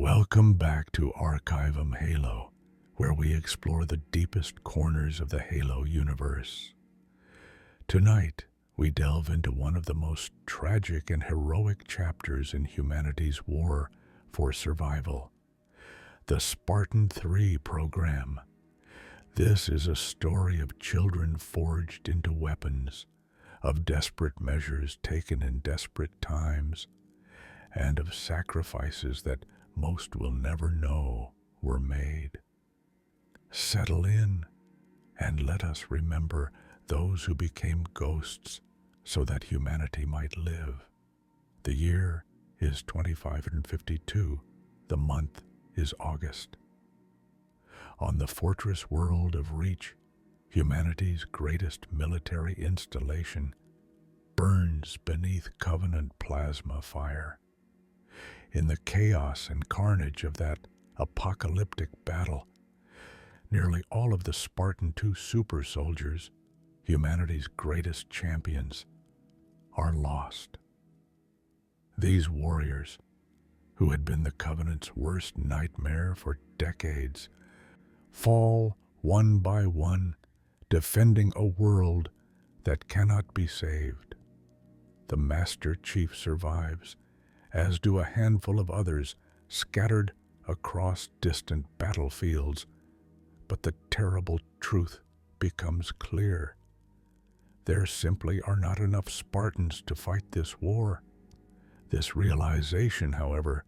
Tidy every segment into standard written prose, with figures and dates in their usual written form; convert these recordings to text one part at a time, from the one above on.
Welcome back to Archivum Halo, where we explore the deepest corners of the Halo universe. Tonight, we delve into one of the most tragic and heroic chapters in humanity's war for survival, the Spartan-III Program. This is a story of children forged into weapons, of desperate measures taken in desperate times, and of sacrifices that most will never know were made. Settle in and let us remember those who became ghosts so that humanity might live. The year is 2552. The month is August. On the fortress world of Reach, humanity's greatest military installation burns beneath Covenant plasma fire. In the chaos and carnage of that apocalyptic battle, nearly all of the Spartan-II super soldiers, humanity's greatest champions, are lost. These warriors, who had been the Covenant's worst nightmare for decades, fall one by one, defending a world that cannot be saved. The Master Chief survives, as do a handful of others scattered across distant battlefields, but the terrible truth becomes clear. There simply are not enough Spartans to fight this war. This realization, however,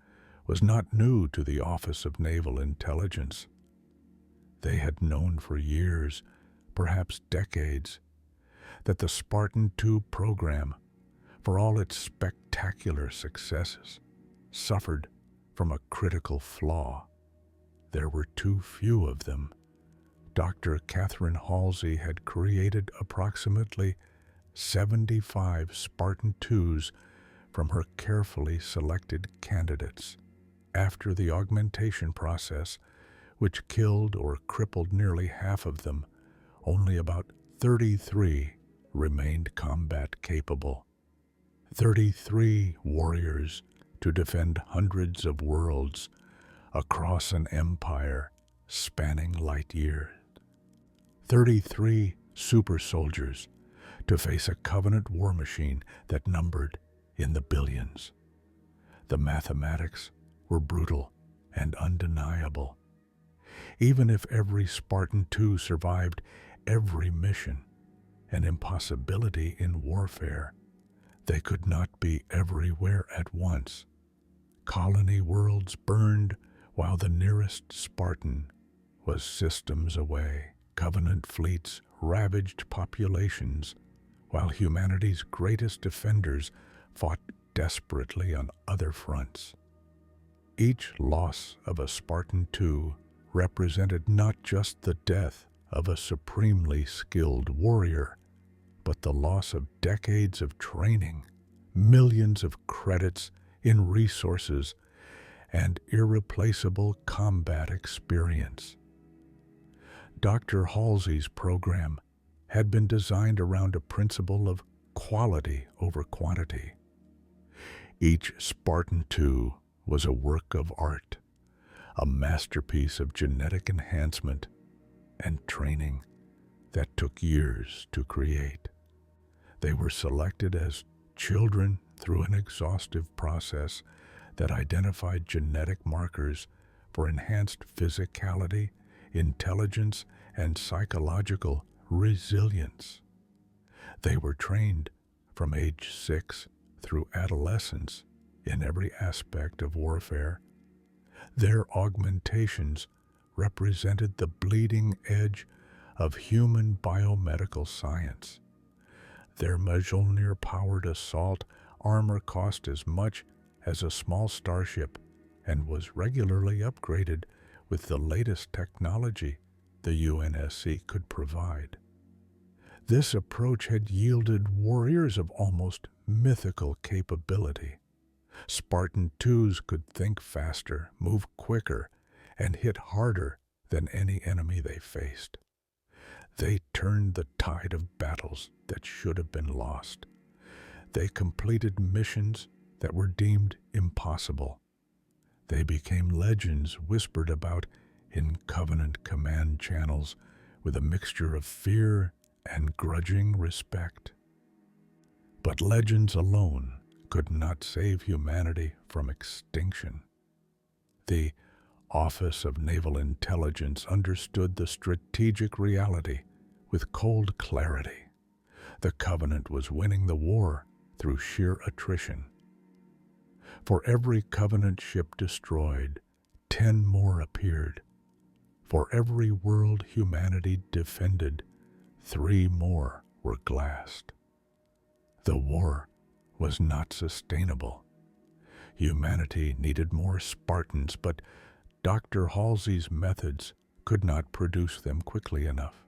was not new to the Office of Naval Intelligence. They had known for years, perhaps decades, that the Spartan-II program, for all its spectacular successes, suffered from a critical flaw. There were too few of them. Dr. Catherine Halsey had created approximately 75 Spartan-IIs from her carefully selected candidates. After the augmentation process, which killed or crippled nearly half of them, only about 33 remained combat capable. 33 warriors to defend hundreds of worlds across an empire spanning light years. 33 super soldiers to face a Covenant war machine that numbered in the billions. The mathematics were brutal and undeniable. Even if every Spartan-II survived every mission, an impossibility in warfare, they could not be everywhere at once. Colony worlds burned while the nearest Spartan was systems away. Covenant fleets ravaged populations while humanity's greatest defenders fought desperately on other fronts. Each loss of a Spartan-II represented not just the death of a supremely skilled warrior, but the loss of decades of training, millions of credits in resources, and irreplaceable combat experience. Dr. Halsey's program had been designed around a principle of quality over quantity. Each Spartan-II was a work of art, a masterpiece of genetic enhancement and training that took years to create. They were selected as children through an exhaustive process that identified genetic markers for enhanced physicality, intelligence, and psychological resilience. They were trained from age 6 through adolescence in every aspect of warfare. Their augmentations represented the bleeding edge of human biomedical science. Their Mjolnir-powered assault armor cost as much as a small starship and was regularly upgraded with the latest technology the UNSC could provide. This approach had yielded warriors of almost mythical capability. Spartan-IIs could think faster, move quicker, and hit harder than any enemy they faced. They turned the tide of battles that should have been lost. They completed missions that were deemed impossible. They became legends whispered about in Covenant command channels with a mixture of fear and grudging respect. But legends alone could not save humanity from extinction. The Office of Naval Intelligence understood the strategic reality with cold clarity. The Covenant was winning the war through sheer attrition. For every Covenant ship destroyed, 10 more appeared. For every world humanity defended, 3 more were glassed. The war was not sustainable. Humanity needed more Spartans, but Dr. Halsey's methods could not produce them quickly enough,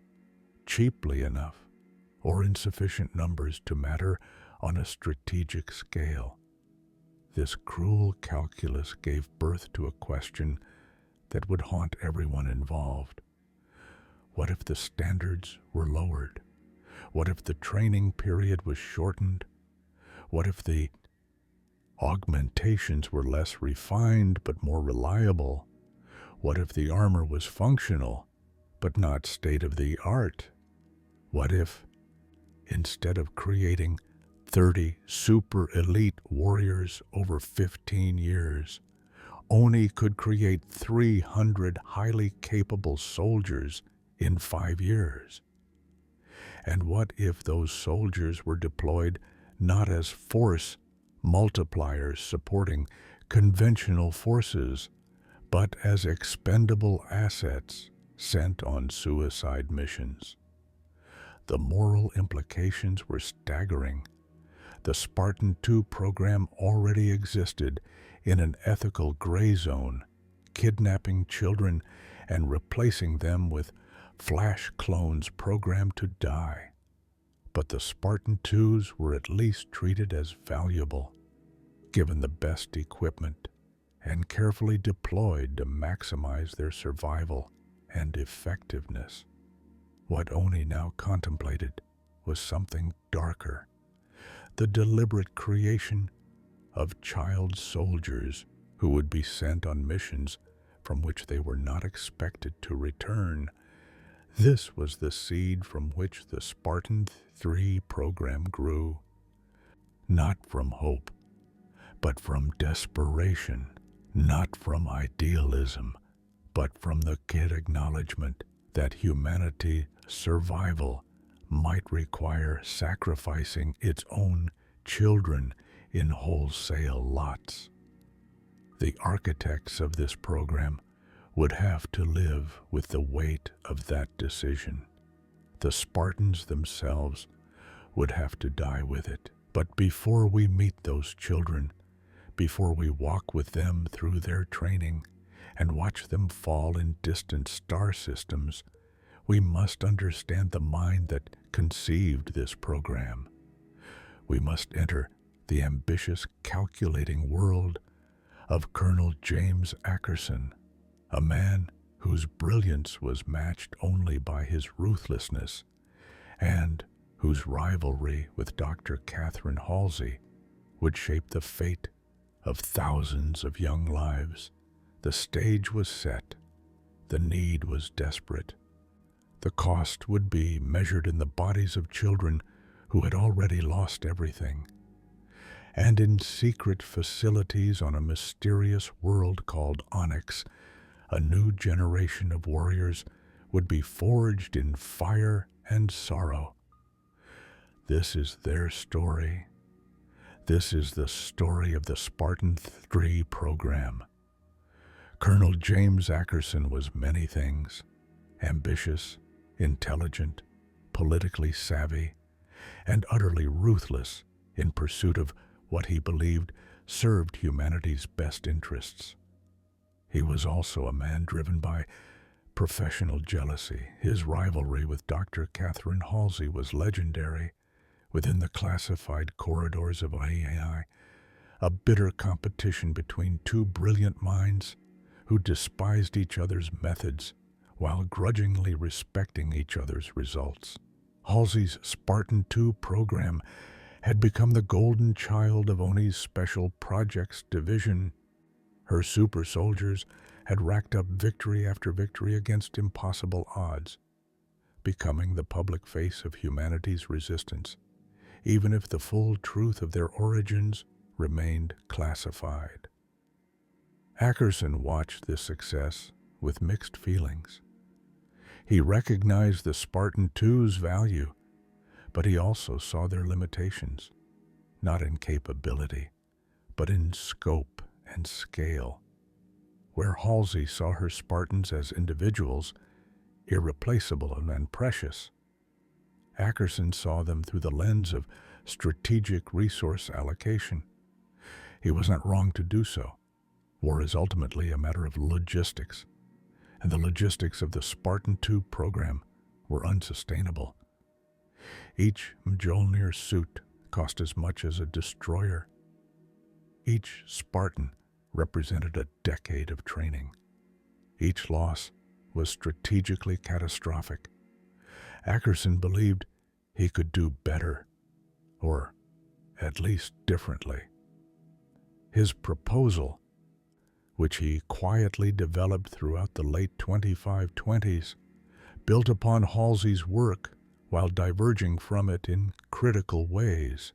cheaply enough, or in sufficient numbers to matter on a strategic scale. This cruel calculus gave birth to a question that would haunt everyone involved. What if the standards were lowered? What if the training period was shortened? What if the augmentations were less refined but more reliable? What if the armor was functional but not state-of-the-art? What if, instead of creating 30 super elite warriors over 15 years, Oni could create 300 highly capable soldiers in 5 years? And what if those soldiers were deployed not as force multipliers supporting conventional forces, but as expendable assets sent on suicide missions? The moral implications were staggering. The Spartan-II program already existed in an ethical gray zone, kidnapping children and replacing them with flash clones programmed to die. But the Spartan-IIs were at least treated as valuable, given the best equipment, and carefully deployed to maximize their survival and effectiveness. What Oni now contemplated was something darker: the deliberate creation of child soldiers who would be sent on missions from which they were not expected to return. This was the seed from which the Spartan-III program grew, not from hope, but from desperation, not from idealism, but from the kid acknowledgement that humanity's survival might require sacrificing its own children in wholesale lots. The architects of this program would have to live with the weight of that decision. The Spartans themselves would have to die with it. But before we meet those children, before we walk with them through their training and watch them fall in distant star systems, we must understand the mind that conceived this program. We must enter the ambitious, calculating world of Colonel James Ackerson, a man whose brilliance was matched only by his ruthlessness, and whose rivalry with Dr. Catherine Halsey would shape the fate of thousands of young lives. The stage was set. The need was desperate. The cost would be measured in the bodies of children who had already lost everything. And in secret facilities on a mysterious world called Onyx, a new generation of warriors would be forged in fire and sorrow. This is their story. This is the story of the Spartan-III program. Colonel James Ackerson was many things: ambitious, intelligent, politically savvy, and utterly ruthless in pursuit of what he believed served humanity's best interests. He was also a man driven by professional jealousy. His rivalry with Dr. Catherine Halsey was legendary within the classified corridors of AI, a bitter competition between two brilliant minds who despised each other's methods while grudgingly respecting each other's results. Halsey's Spartan-II program had become the golden child of Oni's Special Projects Division, Her super soldiers had racked up victory after victory against impossible odds, becoming the public face of humanity's resistance, even if the full truth of their origins remained classified. Ackerson watched this success with mixed feelings. He recognized the Spartan-IIIs' value, but he also saw their limitations, not in capability, but in scope and scale. Where Halsey saw her Spartans as individuals, irreplaceable and precious, Ackerson saw them through the lens of strategic resource allocation. He was not wrong to do so. War is ultimately a matter of logistics, and the logistics of the Spartan-II program were unsustainable. Each Mjolnir suit cost as much as a destroyer. Each Spartan represented a decade of training. Each loss was strategically catastrophic. Ackerson believed he could do better, or at least differently. His proposal, which he quietly developed throughout the late 2520s, built upon Halsey's work while diverging from it in critical ways.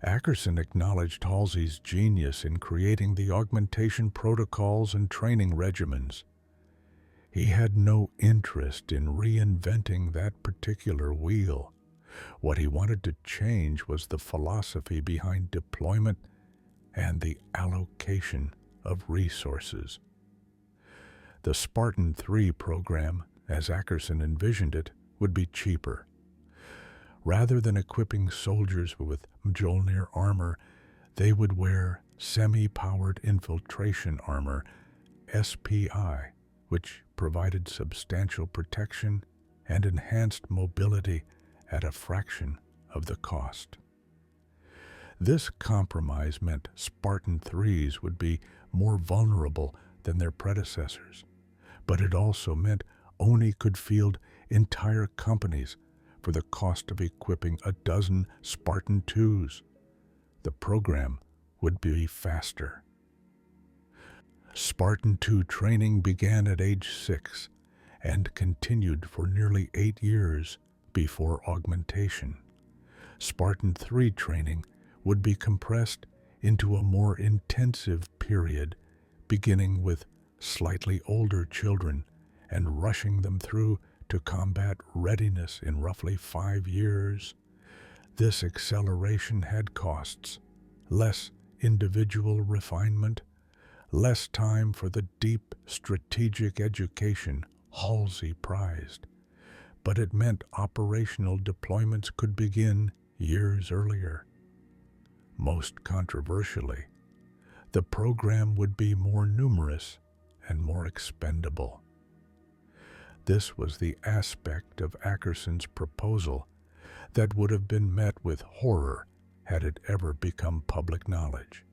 Ackerson acknowledged Halsey's genius in creating the augmentation protocols and training regimens. He had no interest in reinventing that particular wheel. What he wanted to change was the philosophy behind deployment and the allocation of resources. The Spartan-III program, as Ackerson envisioned it, would be cheaper. Rather than equipping soldiers with Mjolnir armor, they would wear semi-powered infiltration armor, SPI, which provided substantial protection and enhanced mobility at a fraction of the cost. This compromise meant Spartan-IIIs would be more vulnerable than their predecessors, but it also meant Oni could field entire companies for the cost of equipping a dozen Spartan-IIs. The program would be faster. Spartan-II training began at age 6 and continued for nearly 8 years before augmentation. Spartan-III training would be compressed into a more intensive period, beginning with slightly older children and rushing them through to combat readiness in roughly 5 years. This acceleration had costs: less individual refinement, less time for the deep strategic education Halsey prized, but it meant operational deployments could begin years earlier. Most controversially, the program would be more numerous and more expendable. This was the aspect of Ackerson's proposal that would have been met with horror had it ever become public knowledge.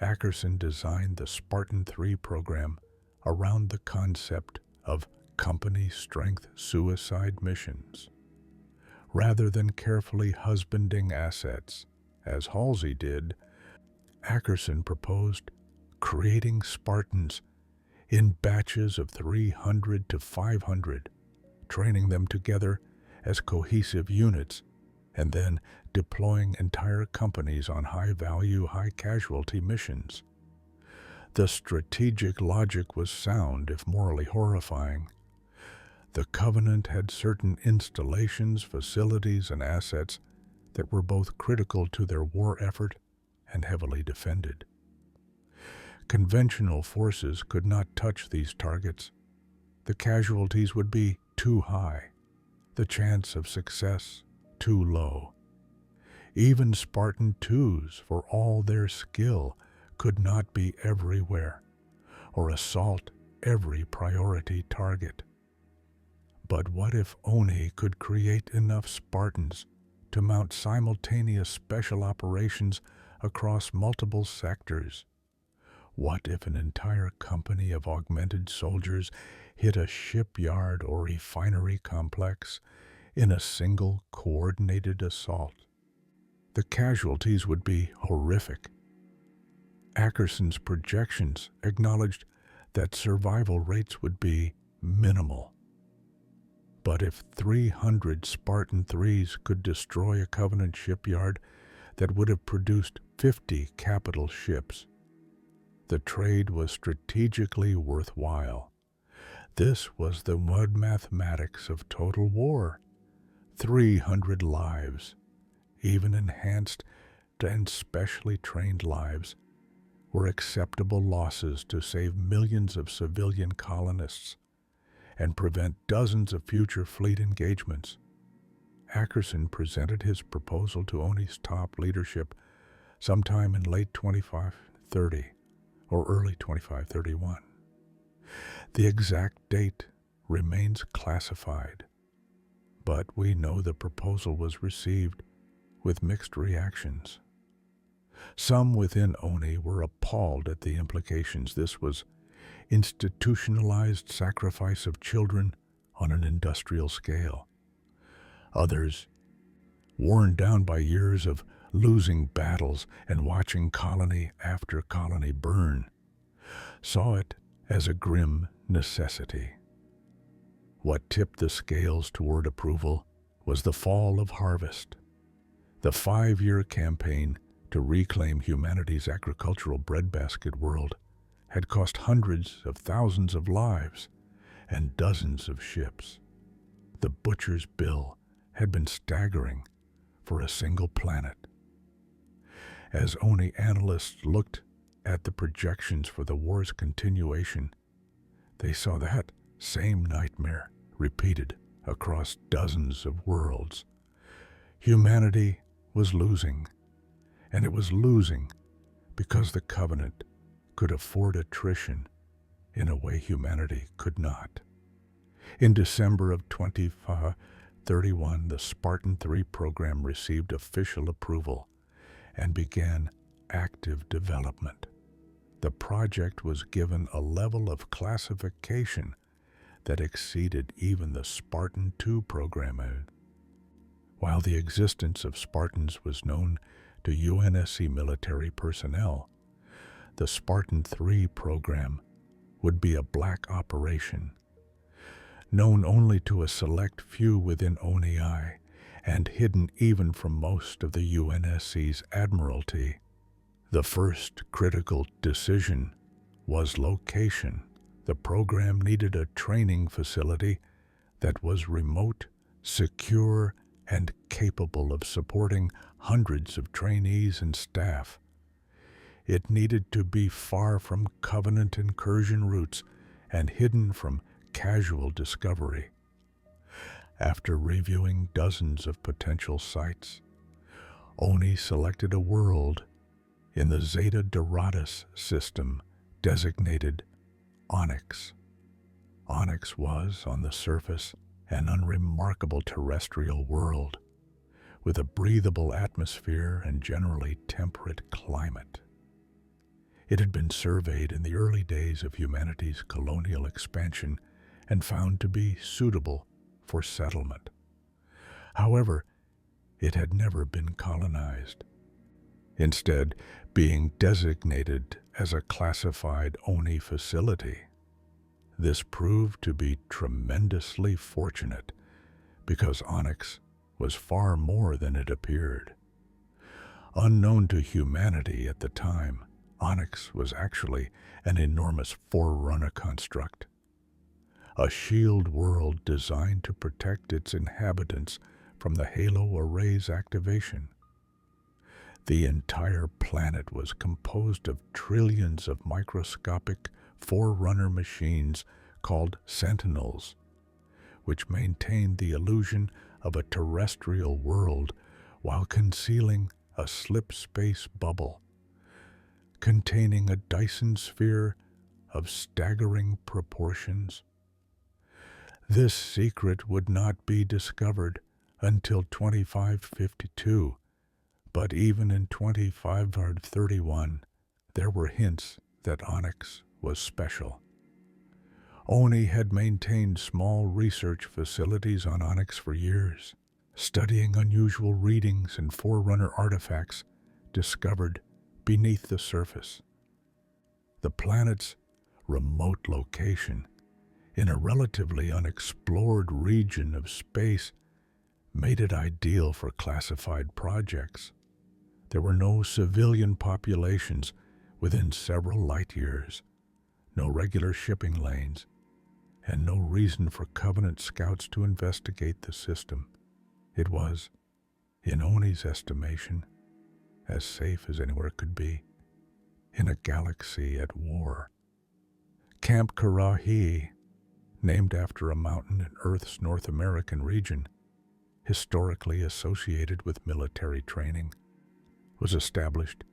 Ackerson designed the Spartan-III program around the concept of company-strength suicide missions. Rather than carefully husbanding assets, as Halsey did, Ackerson proposed creating Spartans in batches of 300 to 500, training them together as cohesive units, and then deploying entire companies on high-value, high-casualty missions. The strategic logic was sound, if morally horrifying. The Covenant had certain installations, facilities, and assets that were both critical to their war effort and heavily defended. Conventional forces could not touch these targets. The casualties would be too high, the chance of success too low. Even Spartan-IIs, for all their skill, could not be everywhere or assault every priority target. But what if Oni could create enough Spartans to mount simultaneous special operations across multiple sectors? What if an entire company of augmented soldiers hit a shipyard or refinery complex in a single coordinated assault? The casualties would be horrific. Ackerson's projections acknowledged that survival rates would be minimal. But if 300 Spartan-IIIs could destroy a Covenant shipyard that would have produced 50 capital ships, the trade was strategically worthwhile. This was the mud mathematics of total war. 300 lives, even enhanced and specially trained lives, were acceptable losses to save millions of civilian colonists and prevent dozens of future fleet engagements. Ackerson presented his proposal to Onyx top leadership sometime in late 2530 or early 2531. The exact date remains classified, but we know the proposal was received with mixed reactions. Some within Oni were appalled at the implications. This was institutionalized sacrifice of children on an industrial scale. Others, worn down by years of losing battles and watching colony after colony burn, saw it as a grim necessity. What tipped the scales toward approval was the fall of harvest. The 5-year campaign to reclaim humanity's agricultural breadbasket world had cost hundreds of thousands of lives and dozens of ships. The butcher's bill had been staggering for a single planet. As Oni analysts looked at the projections for the war's continuation, they saw that same nightmare repeated across dozens of worlds. Humanity was losing, and it was losing because the Covenant could afford attrition in a way humanity could not. In December of 2531, the Spartan-III Program received official approval and began active development. The project was given a level of classification that exceeded even the Spartan-II program. While the existence of Spartans was known to UNSC military personnel, the Spartan-III program would be a black operation, known only to a select few within ONI and hidden even from most of the UNSC's admiralty. The first critical decision was location. The program needed a training facility that was remote, secure, and capable of supporting hundreds of trainees and staff. It needed to be far from Covenant incursion routes and hidden from casual discovery. After reviewing dozens of potential sites, Oni selected a world in the Zeta Doratus system designated Onyx. Onyx was, on the surface, an unremarkable terrestrial world with a breathable atmosphere and generally temperate climate. It had been surveyed in the early days of humanity's colonial expansion and found to be suitable for settlement. However, it had never been colonized, instead being designated as a classified Oni facility. This proved to be tremendously fortunate because Onyx was far more than it appeared. Unknown to humanity at the time, Onyx was actually an enormous Forerunner construct, a shield world designed to protect its inhabitants from the halo array's activation. The entire planet was composed of trillions of microscopic Forerunner machines called Sentinels, which maintained the illusion of a terrestrial world while concealing a slip space bubble containing a Dyson sphere of staggering proportions. This secret would not be discovered until 2552, but even in 2531, there were hints that Onyx was special. Oni had maintained small research facilities on Onyx for years, studying unusual readings and Forerunner artifacts discovered beneath the surface. The planet's remote location in a relatively unexplored region of space made it ideal for classified projects. There were no civilian populations within several light years, no regular shipping lanes, and no reason for Covenant scouts to investigate the system. It was, in Oni's estimation, as safe as anywhere could be, in a galaxy at war. Camp Karahi, named after a mountain in Earth's North American region, historically associated with military training, was established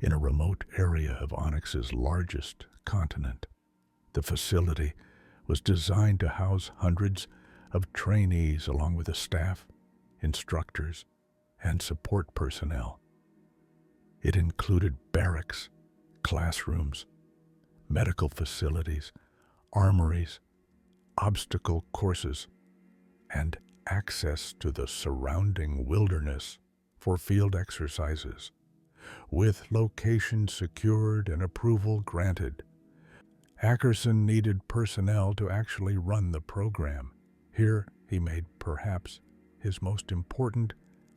in a remote area of Onyx's largest continent. The facility was designed to house hundreds of trainees along with a staff, instructors, and support personnel. It included barracks, classrooms, medical facilities, armories, obstacle courses, and access to the surrounding wilderness for field exercises, with location secured and approval granted. Ackerson needed personnel to actually run the program. Here he made perhaps his most important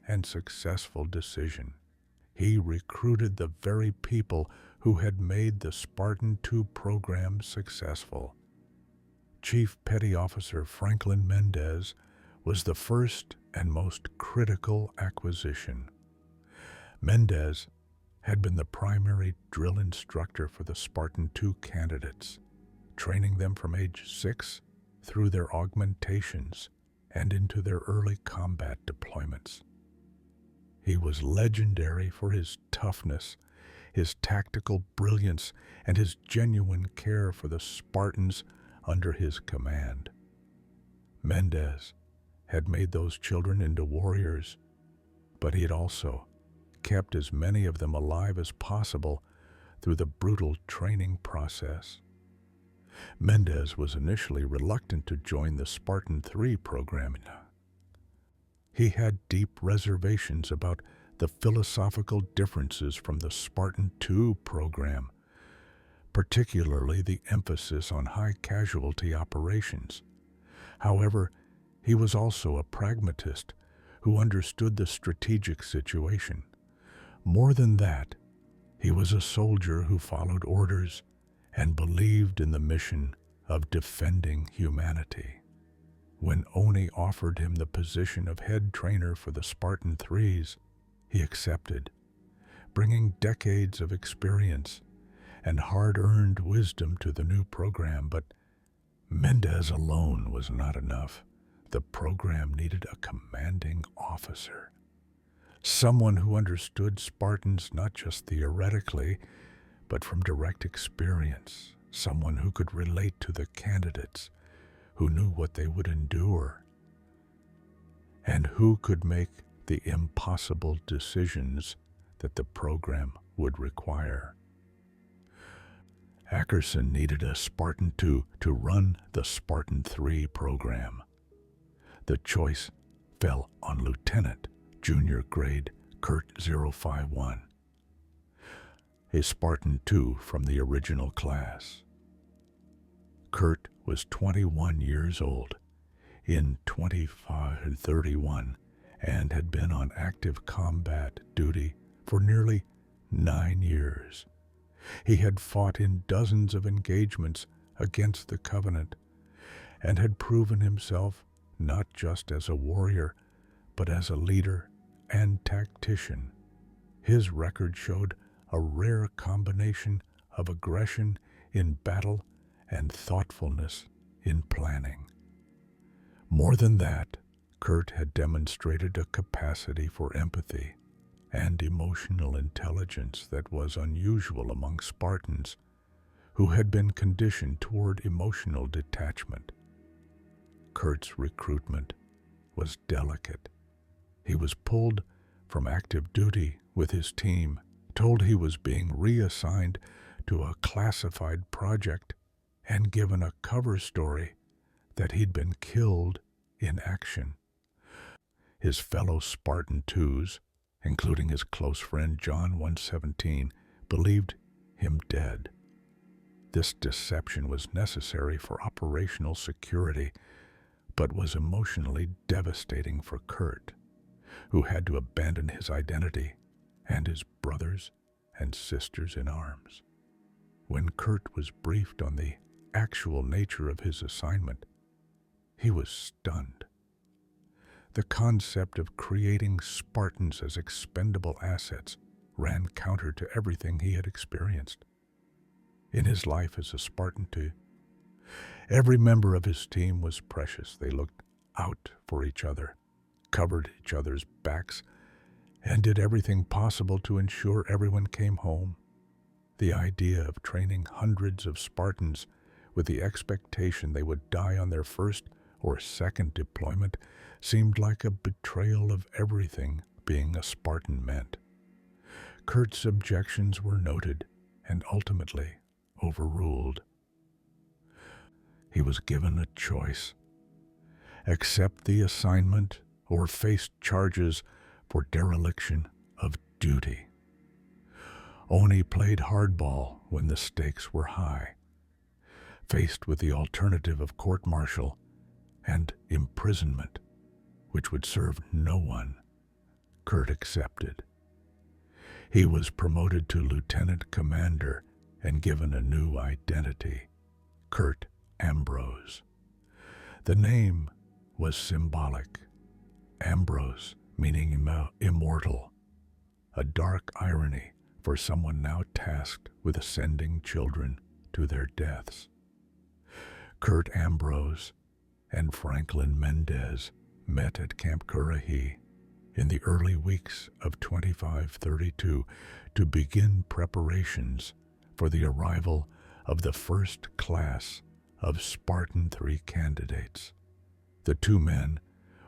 and successful decision. He recruited the very people who had made the Spartan-II program successful. Chief Petty Officer Franklin Mendez was the first and most critical acquisition. Mendez had been the primary drill instructor for the Spartan-II candidates, training them from age 6 through their augmentations and into their early combat deployments. He was legendary for his toughness, his tactical brilliance, and his genuine care for the Spartans under his command. Mendez had made those children into warriors, but he had also kept as many of them alive as possible through the brutal training process. Mendez was initially reluctant to join the Spartan-III program. He had deep reservations about the philosophical differences from the Spartan-II program, particularly the emphasis on high-casualty operations. However, he was also a pragmatist who understood the strategic situation. More than that, he was a soldier who followed orders and believed in the mission of defending humanity. When Oni offered him the position of head trainer for the Spartan-IIIs, he accepted, bringing decades of experience and hard-earned wisdom to the new program. But Mendez alone was not enough. The program needed a commanding officer, someone who understood Spartans not just theoretically, but from direct experience, someone who could relate to the candidates, who knew what they would endure, and who could make the impossible decisions that the program would require. Ackerson needed a Spartan-II to run the Spartan-III program. The choice fell on Lieutenant, junior grade Kurt 051, a Spartan-II from the original class. Kurt was 21 years old in 2531 and had been on active combat duty for nearly 9 years. He had fought in dozens of engagements against the Covenant and had proven himself not just as a warrior, but as a leader and tactician. His record showed a rare combination of aggression in battle and thoughtfulness in planning. More than that, Kurt had demonstrated a capacity for empathy and emotional intelligence that was unusual among Spartans who had been conditioned toward emotional detachment. Kurt's recruitment was delicate. He was pulled from active duty with his team, told he was being reassigned to a classified project, and given a cover story that he'd been killed in action. His fellow Spartan-IIs, including his close friend John 117, believed him dead. This deception was necessary for operational security, but was emotionally devastating for Kurt, who had to abandon his identity and his brothers and sisters in arms. When Kurt was briefed on the actual nature of his assignment, he was stunned. The concept of creating Spartans as expendable assets ran counter to everything he had experienced. In his life as a Spartan-II, every member of his team was precious. They looked out for each other, covered each other's backs, and did everything possible to ensure everyone came home. The idea of training hundreds of Spartans with the expectation they would die on their first or second deployment seemed like a betrayal of everything being a Spartan meant. Kurt's objections were noted and ultimately overruled. He was given a choice: accept the assignment or face charges for dereliction of duty. Oni played hardball when the stakes were high. Faced with the alternative of court-martial and imprisonment, which would serve no one, Kurt accepted. He was promoted to lieutenant commander and given a new identity: Kurt Ambrose. The name was symbolic. Ambrose meaning immortal, a dark irony for someone now tasked with sending children to their deaths. Kurt Ambrose and Franklin Mendez met at Camp Currahee in the early weeks of 2532 to begin preparations for the arrival of the first class of Spartan-III candidates. The two men,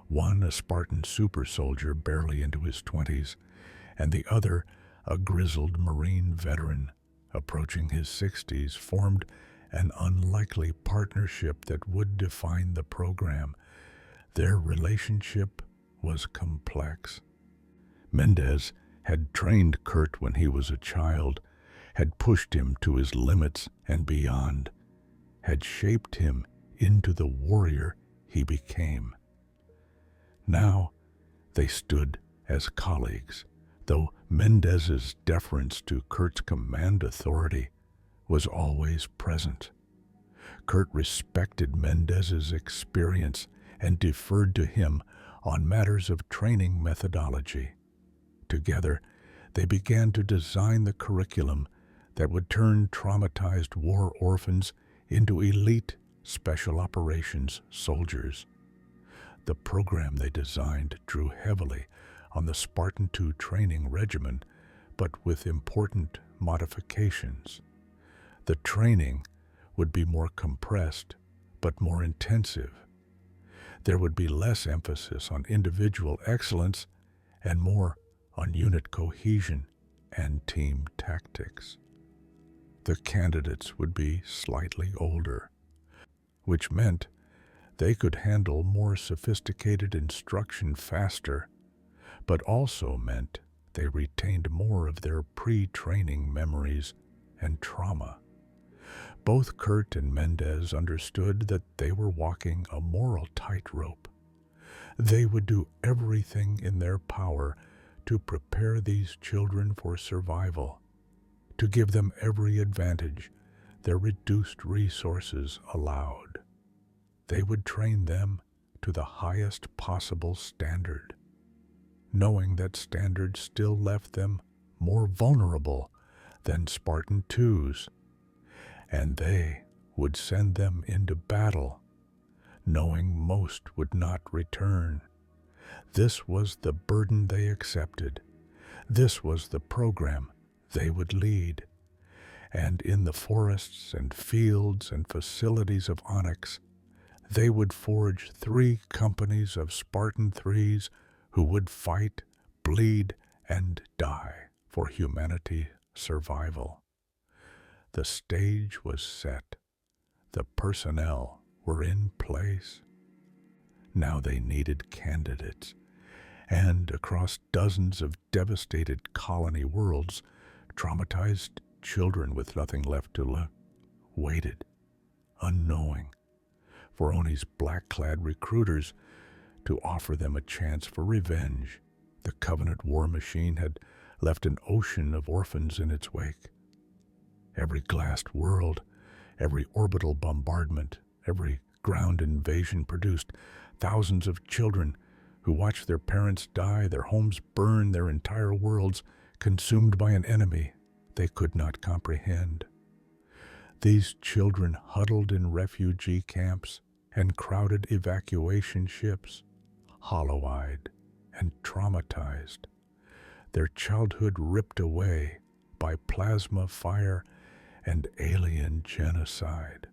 one a Spartan super soldier barely into his 20s, and the other a grizzled Marine veteran approaching his 60s, formed an unlikely partnership that would define the program. Their relationship was complex. Mendez had trained Kurt when he was a child, had pushed him to his limits and beyond, had shaped him into the warrior he became. Now they stood as colleagues, though Mendez's deference to Kurt's command authority was always present. Kurt respected Mendez's experience and deferred to him on matters of training methodology. Together, they began to design the curriculum that would turn traumatized war orphans into elite special operations soldiers. The program they designed drew heavily on the Spartan-II training regimen, but with important modifications. The training would be more compressed, but more intensive. There would be less emphasis on individual excellence and more on unit cohesion and team tactics. The candidates would be slightly older, which meant they could handle more sophisticated instruction faster, but also meant they retained more of their pre-training memories and trauma. Both Kurt and Mendez understood that they were walking a moral tightrope. They would do everything in their power to prepare these children for survival, to give them every advantage their reduced resources allowed. They would train them to the highest possible standard, knowing that standard still left them more vulnerable than Spartan-IIs, and they would send them into battle, knowing most would not return. This was the burden they accepted. This was the program they would lead. And in the forests and fields and facilities of Onyx, they would forge 3 companies of Spartan-IIIs who would fight, bleed, and die for humanity's survival. The stage was set. The personnel were in place. Now they needed candidates, and across dozens of devastated colony worlds, traumatized children with nothing left to waited, unknowing, for Oni's black-clad recruiters to offer them a chance for revenge. The Covenant war machine had left an ocean of orphans in its wake. Every glassed world, every orbital bombardment, every ground invasion produced thousands of children who watched their parents die, their homes burn, their entire worlds consumed by an enemy they could not comprehend. These children huddled in refugee camps and crowded evacuation ships, hollow-eyed and traumatized, their childhood ripped away by plasma fire and alien genocide.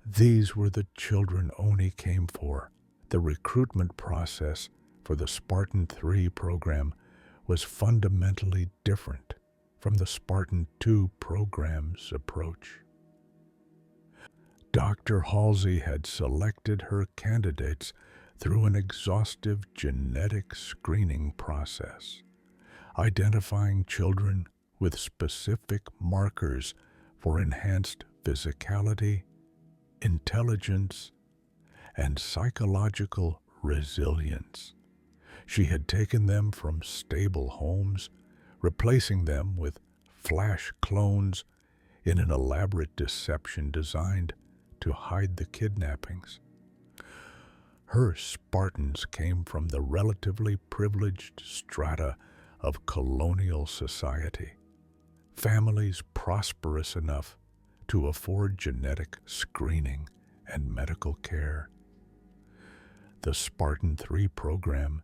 These were the children Oni came for. The recruitment process for the Spartan-III program was fundamentally different from the Spartan-II program's approach. Dr. Halsey had selected her candidates through an exhaustive genetic screening process, identifying children with specific markers for enhanced physicality, intelligence, and psychological resilience. She had taken them from stable homes, replacing them with flash clones in an elaborate deception designed to hide the kidnappings. Her Spartans came from the relatively privileged strata of colonial society, families prosperous enough to afford genetic screening and medical care. The Spartan-III program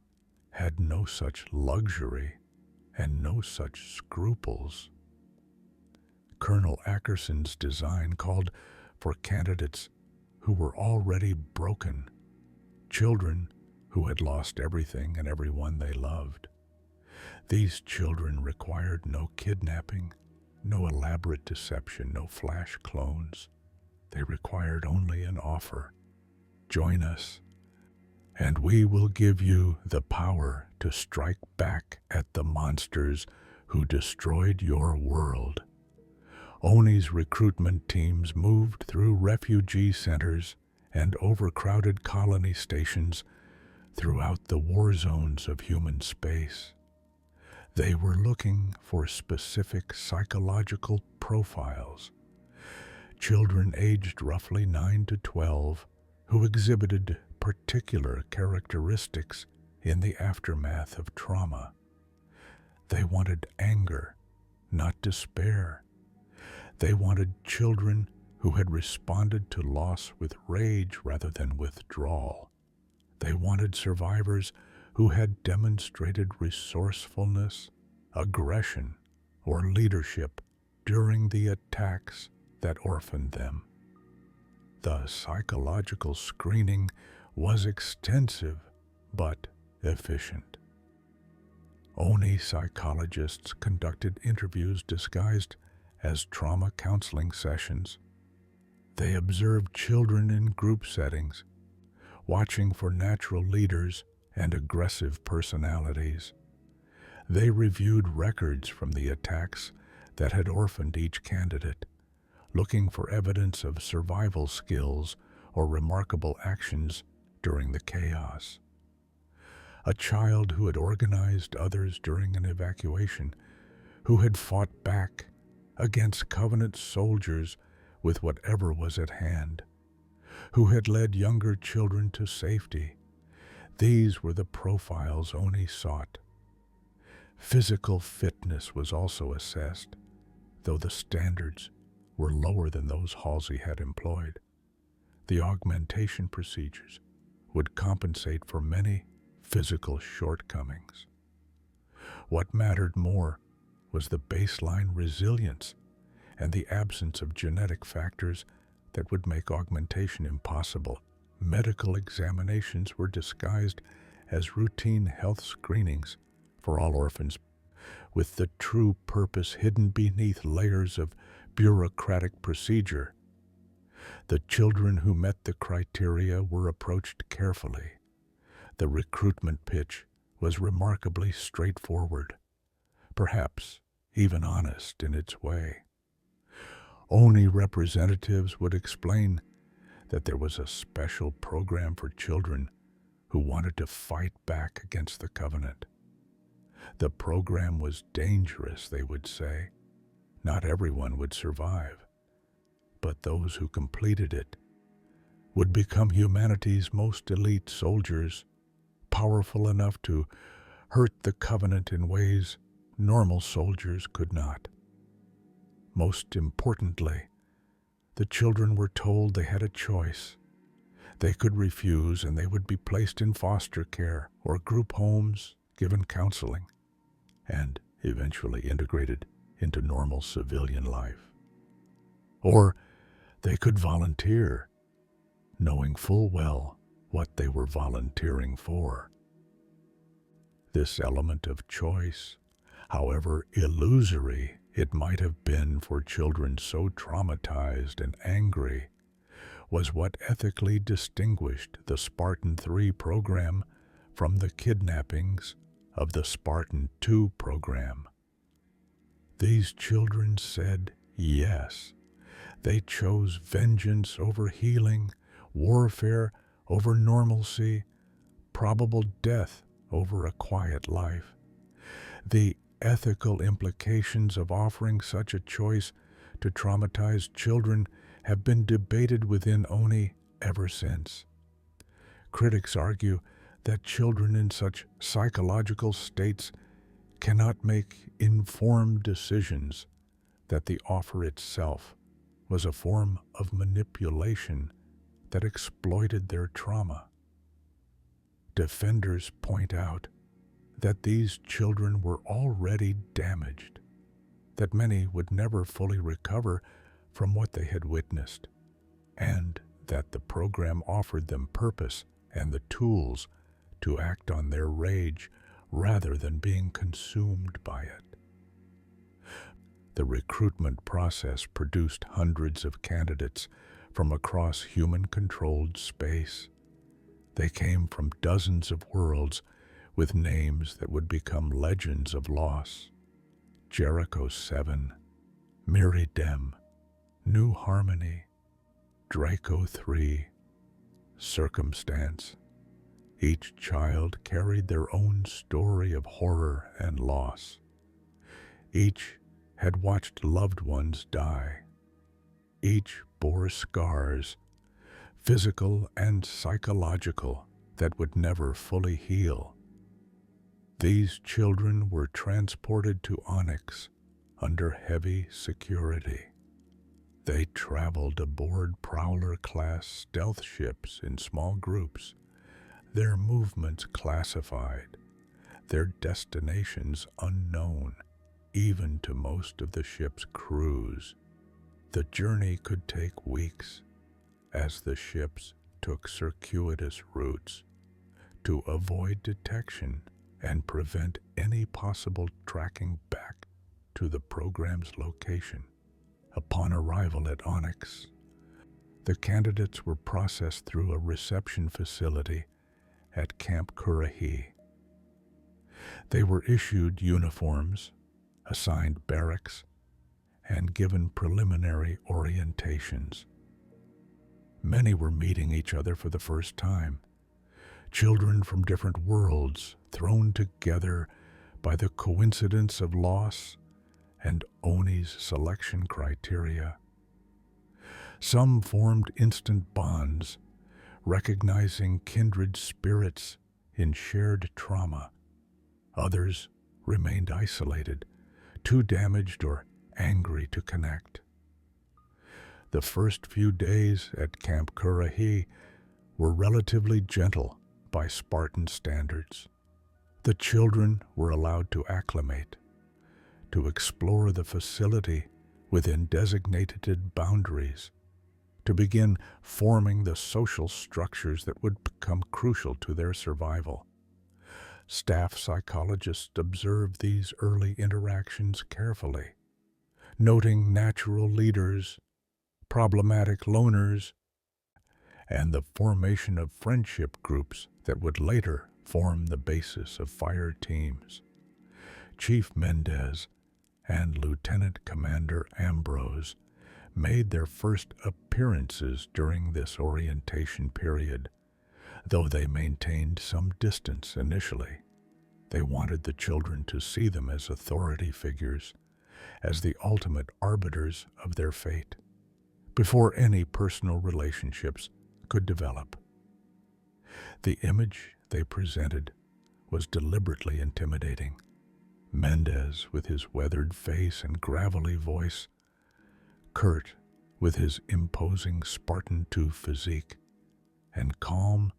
had no such luxury and no such scruples. Colonel Ackerson's design called for candidates who were already broken, children who had lost everything and everyone they loved. These children required no kidnapping, no elaborate deception, no flash clones. They required only an offer. Join us, and we will give you the power to strike back at the monsters who destroyed your world. Oni's recruitment teams moved through refugee centers and overcrowded colony stations throughout the war zones of human space. They were looking for specific psychological profiles. Children aged roughly 9 to 12 who exhibited particular characteristics in the aftermath of trauma. They wanted anger, not despair. They wanted children who had responded to loss with rage rather than withdrawal. They wanted survivors who had demonstrated resourcefulness, aggression, or leadership during the attacks that orphaned them. The psychological screening was extensive but efficient. Oni psychologists conducted interviews disguised as trauma counseling sessions. They observed children in group settings, watching for natural leaders and aggressive personalities. They reviewed records from the attacks that had orphaned each candidate, looking for evidence of survival skills or remarkable actions during the chaos. A child who had organized others during an evacuation, who had fought back against Covenant soldiers with whatever was at hand, who had led younger children to safety. These were the profiles Oni sought. Physical fitness was also assessed, though the standards were lower than those Halsey had employed. The augmentation procedures would compensate for many physical shortcomings. What mattered more was the baseline resilience and the absence of genetic factors that would make augmentation impossible. Medical examinations were disguised as routine health screenings for all orphans, with the true purpose hidden beneath layers of bureaucratic procedure. The children who met the criteria were approached carefully. The recruitment pitch was remarkably straightforward, perhaps even honest in its way. Oni representatives would explain that there was a special program for children who wanted to fight back against the Covenant. The program was dangerous, they would say. Not everyone would survive, but those who completed it would become humanity's most elite soldiers, powerful enough to hurt the Covenant in ways normal soldiers could not. Most importantly, the children were told they had a choice. They could refuse and they would be placed in foster care or group homes, given counseling, and eventually integrated into normal civilian life. Or they could volunteer, knowing full well what they were volunteering for. This element of choice, however illusory it might have been for children so traumatized and angry, was what ethically distinguished the Spartan-III program from the kidnappings of the Spartan-II program. These children said yes. They chose vengeance over healing, warfare over normalcy, probable death over a quiet life. The ethical implications of offering such a choice to traumatized children have been debated within Oni ever since. Critics argue that children in such psychological states cannot make informed decisions, that the offer itself was a form of manipulation that exploited their trauma. Defenders point out that these children were already damaged, that many would never fully recover from what they had witnessed, and that the program offered them purpose and the tools to act on their rage rather than being consumed by it. The recruitment process produced hundreds of candidates from across human-controlled space. They came from dozens of worlds with names that would become legends of loss: Jericho 7, Miridem, New Harmony, Draco 3, Circumstance. Each child carried their own story of horror and loss. Each had watched loved ones die. Each bore scars, physical and psychological, that would never fully heal. These children were transported to Onyx under heavy security. They traveled aboard Prowler-class stealth ships in small groups, their movements classified, their destinations unknown, even to most of the ship's crews. The journey could take weeks, as the ships took circuitous routes to avoid detection and prevent any possible tracking back to the program's location. Upon arrival at Onyx, the candidates were processed through a reception facility at Camp Currahee. They were issued uniforms, assigned barracks, and given preliminary orientations. Many were meeting each other for the first time, children from different worlds thrown together by the coincidence of loss and Oni's selection criteria. Some formed instant bonds, recognizing kindred spirits in shared trauma. Others remained isolated, too damaged or angry to connect. The first few days at Camp Currahee were relatively gentle by Spartan standards. The children were allowed to acclimate, to explore the facility within designated boundaries, to begin forming the social structures that would become crucial to their survival. Staff psychologists observed these early interactions carefully, noting natural leaders, problematic loners, and the formation of friendship groups that would later form the basis of fire teams. Chief Mendez and Lieutenant Commander Ambrose made their first appearances during this orientation period, though they maintained some distance initially. They wanted the children to see them as authority figures, as the ultimate arbiters of their fate, before any personal relationships could develop. The image they presented was deliberately intimidating. Mendez with his weathered face and gravelly voice, Kurt with his imposing Spartan II physique and calm,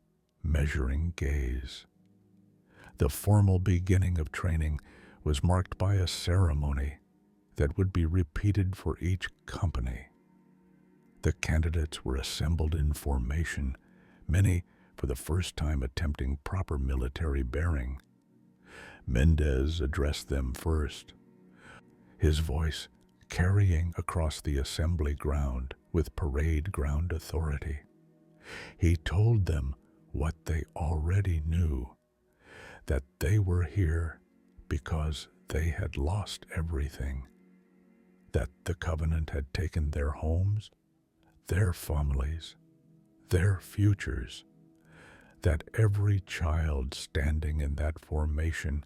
measuring gaze. The formal beginning of training was marked by a ceremony that would be repeated for each company. The candidates were assembled in formation, many for the first time attempting proper military bearing. Mendez addressed them first, his voice carrying across the assembly ground with parade ground authority. He told them what they already knew, that they were here because they had lost everything, that the Covenant had taken their homes, their families, their futures, that every child standing in that formation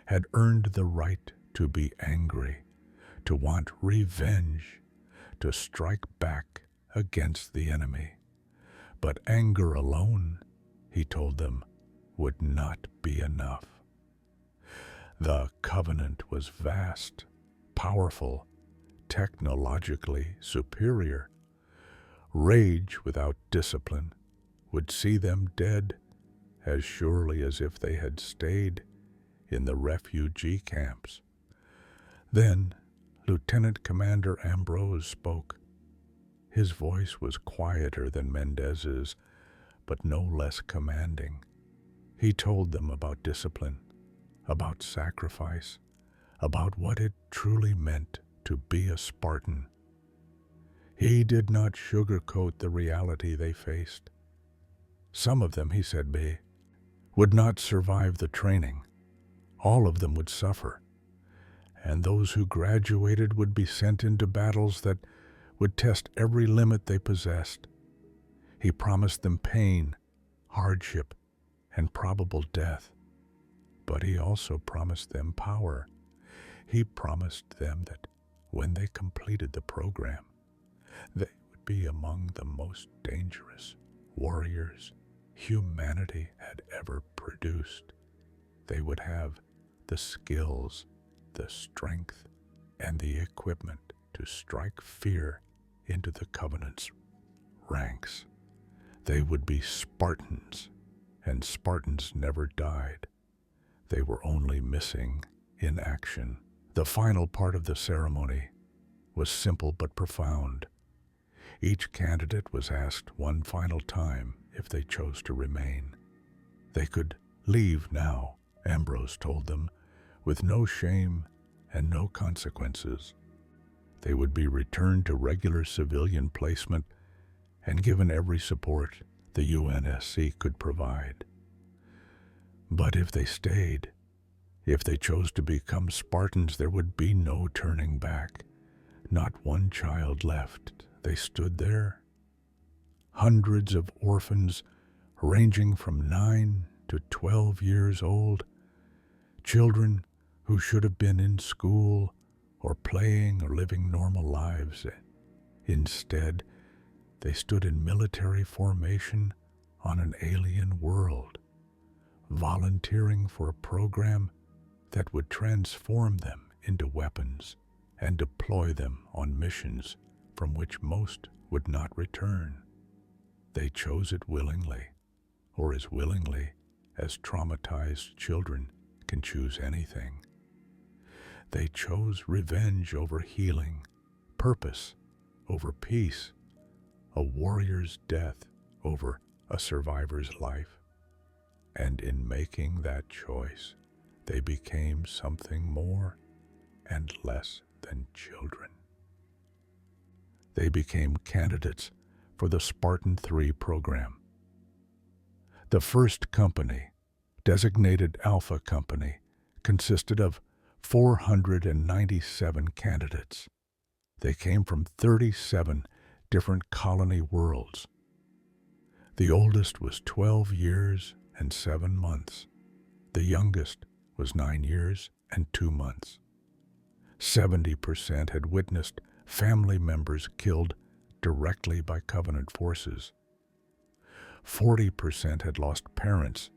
had earned the right to be angry, to want revenge, to strike back against the enemy. But anger alone, he told them, would not be enough. The Covenant was vast, powerful, technologically superior. Rage without discipline would see them dead as surely as if they had stayed in the refugee camps. Then Lieutenant Commander Ambrose spoke. His voice was quieter than Mendez's, but no less commanding. He told them about discipline, about sacrifice, about what it truly meant to be a Spartan. He did not sugarcoat the reality they faced. Some of them, he said, would not survive the training. All of them would suffer, and those who graduated would be sent into battles that would test every limit they possessed. He promised them pain, hardship, and probable death. But he also promised them power. He promised them that when they completed the program, they would be among the most dangerous warriors humanity had ever produced. They would have the skills, the strength, and the equipment to strike fear into the Covenant's ranks. They would be Spartans, and Spartans never died. They were only missing in action. The final part of the ceremony was simple but profound. Each candidate was asked one final time if they chose to remain. They could leave now, Ambrose told them, with no shame and no consequences. They would be returned to regular civilian placement and given every support the UNSC could provide. But if they stayed, if they chose to become Spartans, there would be no turning back. Not one child left. They stood there. Hundreds of orphans ranging from 9 to 12 years old, children who should have been in school or playing or living normal lives. Instead, they stood in military formation on an alien world, volunteering for a program that would transform them into weapons and deploy them on missions from which most would not return. They chose it willingly, or as willingly as traumatized children can choose anything. They chose revenge over healing, purpose over peace, a warrior's death over a survivor's life. And in making that choice, they became something more and less than children. They became candidates for the Spartan-III Program. The first company, designated Alpha Company, consisted of 497 candidates. They came from 37 different colony worlds. The oldest was 12 years and 7 months. The youngest was 9 years and 2 months. 70% had witnessed family members killed directly by Covenant forces. 40% had lost parents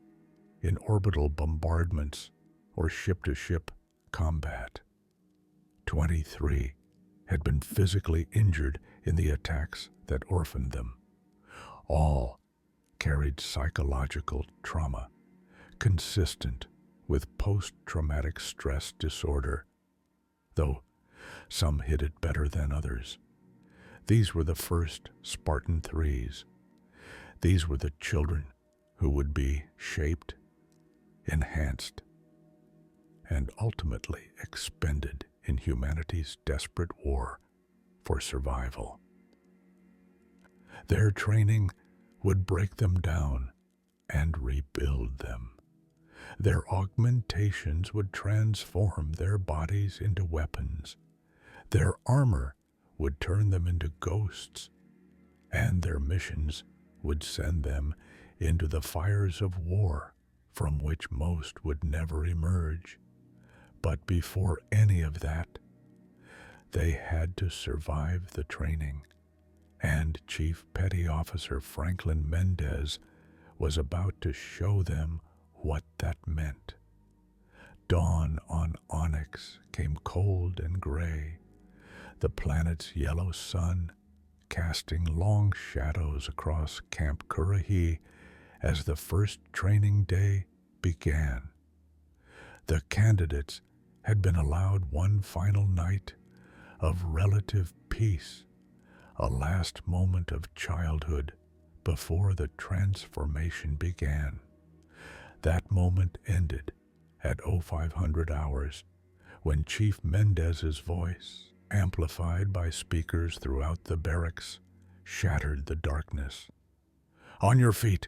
in orbital bombardments or ship-to-ship combat. 23 had been physically injured in the attacks that orphaned them. All carried psychological trauma consistent with post-traumatic stress disorder, though some hid it better than others. These were the first Spartan-IIIs. These were the children who would be shaped, enhanced, and ultimately expended in humanity's desperate war for survival. Their training would break them down and rebuild them. Their augmentations would transform their bodies into weapons. Their armor would turn them into ghosts, and their missions would send them into the fires of war from which most would never emerge. But before any of that, they had to survive the training, and Chief Petty Officer Franklin Mendez was about to show them what that meant. Dawn on Onyx came cold and gray, the planet's yellow sun casting long shadows across Camp Currahee as the first training day began. The candidates had been allowed one final night of relative peace, a last moment of childhood before the transformation began. That moment ended at 0500 hours when Chief Mendez's voice, amplified by speakers throughout the barracks, shattered the darkness. "On your feet!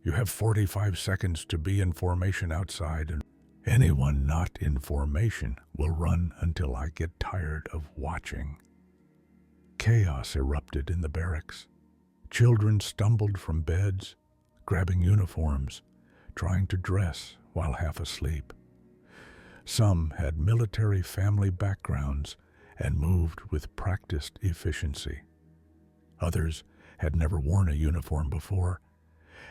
You have 45 seconds to be in formation outside, and anyone not in formation will run until I get tired of watching." Chaos erupted in the barracks. Children stumbled from beds, grabbing uniforms, trying to dress while half asleep. Some had military family backgrounds and moved with practiced efficiency. Others had never worn a uniform before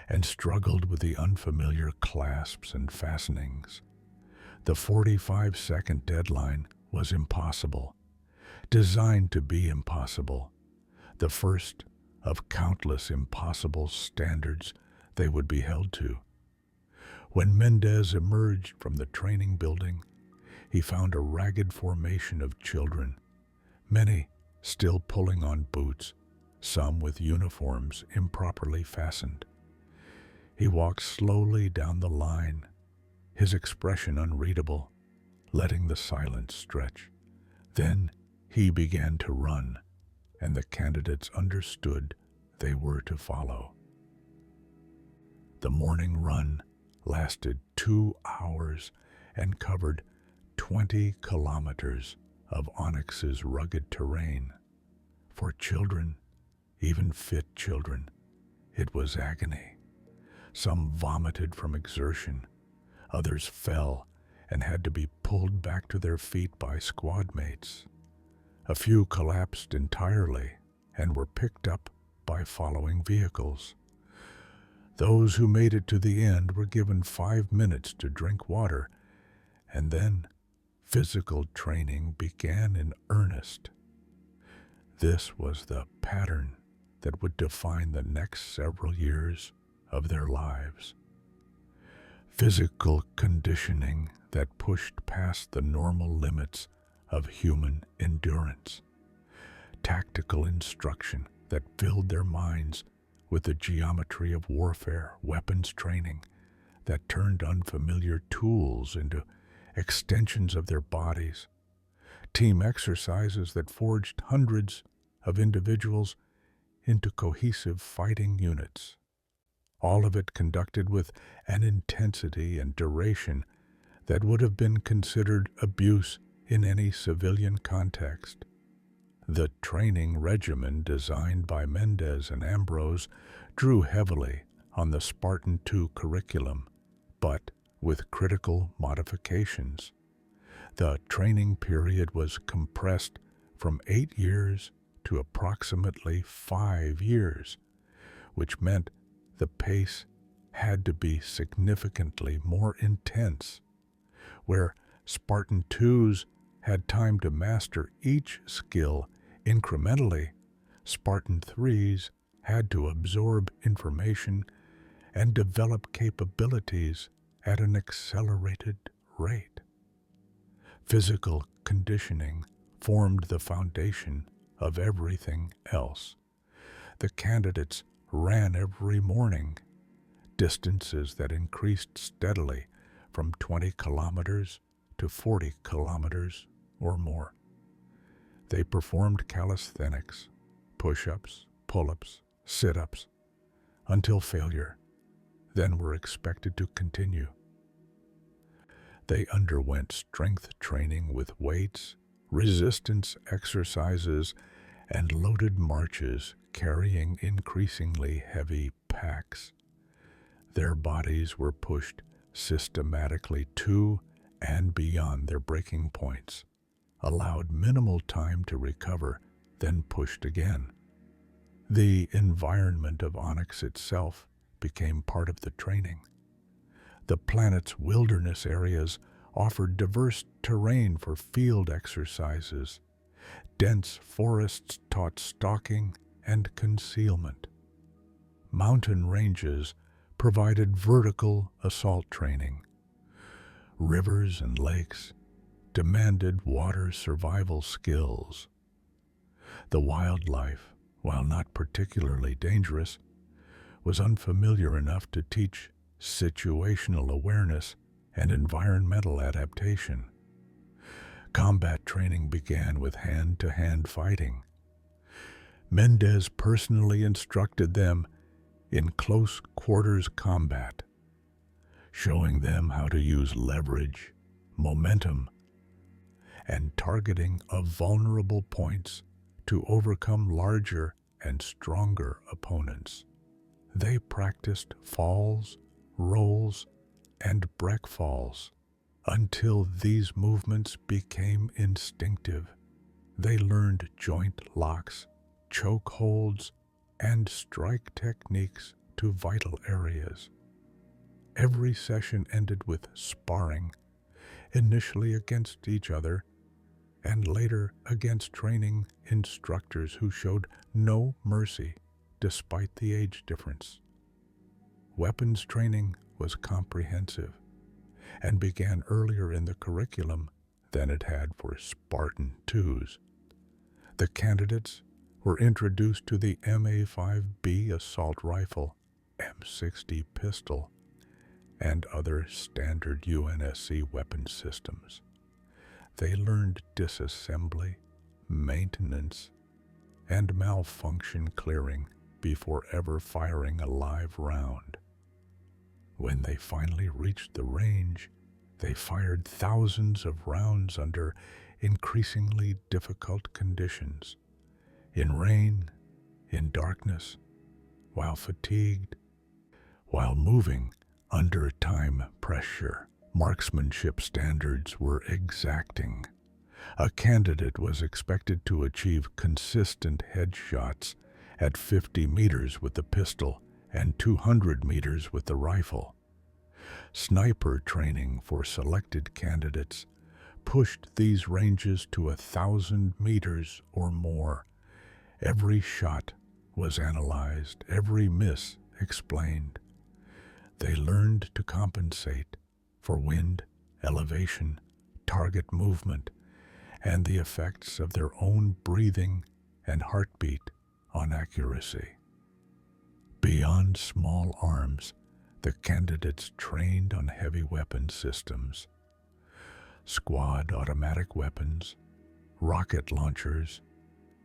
and struggled with the unfamiliar clasps and fastenings. The 45-second deadline was impossible, designed to be impossible, the first of countless impossible standards they would be held to. When Mendez emerged from the training building, he found a ragged formation of children, many still pulling on boots, some with uniforms improperly fastened. He walked slowly down the line, his expression unreadable, letting the silence stretch. Then he began to run, and the candidates understood they were to follow. The morning run lasted 2 hours and covered 20 kilometers of Onyx's rugged terrain. For children, even fit children, it was agony. Some vomited from exertion, others fell and had to be pulled back to their feet by squad mates. A few collapsed entirely and were picked up by following vehicles. Those who made it to the end were given 5 minutes to drink water, and then physical training began in earnest. This was the pattern that would define the next several years of their lives. Physical conditioning that pushed past the normal limits of human endurance. Tactical instruction that filled their minds with the geometry of warfare, weapons training that turned unfamiliar tools into extensions of their bodies, team exercises that forged hundreds of individuals into cohesive fighting units. All of it conducted with an intensity and duration that would have been considered abuse in any civilian context. The training regimen designed by Mendez and Ambrose drew heavily on the Spartan-II curriculum, but with critical modifications. The training period was compressed from 8 years to approximately 5 years, which meant the pace had to be significantly more intense. Where Spartan-IIs had time to master each skill incrementally, Spartan-IIIs had to absorb information and develop capabilities at an accelerated rate. Physical conditioning formed the foundation of everything else. The candidates ran every morning, distances that increased steadily from 20 kilometers to 40 kilometers or more. They performed calisthenics, push-ups, pull-ups, sit-ups, until failure, then were expected to continue. They underwent strength training with weights, resistance exercises, and loaded marches carrying increasingly heavy packs. Their bodies were pushed systematically to and beyond their breaking points, allowed minimal time to recover, then pushed again. The environment of Onyx itself became part of the training. The planet's wilderness areas offered diverse terrain for field exercises. Dense forests taught stalking and concealment. Mountain ranges provided vertical assault training. Rivers and lakes demanded water survival skills. The wildlife, while not particularly dangerous, was unfamiliar enough to teach situational awareness and environmental adaptation. Combat training began with hand-to-hand fighting. Mendez personally instructed them in close quarters combat, showing them how to use leverage, momentum, and targeting of vulnerable points to overcome larger and stronger opponents. They practiced falls, rolls, and break falls until these movements became instinctive. They learned joint locks, choke holds, and strike techniques to vital areas. Every session ended with sparring, initially against each other, and later against training instructors who showed no mercy despite the age difference. Weapons training was comprehensive and began earlier in the curriculum than it had for Spartan-IIs. The candidates were introduced to the MA-5B assault rifle, M60 pistol, and other standard UNSC weapon systems. They learned disassembly, maintenance, and malfunction clearing before ever firing a live round. When they finally reached the range, they fired thousands of rounds under increasingly difficult conditions, in rain, in darkness, while fatigued, while moving under time pressure. Marksmanship standards were exacting. A candidate was expected to achieve consistent headshots at 50 meters with the pistol and 200 meters with the rifle. Sniper training for selected candidates pushed these ranges to 1,000 meters or more. Every shot was analyzed, every miss explained. They learned to compensate for wind, elevation, target movement, and the effects of their own breathing and heartbeat on accuracy. Beyond small arms, the candidates trained on heavy weapon systems. Squad automatic weapons, rocket launchers,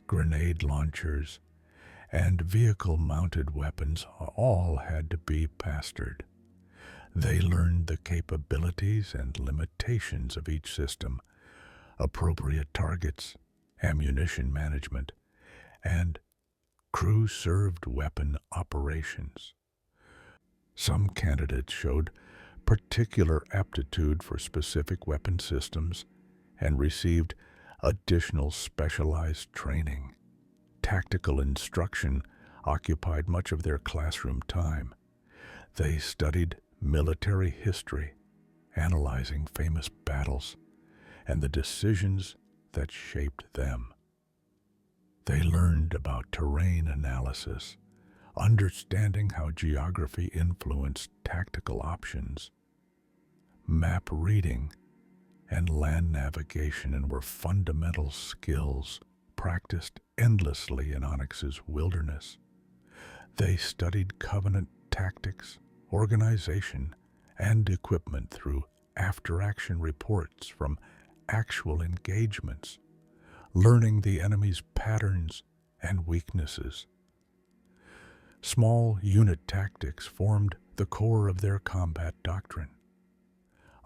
grenade launchers, and vehicle-mounted weapons all had to be mastered. They learned the capabilities and limitations of each system, appropriate targets, ammunition management, and crew-served weapon operations. Some candidates showed particular aptitude for specific weapon systems and received additional specialized training. Tactical instruction occupied much of their classroom time. They studied military history, analyzing famous battles and the decisions that shaped them. They learned about terrain analysis, understanding how geography influenced tactical options, map reading, and land navigation, and were fundamental skills practiced endlessly in Onyx's wilderness. They studied Covenant tactics, organization, and equipment through after-action reports from actual engagements, learning the enemy's patterns and weaknesses. Small unit tactics formed the core of their combat doctrine.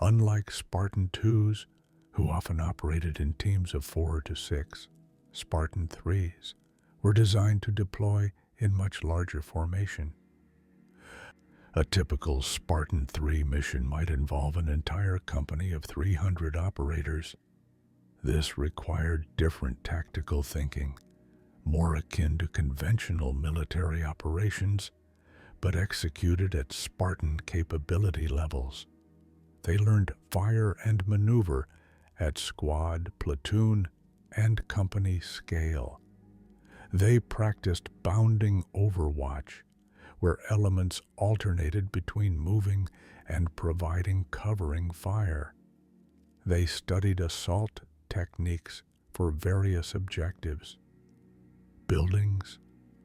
Unlike Spartan-IIIs, who often operated in teams of 4 to 6, Spartan-IIIs were designed to deploy in much larger formation. A typical Spartan-III mission might involve an entire company of 300 operators. This required different tactical thinking, more akin to conventional military operations, but executed at Spartan capability levels. They learned fire and maneuver at squad, platoon, and company scale. They practiced bounding overwatch, where elements alternated between moving and providing covering fire. They studied assault techniques for various objectives: buildings,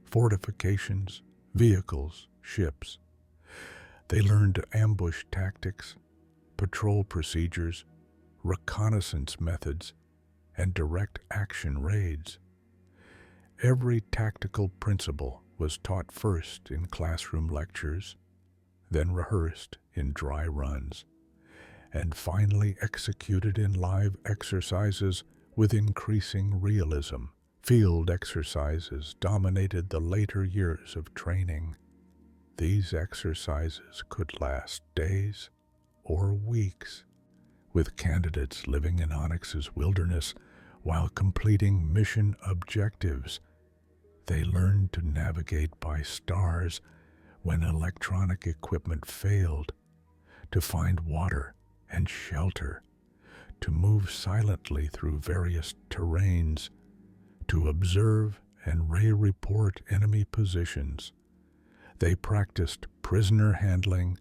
fortifications, vehicles, ships. They learned ambush tactics, patrol procedures, reconnaissance methods, and direct action raids. Every tactical principle was taught first in classroom lectures, then rehearsed in dry runs, and finally executed in live exercises with increasing realism. Field exercises dominated the later years of training. These exercises could last days or weeks, with candidates living in Onyx's wilderness while completing mission objectives. They learned to navigate by stars when electronic equipment failed, to find water and shelter, to move silently through various terrains, to observe and report enemy positions. They practiced prisoner handling,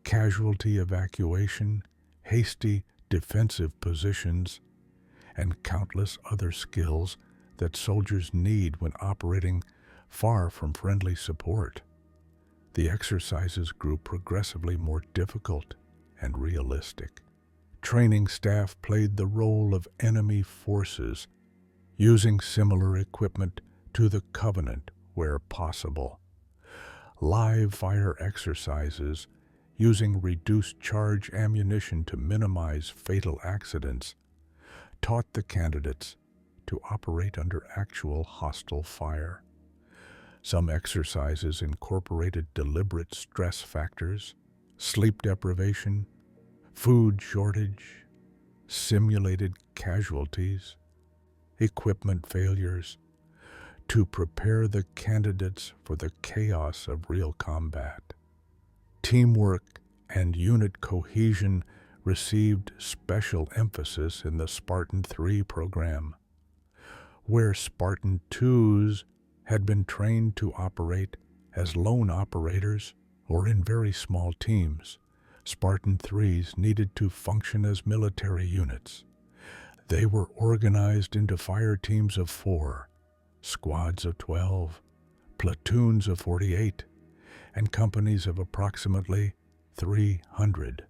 casualty evacuation, hasty defensive positions, and countless other skills that soldiers need when operating far from friendly support. The exercises grew progressively more difficult and realistic. Training staff played the role of enemy forces, using similar equipment to the Covenant where possible. Live fire exercises, using reduced charge ammunition to minimize fatal accidents, taught the candidates to operate under actual hostile fire. Some exercises incorporated deliberate stress factors, sleep deprivation, food shortage, simulated casualties, equipment failures, to prepare the candidates for the chaos of real combat. Teamwork and unit cohesion received special emphasis in the Spartan-III program, where Spartan-IIs had been trained to operate as lone operators or in very small teams. Spartan-IIIs needed to function as military units. They were organized into fire teams of 4, squads of 12, platoons of 48, and companies of approximately 300.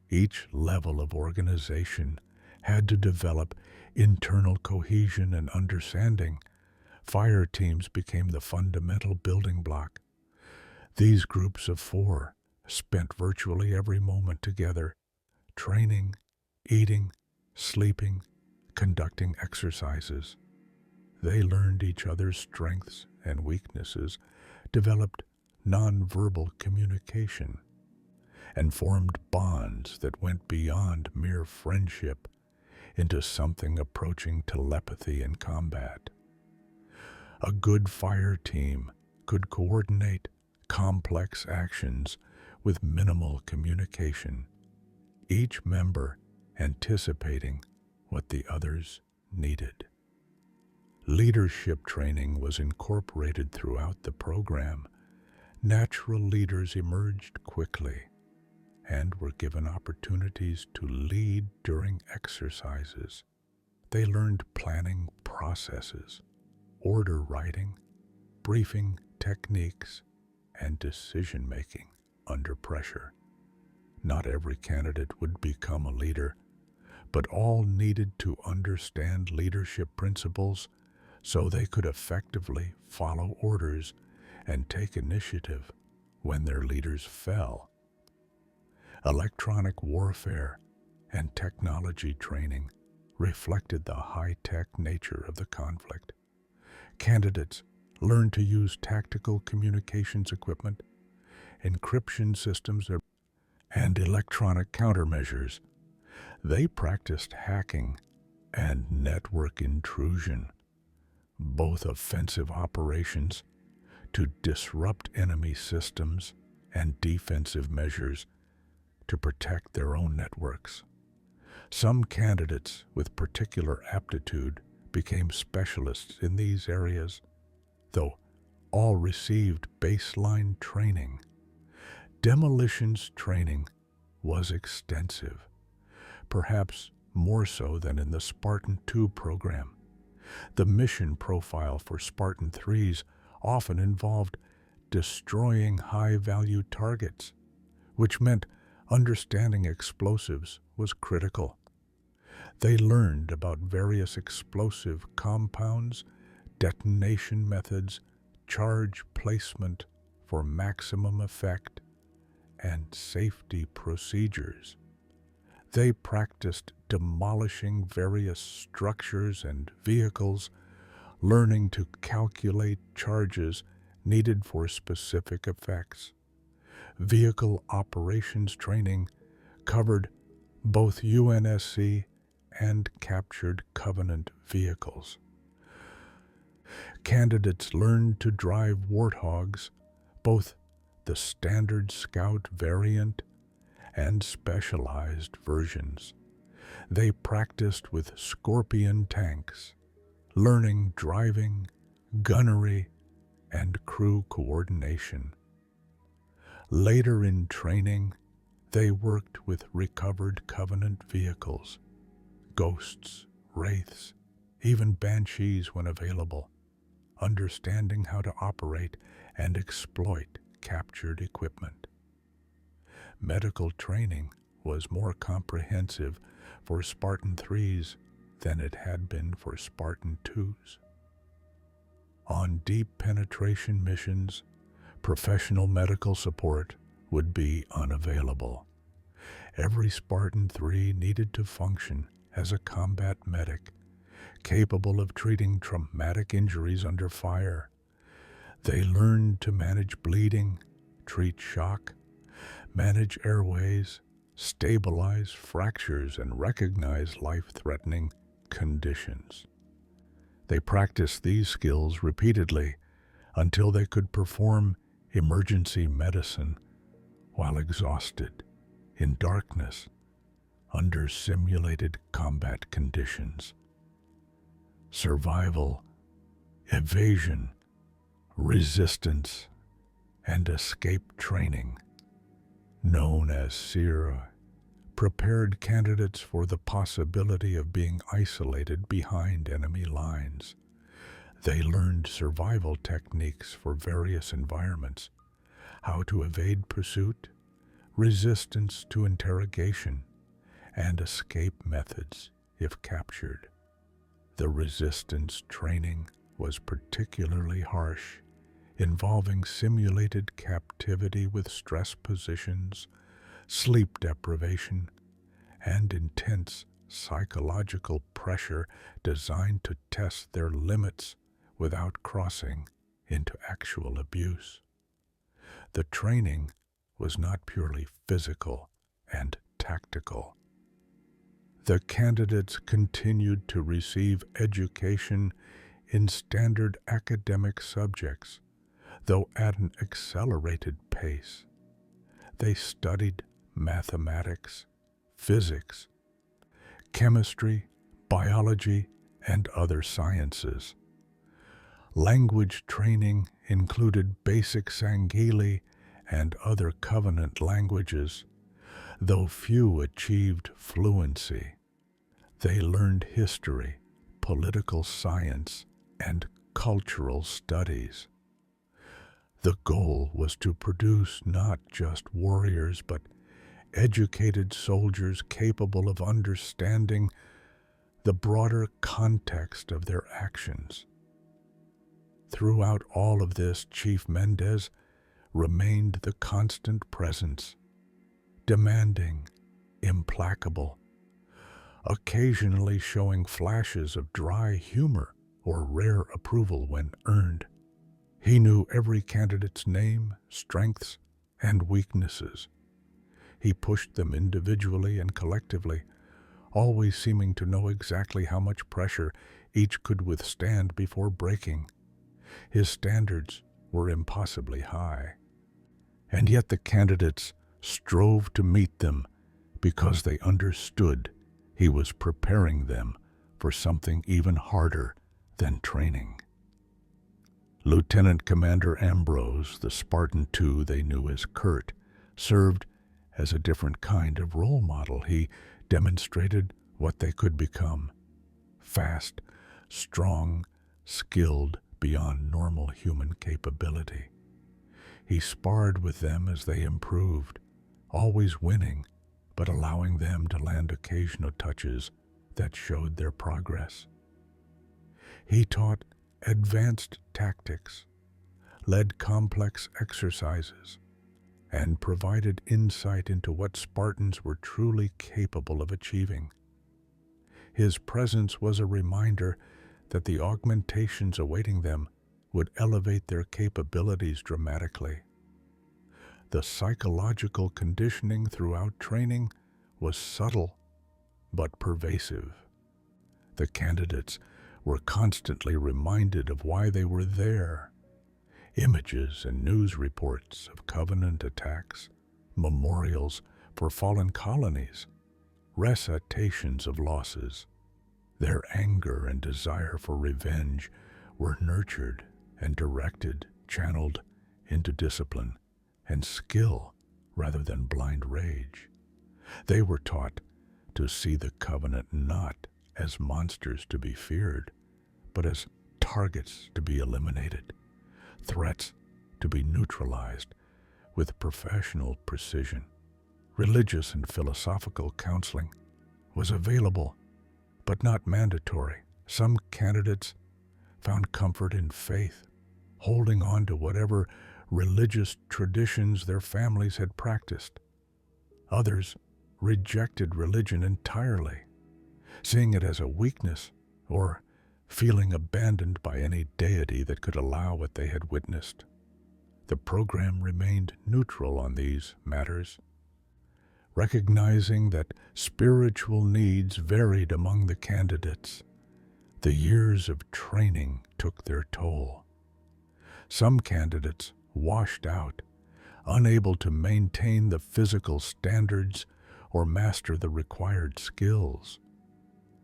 Each level of organization had to develop internal cohesion and understanding. Fire teams became the fundamental building block. These groups of 4 spent virtually every moment together, training, eating, sleeping, conducting exercises. They learned each other's strengths and weaknesses, developed nonverbal communication, and formed bonds that went beyond mere friendship into something approaching telepathy in combat. A good fire team could coordinate complex actions with minimal communication, each member anticipating what the others needed. Leadership training was incorporated throughout the program. Natural leaders emerged quickly and were given opportunities to lead during exercises. They learned planning processes, order writing, briefing techniques, and decision-making under pressure. Not every candidate would become a leader, but all needed to understand leadership principles so they could effectively follow orders and take initiative when their leaders fell. Electronic warfare and technology training reflected the high-tech nature of the conflict. Candidates learned to use tactical communications equipment, encryption systems, and electronic countermeasures. They practiced hacking and network intrusion, both offensive operations to disrupt enemy systems and defensive measures to protect their own networks. Some candidates with particular aptitude became specialists in these areas, though all received baseline training. Demolitions training was extensive, perhaps more so than in the Spartan-II program. The mission profile for Spartan-IIIs often involved destroying high-value targets, which meant understanding explosives was critical. They learned about various explosive compounds, detonation methods, charge placement for maximum effect, and safety procedures. They practiced demolishing various structures and vehicles, learning to calculate charges needed for specific effects. Vehicle operations training covered both UNSC and captured Covenant vehicles. Candidates learned to drive Warthogs, both the standard Scout variant and specialized versions. They practiced with Scorpion tanks, learning driving, gunnery, and crew coordination. Later in training, they worked with recovered Covenant vehicles, Ghosts, Wraiths, even Banshees when available, understanding how to operate and exploit captured equipment. Medical training was more comprehensive for Spartan-IIIs than it had been for Spartan-IIs. On deep penetration missions, professional medical support would be unavailable. Every Spartan-III needed to function as a combat medic, capable of treating traumatic injuries under fire. They learned to manage bleeding, treat shock, manage airways, stabilize fractures, and recognize life-threatening conditions. They practiced these skills repeatedly until they could perform emergency medicine while exhausted, in darkness, under simulated combat conditions. Survival, evasion, resistance, and escape training, known as SEER, prepared candidates for the possibility of being isolated behind enemy lines. They learned survival techniques for various environments, how to evade pursuit, resistance to interrogation, and escape methods if captured. The resistance training was particularly harsh, involving simulated captivity with stress positions, sleep deprivation, and intense psychological pressure designed to test their limits without crossing into actual abuse. The training was not purely physical and tactical. The candidates continued to receive education in standard academic subjects, though at an accelerated pace. They studied mathematics, physics, chemistry, biology, and other sciences. Language training included basic Sangheili and other Covenant languages, though few achieved fluency. They learned history, political science, and cultural studies. The goal was to produce not just warriors, but educated soldiers capable of understanding the broader context of their actions. Throughout all of this, Chief Mendez remained the constant presence, demanding, implacable, occasionally showing flashes of dry humor or rare approval when earned. He knew every candidate's name, strengths, and weaknesses. He pushed them individually and collectively, always seeming to know exactly how much pressure each could withstand before breaking. His standards were impossibly high, and yet the candidates strove to meet them because they understood he was preparing them for something even harder than training. Lieutenant Commander Ambrose, the Spartan-II they knew as Kurt, served as a different kind of role model. He demonstrated what they could become: fast, strong, skilled beyond normal human capability. He sparred with them as they improved, always winning, but allowing them to land occasional touches that showed their progress. He taught advanced tactics, led complex exercises, and provided insight into what Spartans were truly capable of achieving. His presence was a reminder that the augmentations awaiting them would elevate their capabilities dramatically. The psychological conditioning throughout training was subtle but pervasive. The candidates were constantly reminded of why they were there. Images and news reports of Covenant attacks, memorials for fallen colonies, recitations of losses. Their anger and desire for revenge were nurtured and directed, channeled into discipline and skill rather than blind rage. They were taught to see the Covenant not as monsters to be feared, but as targets to be eliminated, threats to be neutralized with professional precision. Religious and philosophical counseling was available, but not mandatory. Some candidates found comfort in faith, holding on to whatever religious traditions their families had practiced. Others rejected religion entirely, seeing it as a weakness or feeling abandoned by any deity that could allow what they had witnessed. The program remained neutral on these matters, recognizing that spiritual needs varied among the candidates. The years of training took their toll. Some candidates washed out, unable to maintain the physical standards or master the required skills.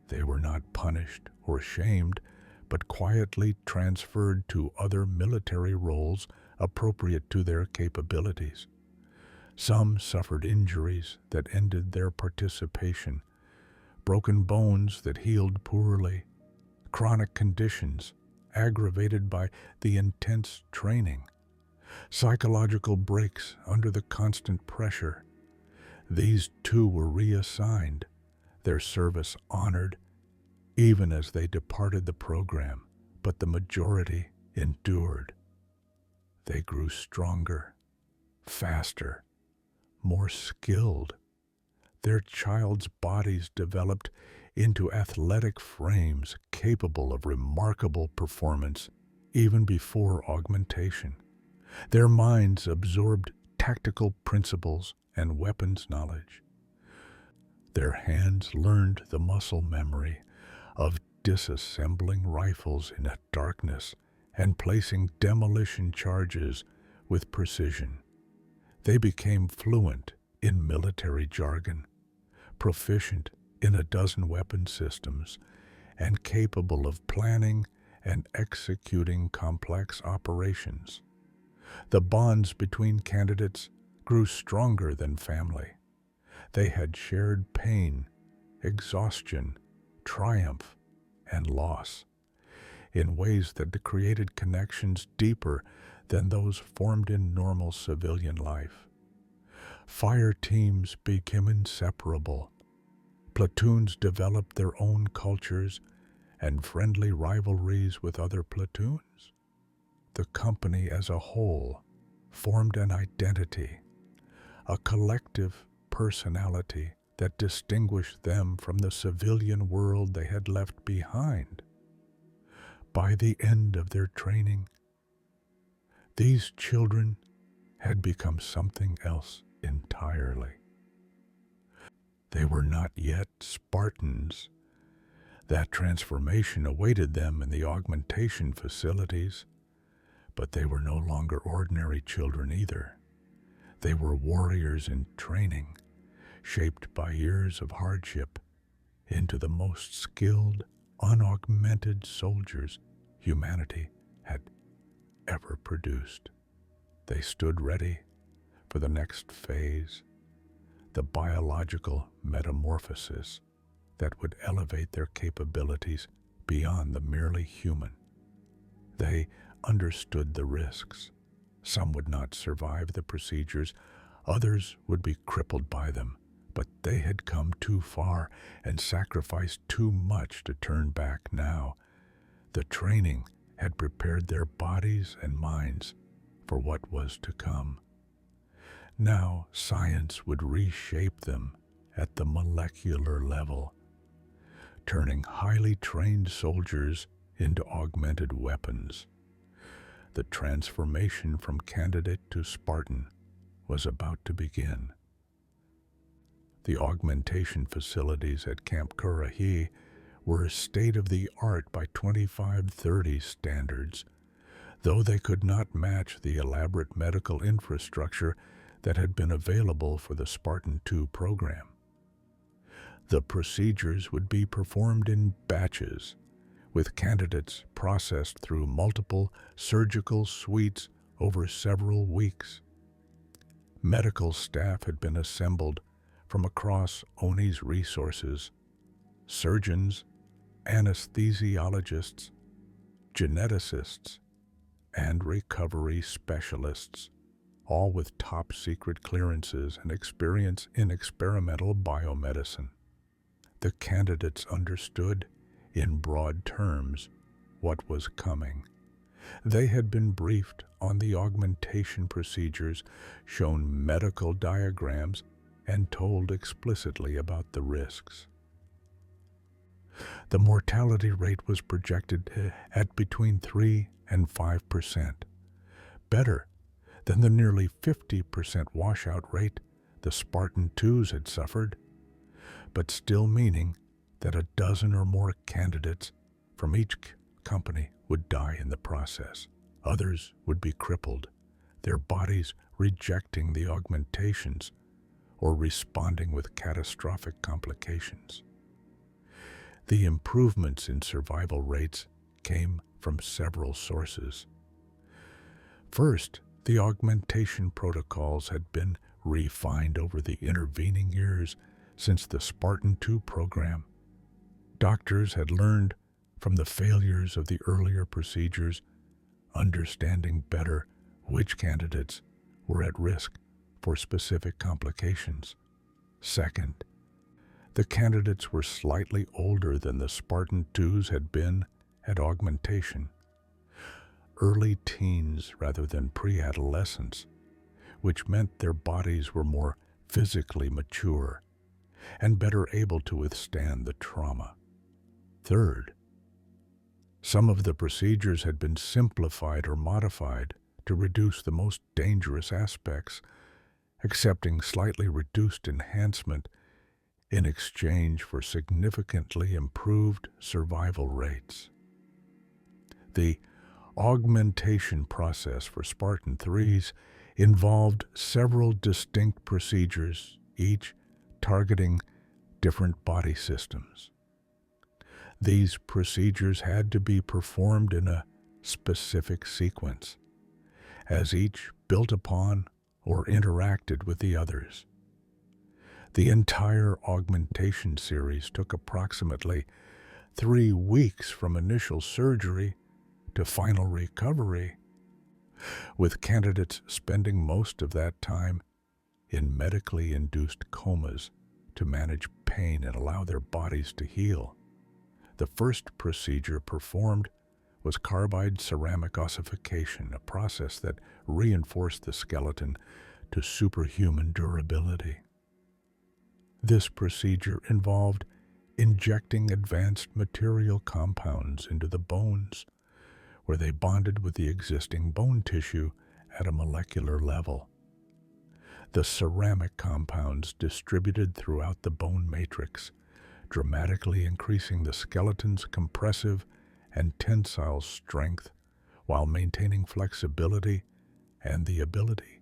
They were not punished or shamed, but quietly transferred to other military roles appropriate to their capabilities. Some suffered injuries that ended their participation, broken bones that healed poorly, chronic conditions aggravated by the intense training, psychological breaks under the constant pressure. These too were reassigned, their service honored, even as they departed the program, but the majority endured. They grew stronger, faster, more skilled. their child's bodies developed into athletic frames capable of remarkable performance even before augmentation. Their minds absorbed tactical principles and weapons knowledge. Their hands learned the muscle memory of disassembling rifles in a darkness and placing demolition charges with precision. They became fluent in military jargon, proficient in a dozen weapon systems, and capable of planning and executing complex operations. The bonds between candidates grew stronger than family. They had shared pain, exhaustion, triumph, and loss in ways that created connections deeper than those formed in normal civilian life. Fire teams became inseparable. Platoons developed their own cultures and friendly rivalries with other platoons. The company as a whole formed an identity, a collective personality that distinguished them from the civilian world they had left behind. By the end of their training, these children had become something else entirely. They were not yet Spartans. That transformation awaited them in the augmentation facilities, but they were no longer ordinary children either. They were warriors in training, shaped by years of hardship into the most skilled, unaugmented soldiers humanity had ever produced. They stood ready for the next phase, the biological metamorphosis that would elevate their capabilities beyond the merely human. They understood the risks. Some would not survive the procedures, others would be crippled by them, but they had come too far and sacrificed too much to turn back now. The training had prepared their bodies and minds for what was to come. Now science would reshape them at the molecular level, turning highly trained soldiers into augmented weapons. The transformation from candidate to Spartan was about to begin. The augmentation facilities at Camp Currahee were state-of-the-art by 2530 standards, though they could not match the elaborate medical infrastructure that had been available for the Spartan-II program. The procedures would be performed in batches, with candidates processed through multiple surgical suites over several weeks. Medical staff had been assembled from across Onyx resources: surgeons, anesthesiologists, geneticists, and recovery specialists, all with top-secret clearances and experience in experimental biomedicine. The candidates understood, in broad terms, what was coming. They had been briefed on the augmentation procedures, shown medical diagrams, and told explicitly about the risks. The mortality rate was projected at between 3 and 5%, better than the nearly 50% washout rate the Spartan-IIs had suffered, but still meaning that a dozen or more candidates from each company would die in the process. Others would be crippled, their bodies rejecting the augmentations or responding with catastrophic complications. The improvements in survival rates came from several sources. First, the augmentation protocols had been refined over the intervening years since the Spartan-II program. Doctors had learned from the failures of the earlier procedures, understanding better which candidates were at risk for specific complications. Second, the candidates were slightly older than the Spartan-IIs had been at augmentation. Early teens rather than pre-adolescents, which meant their bodies were more physically mature. and better able to withstand the trauma. Third, some of the procedures had been simplified or modified to reduce the most dangerous aspects, accepting slightly reduced enhancement in exchange for significantly improved survival rates. The augmentation process for Spartan-IIIs involved several distinct procedures, each targeting different body systems. These procedures had to be performed in a specific sequence, as each built upon or interacted with the others. The entire augmentation series took approximately 3 weeks from initial surgery to final recovery, with candidates spending most of that time in medically induced comas to manage pain and allow their bodies to heal. The first procedure performed was carbide ceramic ossification, a process that reinforced the skeleton to superhuman durability. This procedure involved injecting advanced material compounds into the bones, where they bonded with the existing bone tissue at a molecular level. The ceramic compounds distributed throughout the bone matrix, dramatically increasing the skeleton's compressive and tensile strength while maintaining flexibility and the ability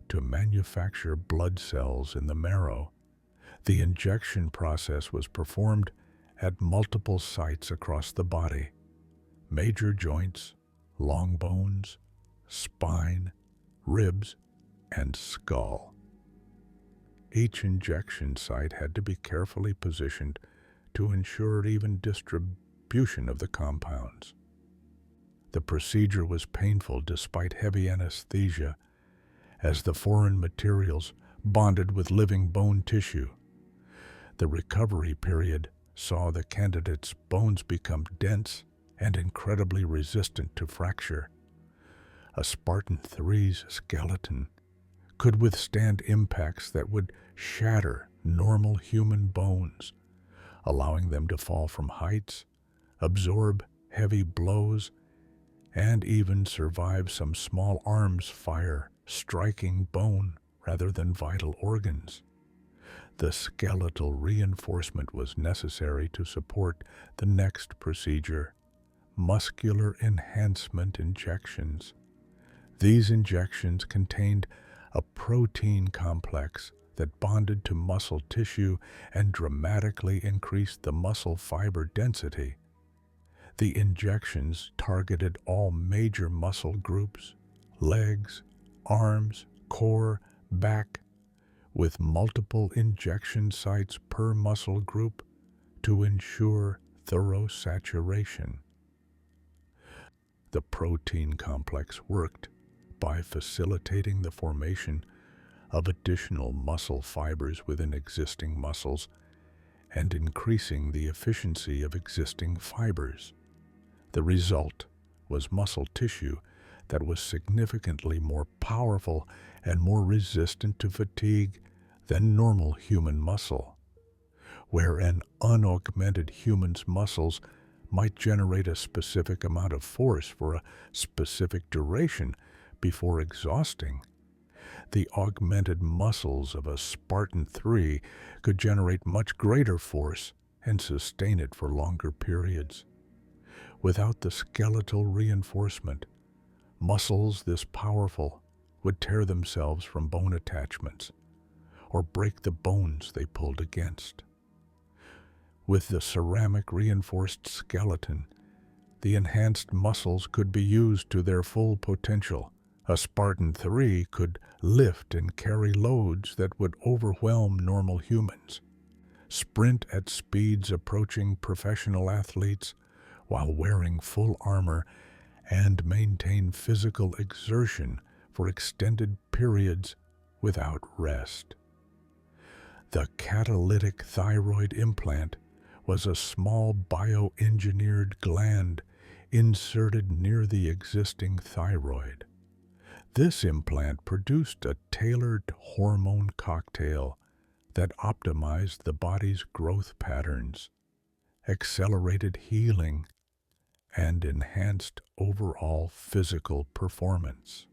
to manufacture blood cells in the marrow. The injection process was performed at multiple sites across the body: major joints, long bones, spine, ribs, and skull. Each injection site had to be carefully positioned to ensure even distribution of the compounds. The procedure was painful despite heavy anesthesia, as the foreign materials bonded with living bone tissue. The recovery period saw the candidate's bones become dense and incredibly resistant to fracture. A Spartan-III's skeleton could withstand impacts that would shatter normal human bones, allowing them to fall from heights, absorb heavy blows, and even survive some small arms fire, striking bone rather than vital organs. The skeletal reinforcement was necessary to support the next procedure: muscular enhancement injections. These injections contained a protein complex that bonded to muscle tissue and dramatically increased the muscle fiber density. The injections targeted all major muscle groups: legs, arms, core, back, with multiple injection sites per muscle group to ensure thorough saturation. The protein complex worked by facilitating the formation of additional muscle fibers within existing muscles and increasing the efficiency of existing fibers. The result was muscle tissue that was significantly more powerful and more resistant to fatigue than normal human muscle. Where an unaugmented human's muscles might generate a specific amount of force for a specific duration before exhausting, the augmented muscles of a Spartan-III could generate much greater force and sustain it for longer periods. Without the skeletal reinforcement, muscles this powerful would tear themselves from bone attachments or break the bones they pulled against. With the ceramic reinforced skeleton, the enhanced muscles could be used to their full potential. A Spartan-III could lift and carry loads that would overwhelm normal humans, sprint at speeds approaching professional athletes while wearing full armor, and maintain physical exertion for extended periods without rest. The catalytic thyroid implant was a small bioengineered gland inserted near the existing thyroid. This implant produced a tailored hormone cocktail that optimized the body's growth patterns, accelerated healing, and enhanced overall physical performance.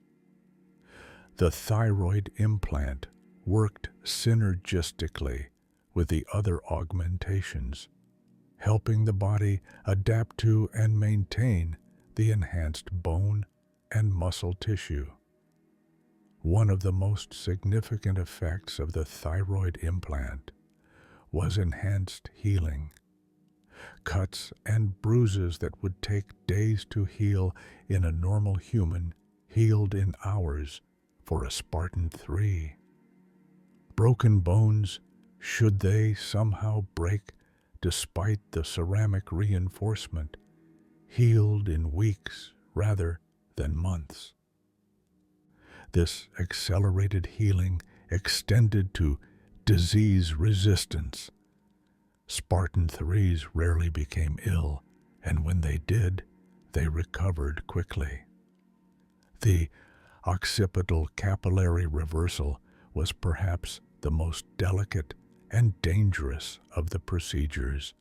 The thyroid implant worked synergistically with the other augmentations, helping the body adapt to and maintain the enhanced bone and muscle tissue. One of the most significant effects of the thyroid implant was enhanced healing. Cuts and bruises that would take days to heal in a normal human healed in hours for a Spartan-III. Broken bones, should they somehow break despite the ceramic reinforcement, healed in weeks rather than months. This accelerated healing extended to disease resistance. Spartan-IIIs rarely became ill, and when they did, they recovered quickly. The occipital capillary reversal was perhaps the most delicate and dangerous of the procedures.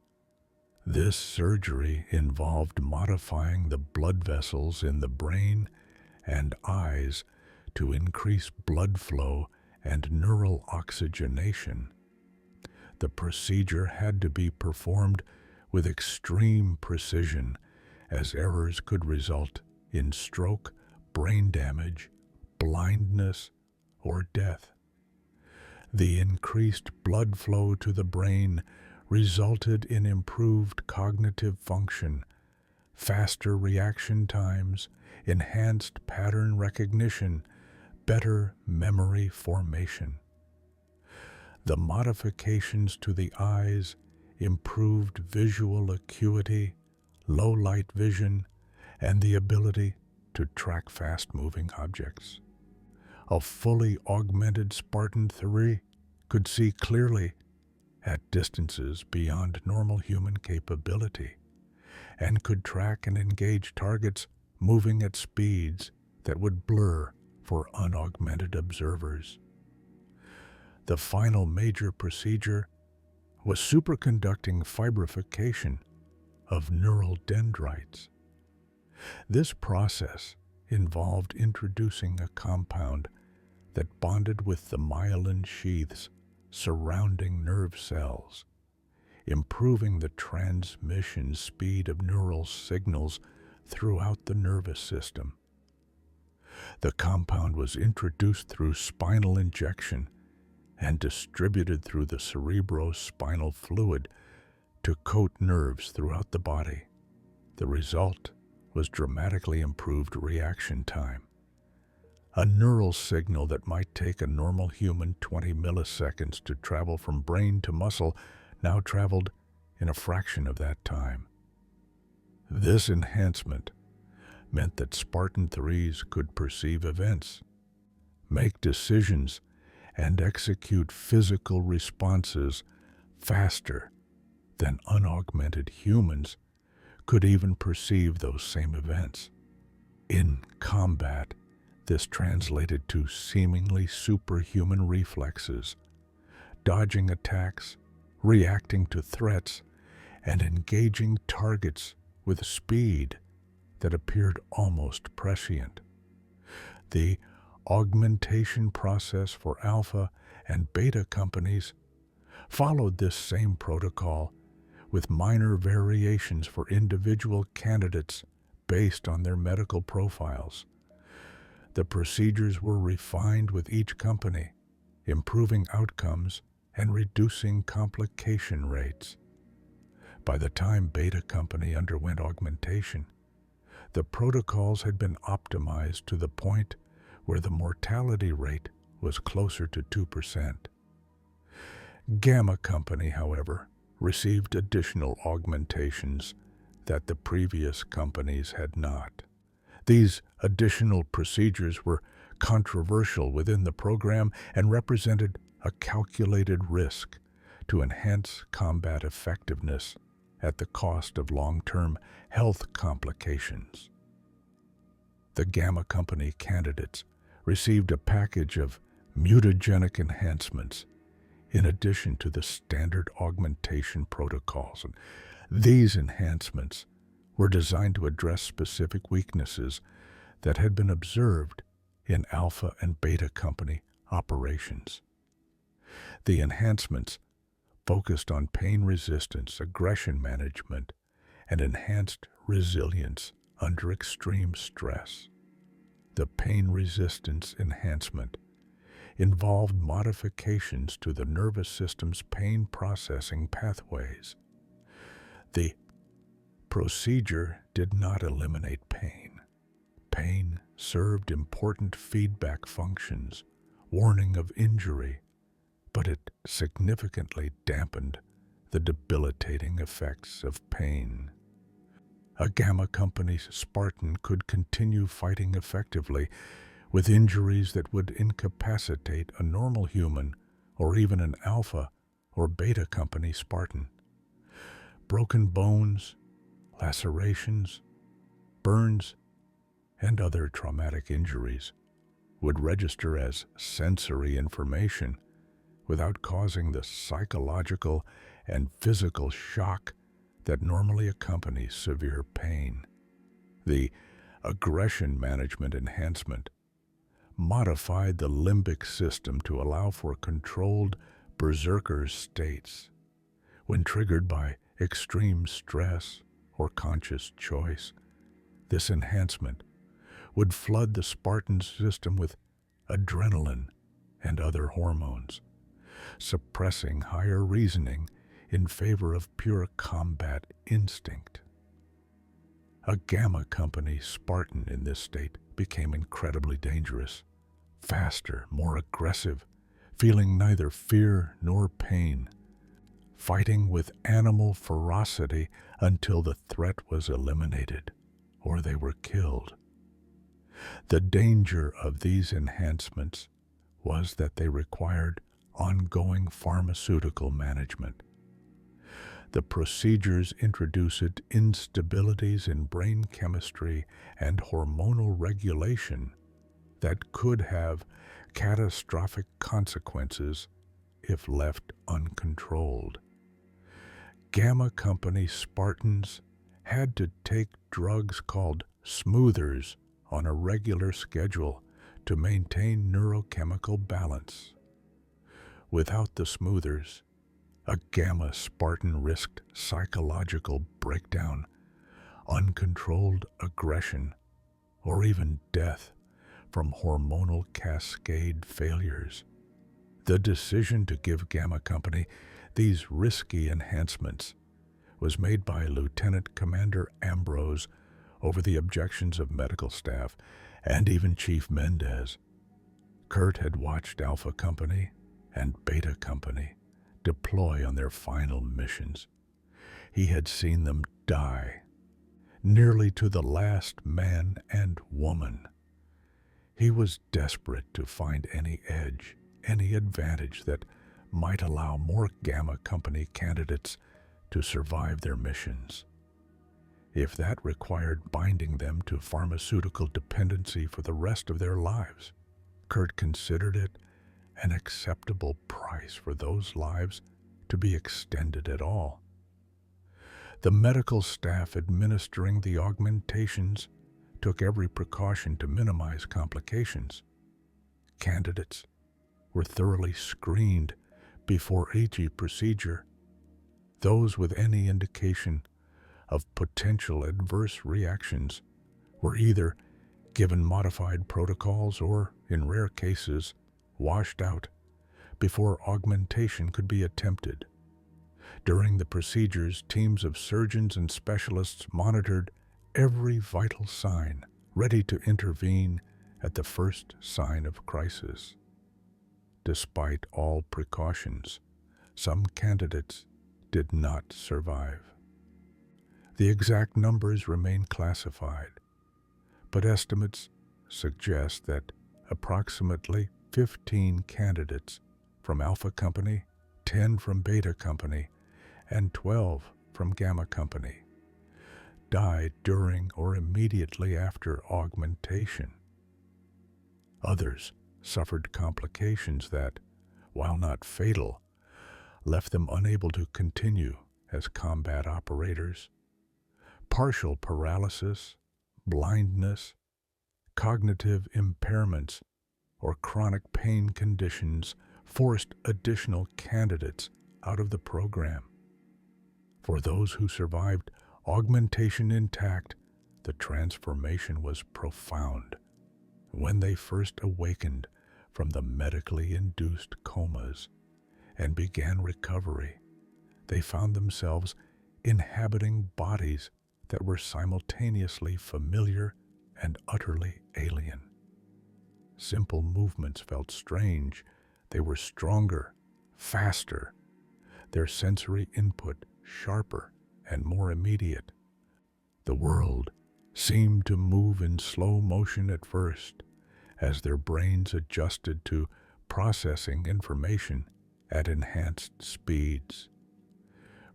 This surgery involved modifying the blood vessels in the brain and eyes to increase blood flow and neural oxygenation. The procedure had to be performed with extreme precision, as errors could result in stroke, brain damage, blindness, or death. The increased blood flow to the brain resulted in improved cognitive function, faster reaction times, enhanced pattern recognition, better memory formation. The modifications to the eyes improved visual acuity, low light vision, and the ability to track fast-moving objects. A fully augmented Spartan-III could see clearly at distances beyond normal human capability, and could track and engage targets moving at speeds that would blur for unaugmented observers. The final major procedure was superconducting fibrification of neural dendrites. This process involved introducing a compound that bonded with the myelin sheaths surrounding nerve cells, improving the transmission speed of neural signals throughout the nervous system. The compound was introduced through spinal injection and distributed through the cerebrospinal fluid to coat nerves throughout the body. The result was dramatically improved reaction time. A neural signal that might take a normal human 20 milliseconds to travel from brain to muscle now traveled in a fraction of that time. This enhancement meant that Spartan-IIIs could perceive events, make decisions, and execute physical responses faster than unaugmented humans could even perceive those same events. In combat, this translated to seemingly superhuman reflexes, dodging attacks, reacting to threats, and engaging targets with speed that appeared almost prescient. The augmentation process for Alpha and Beta companies followed this same protocol, with minor variations for individual candidates based on their medical profiles. The procedures were refined with each company, improving outcomes and reducing complication rates. By the time Beta Company underwent augmentation, the protocols had been optimized to the point where the mortality rate was closer to 2%. Gamma Company, however, received additional augmentations that the previous companies had not. These additional procedures were controversial within the program and represented a calculated risk to enhance combat effectiveness at the cost of long-term health complications. The Gamma Company candidates received a package of mutagenic enhancements, in addition to the standard augmentation protocols. And these enhancements were designed to address specific weaknesses that had been observed in Alpha and Beta Company operations. The enhancements focused on pain resistance, aggression management, and enhanced resilience under extreme stress. The pain resistance enhancement involved modifications to the nervous system's pain processing pathways. The procedure did not eliminate pain. Pain served important feedback functions, warning of injury, but it significantly dampened the debilitating effects of pain. A Gamma Company's Spartan could continue fighting effectively with injuries that would incapacitate a normal human or even an Alpha or Beta Company Spartan. Broken bones, lacerations, burns, and other traumatic injuries would register as sensory information without causing the psychological and physical shock that normally accompanies severe pain. The aggression management enhancement modified the limbic system to allow for controlled berserker states. When triggered by extreme stress or conscious choice, this enhancement would flood the Spartan system with adrenaline and other hormones, suppressing higher reasoning in favor of pure combat instinct. A Gamma Company Spartan in this state became incredibly dangerous, faster, more aggressive, feeling neither fear nor pain, fighting with animal ferocity until the threat was eliminated or they were killed. The danger of these enhancements was that they required ongoing pharmaceutical management. The procedures introduced instabilities in brain chemistry and hormonal regulation that could have catastrophic consequences if left uncontrolled. Gamma Company Spartans had to take drugs called smoothers on a regular schedule to maintain neurochemical balance. Without the smoothers, a Gamma Spartan risked psychological breakdown, uncontrolled aggression, or even death from hormonal cascade failures. The decision to give Gamma Company these risky enhancements was made by Lieutenant Commander Ambrose over the objections of medical staff and even Chief Mendez. Kurt had watched Alpha Company and Beta Company deploy on their final missions. He had seen them die, nearly to the last man and woman. He was desperate to find any edge, any advantage that might allow more Gamma Company candidates to survive their missions. If that required binding them to pharmaceutical dependency for the rest of their lives, Kurt considered it an acceptable price for those lives to be extended at all. The medical staff administering the augmentations took every precaution to minimize complications. Candidates were thoroughly screened before each procedure. Those with any indication of potential adverse reactions were either given modified protocols or, in rare cases, washed out before augmentation could be attempted. During the procedures, teams of surgeons and specialists monitored every vital sign, ready to intervene at the first sign of crisis. Despite all precautions, some candidates did not survive. The exact numbers remain classified, but estimates suggest that approximately 15 candidates from Alpha Company, 10 from Beta Company, and 12 from Gamma Company died during or immediately after augmentation. Others suffered complications that, while not fatal, left them unable to continue as combat operators. Partial paralysis, blindness, cognitive impairments, or chronic pain conditions forced additional candidates out of the program. For those who survived augmentation intact, the transformation was profound. When they first awakened from the medically induced comas and began recovery, they found themselves inhabiting bodies that were simultaneously familiar and utterly alien. Simple movements felt strange. They were stronger, faster, their sensory input sharper and more immediate. The world seemed to move in slow motion at first, as their brains adjusted to processing information at enhanced speeds.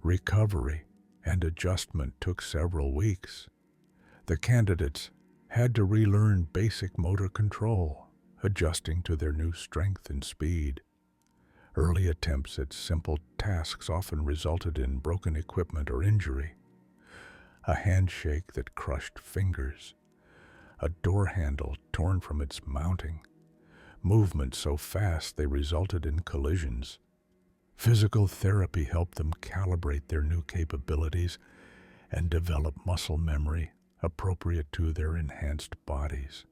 Recovery and adjustment took several weeks. The candidates had to relearn basic motor control, adjusting to their new strength and speed. Early attempts at simple tasks often resulted in broken equipment or injury. A handshake that crushed fingers, a door handle torn from its mounting, movements so fast they resulted in collisions. Physical therapy helped them calibrate their new capabilities and develop muscle memory appropriate to their enhanced bodies.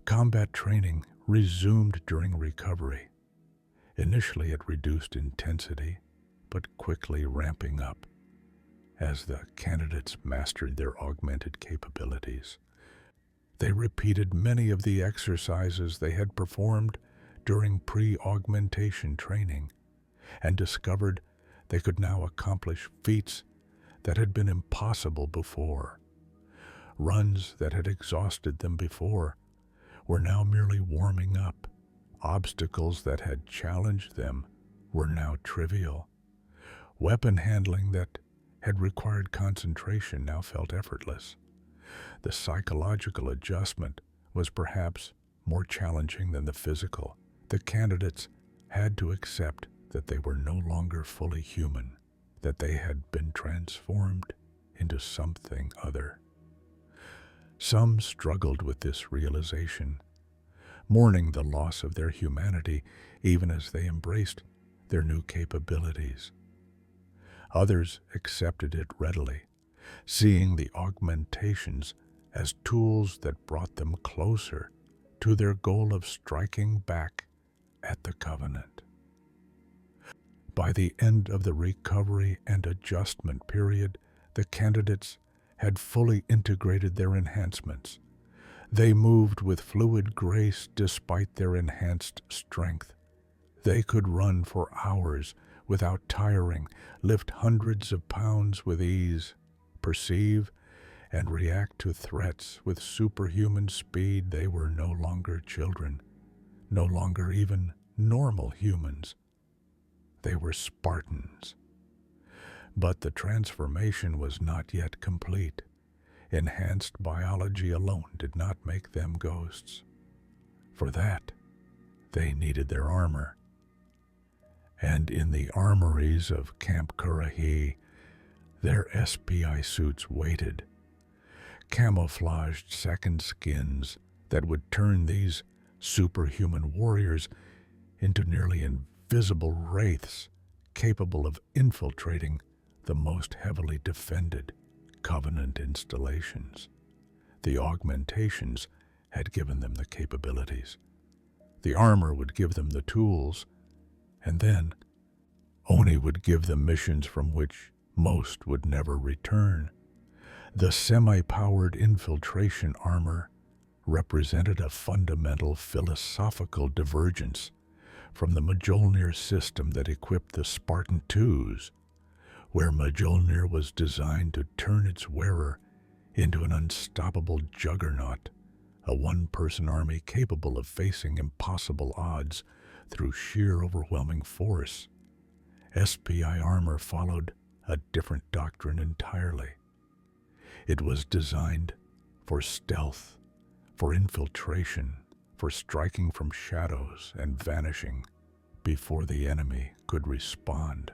Combat training resumed during recovery, initially at reduced intensity, but quickly ramping up as the candidates mastered their augmented capabilities. They repeated many of the exercises they had performed during pre-augmentation training and discovered they could now accomplish feats that had been impossible before. Runs that had exhausted them before were now merely warming up. Obstacles that had challenged them were now trivial. Weapon handling that had required concentration now felt effortless. The psychological adjustment was perhaps more challenging than the physical. The candidates had to accept that they were no longer fully human, that they had been transformed into something other. Some struggled with this realization, mourning the loss of their humanity even as they embraced their new capabilities. Others accepted it readily, seeing the augmentations as tools that brought them closer to their goal of striking back at the Covenant. By the end of the recovery and adjustment period, the candidates had fully integrated their enhancements. They moved with fluid grace despite their enhanced strength. They could run for hours without tiring, lift hundreds of pounds with ease, perceive and react to threats with superhuman speed. They were no longer children, no longer even normal humans. They were Spartans. But the transformation was not yet complete. Enhanced biology alone did not make them ghosts. For that, they needed their armor. And in the armories of Camp Currahee, their SPI suits waited. Camouflaged second skins that would turn these superhuman warriors into nearly invisible wraiths capable of infiltrating the most heavily defended Covenant installations. The augmentations had given them the capabilities. The armor would give them the tools, and then Oni would give them missions from which most would never return. The semi-powered infiltration armor represented a fundamental philosophical divergence from the Mjolnir system that equipped the Spartan-IIIs, where Mjolnir was designed to turn its wearer into an unstoppable juggernaut, a one-person army capable of facing impossible odds through sheer overwhelming force. SPI armor followed a different doctrine entirely. It was designed for stealth, for infiltration, for striking from shadows and vanishing before the enemy could respond.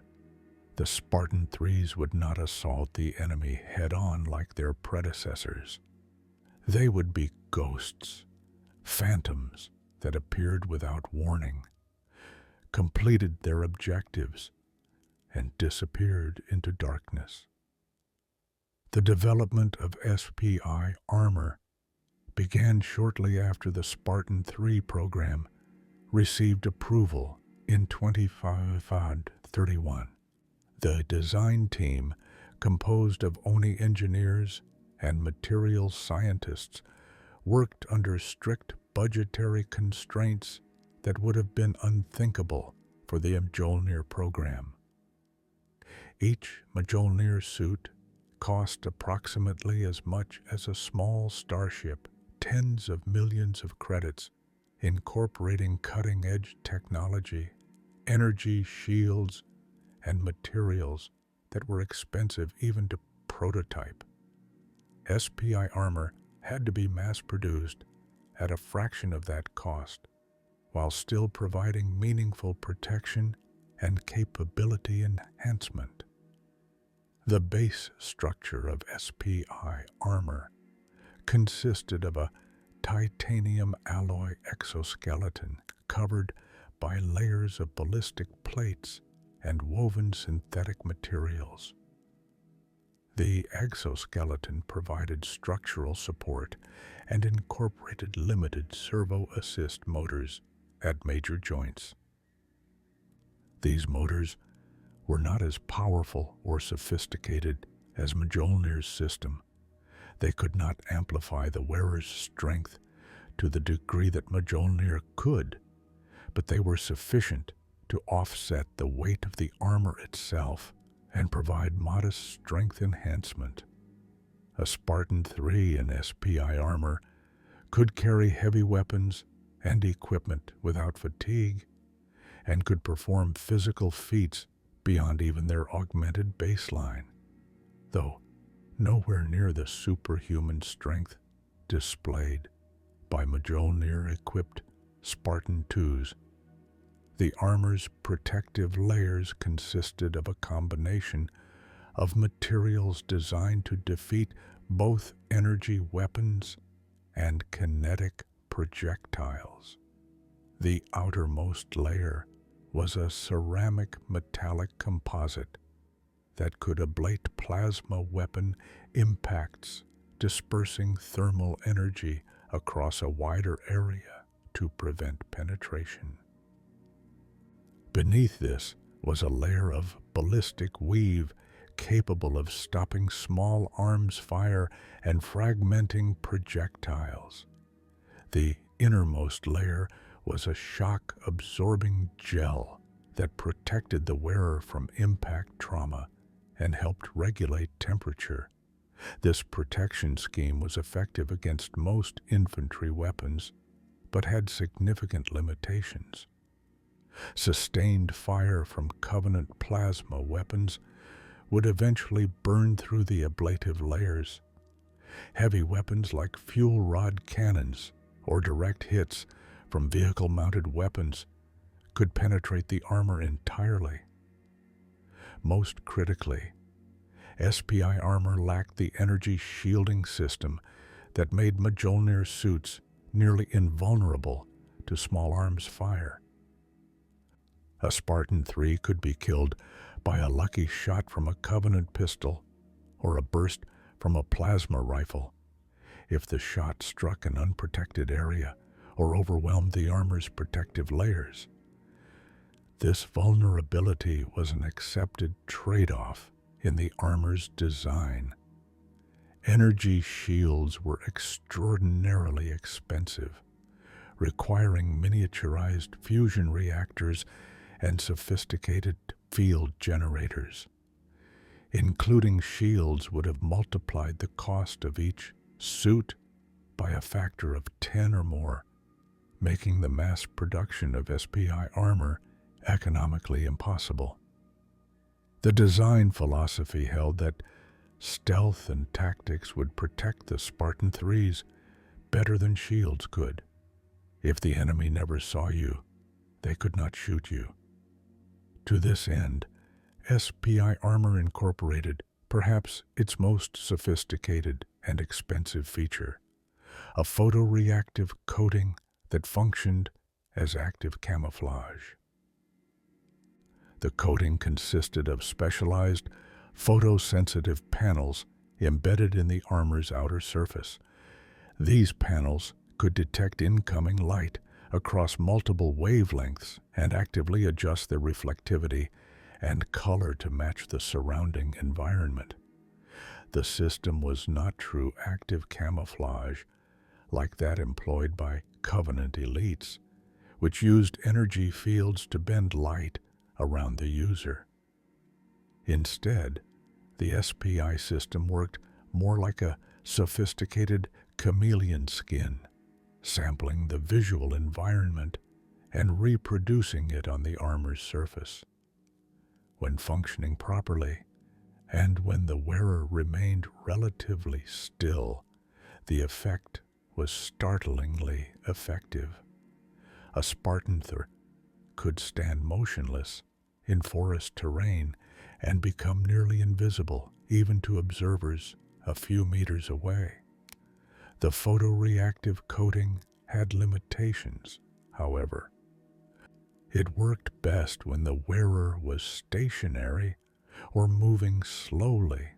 The Spartan-IIIs would not assault the enemy head-on like their predecessors. They would be ghosts, phantoms that appeared without warning, completed their objectives, and disappeared into darkness. The development of SPI armor began shortly after the Spartan-III program received approval in 2531. The design team, composed of Oni engineers and materials scientists, worked under strict budgetary constraints that would have been unthinkable for the Mjolnir program. Each Mjolnir suit cost approximately as much as a small starship, tens of millions of credits, incorporating cutting-edge technology, energy shields, and materials that were expensive even to prototype. SPI armor had to be mass-produced at a fraction of that cost, while still providing meaningful protection and capability enhancement. The base structure of SPI armor consisted of a titanium alloy exoskeleton covered by layers of ballistic plates and woven synthetic materials. The exoskeleton provided structural support and incorporated limited servo-assist motors at major joints. These motors were not as powerful or sophisticated as Mjolnir's system. They could not amplify the wearer's strength to the degree that Mjolnir could, but they were sufficient to offset the weight of the armor itself and provide modest strength enhancement. A Spartan-III in SPI armor could carry heavy weapons and equipment without fatigue, and could perform physical feats beyond even their augmented baseline, though nowhere near the superhuman strength displayed by Mjolnir-equipped Spartan-IIs. The armor's protective layers consisted of a combination of materials designed to defeat both energy weapons and kinetic projectiles. The outermost layer was a ceramic metallic composite that could ablate plasma weapon impacts, dispersing thermal energy across a wider area to prevent penetration. Beneath this was a layer of ballistic weave capable of stopping small arms fire and fragmenting projectiles. The innermost layer was a shock-absorbing gel that protected the wearer from impact trauma and helped regulate temperature. This protection scheme was effective against most infantry weapons, but had significant limitations. Sustained fire from Covenant plasma weapons would eventually burn through the ablative layers. Heavy weapons like fuel rod cannons or direct hits from vehicle-mounted weapons could penetrate the armor entirely. Most critically, SPI armor lacked the energy shielding system that made Mjolnir suits nearly invulnerable to small arms fire. A Spartan-III could be killed by a lucky shot from a Covenant pistol or a burst from a plasma rifle if the shot struck an unprotected area or overwhelmed the armor's protective layers. This vulnerability was an accepted trade-off in the armor's design. Energy shields were extraordinarily expensive, requiring miniaturized fusion reactors and sophisticated field generators. Including shields would have multiplied the cost of each suit by a factor of 10 or more, making the mass production of SPI armor economically impossible. The design philosophy held that stealth and tactics would protect the Spartan-IIIs better than shields could. If the enemy never saw you, they could not shoot you. To this end, SPI armor incorporated perhaps its most sophisticated and expensive feature, a photoreactive coating that functioned as active camouflage. The coating consisted of specialized photosensitive panels embedded in the armor's outer surface. These panels could detect incoming light across multiple wavelengths and actively adjust their reflectivity and color to match the surrounding environment. The system was not true active camouflage like that employed by Covenant elites, which used energy fields to bend light around the user. Instead, the SPI system worked more like a sophisticated chameleon skin, sampling the visual environment and reproducing it on the armor's surface. When functioning properly, and when the wearer remained relatively still, the effect was startlingly effective. A Spartan-III could stand motionless in forest terrain and become nearly invisible even to observers a few meters away. The photoreactive coating had limitations, however. It worked best when the wearer was stationary or moving slowly.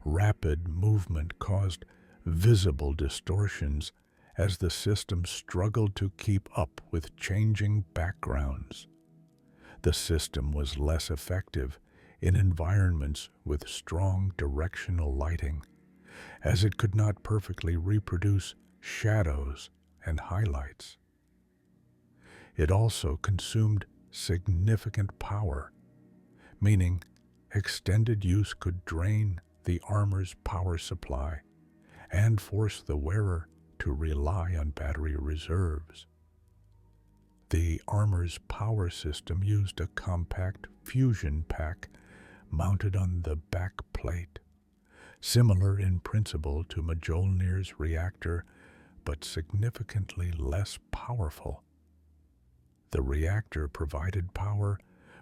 Rapid movement caused visible distortions as the system struggled to keep up with changing backgrounds. The system was less effective in environments with strong directional lighting, as it could not perfectly reproduce shadows and highlights. It also consumed significant power, meaning extended use could drain the armor's power supply and force the wearer to rely on battery reserves. The armor's power system used a compact fusion pack mounted on the back plate, similar in principle to Mjolnir's reactor, but significantly less powerful. The reactor provided power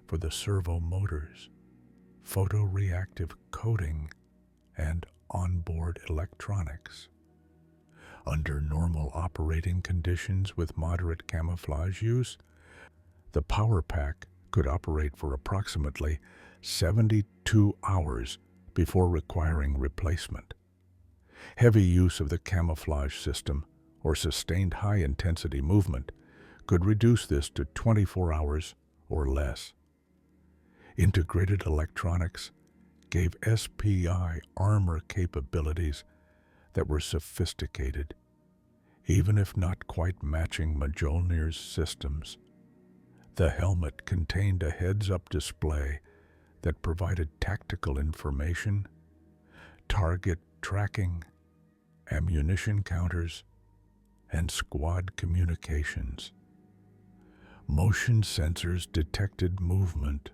for the servo motors, photoreactive coating, and onboard electronics. Under normal operating conditions with moderate camouflage use, the power pack could operate for approximately 72 hours before requiring replacement. Heavy use of the camouflage system or sustained high-intensity movement could reduce this to 24 hours or less. Integrated electronics gave SPI armor capabilities that were sophisticated, even if not quite matching Mjolnir's systems. The helmet contained a heads-up display that provided tactical information, target tracking, ammunition counters, and squad communications. Motion sensors detected movement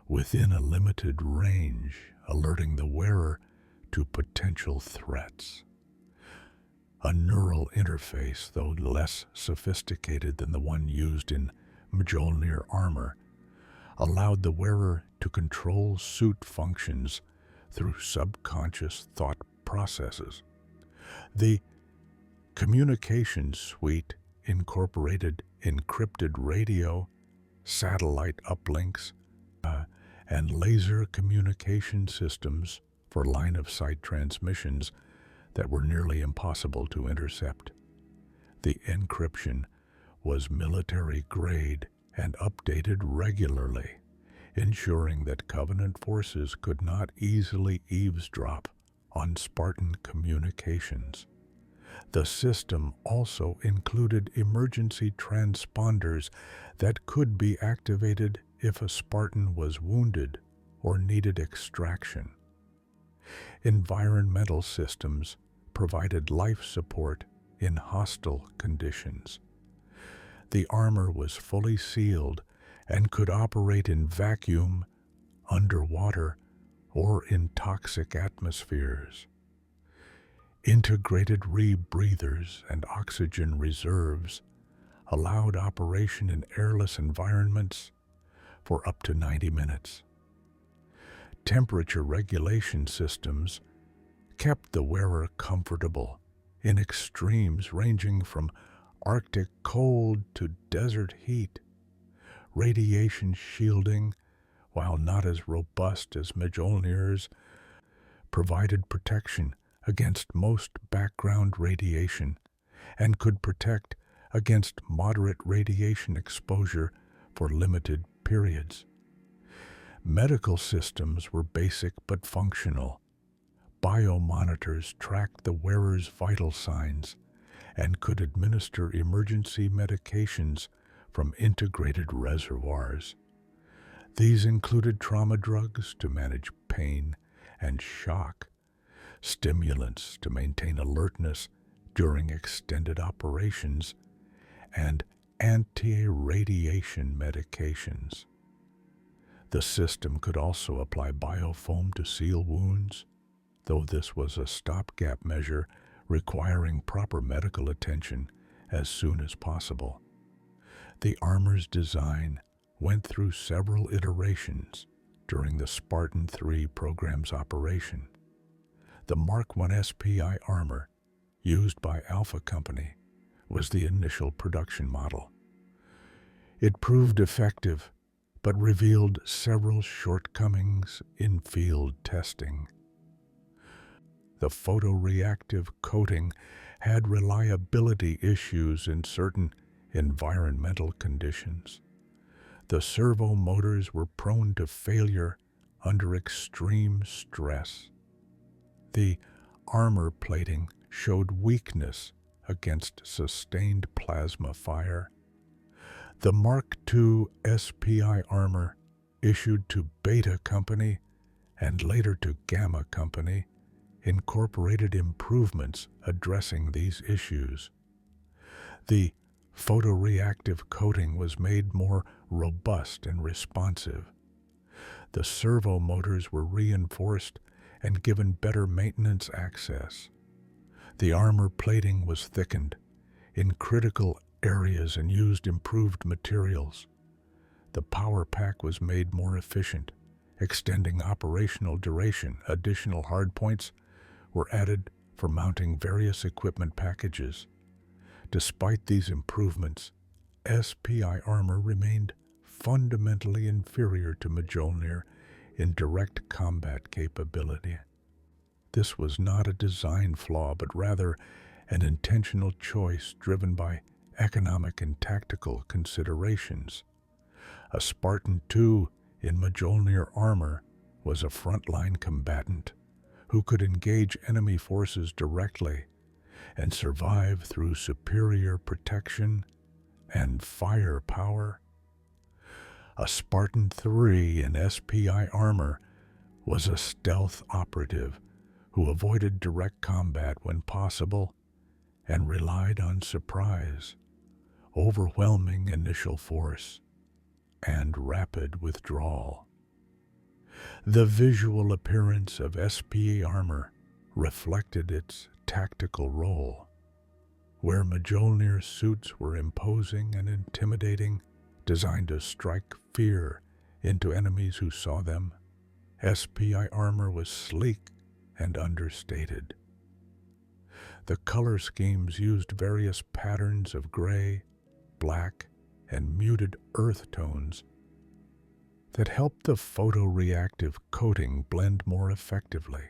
within a limited range, alerting the wearer to potential threats. A neural interface, though less sophisticated than the one used in Mjolnir armor, allowed the wearer to control suit functions through subconscious thought processes. The communication suite incorporated encrypted radio, satellite uplinks, and laser communication systems for line-of-sight transmissions that were nearly impossible to intercept. The encryption was military-grade and updated regularly, ensuring that Covenant forces could not easily eavesdrop on Spartan communications. The system also included emergency transponders that could be activated if a Spartan was wounded or needed extraction. Environmental systems provided life support in hostile conditions. The armor was fully sealed and could operate in vacuum, underwater, or in toxic atmospheres. Integrated rebreathers and oxygen reserves allowed operation in airless environments, for up to 90 minutes. Temperature regulation systems kept the wearer comfortable in extremes ranging from Arctic cold to desert heat. Radiation shielding, while not as robust as Mjolnir's, provided protection against most background radiation and could protect against moderate radiation exposure for limited periods. Medical systems were basic but functional. Biomonitors tracked the wearer's vital signs and could administer emergency medications from integrated reservoirs. These included trauma drugs to manage pain and shock, stimulants to maintain alertness during extended operations, and anti-radiation medications. The system could also apply biofoam to seal wounds, though this was a stopgap measure requiring proper medical attention as soon as possible. The armor's design went through several iterations during the Spartan-III program's operation. The Mark I SPI armor, used by Alpha Company, was the initial production model. It proved effective, but revealed several shortcomings in field testing. The photoreactive coating had reliability issues in certain environmental conditions. The servo motors were prone to failure under extreme stress. The armor plating showed weakness against sustained plasma fire. The Mark II SPI armor, issued to Beta Company and later to Gamma Company, incorporated improvements addressing these issues. The photoreactive coating was made more robust and responsive. The servo motors were reinforced and given better maintenance access. The armor plating was thickened in critical areas and used improved materials. The power pack was made more efficient, extending operational duration. Additional hardpoints were added for mounting various equipment packages. Despite these improvements, SPI armor remained fundamentally inferior to Mjolnir in direct combat capability. This was not a design flaw, but rather an intentional choice driven by economic and tactical considerations. A Spartan II in Mjolnir armor was a frontline combatant who could engage enemy forces directly and survive through superior protection and firepower. A Spartan-III in SPI armor was a stealth operative who avoided direct combat when possible and relied on surprise, overwhelming initial force, and rapid withdrawal. The visual appearance of SPE armor reflected its tactical role. Where Mjolnir suits were imposing and intimidating, designed to strike fear into enemies who saw them, SPI armor was sleek and understated. The color schemes used various patterns of gray, black, and muted earth tones that helped the photoreactive coating blend more effectively.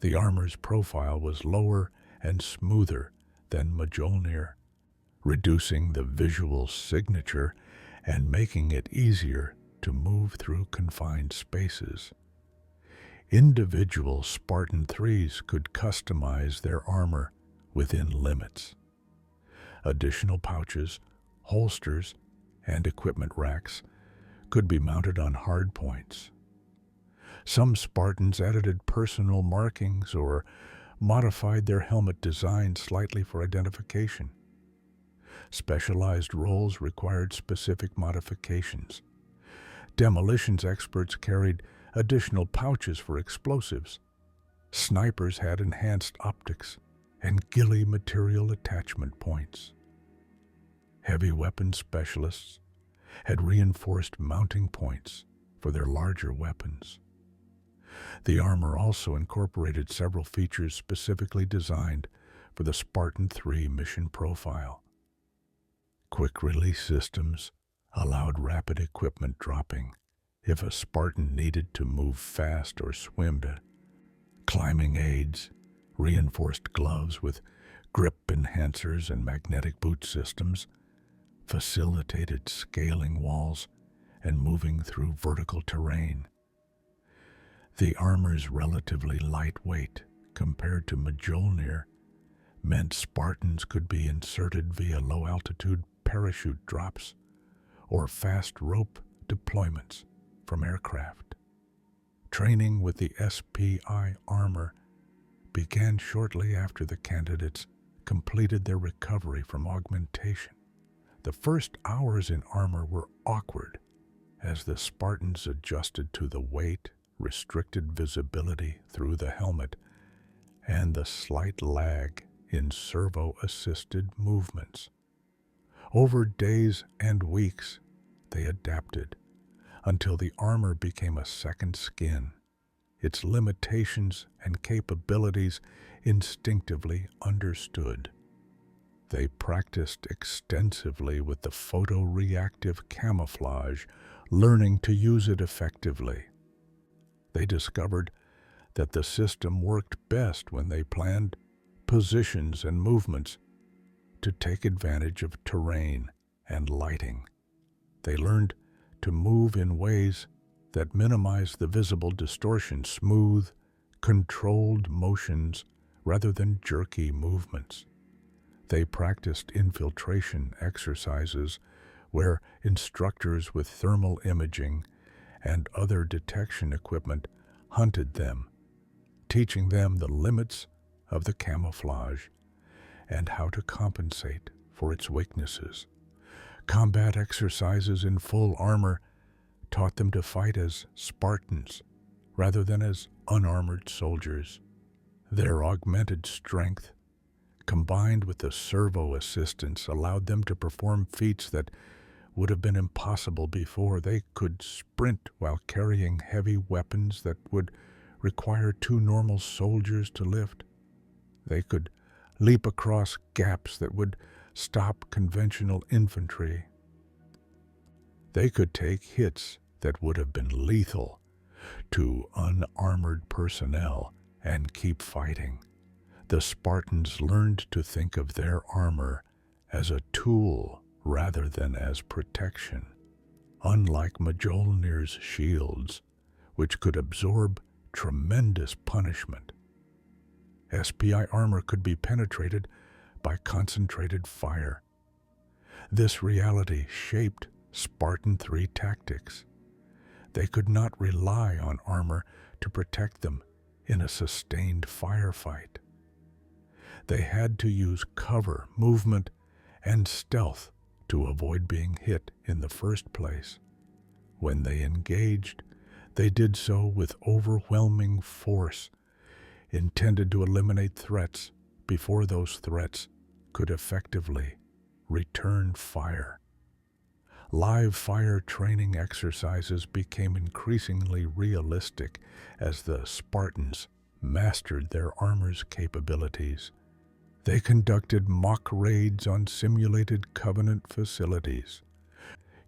The armor's profile was lower and smoother than Mjolnir, reducing the visual signature and making it easier to move through confined spaces. Individual Spartan-IIIs could customize their armor within limits. Additional pouches, holsters, and equipment racks could be mounted on hardpoints. Some Spartans added personal markings or modified their helmet design slightly for identification. Specialized roles required specific modifications. Demolitions experts carried additional pouches for explosives. Snipers had enhanced optics and ghillie material attachment points. Heavy weapon specialists had reinforced mounting points for their larger weapons. The armor also incorporated several features specifically designed for the Spartan-III mission profile. Quick-release systems allowed rapid equipment dropping if a Spartan needed to move fast or swim. Climbing aids, reinforced gloves with grip enhancers and magnetic boot systems facilitated scaling walls and moving through vertical terrain. The armor's relatively lightweight compared to Mjolnir meant Spartans could be inserted via low-altitude parachute drops or fast rope deployments from aircraft. Training with the SPI armor began shortly after the candidates completed their recovery from augmentation. The first hours in armor were awkward as the Spartans adjusted to the weight, restricted visibility through the helmet, and the slight lag in servo-assisted movements. Over days and weeks, they adapted until the armor became a second skin, its limitations and capabilities instinctively understood. They practiced extensively with the photoreactive camouflage, learning to use it effectively. They discovered that the system worked best when they planned positions and movements to take advantage of terrain and lighting. They learned to move in ways that minimize the visible distortion, smooth, controlled motions rather than jerky movements. They practiced infiltration exercises where instructors with thermal imaging and other detection equipment hunted them, teaching them the limits of the camouflage and how to compensate for its weaknesses. Combat exercises in full armor taught them to fight as Spartans rather than as unarmored soldiers. Their augmented strength, combined with the servo assistance, allowed them to perform feats that would have been impossible before. They could sprint while carrying heavy weapons that would require two normal soldiers to lift. They could leap across gaps that would stop conventional infantry. They could take hits that would have been lethal to unarmored personnel and keep fighting. The Spartans learned to think of their armor as a tool rather than as protection. Unlike Mjolnir's shields, which could absorb tremendous punishment, SPI armor could be penetrated by concentrated fire. This reality shaped Spartan-III tactics. They could not rely on armor to protect them in a sustained firefight. They had to use cover, movement, and stealth to avoid being hit in the first place. When they engaged, they did so with overwhelming force, intended to eliminate threats before those threats could effectively return fire. Live fire training exercises became increasingly realistic as the Spartans mastered their armor's capabilities. They conducted mock raids on simulated Covenant facilities,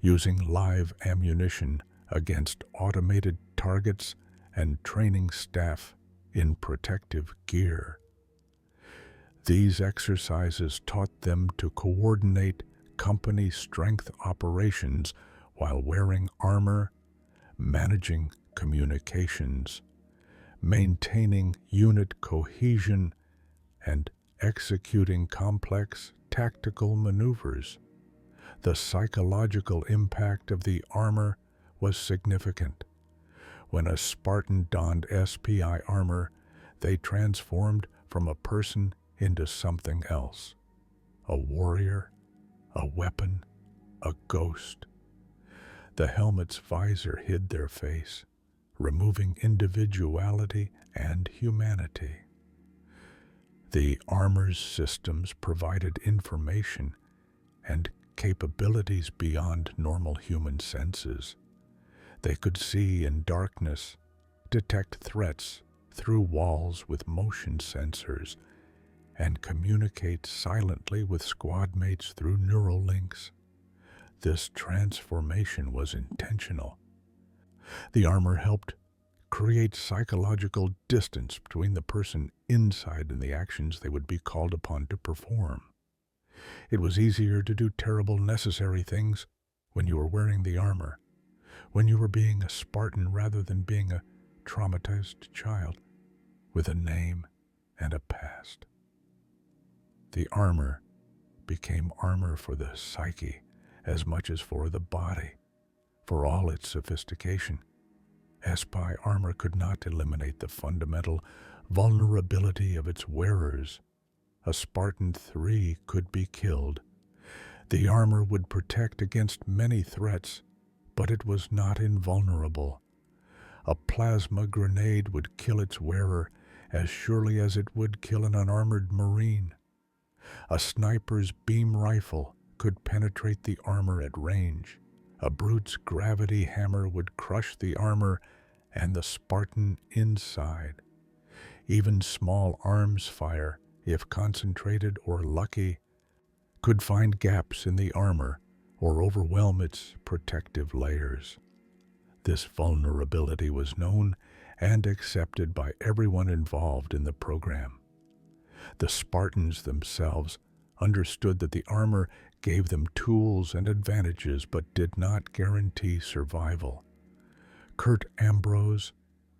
using live ammunition against automated targets and training staff in protective gear. These exercises taught them to coordinate company strength operations while wearing armor, managing communications, maintaining unit cohesion, and executing complex tactical maneuvers. The psychological impact of the armor was significant. When a Spartan donned SPI armor, they transformed from a person into something else: a warrior, a weapon, a ghost. The helmet's visor hid their face, removing individuality and humanity. The armor's systems provided information and capabilities beyond normal human senses. They could see in darkness, detect threats through walls with motion sensors, and communicate silently with squad mates through neural links. This transformation was intentional. The armor helped create psychological distance between the person inside and the actions they would be called upon to perform. It was easier to do terrible necessary things when you were wearing the armor, when you were being a Spartan rather than being a traumatized child with a name and a past. The armor became armor for the psyche as much as for the body. For all its sophistication, SPI armor could not eliminate the fundamental vulnerability of its wearers. A Spartan-III could be killed. The armor would protect against many threats, but it was not invulnerable. A plasma grenade would kill its wearer as surely as it would kill an unarmored Marine. A sniper's beam rifle could penetrate the armor at range. A brute's gravity hammer would crush the armor and the Spartan inside. Even small arms fire, if concentrated or lucky, could find gaps in the armor or overwhelm its protective layers. This vulnerability was known and accepted by everyone involved in the program. The Spartans themselves understood that the armor gave them tools and advantages but did not guarantee survival. Kurt Ambrose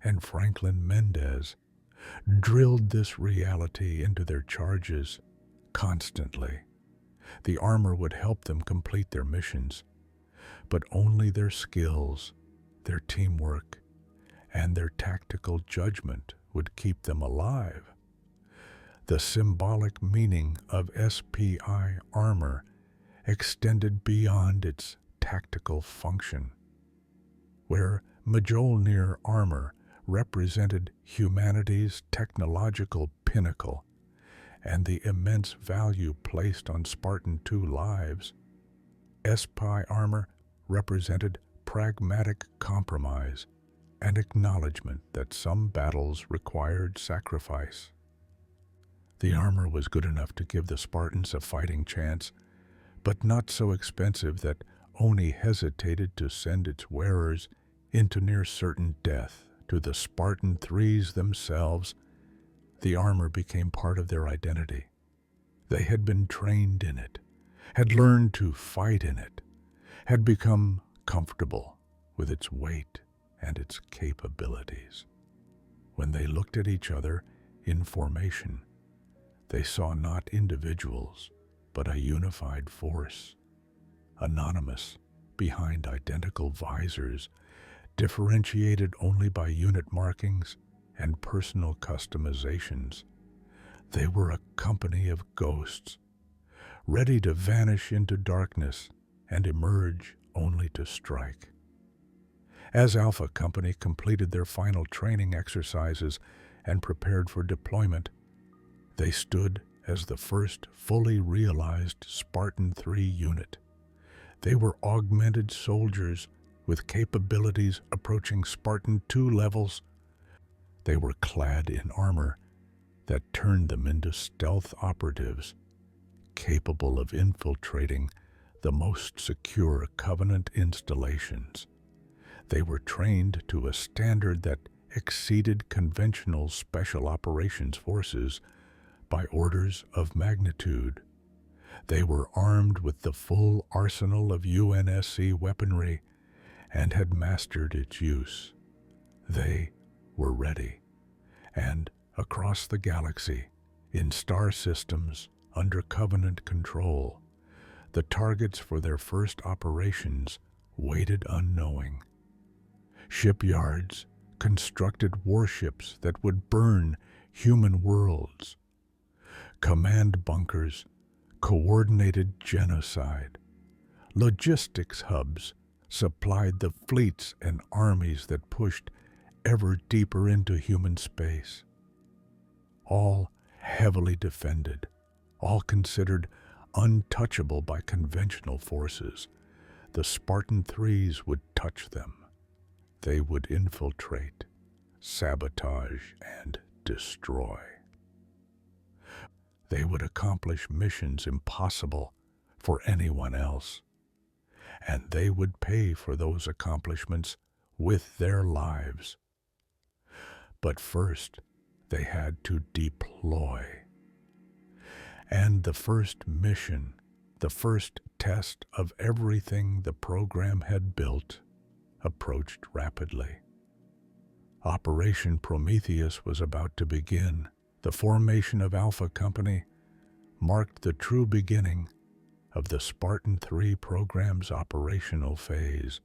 and Franklin Mendez drilled this reality into their charges constantly. The armor would help them complete their missions, but only their skills, their teamwork, and their tactical judgment would keep them alive. The symbolic meaning of SPI armor extended beyond its tactical function. Where Mjolnir armor represented humanity's technological pinnacle and the immense value placed on Spartan II lives, SPI armor represented pragmatic compromise and acknowledgement that some battles required sacrifice. The armor was good enough to give the Spartans a fighting chance, but not so expensive that Oni hesitated to send its wearers into near certain death. To the Spartan-IIIs themselves, the armor became part of their identity. They had been trained in it, had learned to fight in it, had become comfortable with its weight and its capabilities. When they looked at each other in formation, they saw not individuals, but a unified force, anonymous behind identical visors, differentiated only by unit markings and personal customizations. They were a company of ghosts, ready to vanish into darkness and emerge only to strike. As Alpha Company completed their final training exercises and prepared for deployment, they stood as the first fully realized Spartan-III unit. They were augmented soldiers with capabilities approaching Spartan II levels. They were clad in armor that turned them into stealth operatives, capable of infiltrating the most secure Covenant installations. They were trained to a standard that exceeded conventional special operations forces by orders of magnitude. They were armed with the full arsenal of UNSC weaponry and had mastered its use. They were ready, and across the galaxy, in star systems under Covenant control, the targets for their first operations waited unknowing. Shipyards constructed warships that would burn human worlds. Command bunkers coordinated genocide. Logistics hubs supplied the fleets and armies that pushed ever deeper into human space. All heavily defended, all considered untouchable by conventional forces, the Spartan-IIIs would touch them. They would infiltrate, sabotage, and destroy. They would accomplish missions impossible for anyone else, and they would pay for those accomplishments with their lives. But first, they had to deploy. And the first mission, the first test of everything the program had built, approached rapidly. Operation Prometheus was about to begin. The formation of Alpha Company marked the true beginning of the Spartan-III program's operational phase.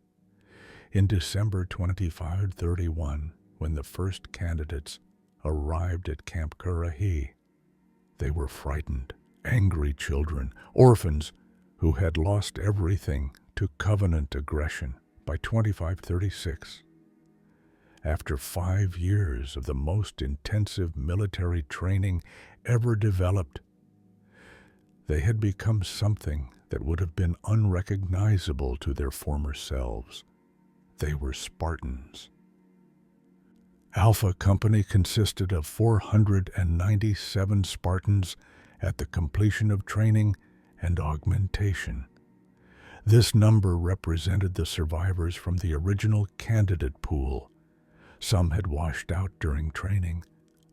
In December 2531, when the first candidates arrived at Camp Currahee, they were frightened, angry children, orphans who had lost everything to Covenant aggression. By 2536, after 5 years of the most intensive military training ever developed, they had become something that would have been unrecognizable to their former selves. They were Spartans. Alpha Company consisted of 497 Spartans at the completion of training and augmentation. This number represented the survivors from the original candidate pool. Some had washed out during training,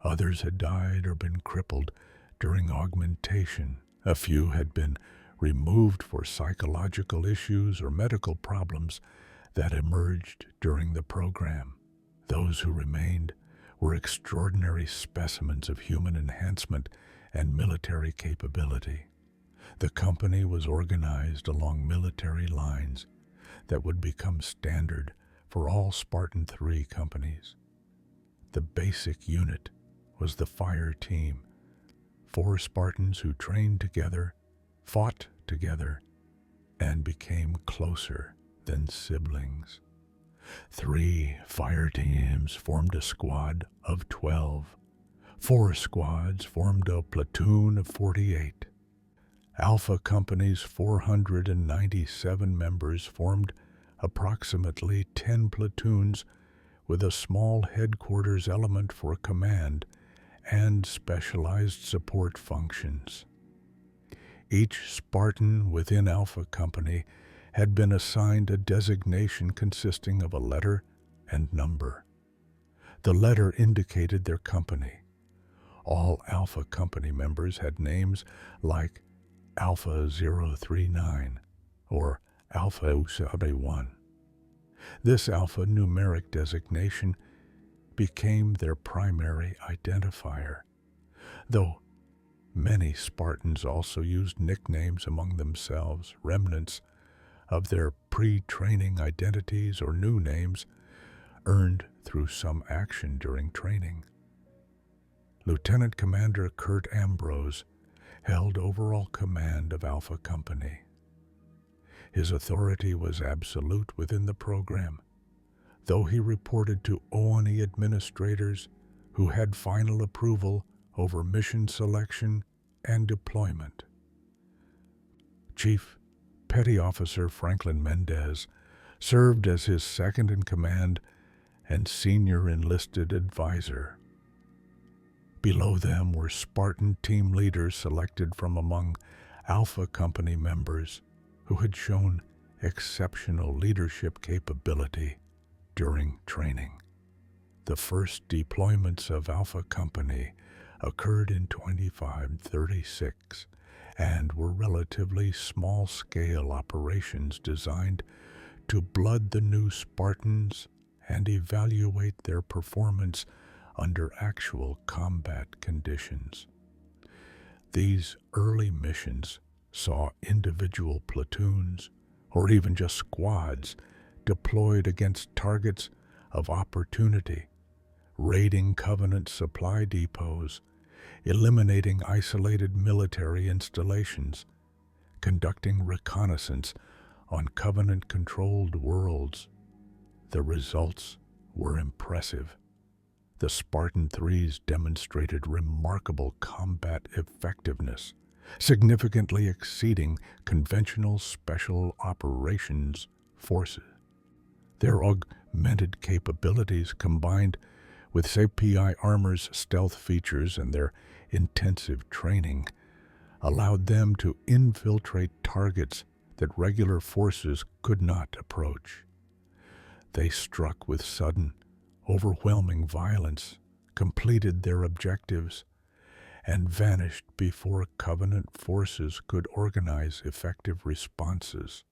others had died or been crippled during augmentation. A few had been removed for psychological issues or medical problems that emerged during the program. Those who remained were extraordinary specimens of human enhancement and military capability. The company was organized along military lines that would become standard for all Spartan-III companies. The basic unit was the fire team, 4 Spartans who trained together, fought together, and became closer than siblings. 3 fire teams formed a squad of 12. 4 squads formed a platoon of 48. Alpha Company's 497 members formed approximately 10 platoons with a small headquarters element for command and specialized support functions. Each Spartan within Alpha Company had been assigned a designation consisting of a letter and number. The letter indicated their company. All Alpha Company members had names like Alpha 039 or Alpha 71. This alphanumeric designation became their primary identifier, though many Spartans also used nicknames among themselves, remnants of their pre-training identities or new names earned through some action during training. Lieutenant Commander Kurt Ambrose held overall command of Alpha Company. His authority was absolute within the program, though he reported to ONI administrators who had final approval over mission selection and deployment. Chief Petty Officer Franklin Mendez served as his second-in-command and senior enlisted advisor. Below them were Spartan team leaders selected from among Alpha Company members who had shown exceptional leadership capability during training. The first deployments of Alpha Company occurred in 2536 and were relatively small-scale operations designed to blood the new Spartans and evaluate their performance under actual combat conditions. These early missions saw individual platoons, or even just squads, deployed against targets of opportunity, raiding Covenant supply depots, eliminating isolated military installations, conducting reconnaissance on Covenant-controlled worlds. The results were impressive. The Spartan-IIIs demonstrated remarkable combat effectiveness, significantly exceeding conventional special operations forces. Their augmented capabilities, combined with SAPI armor's stealth features and their intensive training, allowed them to infiltrate targets that regular forces could not approach. They struck with sudden, overwhelming violence, completed their objectives, and vanished before Covenant forces could organize effective responses.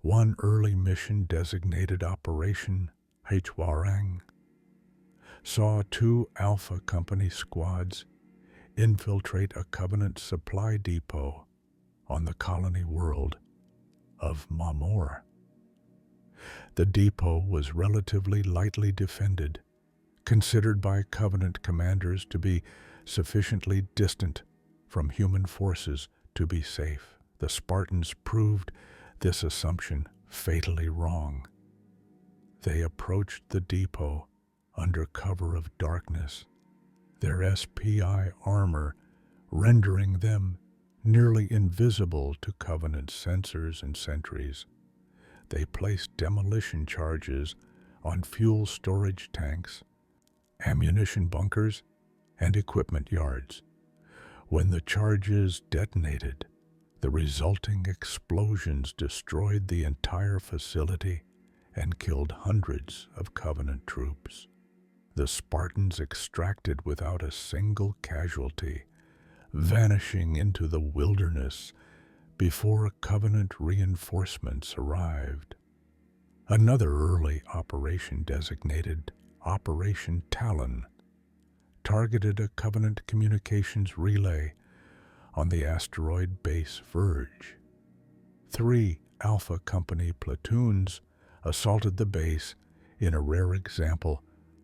One early mission, designated Operation Hwarang, saw 2 Alpha Company squads infiltrate a Covenant supply depot on the colony world of Mamor. The depot was relatively lightly defended, considered by Covenant commanders to be sufficiently distant from human forces to be safe. The Spartans proved this assumption fatally wrong. They approached the depot under cover of darkness, their SPI armor rendering them nearly invisible to Covenant sensors and sentries. They placed demolition charges on fuel storage tanks, ammunition bunkers, and equipment yards. When the charges detonated, the resulting explosions destroyed the entire facility and killed hundreds of Covenant troops. The Spartans extracted without a single casualty, vanishing into the wilderness before Covenant reinforcements arrived. Another early operation, designated Operation Talon, targeted a Covenant communications relay on the asteroid base Verge. 3 Alpha Company platoons assaulted the base in a rare example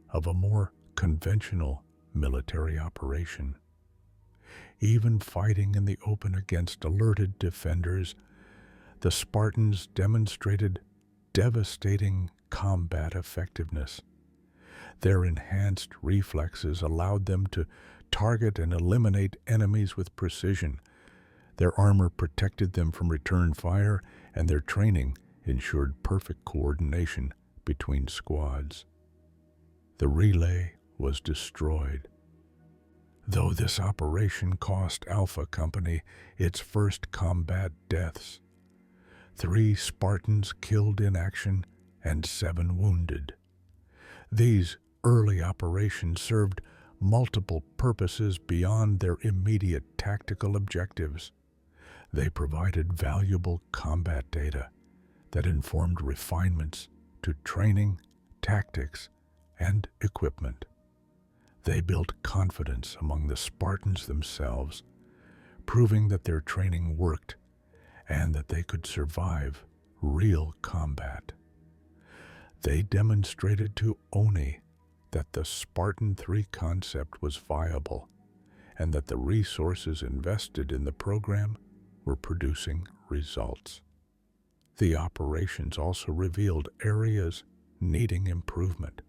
of a more conventional military operation. Even fighting in the open against alerted defenders, the Spartans demonstrated devastating combat effectiveness. Their enhanced reflexes allowed them to target and eliminate enemies with precision. Their armor protected them from return fire, and their training ensured perfect coordination between squads. The relay was destroyed. Though this operation cost Alpha Company its first combat deaths, 3 Spartans killed in action and 7 wounded. These early operations served multiple purposes beyond their immediate tactical objectives. They provided valuable combat data that informed refinements to training, tactics, and equipment. They built confidence among the Spartans themselves, proving that their training worked and that they could survive real combat. They demonstrated to Oni that the Spartan-III concept was viable and that the resources invested in the program were producing results. The operations also revealed areas needing improvement.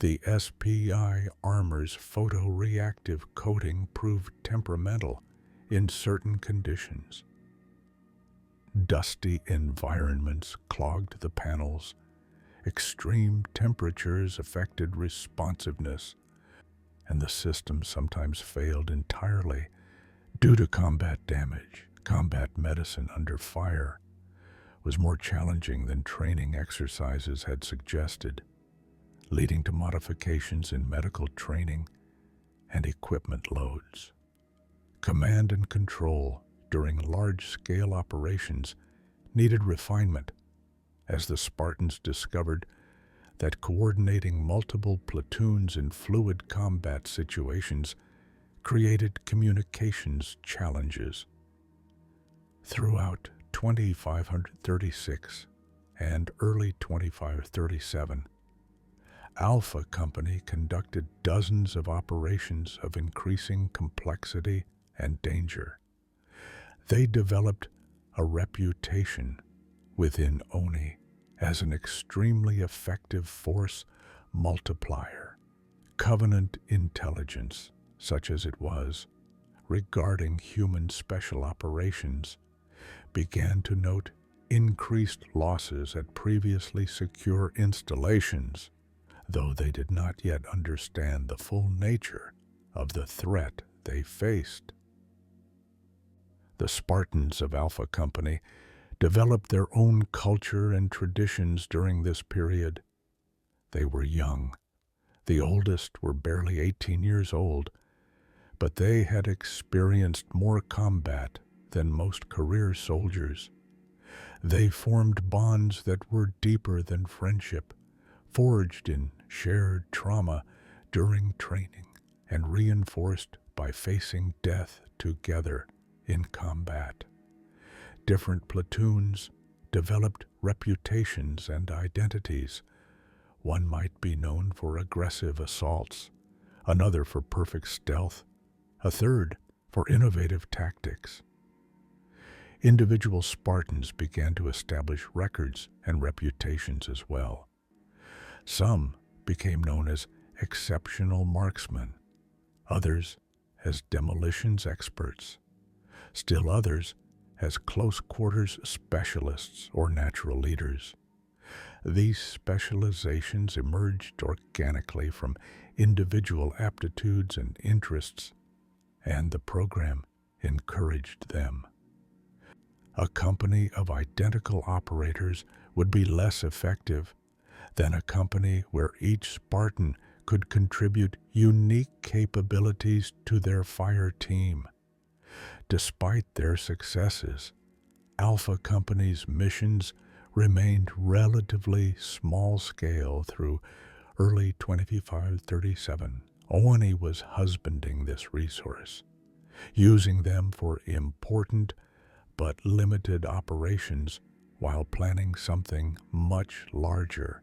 The SPI armor's photoreactive coating proved temperamental in certain conditions. Dusty environments clogged the panels. Extreme temperatures affected responsiveness, and the system sometimes failed entirely due to combat damage. Combat medicine under fire was more challenging than training exercises had suggested, leading to modifications in medical training and equipment loads. Command and control during large-scale operations needed refinement, as the Spartans discovered that coordinating multiple platoons in fluid combat situations created communications challenges. Throughout 2536 and early 2537, Alpha Company conducted dozens of operations of increasing complexity and danger. They developed a reputation within Oni as an extremely effective force multiplier. Covenant intelligence, such as it was, regarding human special operations began to note increased losses at previously secure installations, though they did not yet understand the full nature of the threat they faced. The Spartans of Alpha Company developed their own culture and traditions during this period. They were young. The oldest were barely 18 years old, but they had experienced more combat than most career soldiers. They formed bonds that were deeper than friendship, forged in shared trauma during training and reinforced by facing death together in combat. Different platoons developed reputations and identities. One might be known for aggressive assaults, another for perfect stealth, a third for innovative tactics. Individual Spartans began to establish records and reputations as well. Some became known as exceptional marksmen, others as demolitions experts, still others as close-quarters specialists or natural leaders. These specializations emerged organically from individual aptitudes and interests, and the program encouraged them. A company of identical operators would be less effective than a company where each Spartan could contribute unique capabilities to their fire team. Despite their successes, Alpha Company's missions remained relatively small-scale through early 2537. Oni was husbanding this resource, using them for important but limited operations while planning something much larger.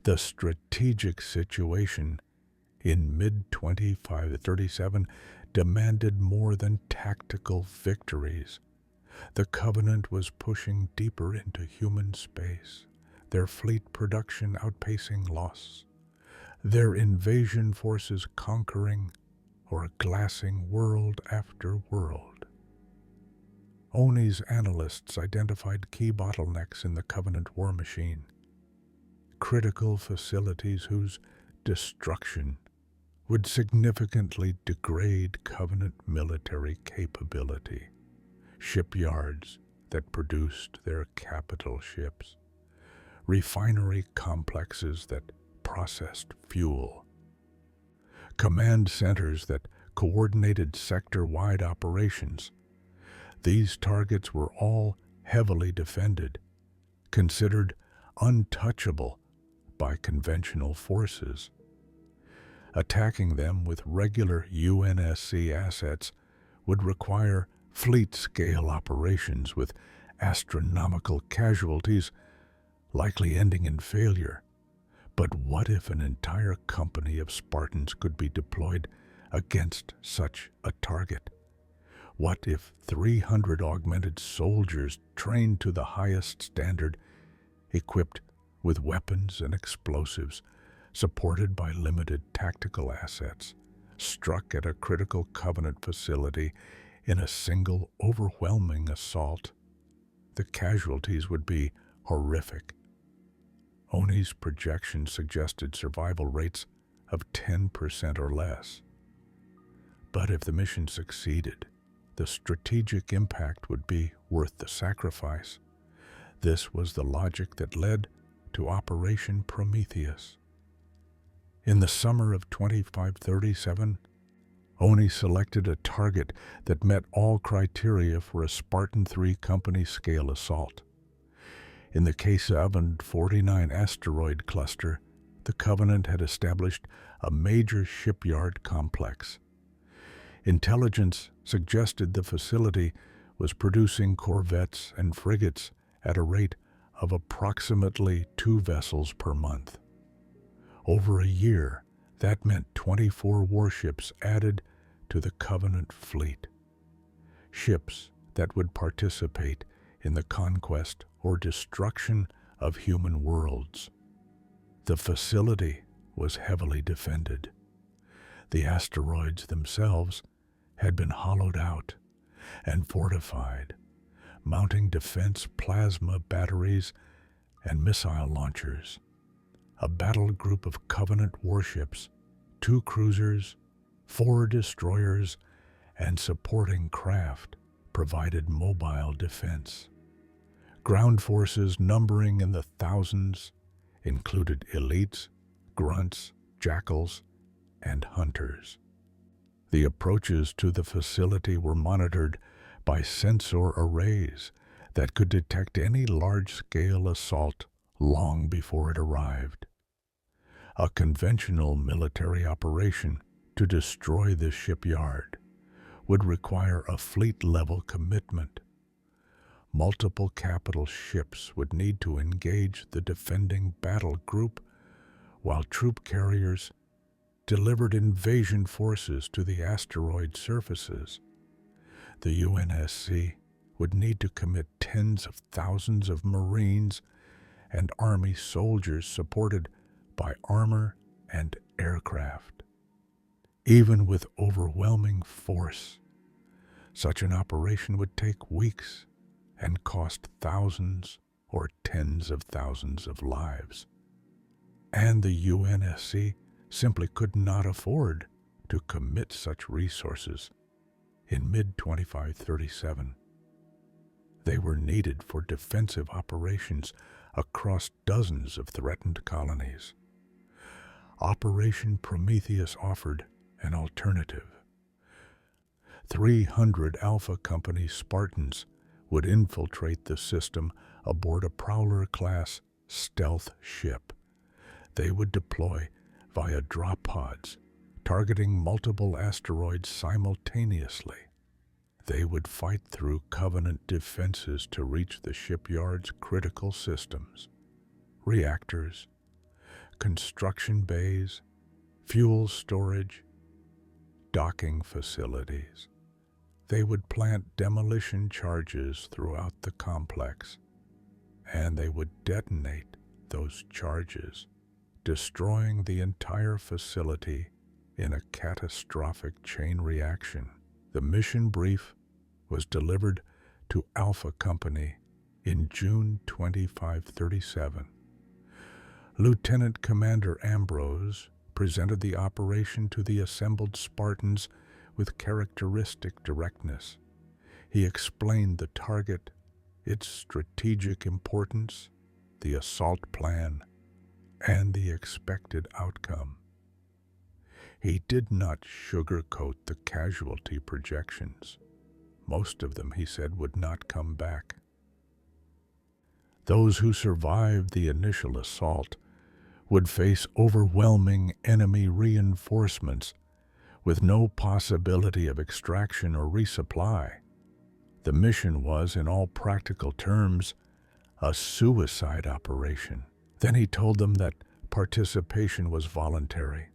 The strategic situation in mid-2537 demanded more than tactical victories. The Covenant was pushing deeper into human space, their fleet production outpacing loss, their invasion forces conquering or glassing world after world. Oni's analysts identified key bottlenecks in the Covenant war machine, critical facilities whose destruction would significantly degrade Covenant military capability, shipyards that produced their capital ships, refinery complexes that processed fuel, command centers that coordinated sector-wide operations. These targets were all heavily defended, considered untouchable by conventional forces. Attacking them with regular UNSC assets would require fleet-scale operations with astronomical casualties, likely ending in failure. But what if an entire company of Spartans could be deployed against such a target? What if 300 augmented soldiers trained to the highest standard, equipped with weapons and explosives, supported by limited tactical assets, struck at a critical Covenant facility in a single overwhelming assault? The casualties would be horrific. Oni's projections suggested survival rates of 10% or less. But if the mission succeeded, the strategic impact would be worth the sacrifice. This was the logic that led to Operation Prometheus. In the summer of 2537, Oni selected a target that met all criteria for a Spartan-III Company scale assault. In the K7 49 asteroid cluster, the Covenant had established a major shipyard complex. Intelligence suggested the facility was producing corvettes and frigates at a rate of approximately 2 vessels per month. Over a year, that meant 24 warships added to the Covenant fleet. Ships that would participate in the conquest or destruction of human worlds. The facility was heavily defended. The asteroids themselves had been hollowed out and fortified, mounting defense plasma batteries and missile launchers. A battle group of Covenant warships, 2 cruisers, 4 destroyers, and supporting craft provided mobile defense. Ground forces numbering in the thousands included elites, grunts, jackals, and hunters. The approaches to the facility were monitored by sensor arrays that could detect any large-scale assault long before it arrived. A conventional military operation to destroy this shipyard would require a fleet-level commitment. Multiple capital ships would need to engage the defending battle group, while troop carriers delivered invasion forces to the asteroid surfaces. The UNSC would need to commit tens of thousands of Marines and Army soldiers supported by armor and aircraft. Even with overwhelming force, such an operation would take weeks and cost thousands or tens of thousands of lives. And the UNSC simply could not afford to commit such resources in mid-2537. They were needed for defensive operations across dozens of threatened colonies. Operation Prometheus offered an alternative. 300 Alpha Company Spartans would infiltrate the system aboard a Prowler-class stealth ship. They would deploy via drop pods, targeting multiple asteroids simultaneously. They would fight through Covenant defenses to reach the shipyard's critical systems, reactors, construction bays, fuel storage, docking facilities. They would plant demolition charges throughout the complex, and they would detonate those charges, destroying the entire facility in a catastrophic chain reaction. The mission brief was delivered to Alpha Company in June 2537. Lieutenant Commander Ambrose presented the operation to the assembled Spartans with characteristic directness. He explained the target, its strategic importance, the assault plan, and the expected outcome. He did not sugarcoat the casualty projections. Most of them, he said, would not come back. Those who survived the initial assault would face overwhelming enemy reinforcements with no possibility of extraction or resupply. The mission was, in all practical terms, a suicide operation. Then he told them that participation was voluntary.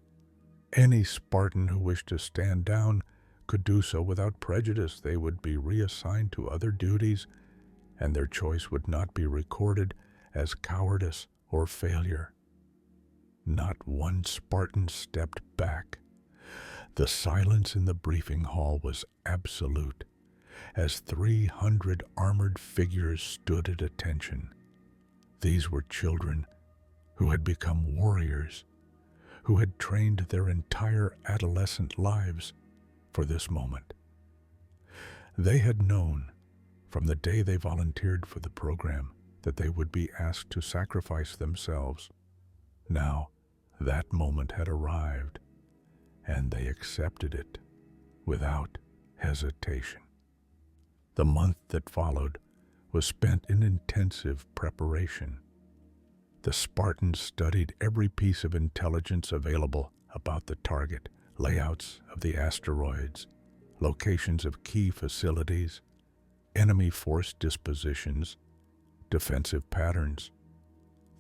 Any Spartan who wished to stand down could do so without prejudice. They would be reassigned to other duties, and their choice would not be recorded as cowardice or failure. Not one Spartan stepped back. The silence in the briefing hall was absolute, as 300 armored figures stood at attention. These were children who had become warriors, who had trained their entire adolescent lives for this moment. They had known from the day they volunteered for the program that they would be asked to sacrifice themselves. Now, that moment had arrived, and they accepted it without hesitation. The month that followed was spent in intensive preparation. The Spartans studied every piece of intelligence available about the target, layouts of the asteroids, locations of key facilities, enemy force dispositions, defensive patterns.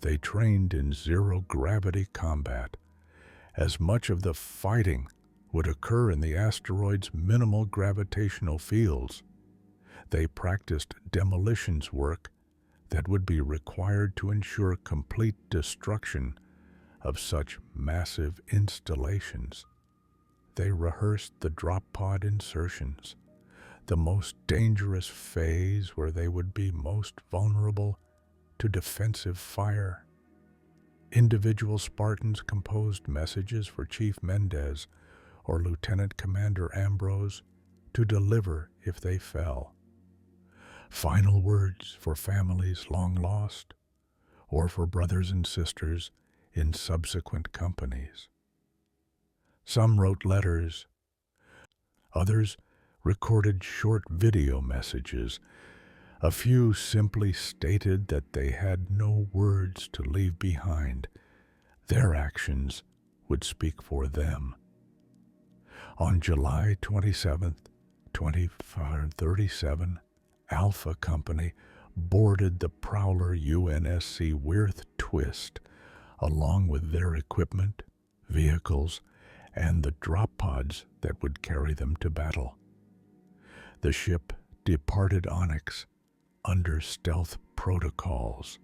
They trained in zero-gravity combat, as much of the fighting would occur in the asteroid's minimal gravitational fields. They practiced demolitions work that would be required to ensure complete destruction of such massive installations. they rehearsed the drop pod insertions, the most dangerous phase where they would be most vulnerable to defensive fire. Individual Spartans composed messages for Chief Mendez or Lieutenant Commander Ambrose to deliver if they fell. Final words for families long lost, or for brothers and sisters in subsequent companies. Some wrote letters. Others recorded short video messages. A few simply stated that they had no words to leave behind. Their actions would speak for them. On July 27, 2537, Alpha Company boarded the Prowler UNSC Weirth Twist, along with their equipment, vehicles, and the drop pods that would carry them to battle. The ship departed Onyx under stealth protocols,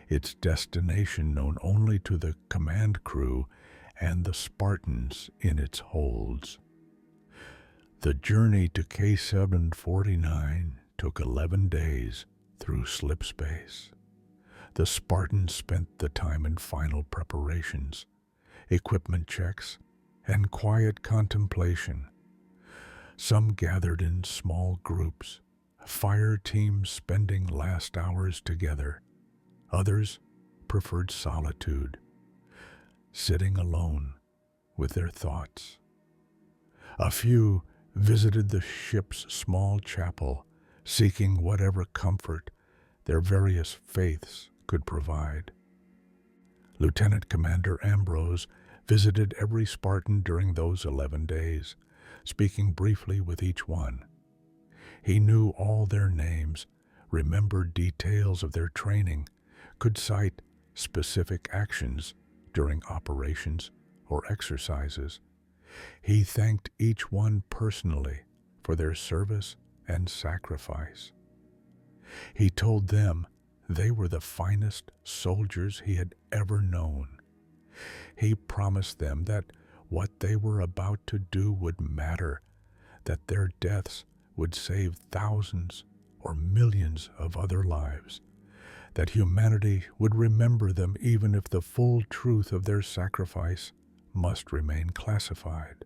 its destination known only to the command crew and the Spartans in its holds. The journey to K749 took 11 days through slip space. The Spartans spent the time in final preparations, equipment checks, and quiet contemplation. Some gathered in small groups, fire teams spending last hours together. Others preferred solitude, sitting alone with their thoughts. A few visited the ship's small chapel, seeking whatever comfort their various faiths could provide. Lieutenant Commander Ambrose visited every Spartan during those 11 days, speaking briefly with each one. He knew all their names, remembered details of their training, could cite specific actions during operations or exercises. He thanked each one personally for their service and sacrifice. He told them they were the finest soldiers he had ever known. He promised them that what they were about to do would matter, that their deaths would save thousands or millions of other lives, that humanity would remember them even if the full truth of their sacrifice must remain classified.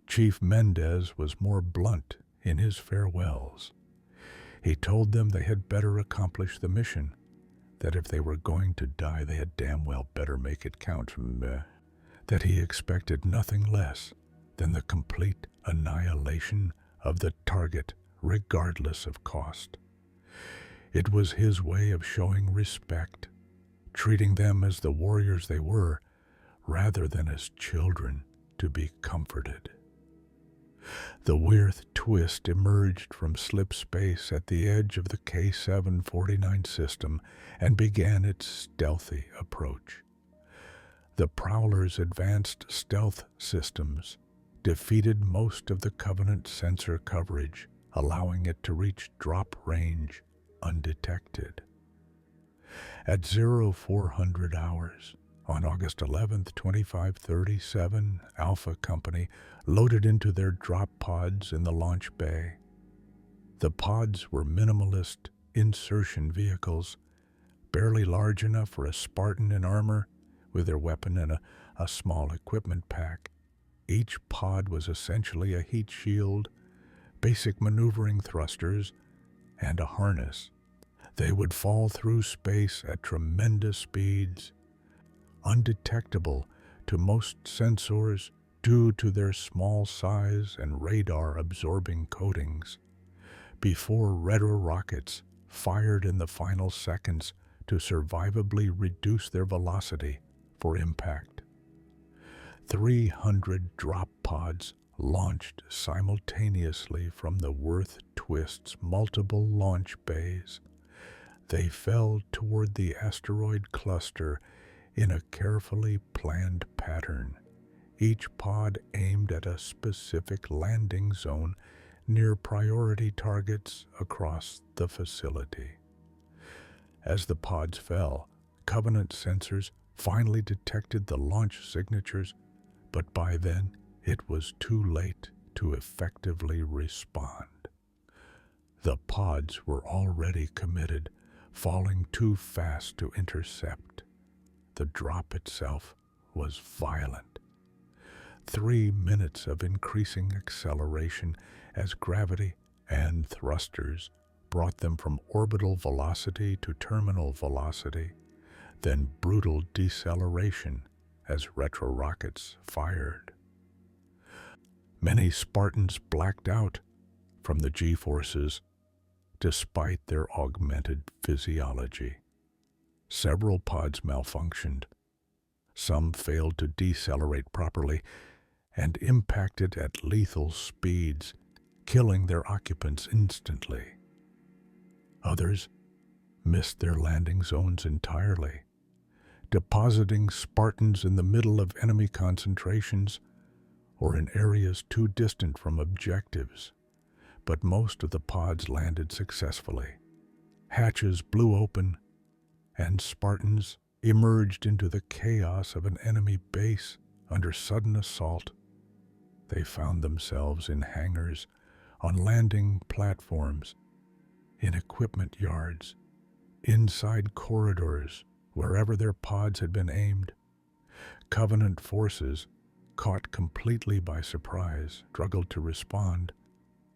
Chief Mendez was more blunt in his farewells. He told them they had better accomplish the mission, that if they were going to die, they had damn well better make it count, that he expected nothing less than the complete annihilation of the target, regardless of cost. It was his way of showing respect, treating them as the warriors they were, rather than as children to be comforted. The Weirth Twist emerged from slip space at the edge of the K749 system and began its stealthy approach. The Prowler's advanced stealth systems defeated most of the Covenant sensor coverage, allowing it to reach drop range undetected. At 0400 hours, on August 11, 2537, Alpha Company loaded into their drop pods in the launch bay. The pods were minimalist insertion vehicles, barely large enough for a Spartan in armor, with their weapon and a small equipment pack. Each pod was essentially a heat shield, basic maneuvering thrusters, and a harness. They would fall through space at tremendous speeds, undetectable to most sensors due to their small size and radar-absorbing coatings, before retro rockets fired in the final seconds to survivably reduce their velocity for impact. 300 drop pods launched simultaneously from the Weirth Twist's multiple launch bays. They fell toward the asteroid cluster in a carefully planned pattern, each pod aimed at a specific landing zone near priority targets across the facility. As the pods fell, Covenant sensors finally detected the launch signatures, but by then it was too late to effectively respond. The pods were already committed, falling too fast to intercept. The drop itself was violent. 3 minutes of increasing acceleration as gravity and thrusters brought them from orbital velocity to terminal velocity, then brutal deceleration as retro-rockets fired. Many Spartans blacked out from the G-forces despite their augmented physiology. Several pods malfunctioned. Some failed to decelerate properly and impacted at lethal speeds, killing their occupants instantly. Others missed their landing zones entirely, depositing Spartans in the middle of enemy concentrations or in areas too distant from objectives. But most of the pods landed successfully. Hatches blew open, and Spartans emerged into the chaos of an enemy base under sudden assault. They found themselves in hangars, on landing platforms, in equipment yards, inside corridors, wherever their pods had been aimed. Covenant forces, caught completely by surprise, struggled to respond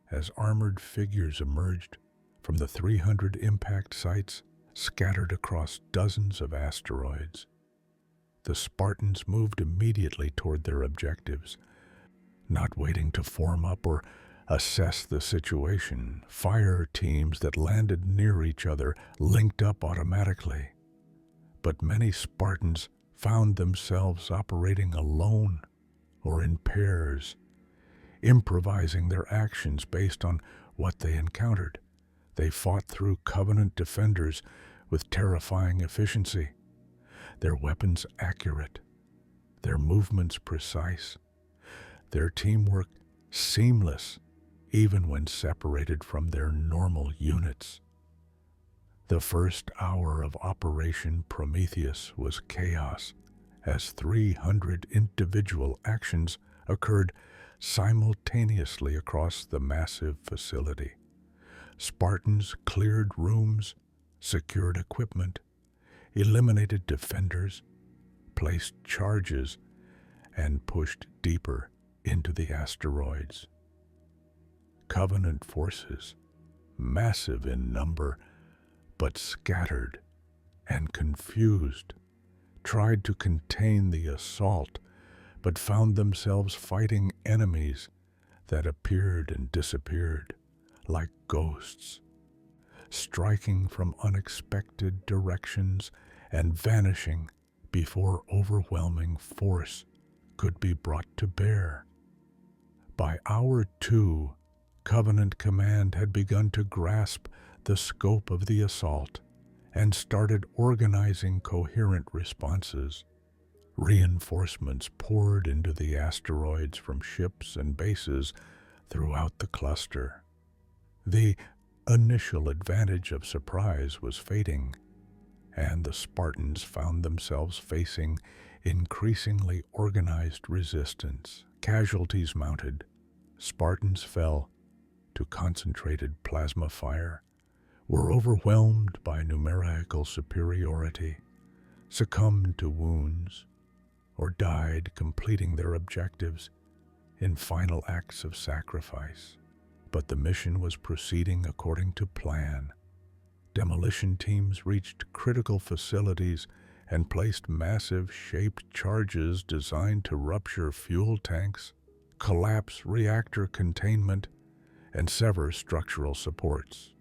as armored figures emerged from the 300 impact sites scattered across dozens of asteroids. The Spartans moved immediately toward their objectives, not waiting to form up or assess the situation. Fire teams that landed near each other linked up automatically. But many Spartans found themselves operating alone or in pairs, improvising their actions based on what they encountered. They fought through Covenant defenders with terrifying efficiency, their weapons accurate, their movements precise, their teamwork seamless, even when separated from their normal units. The first hour of Operation Prometheus was chaos, as 300 individual actions occurred simultaneously across the massive facility. Spartans cleared rooms, secured equipment, eliminated defenders, placed charges, and pushed deeper into the asteroids. Covenant forces, massive in number, but scattered and confused, tried to contain the assault, but found themselves fighting enemies that appeared and disappeared like ghosts, striking from unexpected directions and vanishing before overwhelming force could be brought to bear. By hour 2, Covenant Command had begun to grasp the scope of the assault and started organizing coherent responses. Reinforcements poured into the asteroids from ships and bases throughout the cluster. The initial advantage of surprise was fading, and the Spartans found themselves facing increasingly organized resistance. Casualties mounted. Spartans fell to concentrated plasma fire, were overwhelmed by numerical superiority, succumbed to wounds, or died completing their objectives in final acts of sacrifice. But the mission was proceeding according to plan. Demolition teams reached critical facilities and placed massive shaped charges designed to rupture fuel tanks, collapse reactor containment, and sever structural supports.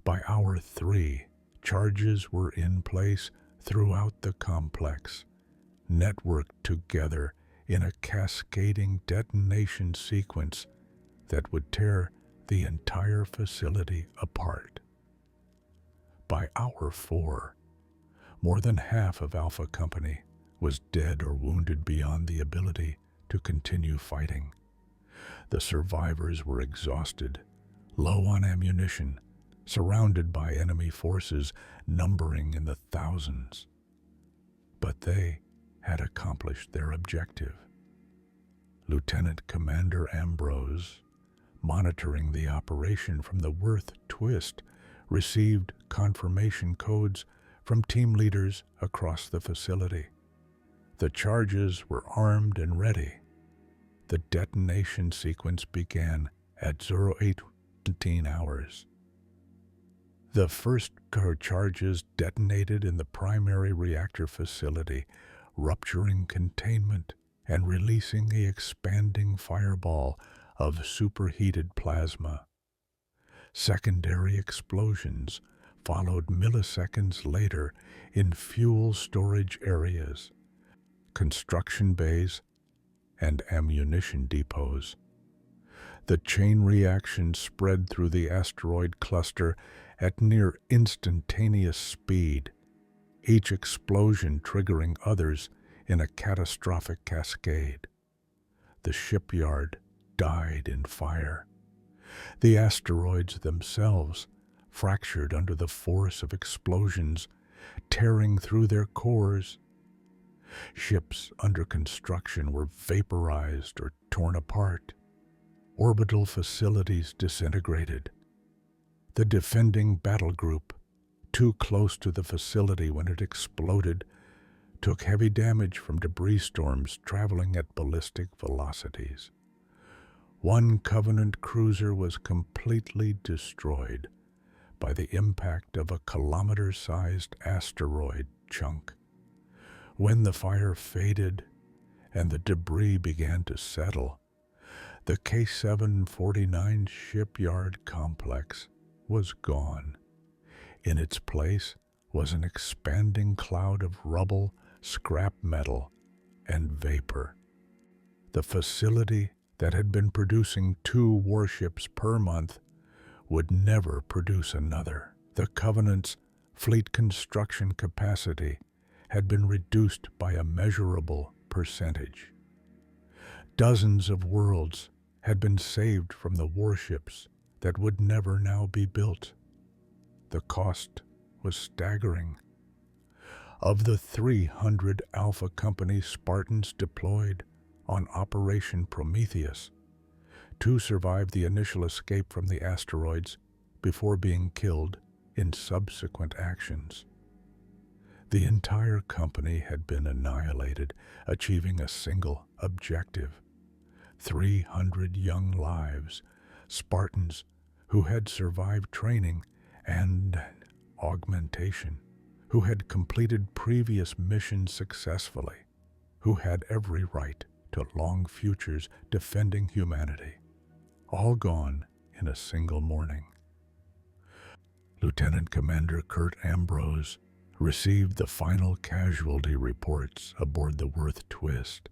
By hour 3, charges were in place throughout the complex, networked together in a cascading detonation sequence that would tear the entire facility apart. By hour 4, more than half of Alpha Company was dead or wounded beyond the ability to continue fighting. The survivors were exhausted, low on ammunition, surrounded by enemy forces numbering in the thousands. But they had accomplished their objective. Lieutenant Commander Ambrose, monitoring the operation from the Worth Twist, received confirmation codes from team leaders across the facility. The charges were armed and ready. The detonation sequence began at 08:17 hours. The first charges detonated in the primary reactor facility, rupturing containment and releasing the expanding fireball of superheated plasma. Secondary explosions followed milliseconds later in fuel storage areas, construction bays, and ammunition depots. The chain reaction spread through the asteroid cluster at near instantaneous speed, each explosion triggering others in a catastrophic cascade. The shipyard died in fire. The asteroids themselves fractured under the force of explosions, tearing through their cores. Ships under construction were vaporized or torn apart. Orbital facilities disintegrated. The defending battle group, too close to the facility when it exploded, took heavy damage from debris storms traveling at ballistic velocities. One Covenant cruiser was completely destroyed by the impact of a kilometer-sized asteroid chunk. When the fire faded and the debris began to settle, the K-749 shipyard complex was gone. In its place was an expanding cloud of rubble, scrap metal, and vapor. The facility that had been producing 2 warships per month would never produce another. The Covenant's fleet construction capacity had been reduced by a measurable percentage. Dozens of worlds had been saved from the warships that would never now be built. The cost was staggering. Of the 300 Alpha Company Spartans deployed on Operation Prometheus, 2 survived the initial escape from the asteroids before being killed in subsequent actions. The entire company had been annihilated, achieving a single objective: 300 young lives, Spartans who had survived training and augmentation, who had completed previous missions successfully, who had every right to long futures defending humanity, all gone in a single morning. Lieutenant Commander Kurt Ambrose received the final casualty reports aboard the Worth Twist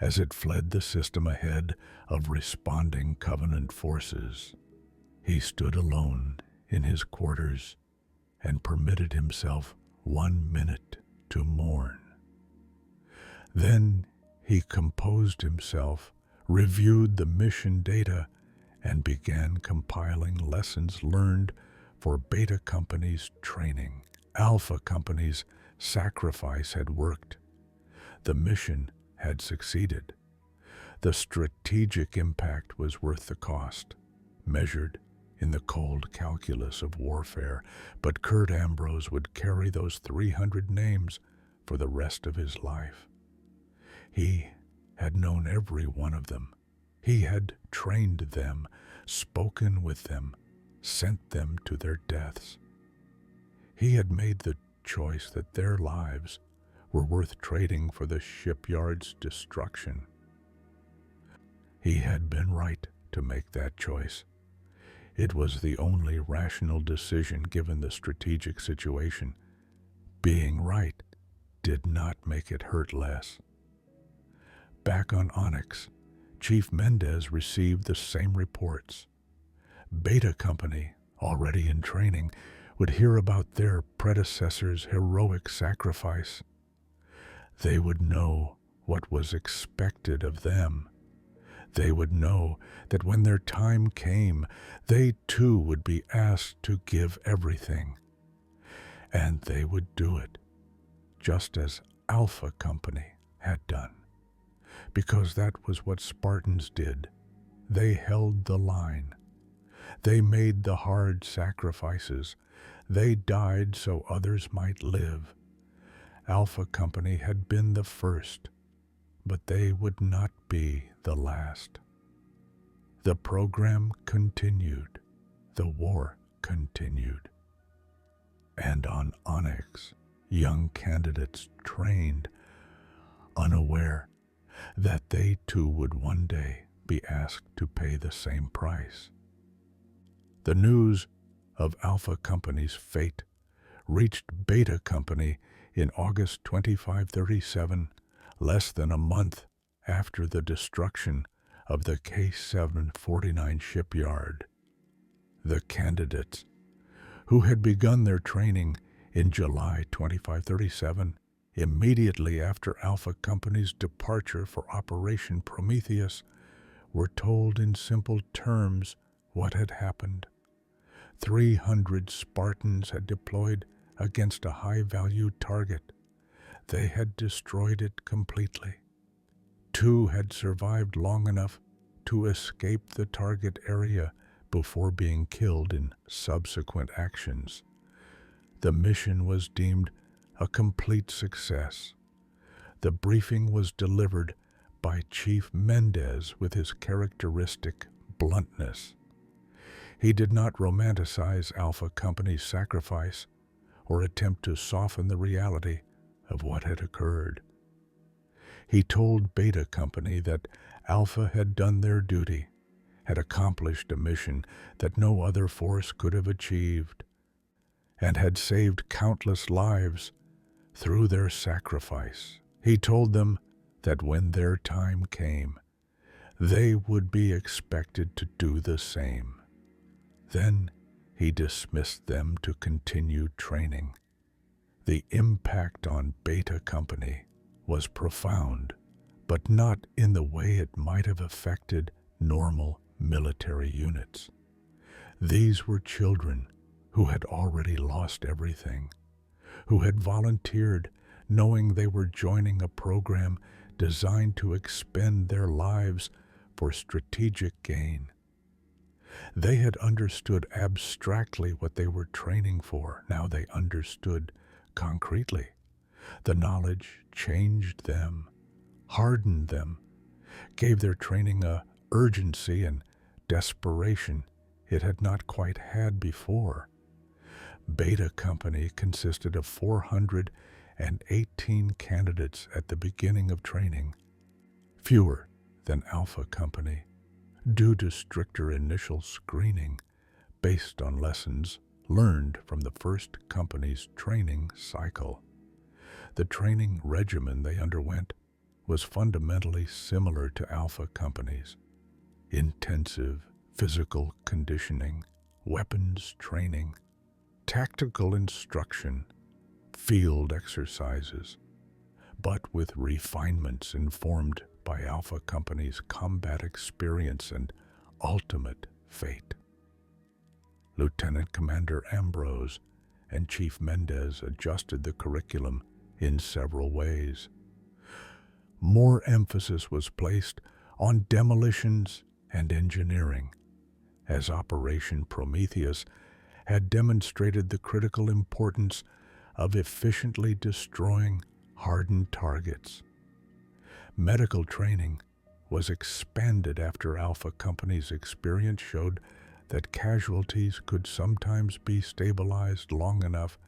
as it fled the system ahead of responding Covenant forces. He stood alone in his quarters and permitted himself 1 minute to mourn. Then he composed himself, reviewed the mission data, and began compiling lessons learned for Beta Company's training. Alpha Company's sacrifice had worked. The mission had succeeded. The strategic impact was worth the cost, measured in the cold calculus of warfare, but Kurt Ambrose would carry those 300 names for the rest of his life. He had known every one of them. He had trained them, spoken with them, sent them to their deaths. He had made the choice that their lives were worth trading for the shipyard's destruction. He had been right to make that choice. It was the only rational decision given the strategic situation. Being right did not make it hurt less. Back on Onyx, Chief Mendez received the same reports. Beta Company, already in training, would hear about their predecessor's heroic sacrifice. They would know what was expected of them. They would know that when their time came, they too would be asked to give everything. And they would do it, just as Alpha Company had done. because that was what Spartans did. They held the line. They made the hard sacrifices. They died so others might live. Alpha Company had been the first, but they would not be the last. The program continued. The war continued. And on Onyx, young candidates trained, unaware that they too would one day be asked to pay the same price. The news of Alpha Company's fate reached Beta Company in August 2537, less than a month after the destruction of the K-749 shipyard. The candidates, who had begun their training in July 2537, immediately after Alpha Company's departure for Operation Prometheus, were told in simple terms what had happened. 300 Spartans had deployed against a high-value target. They had destroyed it completely. 2 had survived long enough to escape the target area before being killed in subsequent actions. The mission was deemed a complete success. The briefing was delivered by Chief Mendez with his characteristic bluntness. He did not romanticize Alpha Company's sacrifice or attempt to soften the reality of what had occurred. He told Beta Company that Alpha had done their duty, had accomplished a mission that no other force could have achieved, and had saved countless lives through their sacrifice. He told them that when their time came, they would be expected to do the same. Then he dismissed them to continue training. The impact on Beta Company was profound, but not in the way it might have affected normal military units. These were children who had already lost everything, who had volunteered knowing they were joining a program designed to expend their lives for strategic gain. They had understood abstractly what they were training for. Now they understood concretely. The knowledge changed them, hardened them, gave their training a urgency and desperation it had not quite had before. Beta Company consisted of 418 candidates at the beginning of training, fewer than Alpha Company, due to stricter initial screening based on lessons learned from the first company's training cycle. The training regimen they underwent was fundamentally similar to Alpha Company's: intensive physical conditioning, weapons training, tactical instruction, field exercises, but with refinements informed by Alpha Company's combat experience and ultimate fate. Lieutenant Commander Ambrose and Chief Mendez adjusted the curriculum in several ways. More emphasis was placed on demolitions and engineering, as Operation Prometheus had demonstrated the critical importance of efficiently destroying hardened targets. Medical training was expanded after Alpha Company's experience showed that casualties could sometimes be stabilized long enough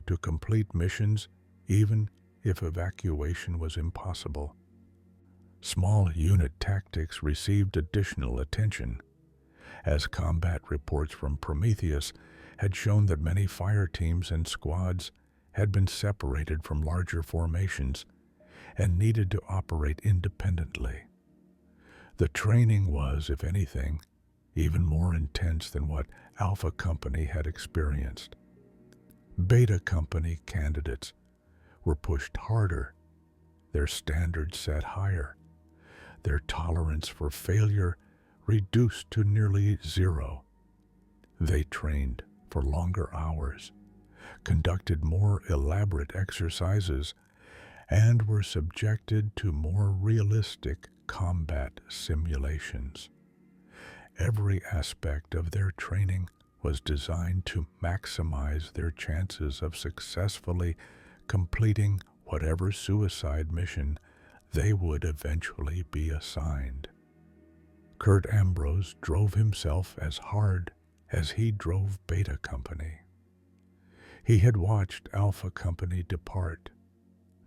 to complete missions even if evacuation was impossible. Small unit tactics received additional attention, as combat reports from Prometheus had shown that many fire teams and squads had been separated from larger formations and needed to operate independently. The training was, if anything, even more intense than what Alpha Company had experienced. Beta Company candidates were pushed harder, their standards set higher, their tolerance for failure reduced to nearly zero. They trained for longer hours, conducted more elaborate exercises, and were subjected to more realistic combat simulations. Every aspect of their training was designed to maximize their chances of successfully completing whatever suicide mission they would eventually be assigned. Kurt Ambrose drove himself as hard as he drove Beta Company. He had watched Alpha Company depart,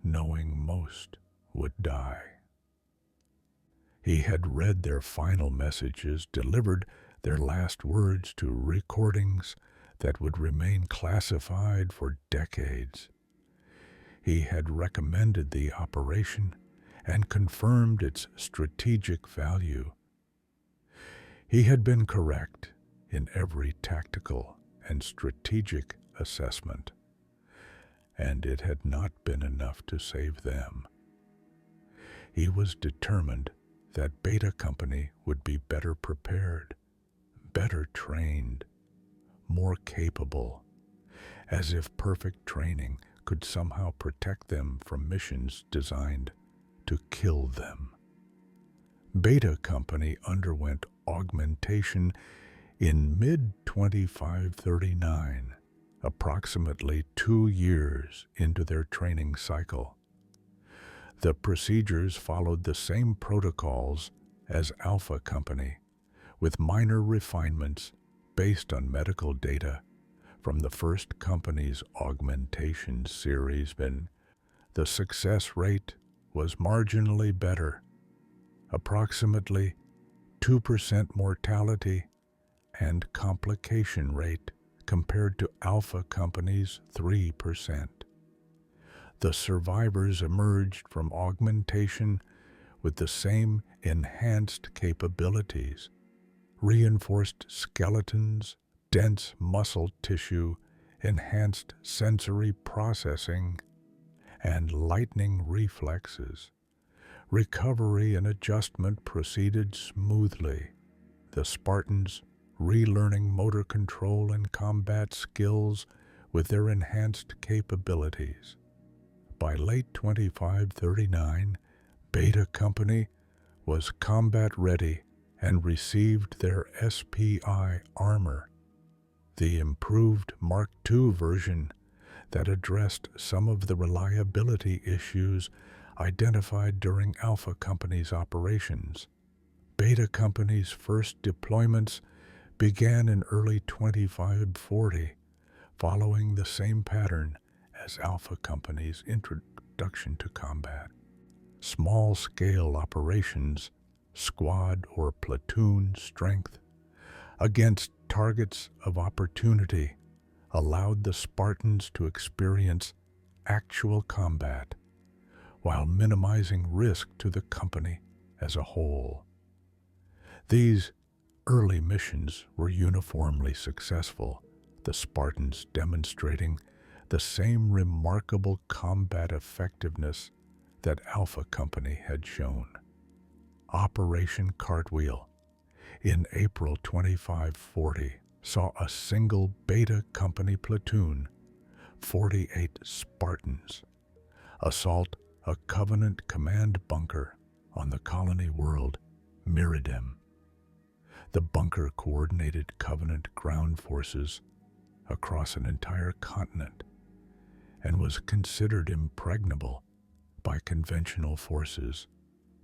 knowing most would die. He had read their final messages, delivered their last words to recordings that would remain classified for decades. He had recommended the operation and confirmed its strategic value. He had been correct in every tactical and strategic assessment, and it had not been enough to save them. He was determined that Beta Company would be better prepared, better trained, more capable, as if perfect training could somehow protect them from missions designed to kill them. Beta Company underwent augmentation in mid-2539, approximately 2 years into their training cycle. The procedures followed the same protocols as Alpha Company, with minor refinements based on medical data from the first company's augmentation series. The success rate was marginally better, approximately 2% mortality and complication rate compared to Alpha Company's 3%. The survivors emerged from augmentation with the same enhanced capabilities: reinforced skeletons, dense muscle tissue, enhanced sensory processing, and lightning reflexes. Recovery and adjustment proceeded smoothly, the Spartans relearning motor control and combat skills with their enhanced capabilities. By late 2539, Beta Company was combat-ready and received their SPI armor, the improved Mark II version that addressed some of the reliability issues identified during Alpha Company's operations. Beta Company's first deployments began in early 2540, following the same pattern as Alpha Company's introduction to combat. Small-scale operations, squad or platoon strength, against targets of opportunity allowed the Spartans to experience actual combat while minimizing risk to the company as a whole. These early missions were uniformly successful, the Spartans demonstrating the same remarkable combat effectiveness that Alpha Company had shown. Operation Cartwheel in April 2540 saw a single Beta Company platoon, 48 Spartans, assault a Covenant command bunker on the colony world Miridim. The bunker coordinated Covenant ground forces across an entire continent and was considered impregnable by conventional forces,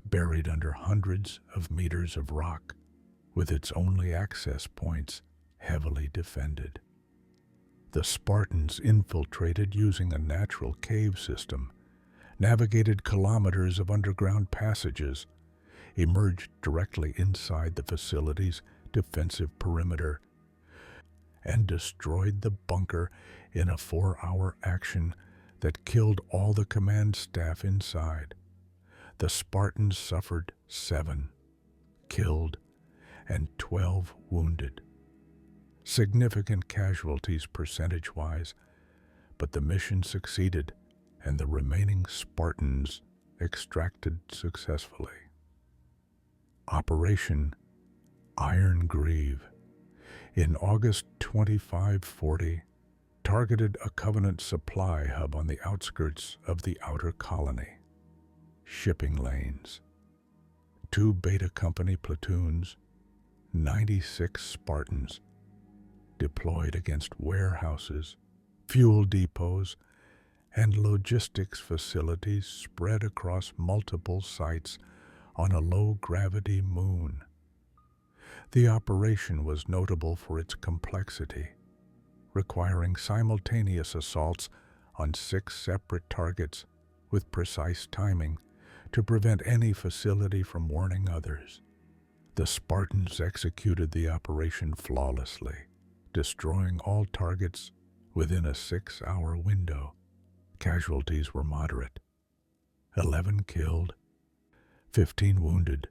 buried under hundreds of meters of rock, with its only access points heavily defended. The Spartans infiltrated using a natural cave system, navigated kilometers of underground passages, emerged directly inside the facility's defensive perimeter, and destroyed the bunker in a 4-hour action that killed all the command staff inside. The Spartans suffered 7 killed and 12 wounded. Significant casualties percentage-wise, but the mission succeeded and the remaining Spartans extracted successfully. Operation Iron Greave. In August 2540, targeted a Covenant supply hub on the outskirts of the outer colony. Shipping lanes, 2 Beta Company platoons, 96 Spartans deployed against warehouses, fuel depots, and logistics facilities spread across multiple sites on a low-gravity moon. The operation was notable for its complexity, requiring simultaneous assaults on 6 separate targets with precise timing to prevent any facility from warning others. The Spartans executed the operation flawlessly, destroying all targets within a 6-hour window. Casualties were moderate, 11 killed, 15 wounded,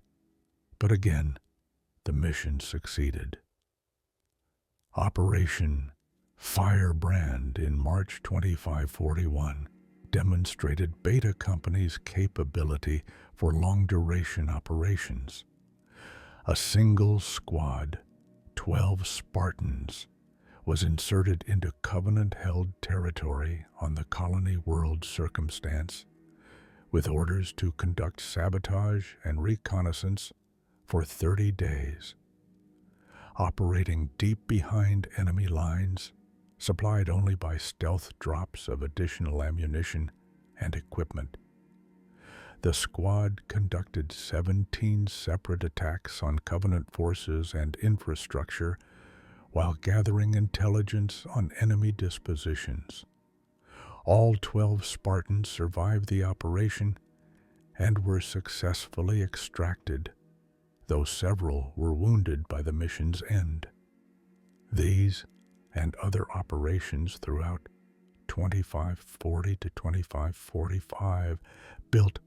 but again, the mission succeeded. Operation Firebrand in March 2541 demonstrated Beta Company's capability for long-duration operations. A single squad, 12 Spartans, was inserted into Covenant-held territory on the colony world circumstance, with orders to conduct sabotage and reconnaissance for 30 days. Operating deep behind enemy lines, supplied only by stealth drops of additional ammunition and equipment. The squad conducted 17 separate attacks on Covenant forces and infrastructure while gathering intelligence on enemy dispositions. All 12 Spartans survived the operation and were successfully extracted, though several were wounded by the mission's end. These and other operations throughout 2540 to 2545 built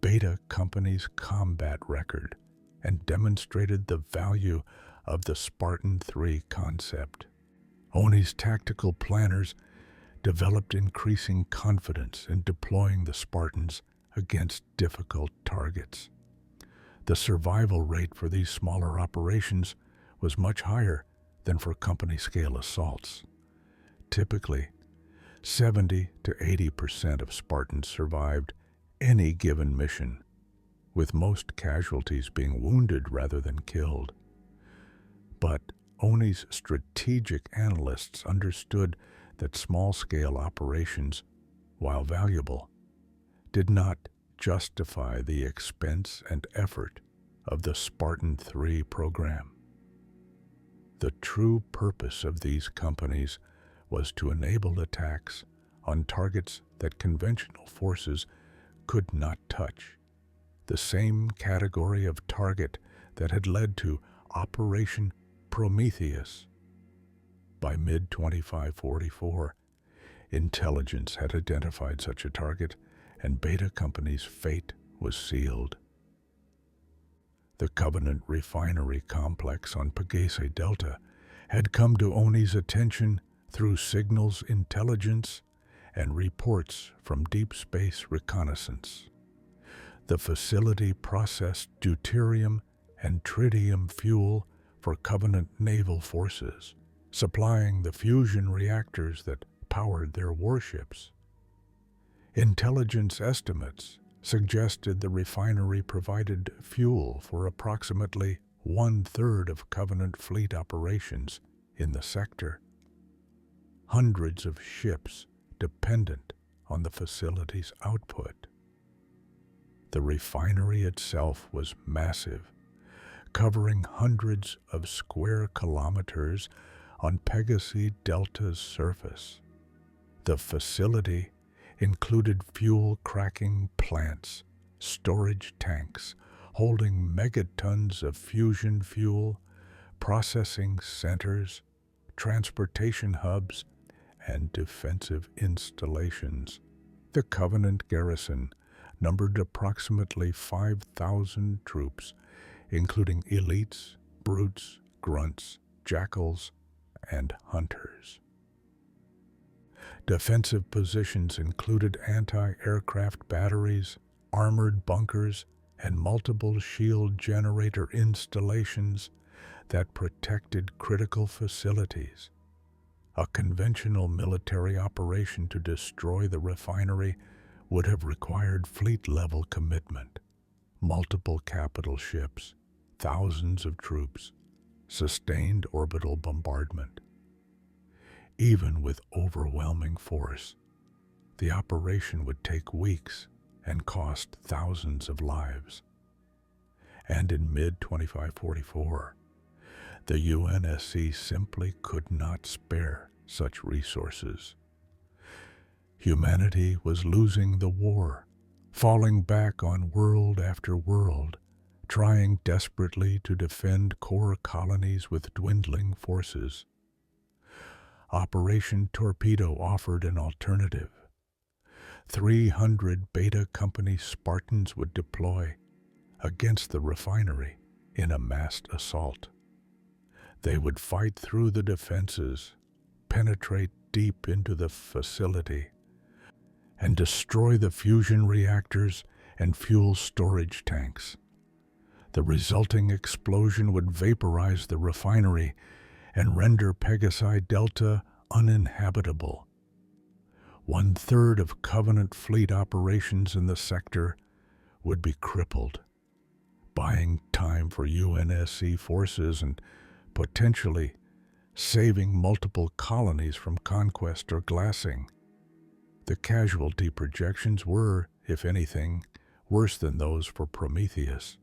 Beta Company's combat record and demonstrated the value of the Spartan-III concept. Onyx tactical planners developed increasing confidence in deploying the Spartans against difficult targets. The survival rate for these smaller operations was much higher than for company-scale assaults. Typically, 70 to 80% of Spartans survived any given mission, with most casualties being wounded rather than killed. But Onyx strategic analysts understood that small-scale operations, while valuable, did not justify the expense and effort of the Spartan-III program. The true purpose of these companies was to enable attacks on targets that conventional forces could not touch, the same category of target that had led to Operation Prometheus. By mid-2544, intelligence had identified such a target, and Beta Company's fate was sealed. The Covenant refinery complex on Pegase Delta had come to Ony's attention through signals intelligence and reports from deep space reconnaissance. The facility processed deuterium and tritium fuel for Covenant naval forces, supplying the fusion reactors that powered their warships. Intelligence estimates suggested the refinery provided fuel for approximately 1/3 of Covenant fleet operations in the sector. Hundreds of ships dependent on the facility's output. The refinery itself was massive, covering hundreds of square kilometers on Pegase Delta's surface. The facility included fuel cracking plants, storage tanks holding megatons of fusion fuel, processing centers, transportation hubs, and defensive installations. The Covenant garrison numbered approximately 5,000 troops, including elites, brutes, grunts, jackals, and hunters. Defensive positions included anti-aircraft batteries, armored bunkers, and multiple shield generator installations that protected critical facilities. A conventional military operation to destroy the refinery would have required fleet-level commitment, multiple capital ships, thousands of troops, sustained orbital bombardment. Even with overwhelming force, the operation would take weeks and cost thousands of lives. And in mid-2544, the UNSC simply could not spare such resources. Humanity was losing the war, falling back on world after world, trying desperately to defend core colonies with dwindling forces. Operation Torpedo offered an alternative. 300 Beta Company Spartans would deploy against the refinery in a massed assault. They would fight through the defenses, penetrate deep into the facility, and destroy the fusion reactors and fuel storage tanks. The resulting explosion would vaporize the refinery and render Pegasi Delta uninhabitable. 1/3 of Covenant fleet operations in the sector would be crippled, buying time for UNSC forces and potentially saving multiple colonies from conquest or glassing. The casualty projections were, if anything, worse than those for Prometheus.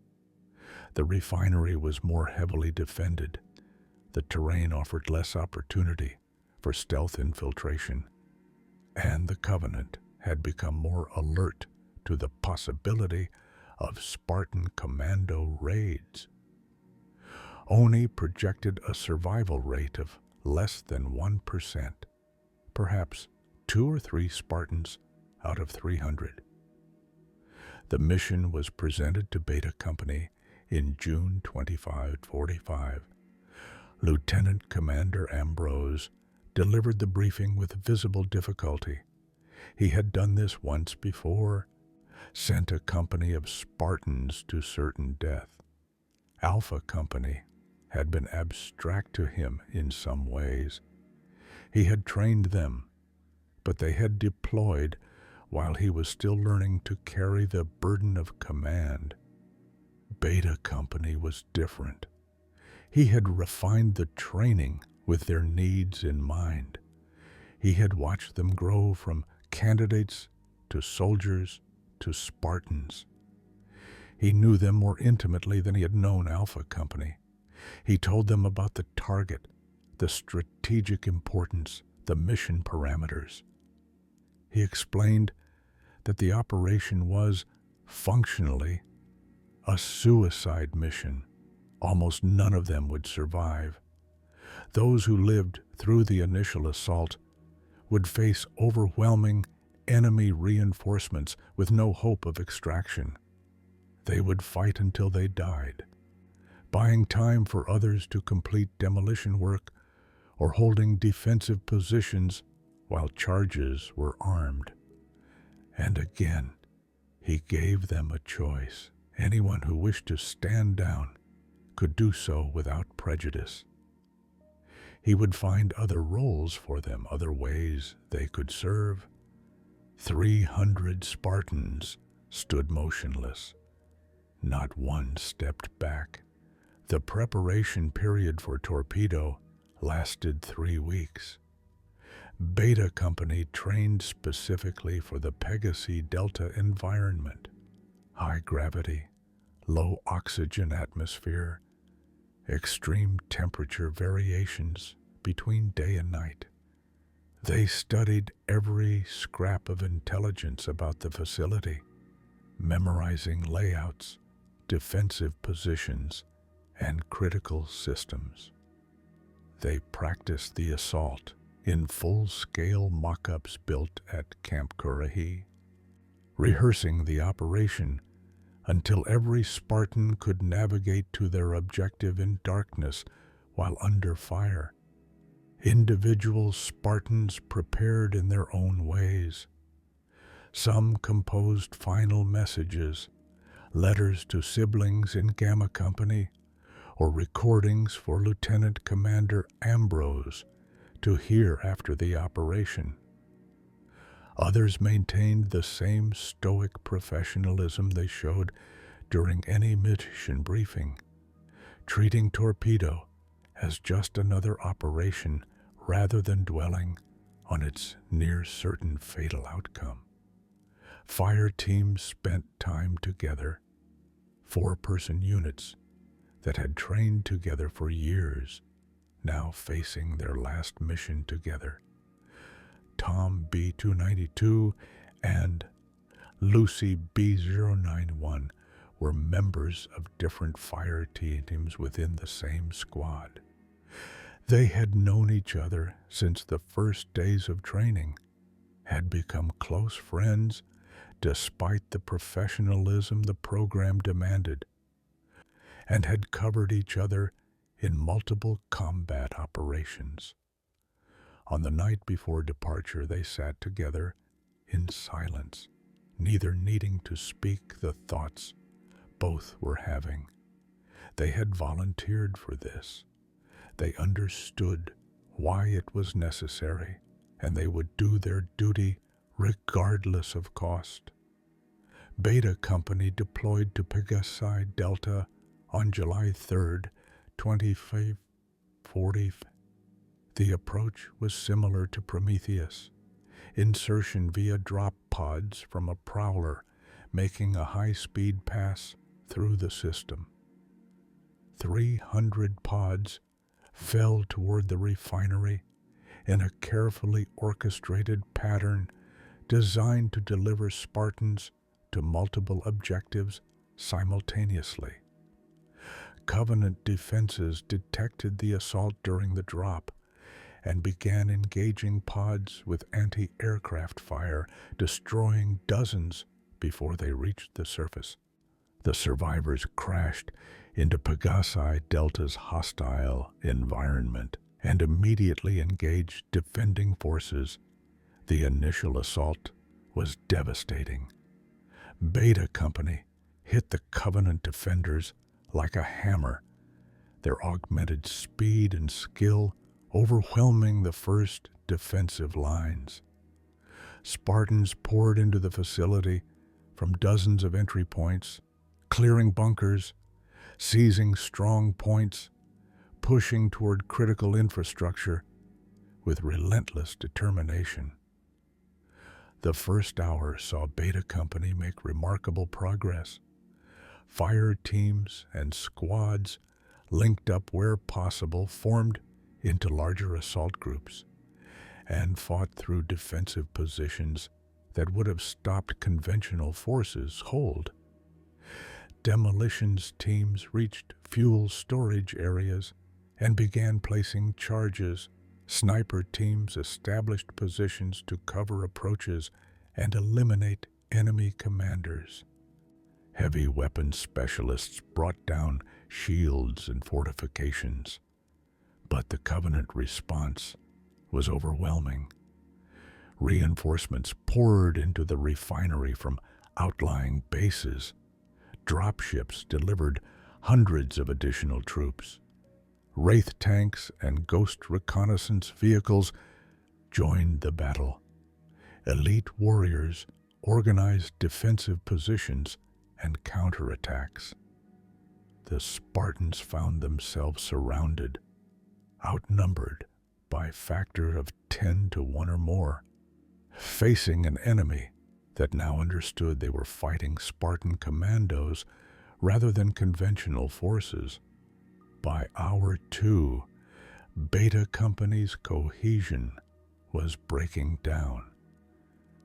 The refinery was more heavily defended. The terrain offered less opportunity for stealth infiltration, and the Covenant had become more alert to the possibility of Spartan commando raids. Oni projected a survival rate of less than 1%, perhaps 2 or 3 Spartans out of 300. The mission was presented to Beta Company in June 2545. Lieutenant Commander Ambrose delivered the briefing with visible difficulty. He had done this once before, sent a company of Spartans to certain death. Alpha Company had been abstract to him in some ways. He had trained them, but they had deployed while he was still learning to carry the burden of command. Beta Company was different. He had refined the training with their needs in mind. He had watched them grow from candidates to soldiers to Spartans. He knew them more intimately than he had known Alpha Company. He told them about the target, the strategic importance, the mission parameters. He explained that the operation was, functionally, a suicide mission. Almost none of them would survive. Those who lived through the initial assault would face overwhelming enemy reinforcements with no hope of extraction. They would fight until they died, buying time for others to complete demolition work or holding defensive positions while charges were armed. And again, he gave them a choice. Anyone who wished to stand down could do so without prejudice. He would find other roles for them, other ways they could serve. 300 Spartans stood motionless. Not one stepped back. The preparation period for Torpedo lasted 3 weeks. Beta Company trained specifically for the Pegasi Delta environment. High gravity, low oxygen atmosphere, extreme temperature variations between day and night. They studied every scrap of intelligence about the facility, memorizing layouts, defensive positions, and critical systems. They practiced the assault in full-scale mock-ups built at Camp Currahee, rehearsing the operation until every Spartan could navigate to their objective in darkness while under fire. Individual Spartans prepared in their own ways. Some composed final messages, letters to siblings in Gamma Company, or recordings for Lieutenant Commander Ambrose to hear after the operation. Others maintained the same stoic professionalism they showed during any mission briefing, treating torpedo as just another operation rather than dwelling on its near-certain fatal outcome. Fire teams spent time together, 4-person units that had trained together for years, now facing their last mission together. Tom B-292 and Lucy B-091 were members of different fire teams within the same squad. They had known each other since the first days of training, had become close friends despite the professionalism the program demanded, and had covered each other in multiple combat operations. On the night before departure, they sat together in silence, neither needing to speak the thoughts both were having. They had volunteered for this. They understood why it was necessary, and they would do their duty regardless of cost. Beta Company deployed to Pegasi Delta on July 3rd, 2540. The approach was similar to Prometheus. Insertion via drop pods from a prowler, making a high-speed pass through the system. 300 pods fell toward the refinery in a carefully orchestrated pattern designed to deliver Spartans to multiple objectives simultaneously. Covenant defenses detected the assault during the drop and began engaging pods with anti-aircraft fire, destroying dozens before they reached the surface. The survivors crashed into Pegasi Delta's hostile environment and immediately engaged defending forces. The initial assault was devastating. Beta Company hit the Covenant defenders like a hammer, their augmented speed and skill overwhelming the first defensive lines. Spartans poured into the facility from dozens of entry points, clearing bunkers, seizing strong points, pushing toward critical infrastructure with relentless determination. The first hour saw Beta Company make remarkable progress. Fire teams and squads, linked up where possible, formed into larger assault groups and fought through defensive positions that would have stopped conventional forces' hold. Demolitions teams reached fuel storage areas and began placing charges. Sniper teams established positions to cover approaches and eliminate enemy commanders. Heavy weapons specialists brought down shields and fortifications, but the Covenant response was overwhelming. Reinforcements poured into the refinery from outlying bases. Dropships delivered hundreds of additional troops. Wraith tanks and Ghost reconnaissance vehicles joined the battle. Elite warriors organized defensive positions and counterattacks. The Spartans found themselves surrounded, outnumbered by a factor of 10 to 1 or more, facing an enemy that now understood they were fighting Spartan commandos rather than conventional forces. By hour 2, Beta Company's cohesion was breaking down.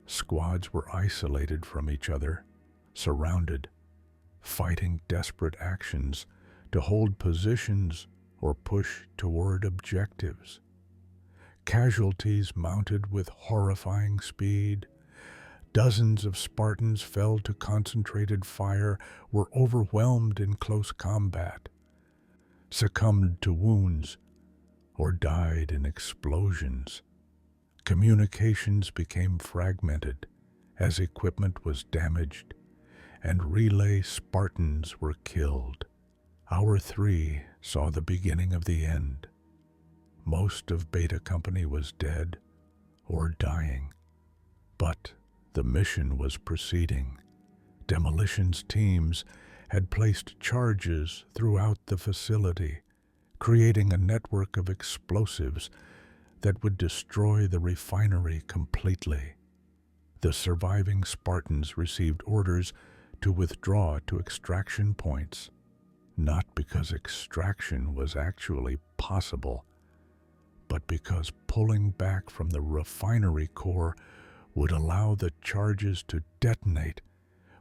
Squads were isolated from each other, surrounded, fighting desperate actions to hold positions or push toward objectives. Casualties mounted with horrifying speed. Dozens of Spartans fell to concentrated fire, were overwhelmed in close combat, succumbed to wounds, or died in explosions. Communications became fragmented as equipment was damaged, and relay Spartans were killed. Hour 3 saw the beginning of the end. Most of Beta Company was dead or dying, but the mission was proceeding. Demolitions teams had placed charges throughout the facility, creating a network of explosives that would destroy the refinery completely. The surviving Spartans received orders to withdraw to extraction points, not because extraction was actually possible, but because pulling back from the refinery core would allow the charges to detonate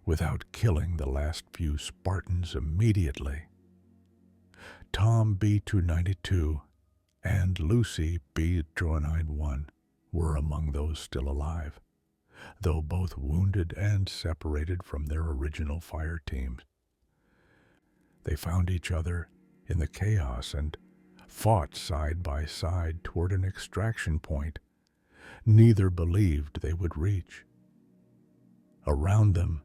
without killing the last few Spartans immediately. Tom B-292 and Lucy B-291 were among those still alive, though both wounded and separated from their original fire teams. They found each other in the chaos and fought side by side toward an extraction point neither believed they would reach. Around them,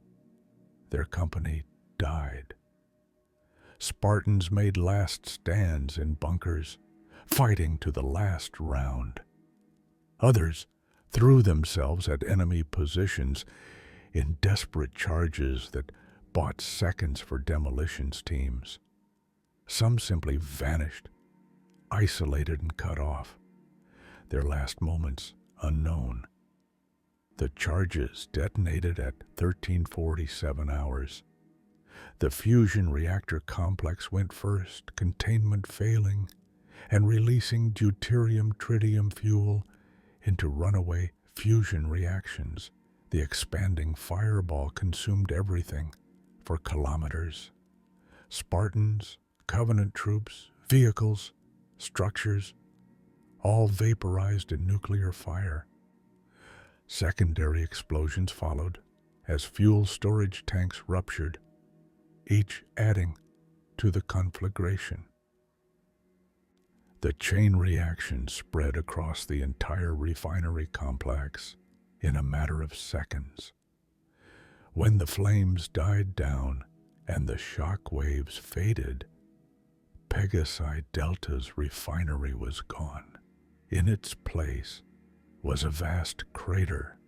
their company died. Spartans made last stands in bunkers, fighting to the last round. Others threw themselves at enemy positions in desperate charges that bought seconds for demolitions teams. Some simply vanished, isolated and cut off, their last moments unknown. The charges detonated at 1347 hours. The fusion reactor complex went first, containment failing, and releasing deuterium-tritium fuel into runaway fusion reactions. The expanding fireball consumed everything for kilometers. Spartans, Covenant troops, vehicles, structures, all vaporized in nuclear fire. Secondary explosions followed as fuel storage tanks ruptured, each adding to the conflagration. The chain reaction spread across the entire refinery complex in a matter of seconds. When the flames died down and the shock waves faded, Pegasi Delta's refinery was gone. In its place was a vast crater,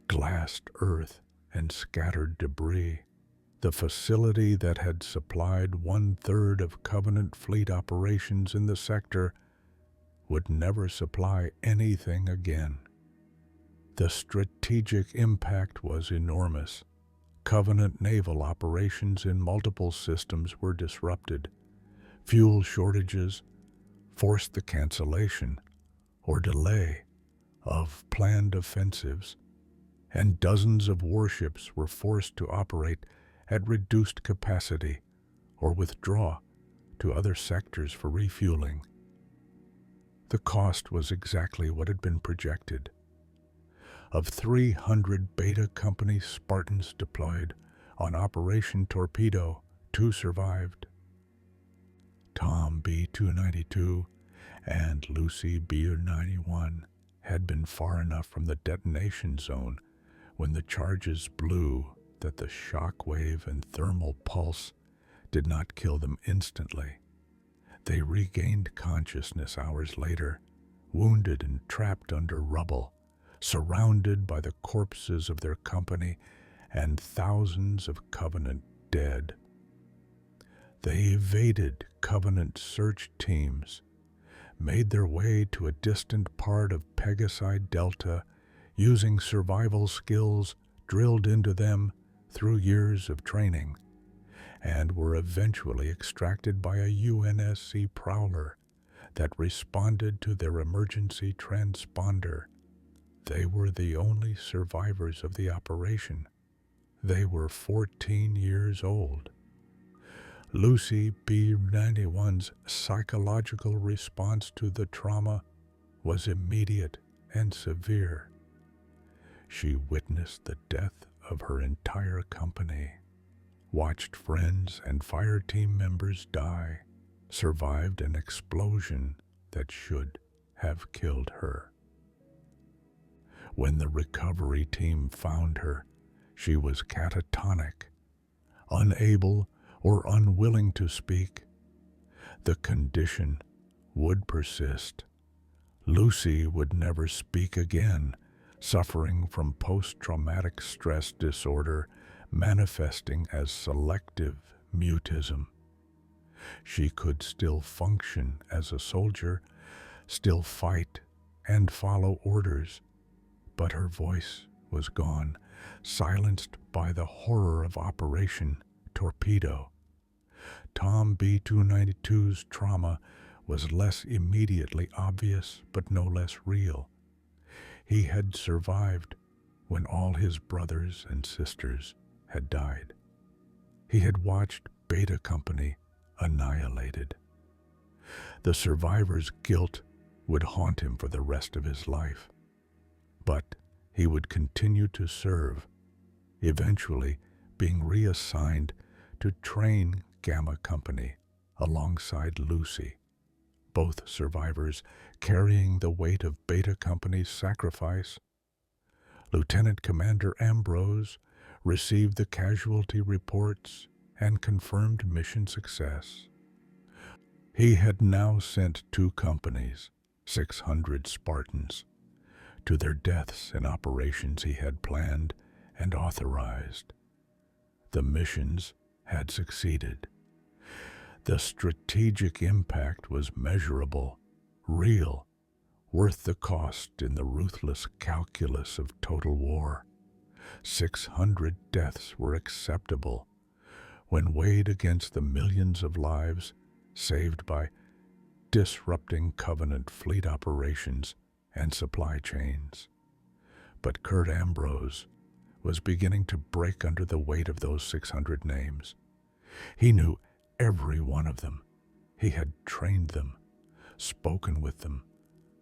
glassed earth, and scattered debris. The facility that had supplied 1/3 of Covenant fleet operations in the sector would never supply anything again. The strategic impact was enormous. Covenant naval operations in multiple systems were disrupted. Fuel shortages forced the cancellation or delay of planned offensives, and dozens of warships were forced to operate at reduced capacity or withdraw to other sectors for refueling. The cost was exactly what had been projected. Of 300 Beta Company Spartans deployed on Operation Torpedo, 2 survived. Tom B-292 and Lucy B-91 had been far enough from the detonation zone when the charges blew that the shock wave and thermal pulse did not kill them instantly. They regained consciousness hours later, wounded and trapped under rubble, surrounded by the corpses of their company and thousands of Covenant dead. They evaded Covenant search teams, made their way to a distant part of Pegasi Delta using survival skills drilled into them through years of training, and were eventually extracted by a UNSC prowler that responded to their emergency transponder. They were the only survivors of the operation. They were 14 years old. Lucy B-91's psychological response to the trauma was immediate and severe. She witnessed the death of her entire company, watched friends and fire team members die, survived an explosion that should have killed her. When the recovery team found her, she was catatonic, unable or unwilling to speak. The condition would persist Lucy would never speak again, suffering from post-traumatic stress disorder manifesting as selective mutism. She could still function as a soldier, still fight and follow orders, but her voice was gone, silenced by the horror of Operation Torpedo. Tom B-292's trauma was less immediately obvious, but no less real. He had survived when all his brothers and sisters had died. He had watched Beta Company annihilated. The survivor's guilt would haunt him for the rest of his life. But he would continue to serve, eventually being reassigned to train Gamma Company alongside Lucy, both survivors carrying the weight of Beta Company's sacrifice. Lieutenant Commander Ambrose received the casualty reports and confirmed mission success. He had now sent 2 companies, 600 Spartans, to their deaths in operations he had planned and authorized. The missions had succeeded. The strategic impact was measurable, real, worth the cost in the ruthless calculus of total war. 600 deaths were acceptable when weighed against the millions of lives saved by disrupting Covenant fleet operations and supply chains. But Kurt Ambrose was beginning to break under the weight of those 600 names. He knew every one of them. He had trained them, spoken with them,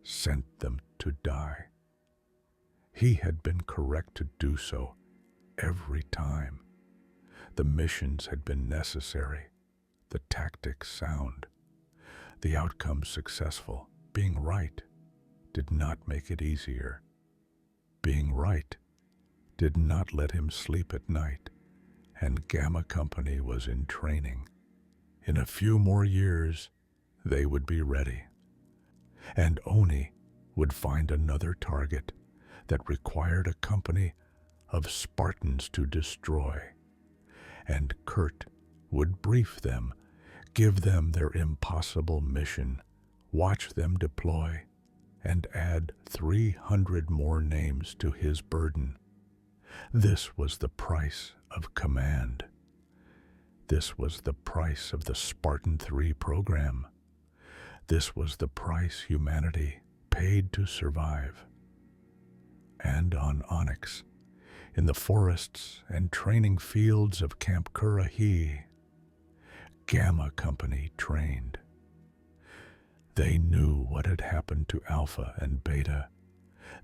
sent them to die. He had been correct to do so every time. The missions had been necessary, the tactics sound, the outcome successful. Being right did not make it easier. Being right did not let him sleep at night, and Gamma Company was in training. In a few more years, they would be ready. And Oni would find another target that required a company of Spartans to destroy. And Kurt would brief them, give them their impossible mission, watch them deploy, and add 300 more names to his burden. This was the price of command. This was the price of the Spartan-III Program. This was the price humanity paid to survive. And on Onyx, in the forests and training fields of Camp Currahee, Gamma Company trained. They knew what had happened to Alpha and Beta.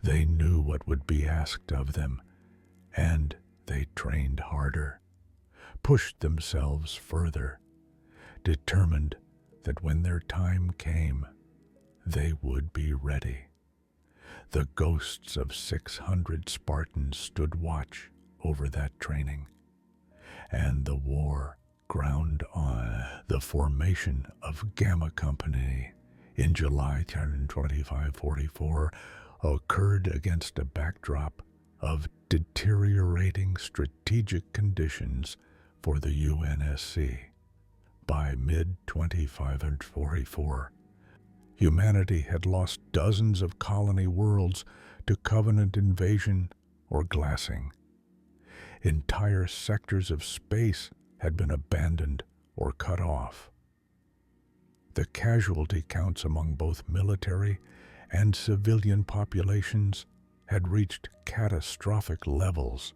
They knew what would be asked of them, and they trained harder, pushed themselves further, determined that when their time came, they would be ready. The ghosts of 600 Spartans stood watch over that training, and the war ground on. The formation of Gamma Company in July 2544 occurred against a backdrop of deteriorating strategic conditions for the UNSC. By mid-2544, humanity had lost dozens of colony worlds to Covenant invasion or glassing. Entire sectors of space had been abandoned or cut off. The casualty counts among both military and civilian populations had reached catastrophic levels.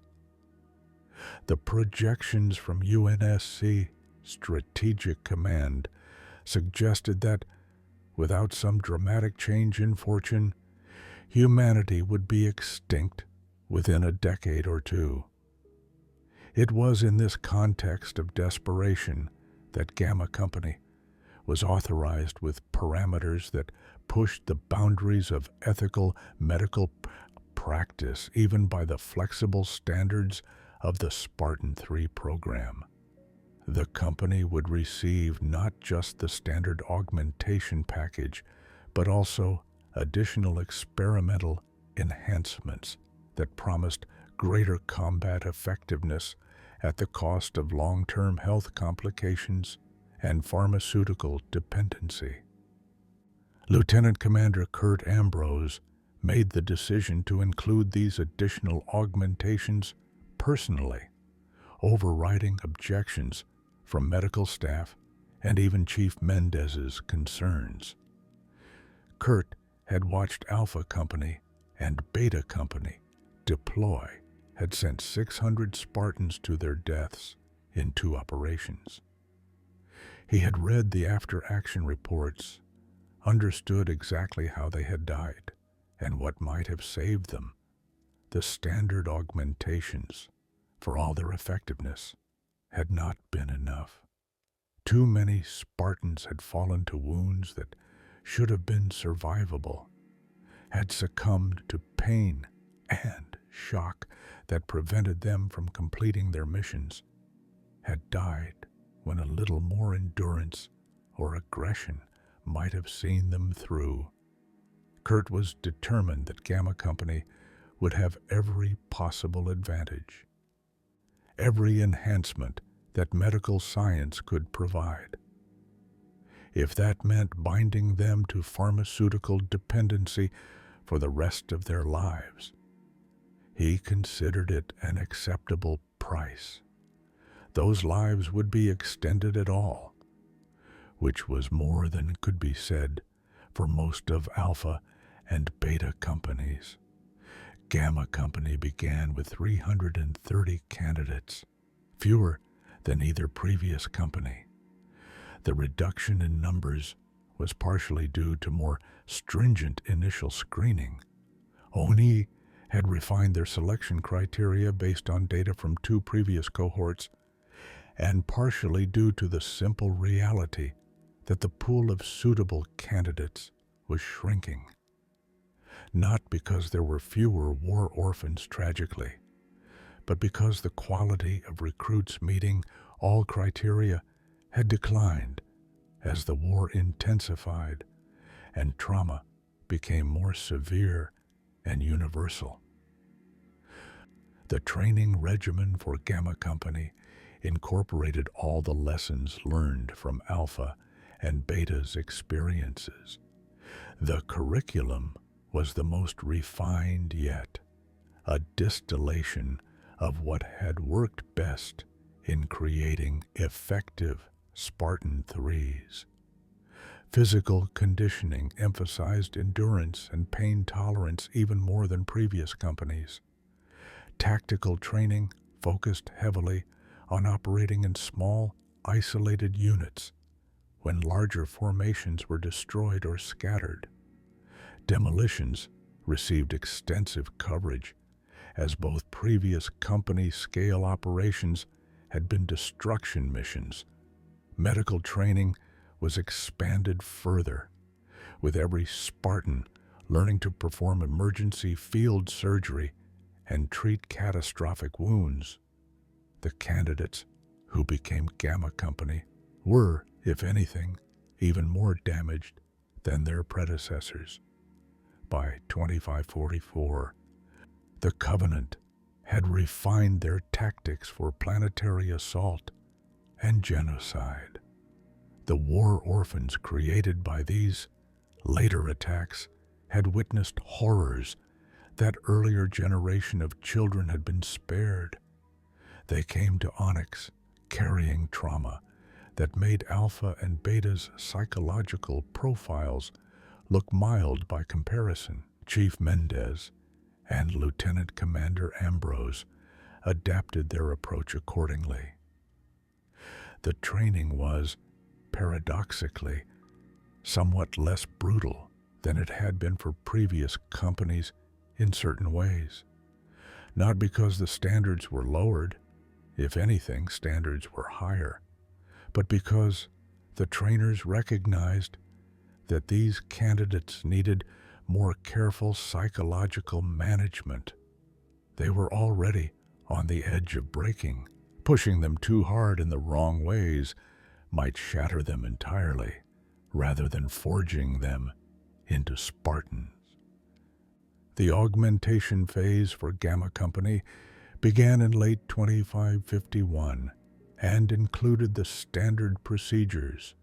The projections from UNSC Strategic Command suggested that, without some dramatic change in fortune, humanity would be extinct within a decade or two. It was in this context of desperation that Gamma Company was authorized with parameters that pushed the boundaries of ethical medical practice, even by the flexible standards of the Spartan-III Program. The company would receive not just the standard augmentation package, but also additional experimental enhancements that promised greater combat effectiveness at the cost of long-term health complications and pharmaceutical dependency. Lieutenant Commander Kurt Ambrose made the decision to include these additional augmentations personally, overriding objections from medical staff and even Chief Mendez's concerns. Kurt had watched Alpha Company and Beta Company deploy, had sent 600 Spartans to their deaths in 2 operations. He had read the after-action reports, understood exactly how they had died and what might have saved them. The standard augmentations, for all their effectiveness, had not been enough. Too many Spartans had fallen to wounds that should have been survivable, had succumbed to pain and shock that prevented them from completing their missions, had died when a little more endurance or aggression might have seen them through. Kurt was determined that Gamma Company would have every possible advantage, every enhancement that medical science could provide. If that meant binding them to pharmaceutical dependency for the rest of their lives, he considered it an acceptable price. Those lives would be extended at all, which was more than could be said for most of Alpha and Beta companies. Gamma Company began with 330 candidates, fewer than either previous company. The reduction in numbers was partially due to more stringent initial screening. ONI had refined their selection criteria based on data from 2 previous cohorts, and partially due to the simple reality that the pool of suitable candidates was shrinking. Not because there were fewer war orphans tragically, but because the quality of recruits meeting all criteria had declined as the war intensified and trauma became more severe and universal. The training regimen for Gamma Company incorporated all the lessons learned from Alpha and Beta's experiences. The curriculum was the most refined yet, a distillation of what had worked best in creating effective Spartan-IIIs. Physical conditioning emphasized endurance and pain tolerance even more than previous companies. Tactical training focused heavily on operating in small, isolated units when larger formations were destroyed or scattered. Demolitions received extensive coverage, as both previous company-scale operations had been destruction missions. Medical training was expanded further, with every Spartan learning to perform emergency field surgery and treat catastrophic wounds. The candidates who became Gamma Company were, if anything, even more damaged than their predecessors. By 2544, the Covenant had refined their tactics for planetary assault and genocide. The war orphans created by these later attacks had witnessed horrors that earlier generation of children had been spared. They came to Onyx carrying trauma that made Alpha and Beta's psychological profiles look mild by comparison. Chief Mendez and Lieutenant Commander Ambrose adapted their approach accordingly. The training was, paradoxically, somewhat less brutal than it had been for previous companies in certain ways. Not because the standards were lowered, if anything, standards were higher, but because the trainers recognized that these candidates needed more careful psychological management. They were already on the edge of breaking. Pushing them too hard in the wrong ways might shatter them entirely, rather than forging them into Spartans. The augmentation phase for Gamma Company began in late 2551 and included the standard procedures: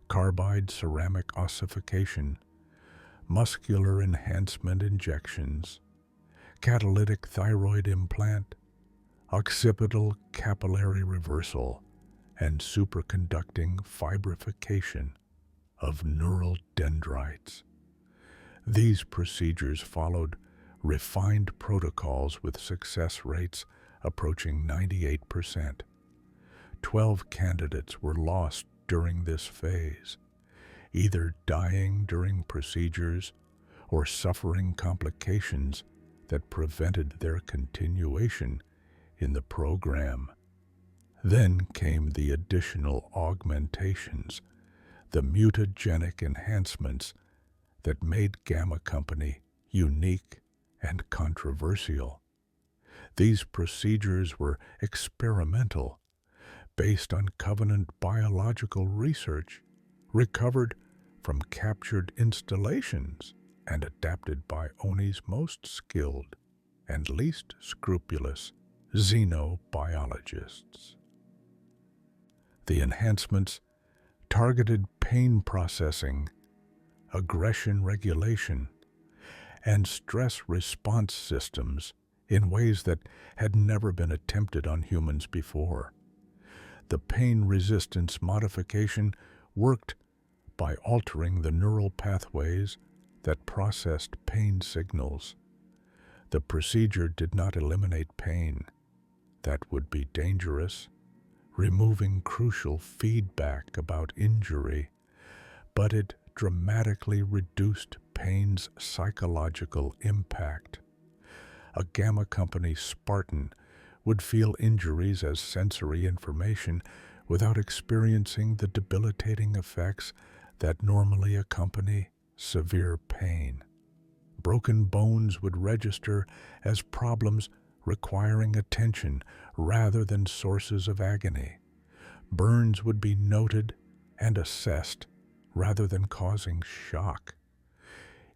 carbide ceramic ossification, muscular enhancement injections, catalytic thyroid implant, occipital capillary reversal, and superconducting fibrification of neural dendrites. These procedures followed refined protocols with success rates approaching 98%. 12 candidates were lost during this phase, either dying during procedures or suffering complications that prevented their continuation in the program. Then came the additional augmentations, the mutagenic enhancements that made Gamma Company unique and controversial. These procedures were experimental, based on Covenant biological research, recovered from captured installations, and adapted by Oni's most skilled and least scrupulous xenobiologists. The enhancements targeted pain processing, aggression regulation, and stress response systems in ways that had never been attempted on humans before. The pain resistance modification worked by altering the neural pathways that processed pain signals. The procedure did not eliminate pain. That would be dangerous, removing crucial feedback about injury, but it dramatically reduced pain's psychological impact. A Gamma Company Spartan would feel injuries as sensory information without experiencing the debilitating effects that normally accompany severe pain. Broken bones would register as problems requiring attention rather than sources of agony. Burns would be noted and assessed rather than causing shock.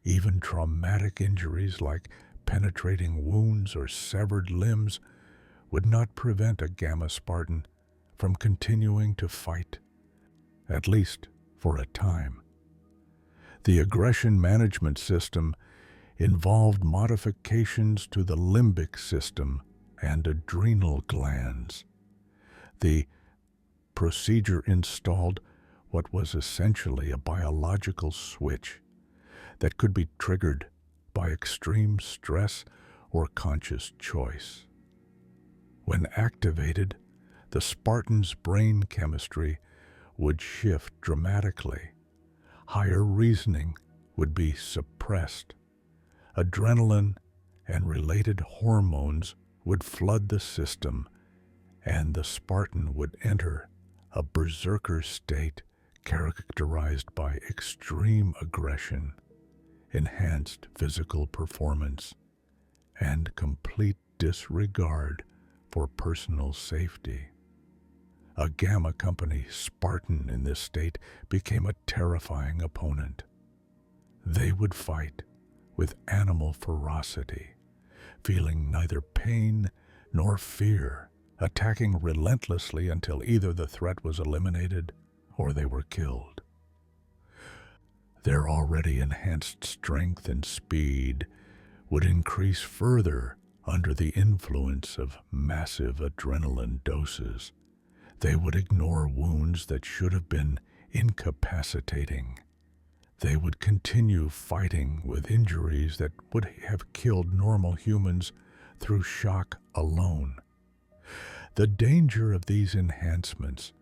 Even traumatic injuries like penetrating wounds or severed limbs would not prevent a Gamma Spartan from continuing to fight, at least for a time. The aggression management system involved modifications to the limbic system and adrenal glands. The procedure installed what was essentially a biological switch that could be triggered by extreme stress or conscious choice. When activated, the Spartan's brain chemistry would shift dramatically. Higher reasoning would be suppressed. Adrenaline and related hormones would flood the system, and the Spartan would enter a berserker state characterized by extreme aggression, enhanced physical performance, and complete disregard for personal safety. A Gamma Company Spartan in this state became a terrifying opponent. They would fight with animal ferocity, feeling neither pain nor fear, attacking relentlessly until either the threat was eliminated or they were killed. Their already enhanced strength and speed would increase further under the influence of massive adrenaline doses. They would ignore wounds that should have been incapacitating. They would continue fighting with injuries that would have killed normal humans through shock alone. The danger of these enhancements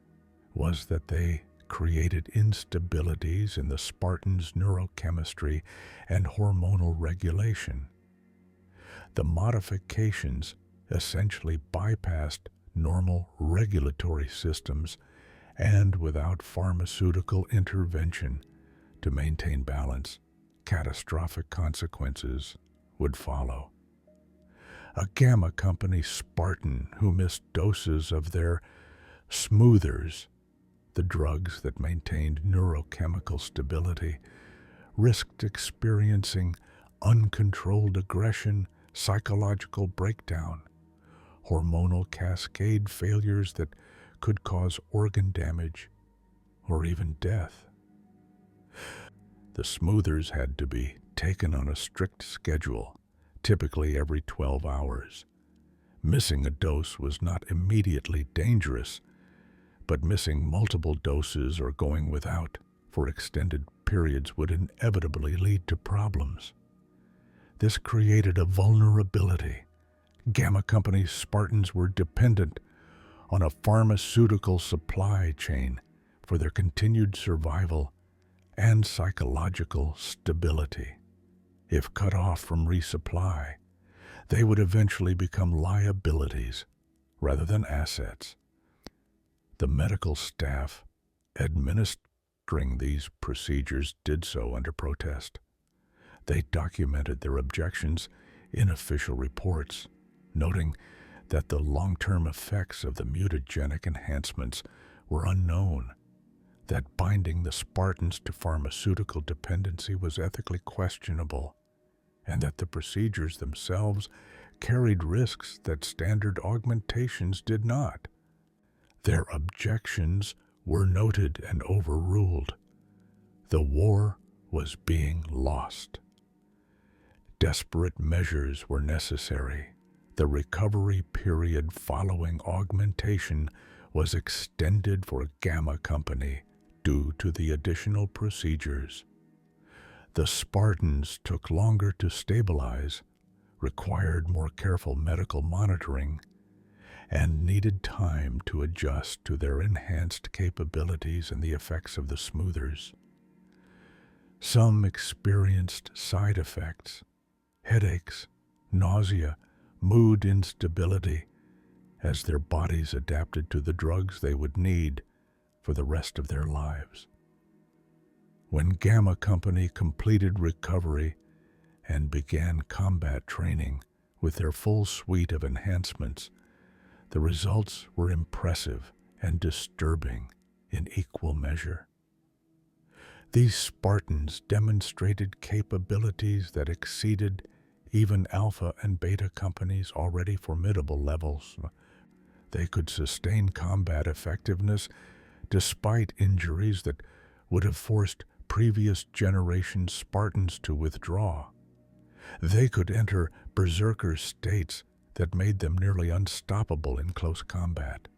was that they created instabilities in the Spartan's neurochemistry and hormonal regulation. The modifications essentially bypassed normal regulatory systems and, without pharmaceutical intervention to maintain balance, catastrophic consequences would follow. A Gamma Company Spartan who missed doses of their smoothers, the drugs that maintained neurochemical stability, risked experiencing uncontrolled aggression, psychological breakdown, hormonal cascade failures that could cause organ damage or even death. The smoothers had to be taken on a strict schedule, typically every 12 hours. Missing a dose was not immediately dangerous, but missing multiple doses or going without for extended periods would inevitably lead to problems. This created a vulnerability. Gamma Company Spartans were dependent on a pharmaceutical supply chain for their continued survival and psychological stability. If cut off from resupply, they would eventually become liabilities rather than assets. The medical staff administering these procedures did so under protest. They documented their objections in official reports, noting that the long-term effects of the mutagenic enhancements were unknown, that binding the Spartans to pharmaceutical dependency was ethically questionable, and that the procedures themselves carried risks that standard augmentations did not. Their objections were noted and overruled. The war was being lost. Desperate measures were necessary. The recovery period following augmentation was extended for Gamma Company due to the additional procedures. The Spartans took longer to stabilize, required more careful medical monitoring, and needed time to adjust to their enhanced capabilities and the effects of the smoothers. Some experienced side effects, headaches, nausea, mood instability, as their bodies adapted to the drugs they would need for the rest of their lives. When Gamma Company completed recovery and began combat training with their full suite of enhancements, the results were impressive and disturbing in equal measure. These Spartans demonstrated capabilities that exceeded even Alpha and Beta Company's already formidable levels. They could sustain combat effectiveness despite injuries that would have forced previous generation Spartans to withdraw. They could enter berserker states that made them nearly unstoppable in close combat.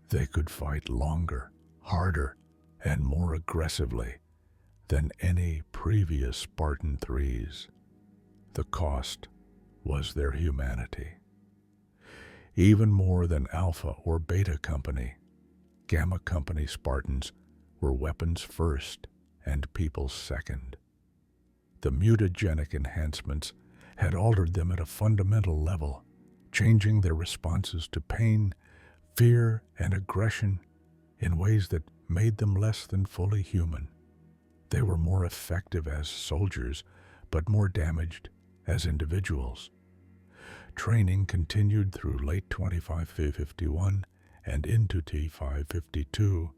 They could fight longer, harder, and more aggressively than any previous Spartan-IIIs. The cost was their humanity. Even more than Alpha or Beta Company, Gamma Company Spartans were weapons first and people second. The mutagenic enhancements had altered them at a fundamental level, changing their responses to pain, fear, and aggression in ways that made them less than fully human. They were more effective as soldiers, but more damaged as individuals. Training continued through late 2551 and into T552.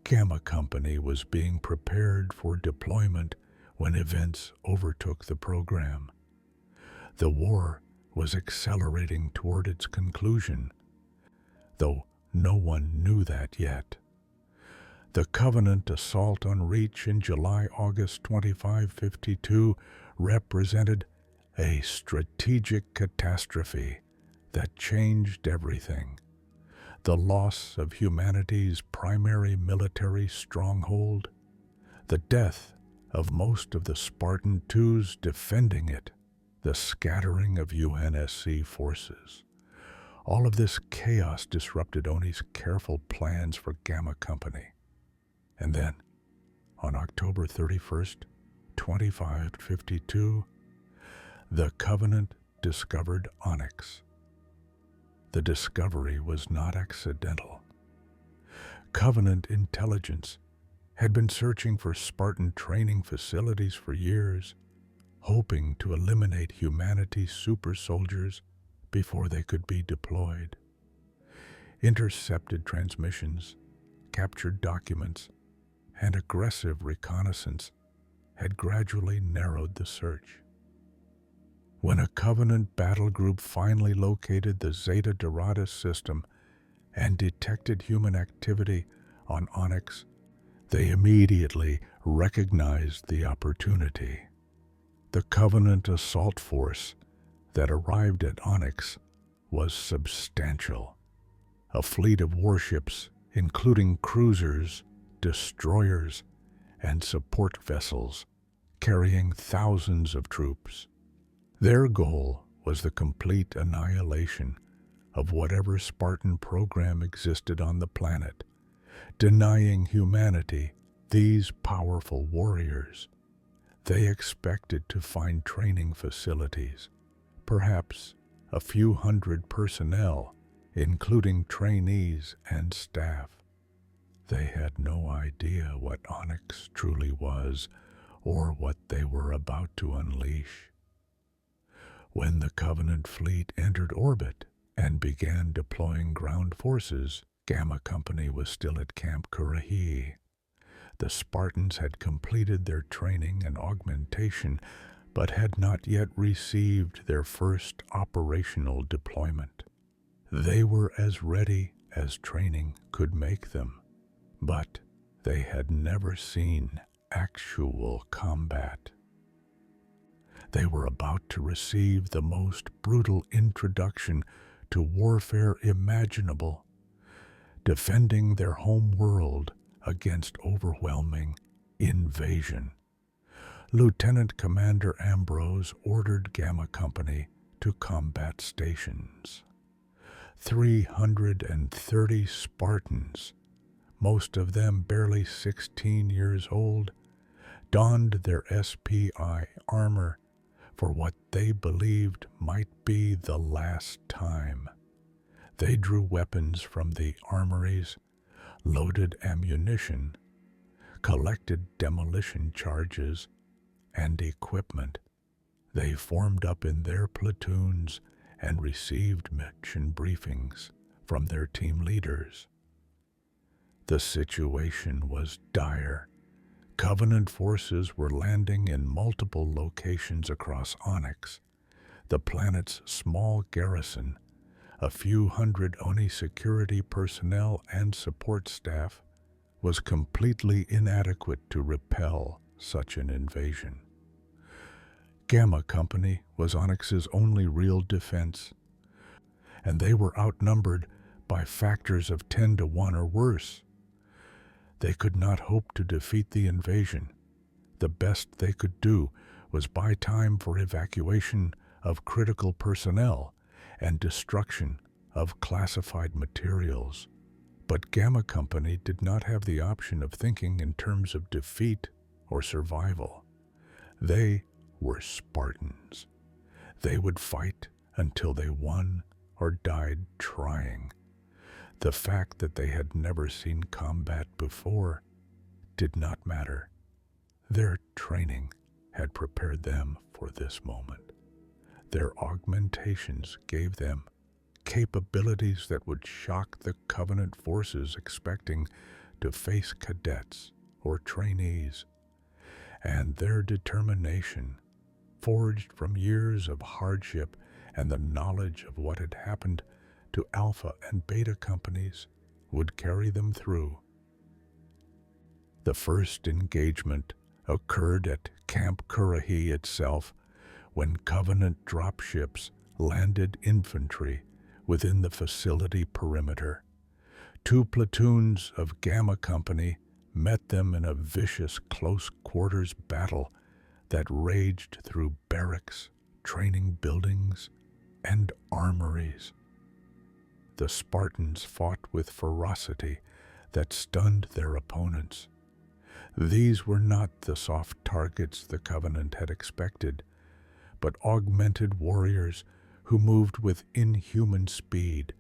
Gamma Company was being prepared for deployment when events overtook the program. The war was accelerating toward its conclusion, though no one knew that yet. The Covenant assault on Reach in July-August 2552 represented a strategic catastrophe that changed everything. The loss of humanity's primary military stronghold, the death of most of the Spartan-IIs defending it, the scattering of UNSC forces. All of this chaos disrupted Oni's careful plans for Gamma Company. And then, on October 31st, 2552, the Covenant discovered Onyx. The discovery was not accidental. Covenant intelligence had been searching for Spartan training facilities for years, hoping to eliminate humanity's super soldiers before they could be deployed. Intercepted transmissions, captured documents, and aggressive reconnaissance had gradually narrowed the search. When a Covenant battle group finally located the Zeta Doradus system and detected human activity on Onyx, they immediately recognized the opportunity. The Covenant assault force that arrived at Onyx was substantial. A fleet of warships, including cruisers, destroyers, and support vessels, carrying thousands of troops. Their goal was the complete annihilation of whatever Spartan program existed on the planet, denying humanity these powerful warriors. They expected to find training facilities, perhaps a few hundred personnel, including trainees and staff. They had no idea what Onyx truly was or what they were about to unleash. When the Covenant fleet entered orbit and began deploying ground forces, Gamma Company was still at Camp Currahee. The Spartans had completed their training and augmentation, but had not yet received their first operational deployment. They were as ready as training could make them, but they had never seen actual combat. They were about to receive the most brutal introduction to warfare imaginable, defending their home world against overwhelming invasion. Lieutenant Commander Ambrose ordered Gamma Company to combat stations. 330 Spartans, most of them barely 16 years old, donned their SPI armor for what they believed might be the last time. They drew weapons from the armories, loaded ammunition, collected demolition charges, and equipment. They formed up in their platoons and received mission briefings from their team leaders. The situation was dire. Covenant forces were landing in multiple locations across Onyx. The planet's small garrison, a few hundred Oni security personnel and support staff, was completely inadequate to repel such an invasion. Gamma Company was Onyx's only real defense, and they were outnumbered by factors of 10 to 1 or worse. They could not hope to defeat the invasion. The best they could do was buy time for evacuation of critical personnel and destruction of classified materials. But Gamma Company did not have the option of thinking in terms of defeat or survival. They were Spartans. They would fight until they won or died trying. The fact that they had never seen combat before did not matter. Their training had prepared them for this moment. Their augmentations gave them capabilities that would shock the Covenant forces expecting to face cadets or trainees. And their determination, forged from years of hardship and the knowledge of what had happened to Alpha and Beta companies, would carry them through. The first engagement occurred at Camp Currahee itself, when Covenant dropships landed infantry within the facility perimeter. 2 platoons of Gamma Company met them in a vicious close-quarters battle that raged through barracks, training buildings, and armories. The Spartans fought with ferocity that stunned their opponents. These were not the soft targets the Covenant had expected, but augmented warriors who moved with inhuman speed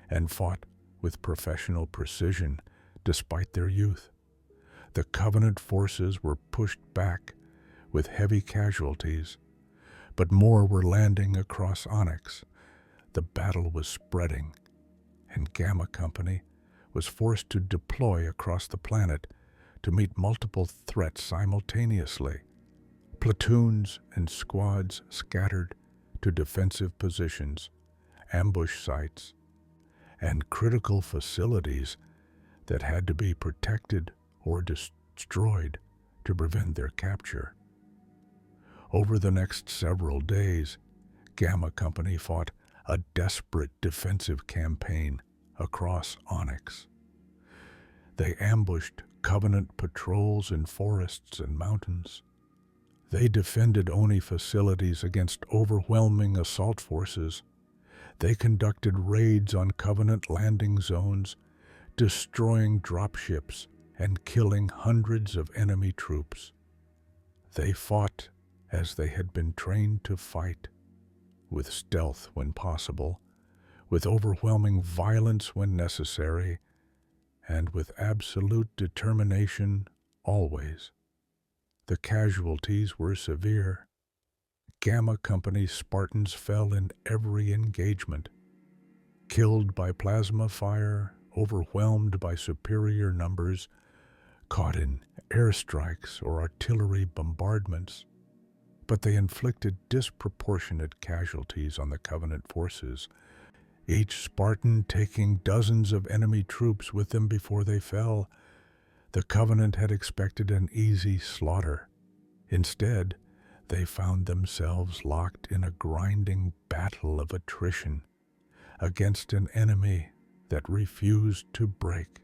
and fought with professional precision despite their youth. The Covenant forces were pushed back with heavy casualties, but more were landing across Onyx. The battle was spreading, and Gamma Company was forced to deploy across the planet to meet multiple threats simultaneously. Platoons and squads scattered to defensive positions, ambush sites, and critical facilities that had to be protected or destroyed to prevent their capture. Over the next several days, Gamma Company fought a desperate defensive campaign across Onyx. They ambushed Covenant patrols in forests and mountains. They defended Oni facilities against overwhelming assault forces. They conducted raids on Covenant landing zones, destroying dropships and killing hundreds of enemy troops. They fought as they had been trained to fight, with stealth when possible, with overwhelming violence when necessary, and with absolute determination always. The casualties were severe. Gamma Company Spartans fell in every engagement, killed by plasma fire, overwhelmed by superior numbers, caught in airstrikes or artillery bombardments. But they inflicted disproportionate casualties on the Covenant forces, each Spartan taking dozens of enemy troops with them before they fell. The Covenant had expected an easy slaughter. Instead, they found themselves locked in a grinding battle of attrition against an enemy that refused to break.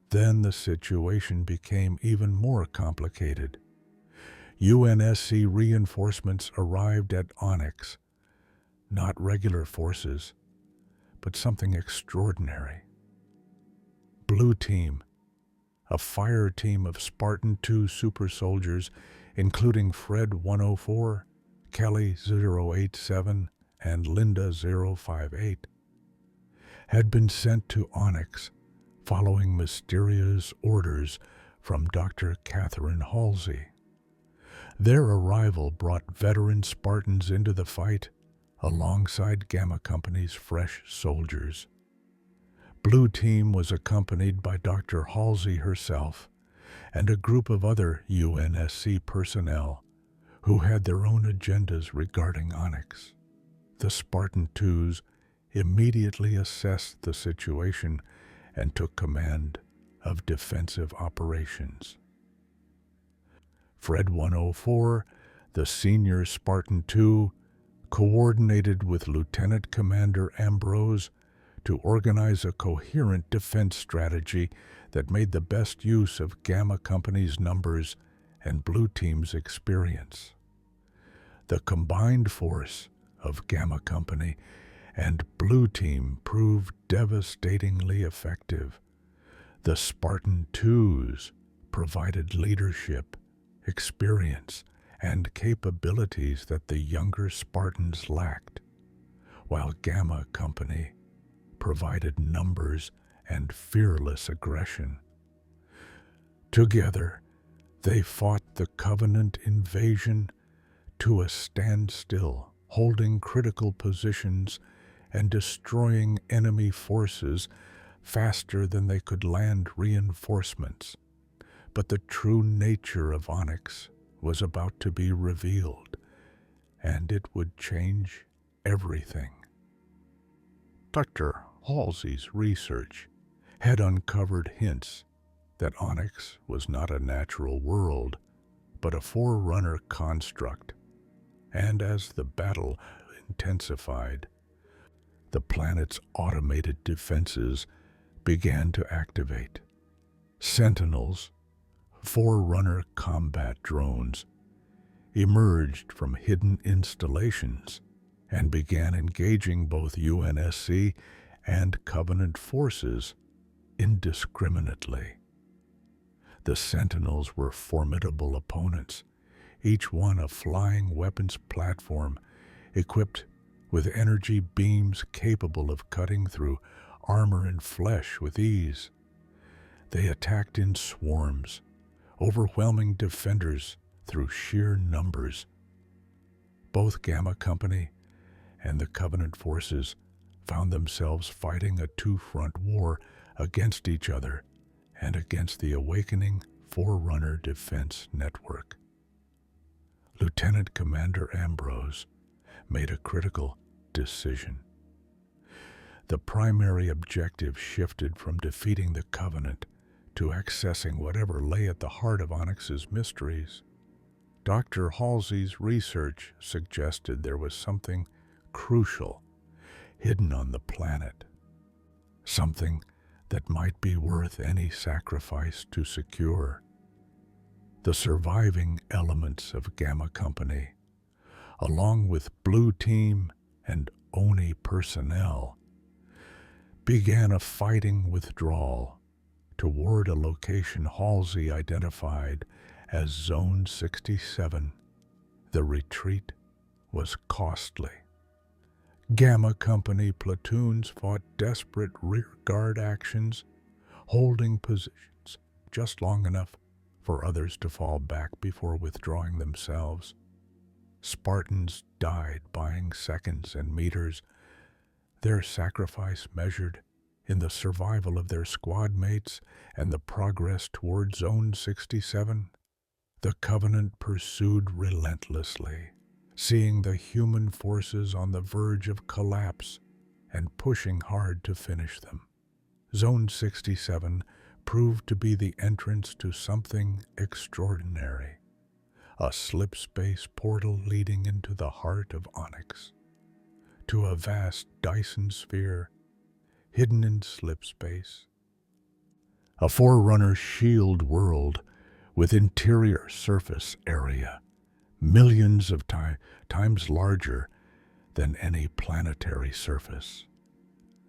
Then the situation became even more complicated. UNSC reinforcements arrived at Onyx, not regular forces, but something extraordinary. Blue Team, a fire team of Spartan-II super soldiers, including Fred 104, Kelly 087, and Linda 058, had been sent to Onyx following mysterious orders from Dr. Catherine Halsey. Their arrival brought veteran Spartans into the fight alongside Gamma Company's fresh soldiers. Blue Team was accompanied by Dr. Halsey herself and a group of other UNSC personnel who had their own agendas regarding Onyx. The Spartan-IIs immediately assessed the situation and took command of defensive operations. Fred 104, the senior Spartan-II, coordinated with Lieutenant Commander Ambrose to organize a coherent defense strategy that made the best use of Gamma Company's numbers and Blue Team's experience. The combined force of Gamma Company and Blue Team proved devastatingly effective. The Spartan-IIs provided leadership, experience, and capabilities that the younger Spartans lacked, while Gamma Company provided numbers and fearless aggression. Together, they fought the Covenant invasion to a standstill, holding critical positions and destroying enemy forces faster than they could land reinforcements. But the true nature of Onyx was about to be revealed, and it would change everything. Dr. Halsey's research had uncovered hints that Onyx was not a natural world, but a Forerunner construct. And as the battle intensified, the planet's automated defenses began to activate. Sentinels, Forerunner combat drones, emerged from hidden installations and began engaging both UNSC and Covenant forces indiscriminately. The Sentinels were formidable opponents, each one a flying weapons platform equipped with energy beams capable of cutting through armor and flesh with ease. They attacked in swarms, overwhelming defenders through sheer numbers. Both Gamma Company and the Covenant forces found themselves fighting a two-front war against each other and against the awakening Forerunner defense network. Lieutenant Commander Ambrose made a critical decision. The primary objective shifted from defeating the Covenant to accessing whatever lay at the heart of Onyx's mysteries. Dr. Halsey's research suggested there was something crucial hidden on the planet, something that might be worth any sacrifice to secure. The surviving elements of Gamma Company, along with Blue Team and ONI personnel, began a fighting withdrawal toward a location Halsey identified as Zone 67. The retreat was costly. Gamma Company platoons fought desperate rearguard actions, holding positions just long enough for others to fall back before withdrawing themselves. Spartans died buying seconds and meters, their sacrifice measured in the survival of their squad mates and the progress toward Zone 67. The Covenant pursued relentlessly, seeing the human forces on the verge of collapse and pushing hard to finish them. Zone 67 proved to be the entrance to something extraordinary, a slip-space portal leading into the heart of Onyx, to a vast Dyson sphere hidden in slip-space. A Forerunner Shield World with interior surface area millions of times larger than any planetary surface.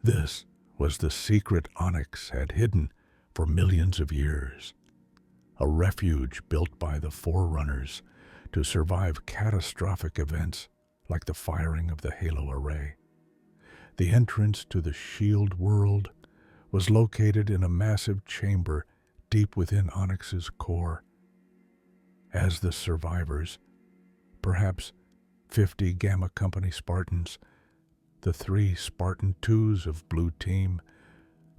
This was the secret Onyx had hidden for millions of years, a refuge built by the Forerunners to survive catastrophic events like the firing of the Halo array. The entrance to the Shield World was located in a massive chamber deep within Onyx's core. As the survivors, perhaps 50 Gamma Company Spartans, the 3 Spartan-IIIs of Blue Team,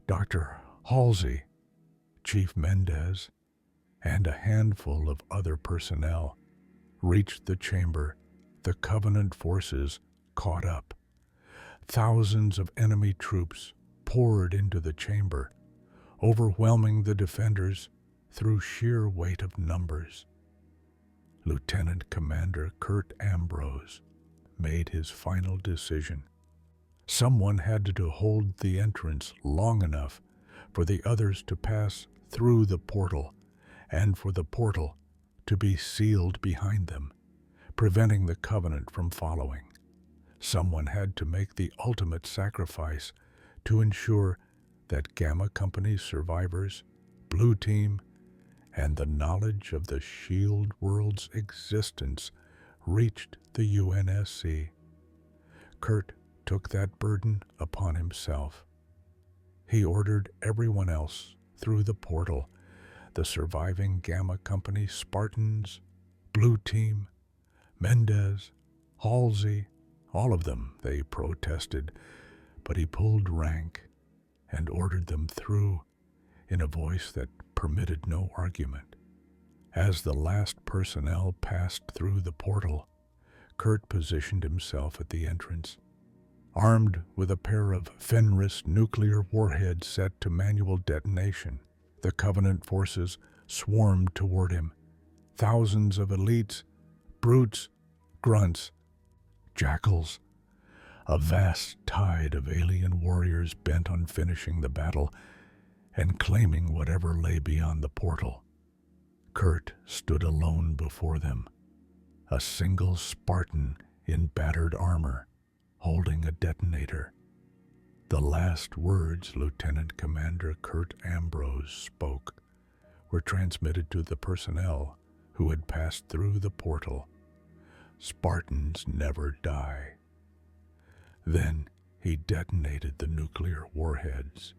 Dr. Halsey, Chief Mendez, and a handful of other personnel reached the chamber, the Covenant forces caught up. Thousands of enemy troops poured into the chamber, overwhelming the defenders through sheer weight of numbers. Lieutenant Commander Kurt Ambrose made his final decision. Someone had to hold the entrance long enough for the others to pass through the portal and for the portal to be sealed behind them, preventing the Covenant from following. Someone had to make the ultimate sacrifice to ensure that Gamma Company survivors, Blue Team, and the knowledge of the Shield World's existence reached the UNSC. Kurt took that burden upon himself. He ordered everyone else through the portal, the surviving Gamma Company Spartans, Blue Team, Mendez, Halsey, all of them, they protested, but he pulled rank and ordered them through in a voice that permitted no argument. As the last personnel passed through the portal, Kurt positioned himself at the entrance. Armed with a pair of Fenris nuclear warheads set to manual detonation, the Covenant forces swarmed toward him. Thousands of elites, brutes, grunts, jackals, a vast tide of alien warriors bent on finishing the battle and claiming whatever lay beyond the portal. Kurt stood alone before them, a single Spartan in battered armor, holding a detonator. The last words Lieutenant Commander Kurt Ambrose spoke were transmitted to the personnel who had passed through the portal. Spartans never die. Then he detonated the nuclear warheads.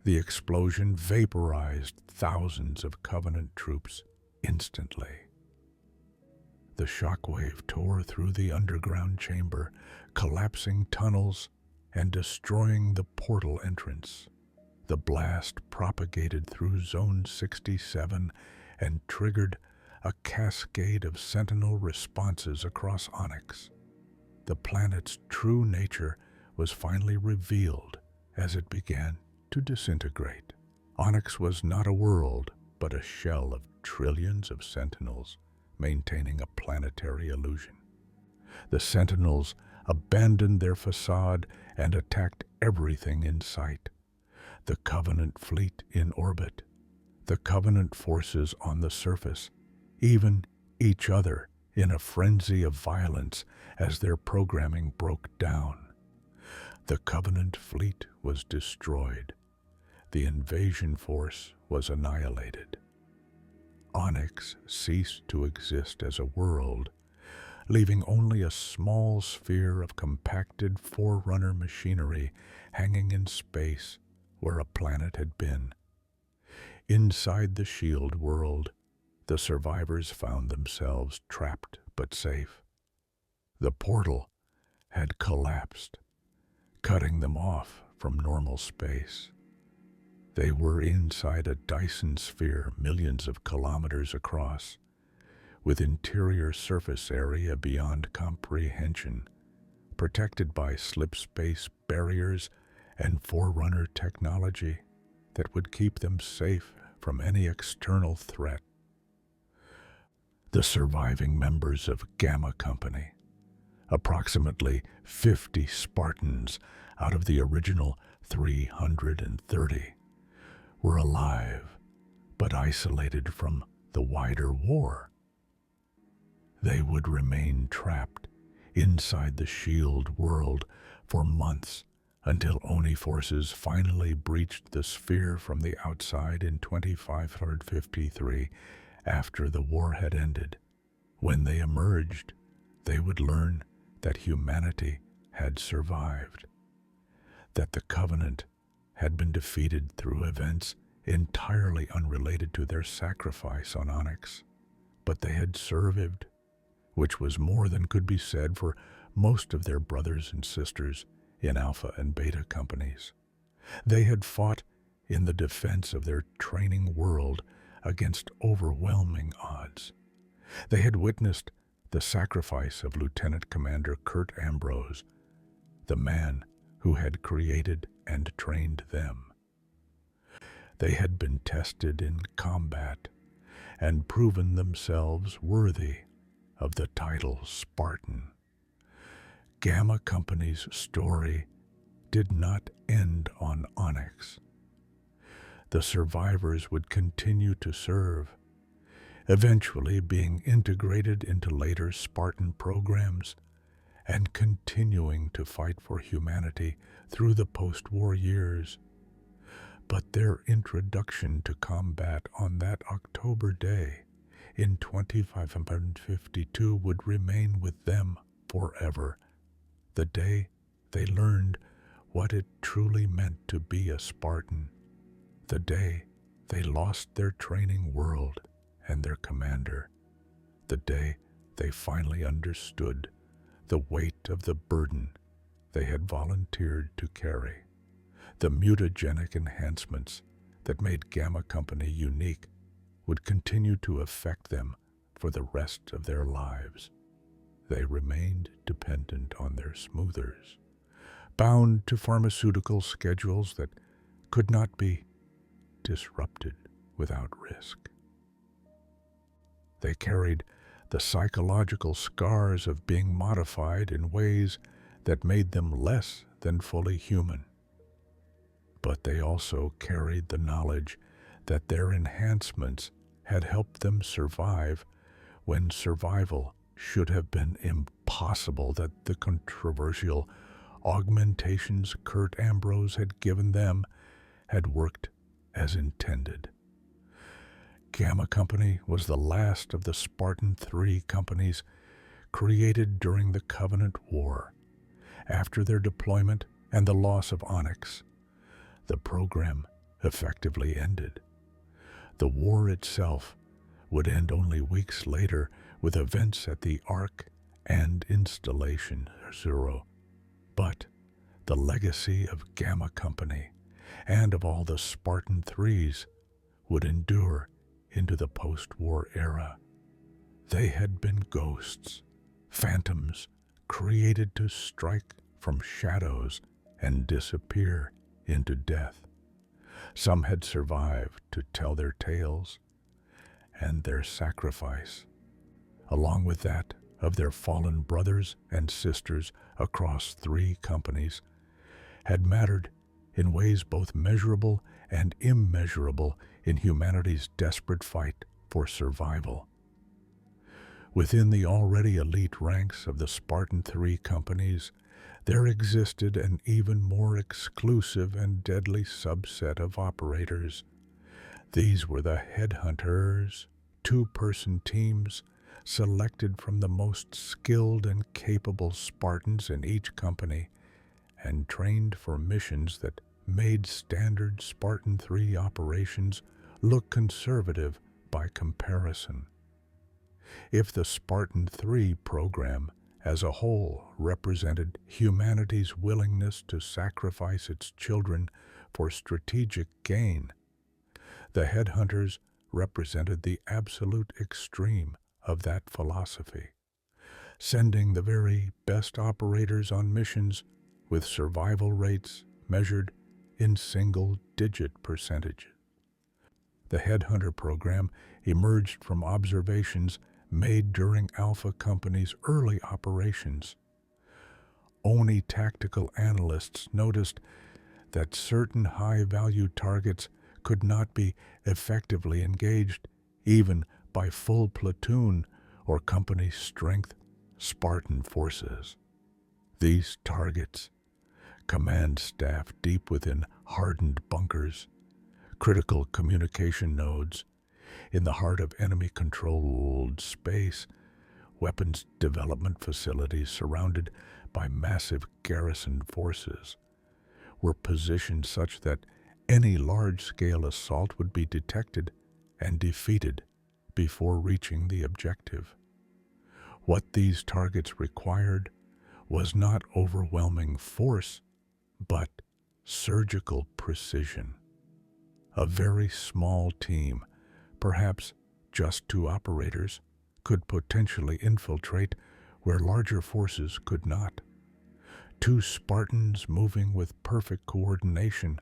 The explosion vaporized thousands of Covenant troops instantly. The shockwave tore through the underground chamber, collapsing tunnels and destroying the portal entrance. The blast propagated through Zone 67 and triggered a cascade of sentinel responses across Onyx. The planet's true nature was finally revealed as it began to disintegrate. Onyx was not a world, but a shell of trillions of sentinels maintaining a planetary illusion. The sentinels abandoned their facade and attacked everything in sight. The Covenant fleet in orbit, the Covenant forces on the surface, even each other in a frenzy of violence as their programming broke down. The Covenant fleet was destroyed. The invasion force was annihilated. Onyx ceased to exist as a world, leaving only a small sphere of compacted Forerunner machinery hanging in space where a planet had been. Inside the Shield World, the survivors found themselves trapped but safe. The portal had collapsed, cutting them off from normal space. They were inside a Dyson sphere millions of kilometers across, with interior surface area beyond comprehension, protected by slip space barriers and Forerunner technology that would keep them safe from any external threat. The surviving members of Gamma Company, approximately 50 Spartans out of the original 330, were alive but isolated from the wider war. They would remain trapped inside the Shield World for months until Oni forces finally breached the sphere from the outside in 2553 after the war had ended. When they emerged, they would learn that humanity had survived, that the Covenant had been defeated through events entirely unrelated to their sacrifice on Onyx, but they had survived, which was more than could be said for most of their brothers and sisters in Alpha and Beta companies. They had fought in the defense of their training world against overwhelming odds. They had witnessed the sacrifice of Lieutenant Commander Kurt Ambrose, the man who had created and trained them. They had been tested in combat and proven themselves worthy of the title Spartan. Gamma Company's story did not end on Onyx. The survivors would continue to serve, eventually being integrated into later Spartan programs and continuing to fight for humanity through the post-war years. But their introduction to combat on that October day in 2552 would remain with them forever. The day they learned what it truly meant to be a Spartan. The day they lost their training world and their commander. The day they finally understood the weight of the burden they had volunteered to carry. The mutagenic enhancements that made Gamma Company unique would continue to affect them for the rest of their lives. They remained dependent on their smoothers, bound to pharmaceutical schedules that could not be disrupted without risk. They carried the psychological scars of being modified in ways that made them less than fully human. But they also carried the knowledge that their enhancements had helped them survive when survival should have been impossible, that the controversial augmentations Kurt Ambrose had given them had worked as intended. Gamma Company was the last of the Spartan-III companies created during the Covenant War. After their deployment and the loss of Onyx, the program effectively ended. The war itself would end only weeks later with events at the Ark and Installation Zero. But the legacy of Gamma Company and of all the Spartan-IIIs would endure into the post-war era. They had been ghosts, phantoms created to strike from shadows and disappear into death. Some had survived to tell their tales, and their sacrifice, along with that of their fallen brothers and sisters across 3 companies, had mattered in ways both measurable and immeasurable in humanity's desperate fight for survival. Within the already elite ranks of the Spartan-III companies, there existed an even more exclusive and deadly subset of operators. These were the headhunters, 2-person teams selected from the most skilled and capable Spartans in each company and trained for missions that made standard Spartan-III operations look conservative by comparison. If the Spartan-III program as a whole represented humanity's willingness to sacrifice its children for strategic gain, the headhunters represented the absolute extreme of that philosophy, sending the very best operators on missions with survival rates measured in single-digit percentages. The Headhunter program emerged from observations made during Alpha Company's early operations. Oni tactical analysts noticed that certain high-value targets could not be effectively engaged even by full platoon or company strength Spartan forces. These targets, command staff deep within hardened bunkers, critical communication nodes, in the heart of enemy-controlled space, weapons development facilities surrounded by massive garrison forces, were positioned such that any large-scale assault would be detected and defeated before reaching the objective. What these targets required was not overwhelming force, but surgical precision. A very small team, perhaps just 2 operators, could potentially infiltrate where larger forces could not. 2 Spartans moving with perfect coordination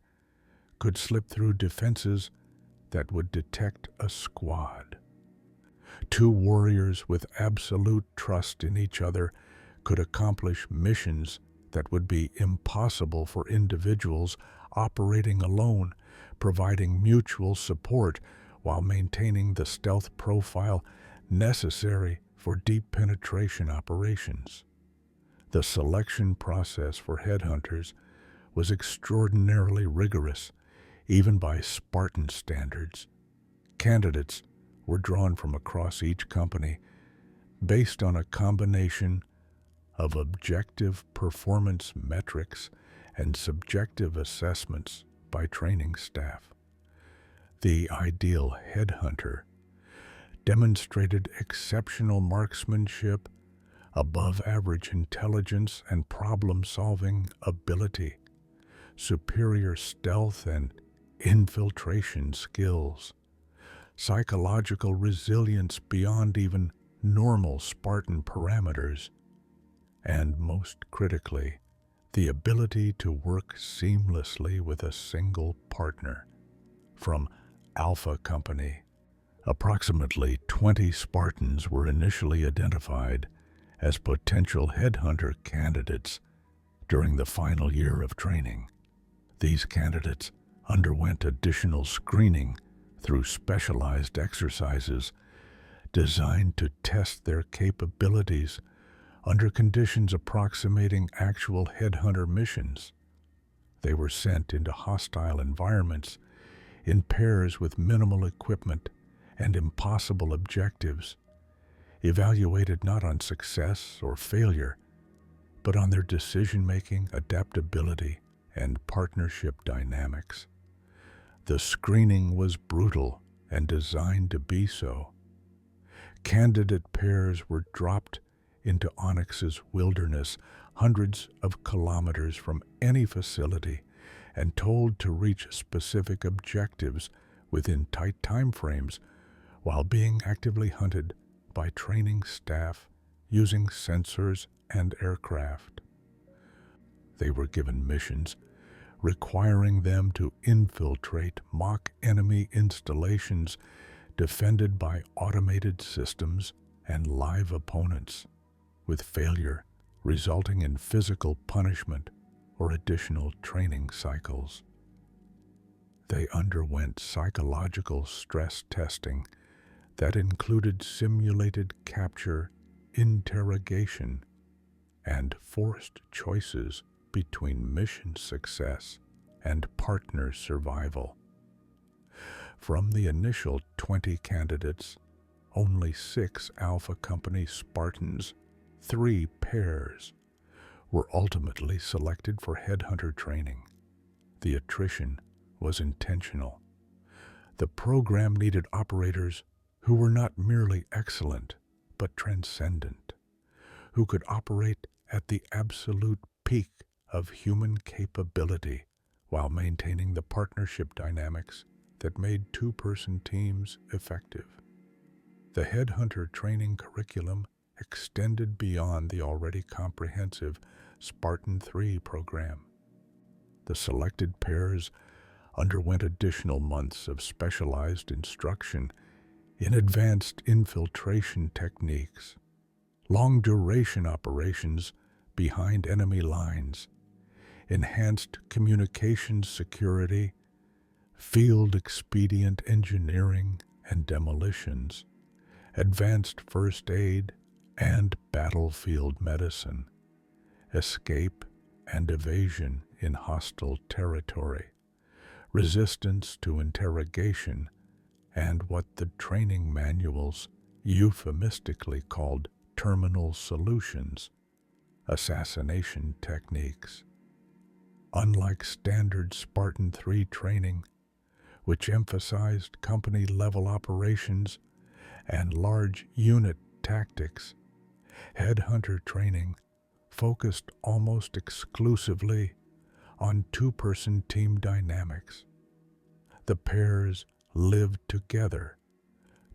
could slip through defenses that would detect a squad. 2 warriors with absolute trust in each other could accomplish missions that would be impossible for individuals operating alone, providing mutual support while maintaining the stealth profile necessary for deep penetration operations. The selection process for headhunters was extraordinarily rigorous, even by Spartan standards. Candidates were drawn from across each company based on a combination of objective performance metrics and subjective assessments by training staff. The ideal headhunter demonstrated exceptional marksmanship, above-average intelligence and problem-solving ability, superior stealth and infiltration skills, psychological resilience beyond even normal Spartan parameters, and most critically, the ability to work seamlessly with a single partner. From Alpha Company, approximately 20 Spartans were initially identified as potential headhunter candidates during the final year of training. These candidates underwent additional screening through specialized exercises designed to test their capabilities under conditions approximating actual headhunter missions. They were sent into hostile environments in pairs with minimal equipment and impossible objectives, evaluated not on success or failure, but on their decision-making, adaptability, and partnership dynamics. The screening was brutal and designed to be so. Candidate pairs were dropped into Onyx's wilderness, hundreds of kilometers from any facility, and told to reach specific objectives within tight time frames while being actively hunted by training staff using sensors and aircraft. They were given missions requiring them to infiltrate mock enemy installations defended by automated systems and live opponents, with failure resulting in physical punishment or additional training cycles. They underwent psychological stress testing that included simulated capture, interrogation, and forced choices between mission success and partner survival. From the initial 20 candidates, only 6 Alpha Company Spartans-III pairs were ultimately selected for headhunter training. The attrition was intentional. The program needed operators who were not merely excellent, but transcendent, who could operate at the absolute peak of human capability while maintaining the partnership dynamics that made two-person teams effective. The headhunter training curriculum extended beyond the already comprehensive Spartan-III program. The selected pairs underwent additional months of specialized instruction in advanced infiltration techniques, long-duration operations behind enemy lines, enhanced communications security, field expedient engineering and demolitions, advanced first aid and battlefield medicine, escape and evasion in hostile territory, resistance to interrogation, and what the training manuals euphemistically called terminal solutions, assassination techniques. Unlike standard Spartan-III training, which emphasized company-level operations and large unit tactics, headhunter training focused almost exclusively on two-person team dynamics. The pairs lived together,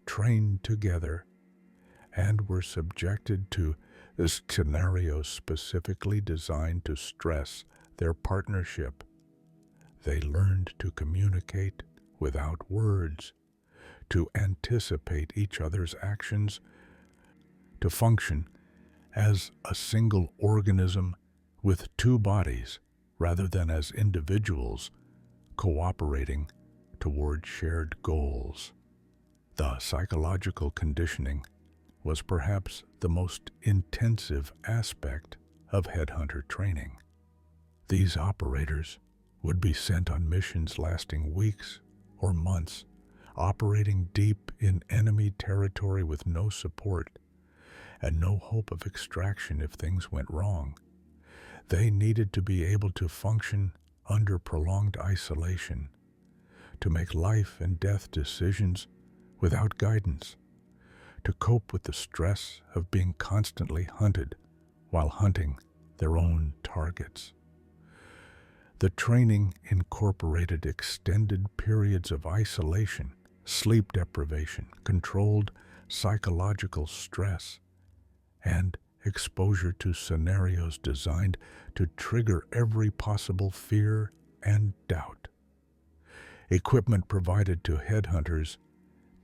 trained together, and were subjected to scenarios specifically designed to stress their partnership. They learned to communicate without words, to anticipate each other's actions, to function as a single organism with two bodies rather than as individuals cooperating toward shared goals. The psychological conditioning was perhaps the most intensive aspect of headhunter training. These operators would be sent on missions lasting weeks or months, operating deep in enemy territory with no support and no hope of extraction if things went wrong. They needed to be able to function under prolonged isolation, to make life and death decisions without guidance, to cope with the stress of being constantly hunted while hunting their own targets. The training incorporated extended periods of isolation, sleep deprivation, controlled psychological stress, and exposure to scenarios designed to trigger every possible fear and doubt. Equipment provided to headhunters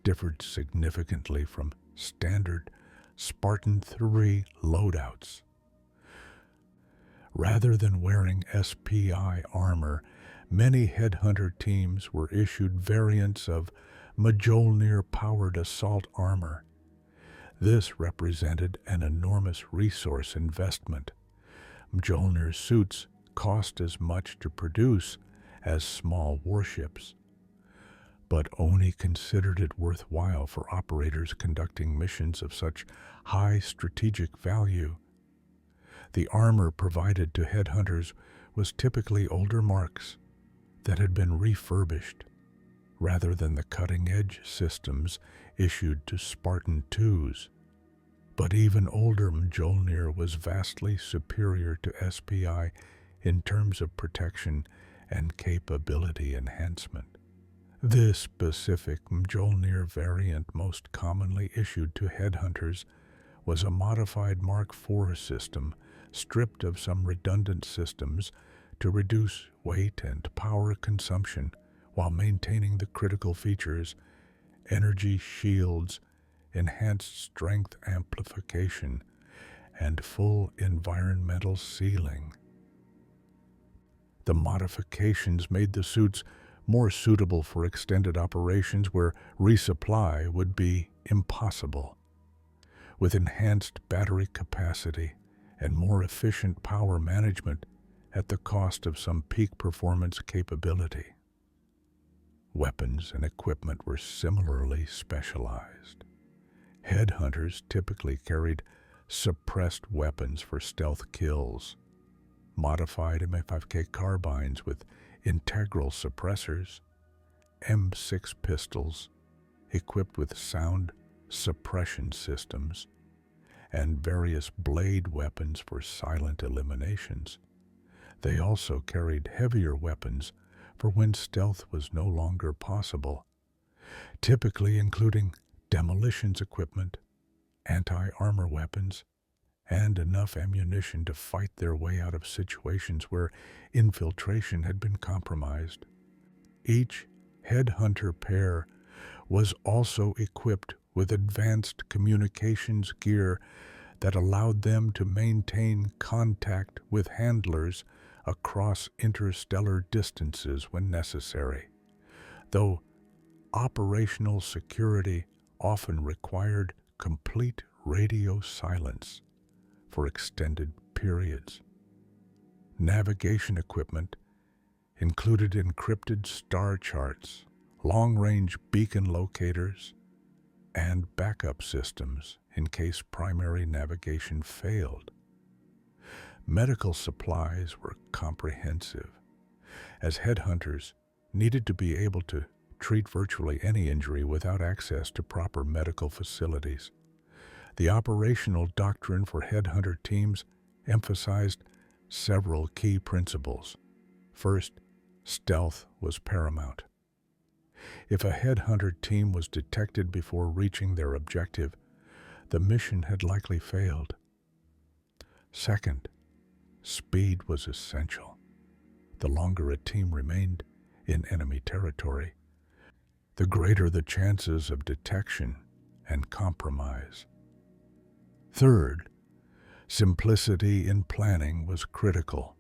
differed significantly from standard Spartan-III loadouts. Rather than wearing SPI armor, many headhunter teams were issued variants of Mjolnir-powered assault armor. This represented an enormous resource investment. Mjolnir suits cost as much to produce as small warships, but Oni considered it worthwhile for operators conducting missions of such high strategic value. The armor provided to headhunters was typically older marks that had been refurbished, rather than the cutting-edge systems issued to Spartan-IIs. But even older Mjolnir was vastly superior to SPI in terms of protection and capability enhancement. This specific Mjolnir variant most commonly issued to headhunters was a modified Mark IV system stripped of some redundant systems to reduce weight and power consumption while maintaining the critical features: energy shields, enhanced strength amplification, and full environmental sealing. The modifications made the suits more suitable for extended operations where resupply would be impossible. With enhanced battery capacity and more efficient power management at the cost of some peak performance capability. Weapons and equipment were similarly specialized. Headhunters typically carried suppressed weapons for stealth kills, modified M5K carbines with integral suppressors, M6 pistols equipped with sound suppression systems, and various blade weapons for silent eliminations. They also carried heavier weapons for when stealth was no longer possible, typically including demolitions equipment, anti-armor weapons, and enough ammunition to fight their way out of situations where infiltration had been compromised. Each headhunter pair was also equipped with advanced communications gear that allowed them to maintain contact with handlers across interstellar distances when necessary, though operational security often required complete radio silence for extended periods. Navigation equipment included encrypted star charts, long-range beacon locators, and backup systems in case primary navigation failed. Medical supplies were comprehensive, as headhunters needed to be able to treat virtually any injury without access to proper medical facilities. The operational doctrine for headhunter teams emphasized several key principles. First, stealth was paramount. If a headhunter team was detected before reaching their objective, the mission had likely failed. Second, speed was essential. The longer a team remained in enemy territory, the greater the chances of detection and compromise. Third, simplicity in planning was critical.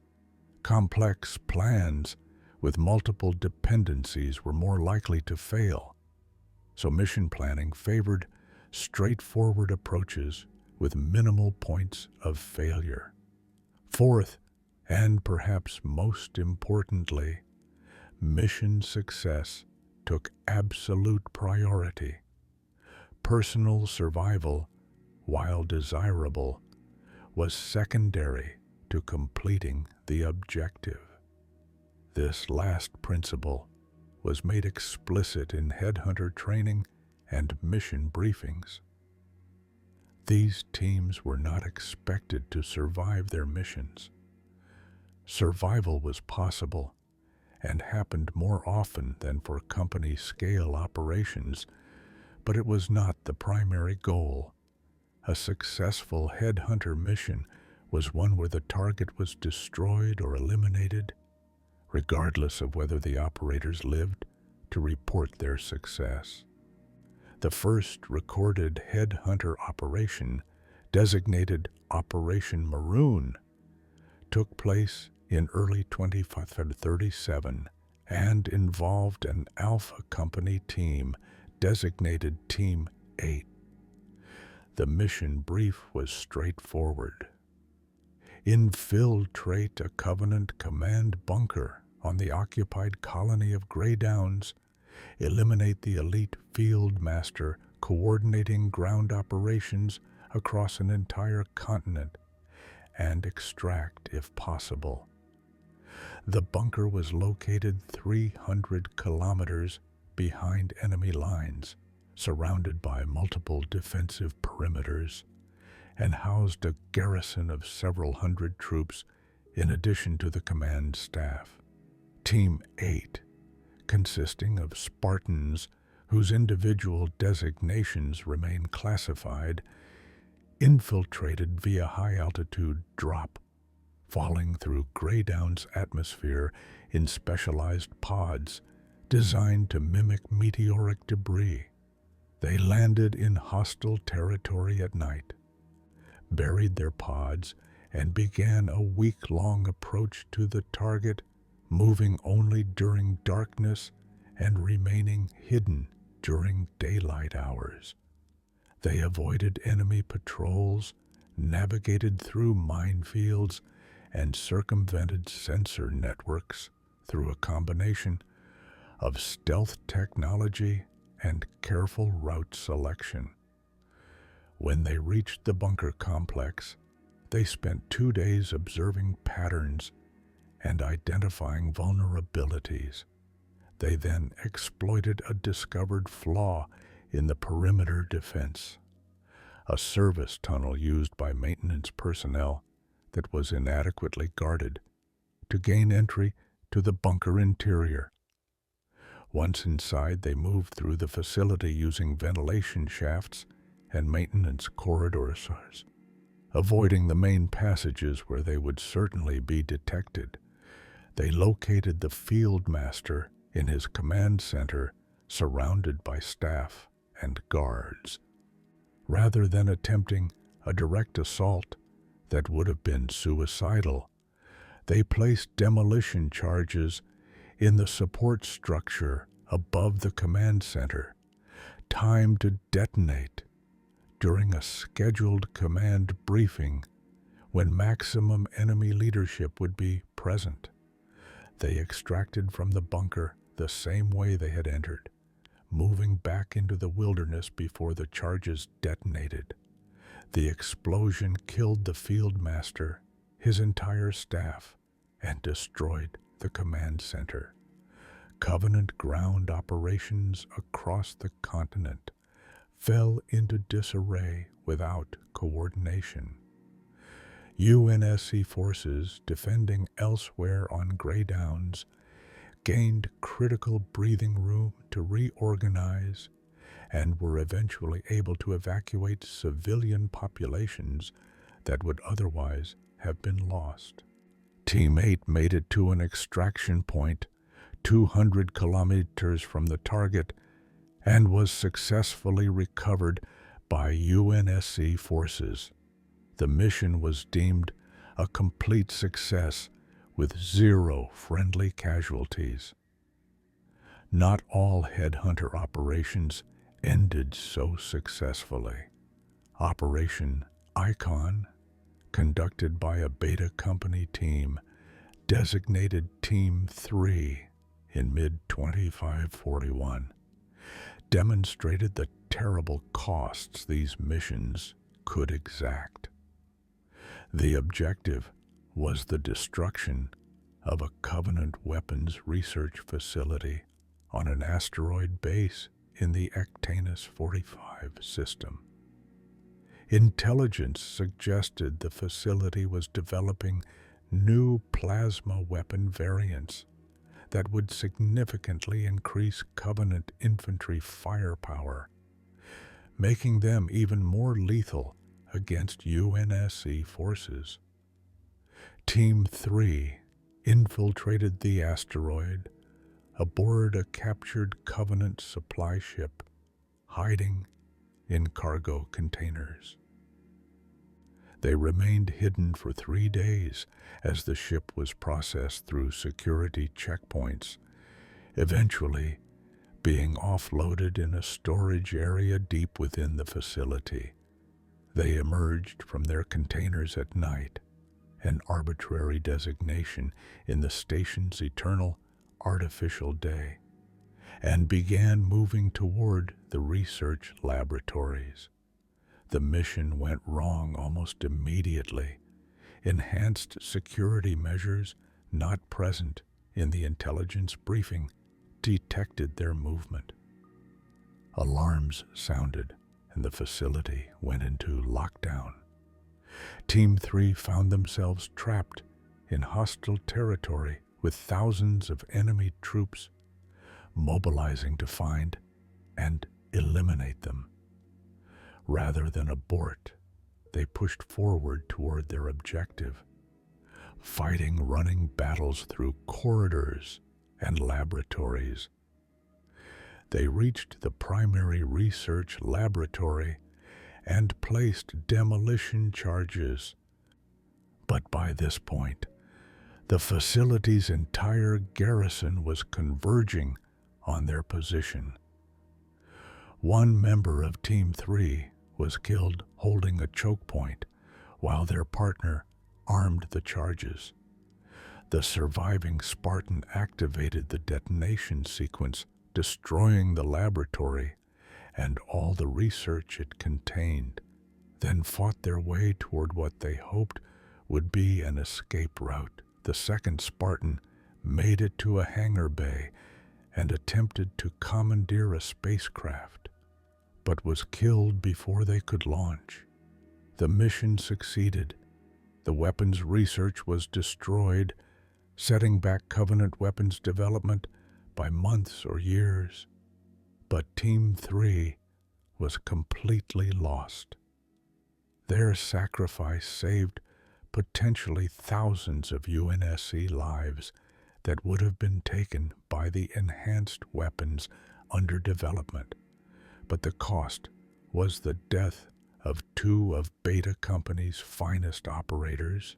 Complex plans with multiple dependencies were more likely to fail, so mission planning favored straightforward approaches with minimal points of failure. Fourth, and perhaps most importantly, mission success took absolute priority. Personal survival, while desirable, was secondary to completing the objective. This last principle was made explicit in headhunter training and mission briefings. These teams were not expected to survive their missions. Survival was possible and happened more often than for company-scale operations, but it was not the primary goal. A successful headhunter mission was one where the target was destroyed or eliminated, regardless of whether the operators lived to report their success. The first recorded headhunter operation, designated Operation Maroon, took place in early 2037 and involved an Alpha Company team designated Team 8. The mission brief was straightforward. Infiltrate a Covenant command bunker on the occupied colony of Grey Downs, eliminate the elite field master coordinating ground operations across an entire continent, and extract if possible. The bunker was located 300 kilometers behind enemy lines, surrounded by multiple defensive perimeters, and housed a garrison of several hundred troops in addition to the command staff. Team 8 consisting of Spartans whose individual designations remain classified, infiltrated via high-altitude drop, falling through Greydown's atmosphere in specialized pods designed to mimic meteoric debris. They landed in hostile territory at night, buried their pods, and began a week-long approach to the target, moving only during darkness and remaining hidden during daylight hours. They avoided enemy patrols, navigated through minefields, and circumvented sensor networks through a combination of stealth technology and careful route selection. When they reached the bunker complex, they spent 2 days observing patterns and identifying vulnerabilities. They then exploited a discovered flaw in the perimeter defense, a service tunnel used by maintenance personnel that was inadequately guarded, to gain entry to the bunker interior. Once inside, they moved through the facility using ventilation shafts and maintenance corridors, avoiding the main passages where they would certainly be detected. They located the field master in his command center, surrounded by staff and guards. Rather than attempting a direct assault that would have been suicidal, they placed demolition charges in the support structure above the command center, timed to detonate during a scheduled command briefing when maximum enemy leadership would be present. They extracted from the bunker the same way they had entered, moving back into the wilderness before the charges detonated. The explosion killed the field master, his entire staff, and destroyed the command center. Covenant ground operations across the continent fell into disarray without coordination. UNSC forces defending elsewhere on Greydowns gained critical breathing room to reorganize and were eventually able to evacuate civilian populations that would otherwise have been lost. Team 8 made it to an extraction point 200 kilometers from the target and was successfully recovered by UNSC forces. The mission was deemed a complete success with 0 friendly casualties. Not all headhunter operations ended so successfully. Operation Icon, conducted by a Beta Company team, designated Team 3 in mid-2541, demonstrated the terrible costs these missions could exact. The objective was the destruction of a Covenant weapons research facility on an asteroid base in the Ectanus 45 system. Intelligence suggested the facility was developing new plasma weapon variants that would significantly increase Covenant infantry firepower, making them even more lethal against UNSC forces. Team 3 infiltrated the asteroid aboard a captured Covenant supply ship, hiding in cargo containers. They remained hidden for 3 days as the ship was processed through security checkpoints, eventually being offloaded in a storage area deep within the facility. They emerged from their containers at night, an arbitrary designation in the station's eternal artificial day, and began moving toward the research laboratories. The mission went wrong almost immediately. Enhanced security measures not present in the intelligence briefing detected their movement. Alarms sounded, and the facility went into lockdown. Team 3 found themselves trapped in hostile territory with thousands of enemy troops mobilizing to find and eliminate them. Rather than abort, they pushed forward toward their objective, fighting running battles through corridors and laboratories. They reached the primary research laboratory and placed demolition charges. But by this point, the facility's entire garrison was converging on their position. One member of Team 3 was killed holding a choke point, while their partner armed the charges. The surviving Spartan activated the detonation sequence, destroying the laboratory and all the research it contained, then fought their way toward what they hoped would be an escape route. The second Spartan made it to a hangar bay and attempted to commandeer a spacecraft, but was killed before they could launch. The mission succeeded. The weapons research was destroyed, setting back Covenant weapons development by months or years. But Team 3 was completely lost. Their sacrifice saved potentially thousands of UNSC lives that would have been taken by the enhanced weapons under development. But the cost was the death of two of Beta Company's finest operators.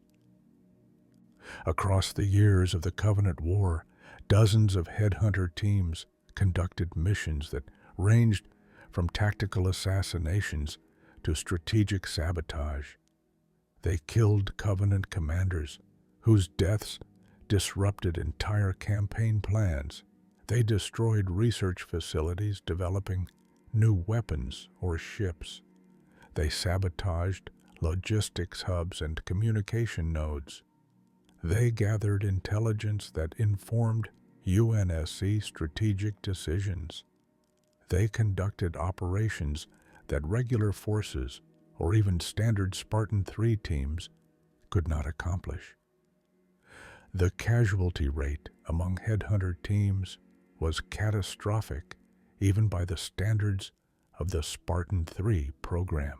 Across the years of the Covenant War, dozens of headhunter teams conducted missions that ranged from tactical assassinations to strategic sabotage. They killed Covenant commanders whose deaths disrupted entire campaign plans. They destroyed research facilities developing new weapons or ships. They sabotaged logistics hubs and communication nodes. They gathered intelligence that informed UNSC strategic decisions. They conducted operations that regular forces or even standard Spartan-III teams could not accomplish. The casualty rate among headhunter teams was catastrophic, even by the standards of the Spartan-III program.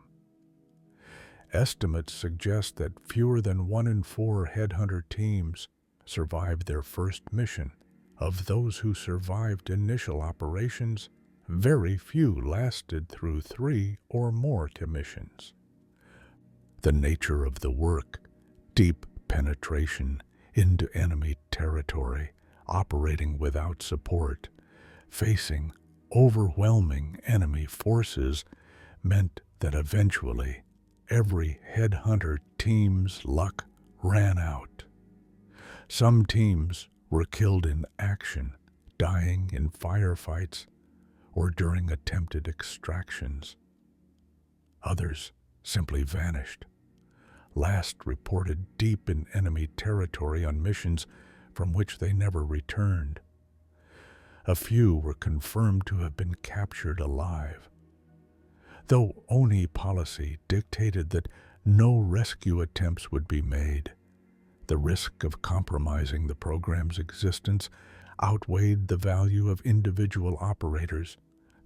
Estimates suggest that fewer than 1 in 4 headhunter teams survived their first mission. Of those who survived initial operations, very few lasted through 3 or more commissions. The nature of the work, deep penetration into enemy territory, operating without support, facing overwhelming enemy forces, meant that eventually every headhunter team's luck ran out. Some teams were killed in action, dying in firefights or during attempted extractions. Others simply vanished, last reported deep in enemy territory on missions from which they never returned. A few were confirmed to have been captured alive. Though ONI policy dictated that no rescue attempts would be made, the risk of compromising the program's existence outweighed the value of individual operators,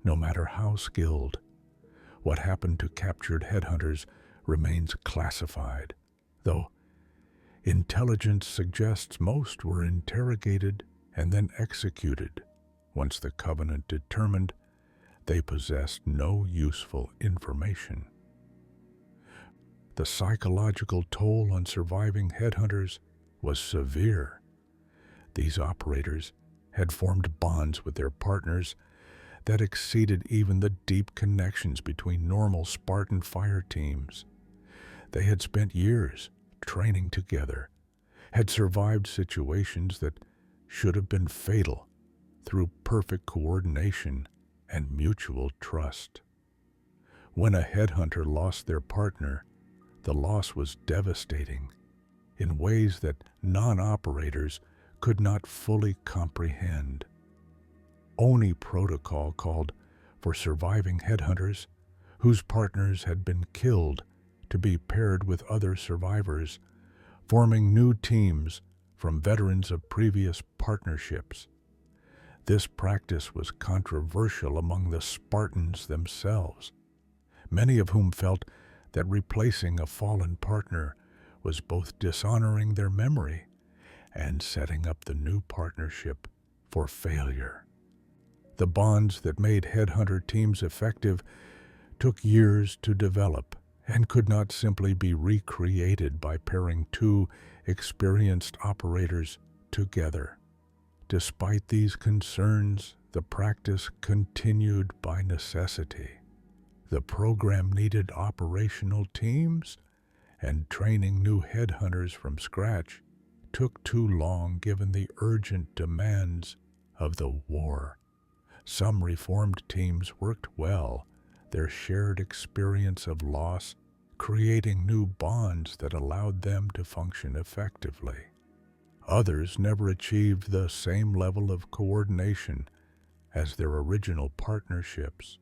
no matter how skilled. What happened to captured headhunters remains classified, though intelligence suggests most were interrogated and then executed once the Covenant determined they possessed no useful information. The psychological toll on surviving headhunters was severe. These operators had formed bonds with their partners that exceeded even the deep connections between normal Spartan fire teams. They had spent years training together, had survived situations that should have been fatal through perfect coordination and mutual trust. When a headhunter lost their partner, the loss was devastating in ways that non-operators could not fully comprehend. ONI protocol called for surviving headhunters whose partners had been killed to be paired with other survivors, forming new teams from veterans of previous partnerships. This practice was controversial among the Spartans themselves, many of whom felt that replacing a fallen partner was both dishonoring their memory and setting up the new partnership for failure. The bonds that made headhunter teams effective took years to develop and could not simply be recreated by pairing two experienced operators together. Despite these concerns, the practice continued by necessity. The program needed operational teams, and training new headhunters from scratch took too long given the urgent demands of the war. Some reformed teams worked well, their shared experience of loss creating new bonds that allowed them to function effectively. Others never achieved the same level of coordination as their original partnerships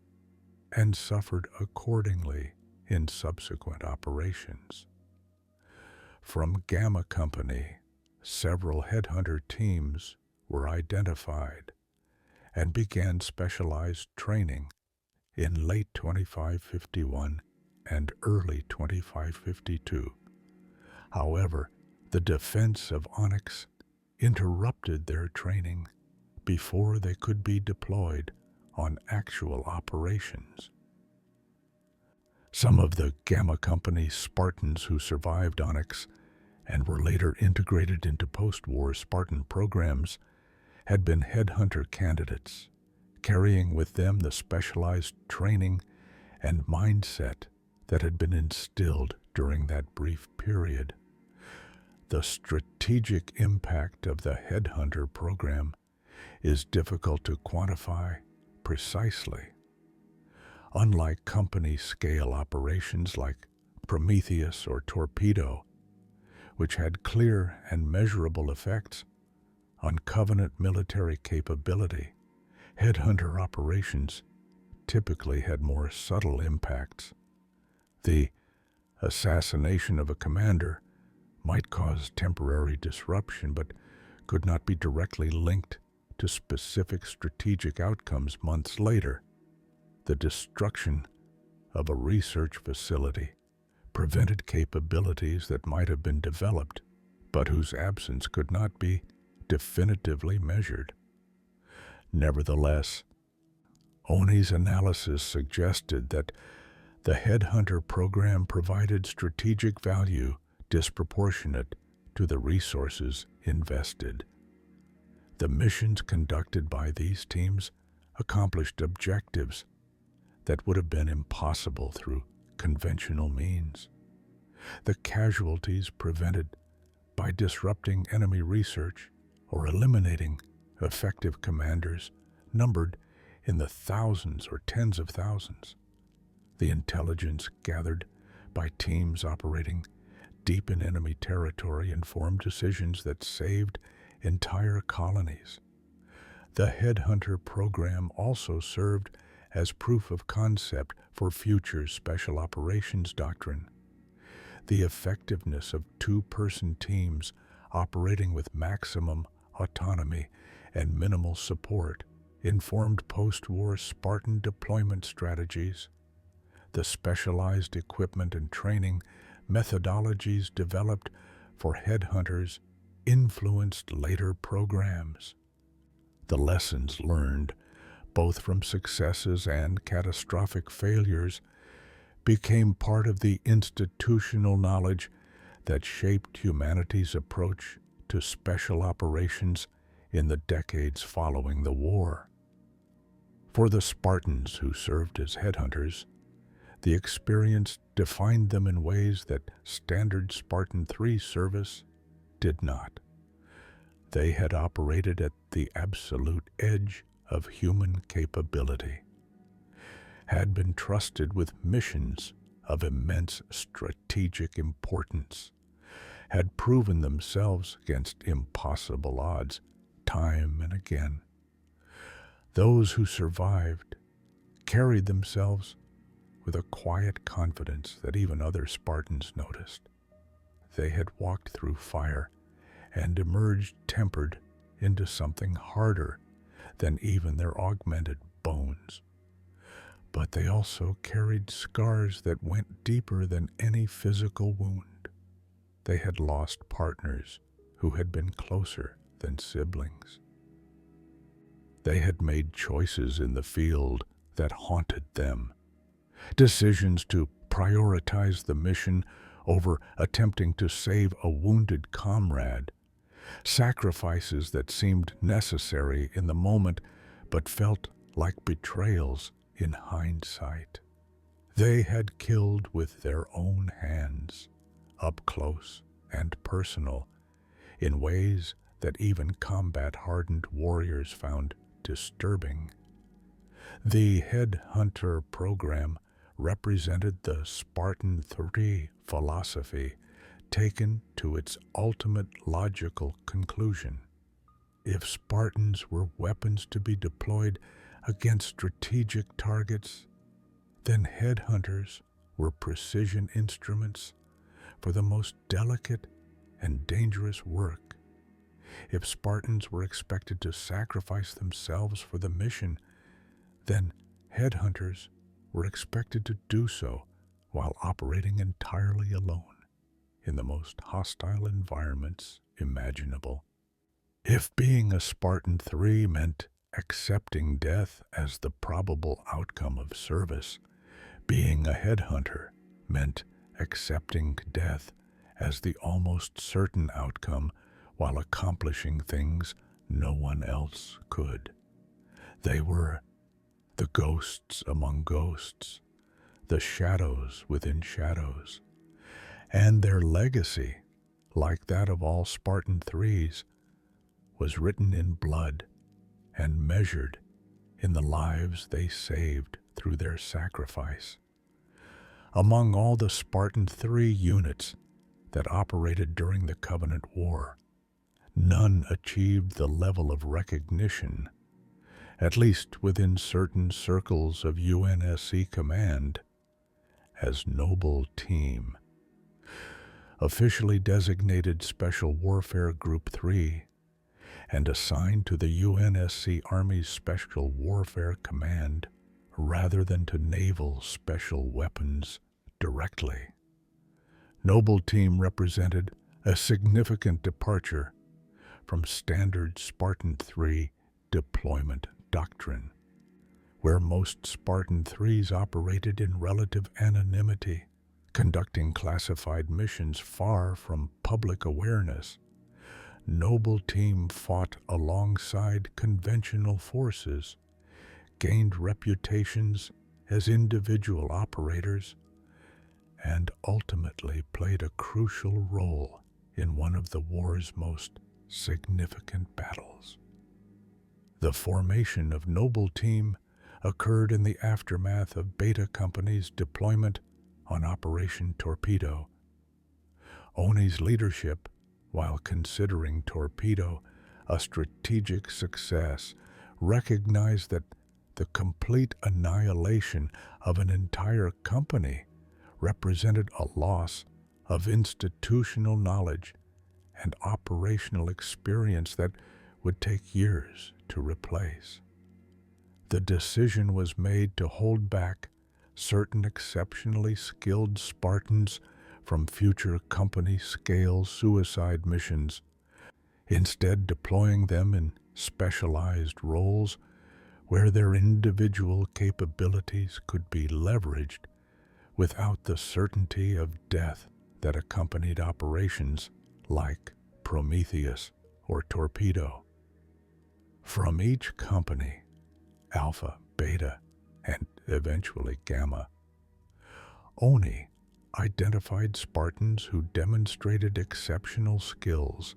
and suffered accordingly in subsequent operations. From Gamma Company, several headhunter teams were identified and began specialized training in late 2551 and early 2552. However, the defense of Onyx interrupted their training before they could be deployed on actual operations. Some of the Gamma Company Spartans who survived Onyx and were later integrated into post-war Spartan programs had been headhunter candidates, carrying with them the specialized training and mindset that had been instilled during that brief period. The strategic impact of the headhunter program is difficult to quantify precisely. Unlike company-scale operations like Prometheus or Torpedo, which had clear and measurable effects on Covenant military capability, headhunter operations typically had more subtle impacts. The assassination of a commander might cause temporary disruption, but could not be directly linked to specific strategic outcomes months later. The destruction of a research facility prevented capabilities that might have been developed, but whose absence could not be definitively measured. Nevertheless, Oni's analysis suggested that the headhunter program provided strategic value disproportionate to the resources invested. The missions conducted by these teams accomplished objectives that would have been impossible through conventional means. The casualties prevented by disrupting enemy research or eliminating effective commanders numbered in the thousands or tens of thousands. The intelligence gathered by teams operating deep in enemy territory informed decisions that saved entire colonies. The headhunter program also served as proof of concept for future special operations doctrine. The effectiveness of two-person teams operating with maximum autonomy and minimal support informed post-war Spartan deployment strategies. The specialized equipment and training methodologies developed for headhunters influenced later programs. The lessons learned, both from successes and catastrophic failures, became part of the institutional knowledge that shaped humanity's approach to special operations in the decades following the war. For the Spartans who served as headhunters, the experience defined them in ways that standard Spartan-III service did not. They had operated at the absolute edge of human capability, had been trusted with missions of immense strategic importance, had proven themselves against impossible odds time and again. Those who survived carried themselves with a quiet confidence that even other Spartans noticed. They had walked through fire and emerged tempered into something harder than even their augmented bones. But they also carried scars that went deeper than any physical wound. They had lost partners who had been closer than siblings. They had made choices in the field that haunted them, decisions to prioritize the mission over attempting to save a wounded comrade, sacrifices that seemed necessary in the moment but felt like betrayals in hindsight. They had killed with their own hands, up close and personal, in ways that even combat-hardened warriors found disturbing. The Headhunter Program represented the Spartan-III philosophy taken to its ultimate logical conclusion. If Spartans were weapons to be deployed against strategic targets, then headhunters were precision instruments for the most delicate and dangerous work. If Spartans were expected to sacrifice themselves for the mission, then headhunters were expected to do so while operating entirely alone in the most hostile environments imaginable. If being a Spartan-III meant accepting death as the probable outcome of service, being a headhunter meant accepting death as the almost certain outcome while accomplishing things no one else could. They were the ghosts among ghosts, the shadows within shadows, and their legacy, like that of all Spartan-IIIs, was written in blood and measured in the lives they saved through their sacrifice. Among all the Spartan-III units that operated during the Covenant War, none achieved the level of recognition, at least within certain circles of UNSC command, as Noble Team. Officially designated Special Warfare Group 3 and assigned to the UNSC Army's Special Warfare Command rather than to Naval Special Weapons directly. Noble Team represented a significant departure from standard Spartan-III deployment doctrine, where most Spartan-IIIs operated in relative anonymity, conducting classified missions far from public awareness. Noble Team fought alongside conventional forces, gained reputations as individual operators, and ultimately played a crucial role in one of the war's most significant battles. The formation of Noble Team occurred in the aftermath of Beta Company's deployment on Operation Torpedo. Oni's leadership, while considering Torpedo a strategic success, recognized that the complete annihilation of an entire company represented a loss of institutional knowledge and operational experience that would take years to replace. The decision was made to hold back certain exceptionally skilled Spartans from future company-scale suicide missions, instead deploying them in specialized roles where their individual capabilities could be leveraged without the certainty of death that accompanied operations like Prometheus or Torpedo. From each company, Alpha, Beta, and eventually Gamma, Oni identified Spartans who demonstrated exceptional skills,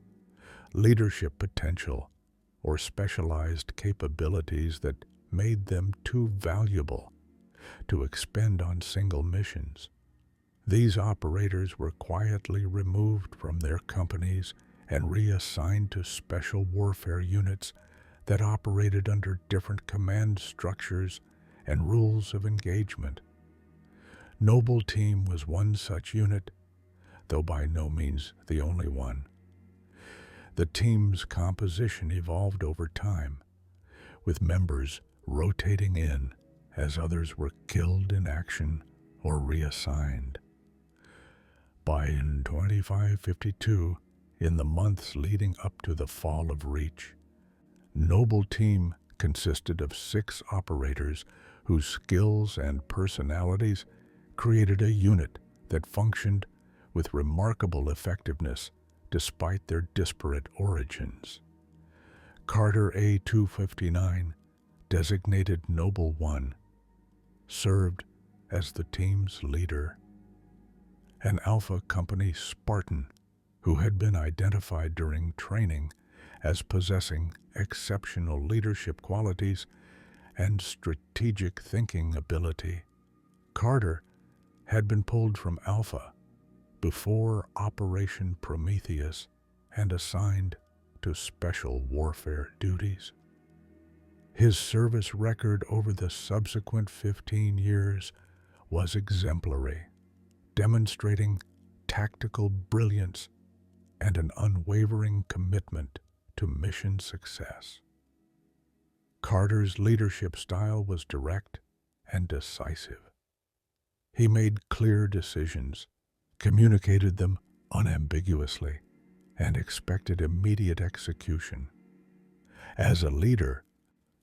leadership potential, or specialized capabilities that made them too valuable to expend on single missions. These operators were quietly removed from their companies and reassigned to special warfare units that operated under different command structures and rules of engagement. Noble Team was one such unit, though by no means the only one. The team's composition evolved over time, with members rotating in as others were killed in action or reassigned. By 2552, in the months leading up to the fall of Reach, Noble Team consisted of 6 operators whose skills and personalities created a unit that functioned with remarkable effectiveness despite their disparate origins. Carter A-259, designated Noble 1, served as the team's leader. An Alpha Company Spartan, who had been identified during training as possessing exceptional leadership qualities and strategic thinking ability. Carter had been pulled from Alpha before Operation Prometheus and assigned to special warfare duties. His service record over the subsequent 15 years was exemplary, demonstrating tactical brilliance and an unwavering commitment to mission success. Carter's leadership style was direct and decisive. He made clear decisions, communicated them unambiguously, and expected immediate execution. As a leader,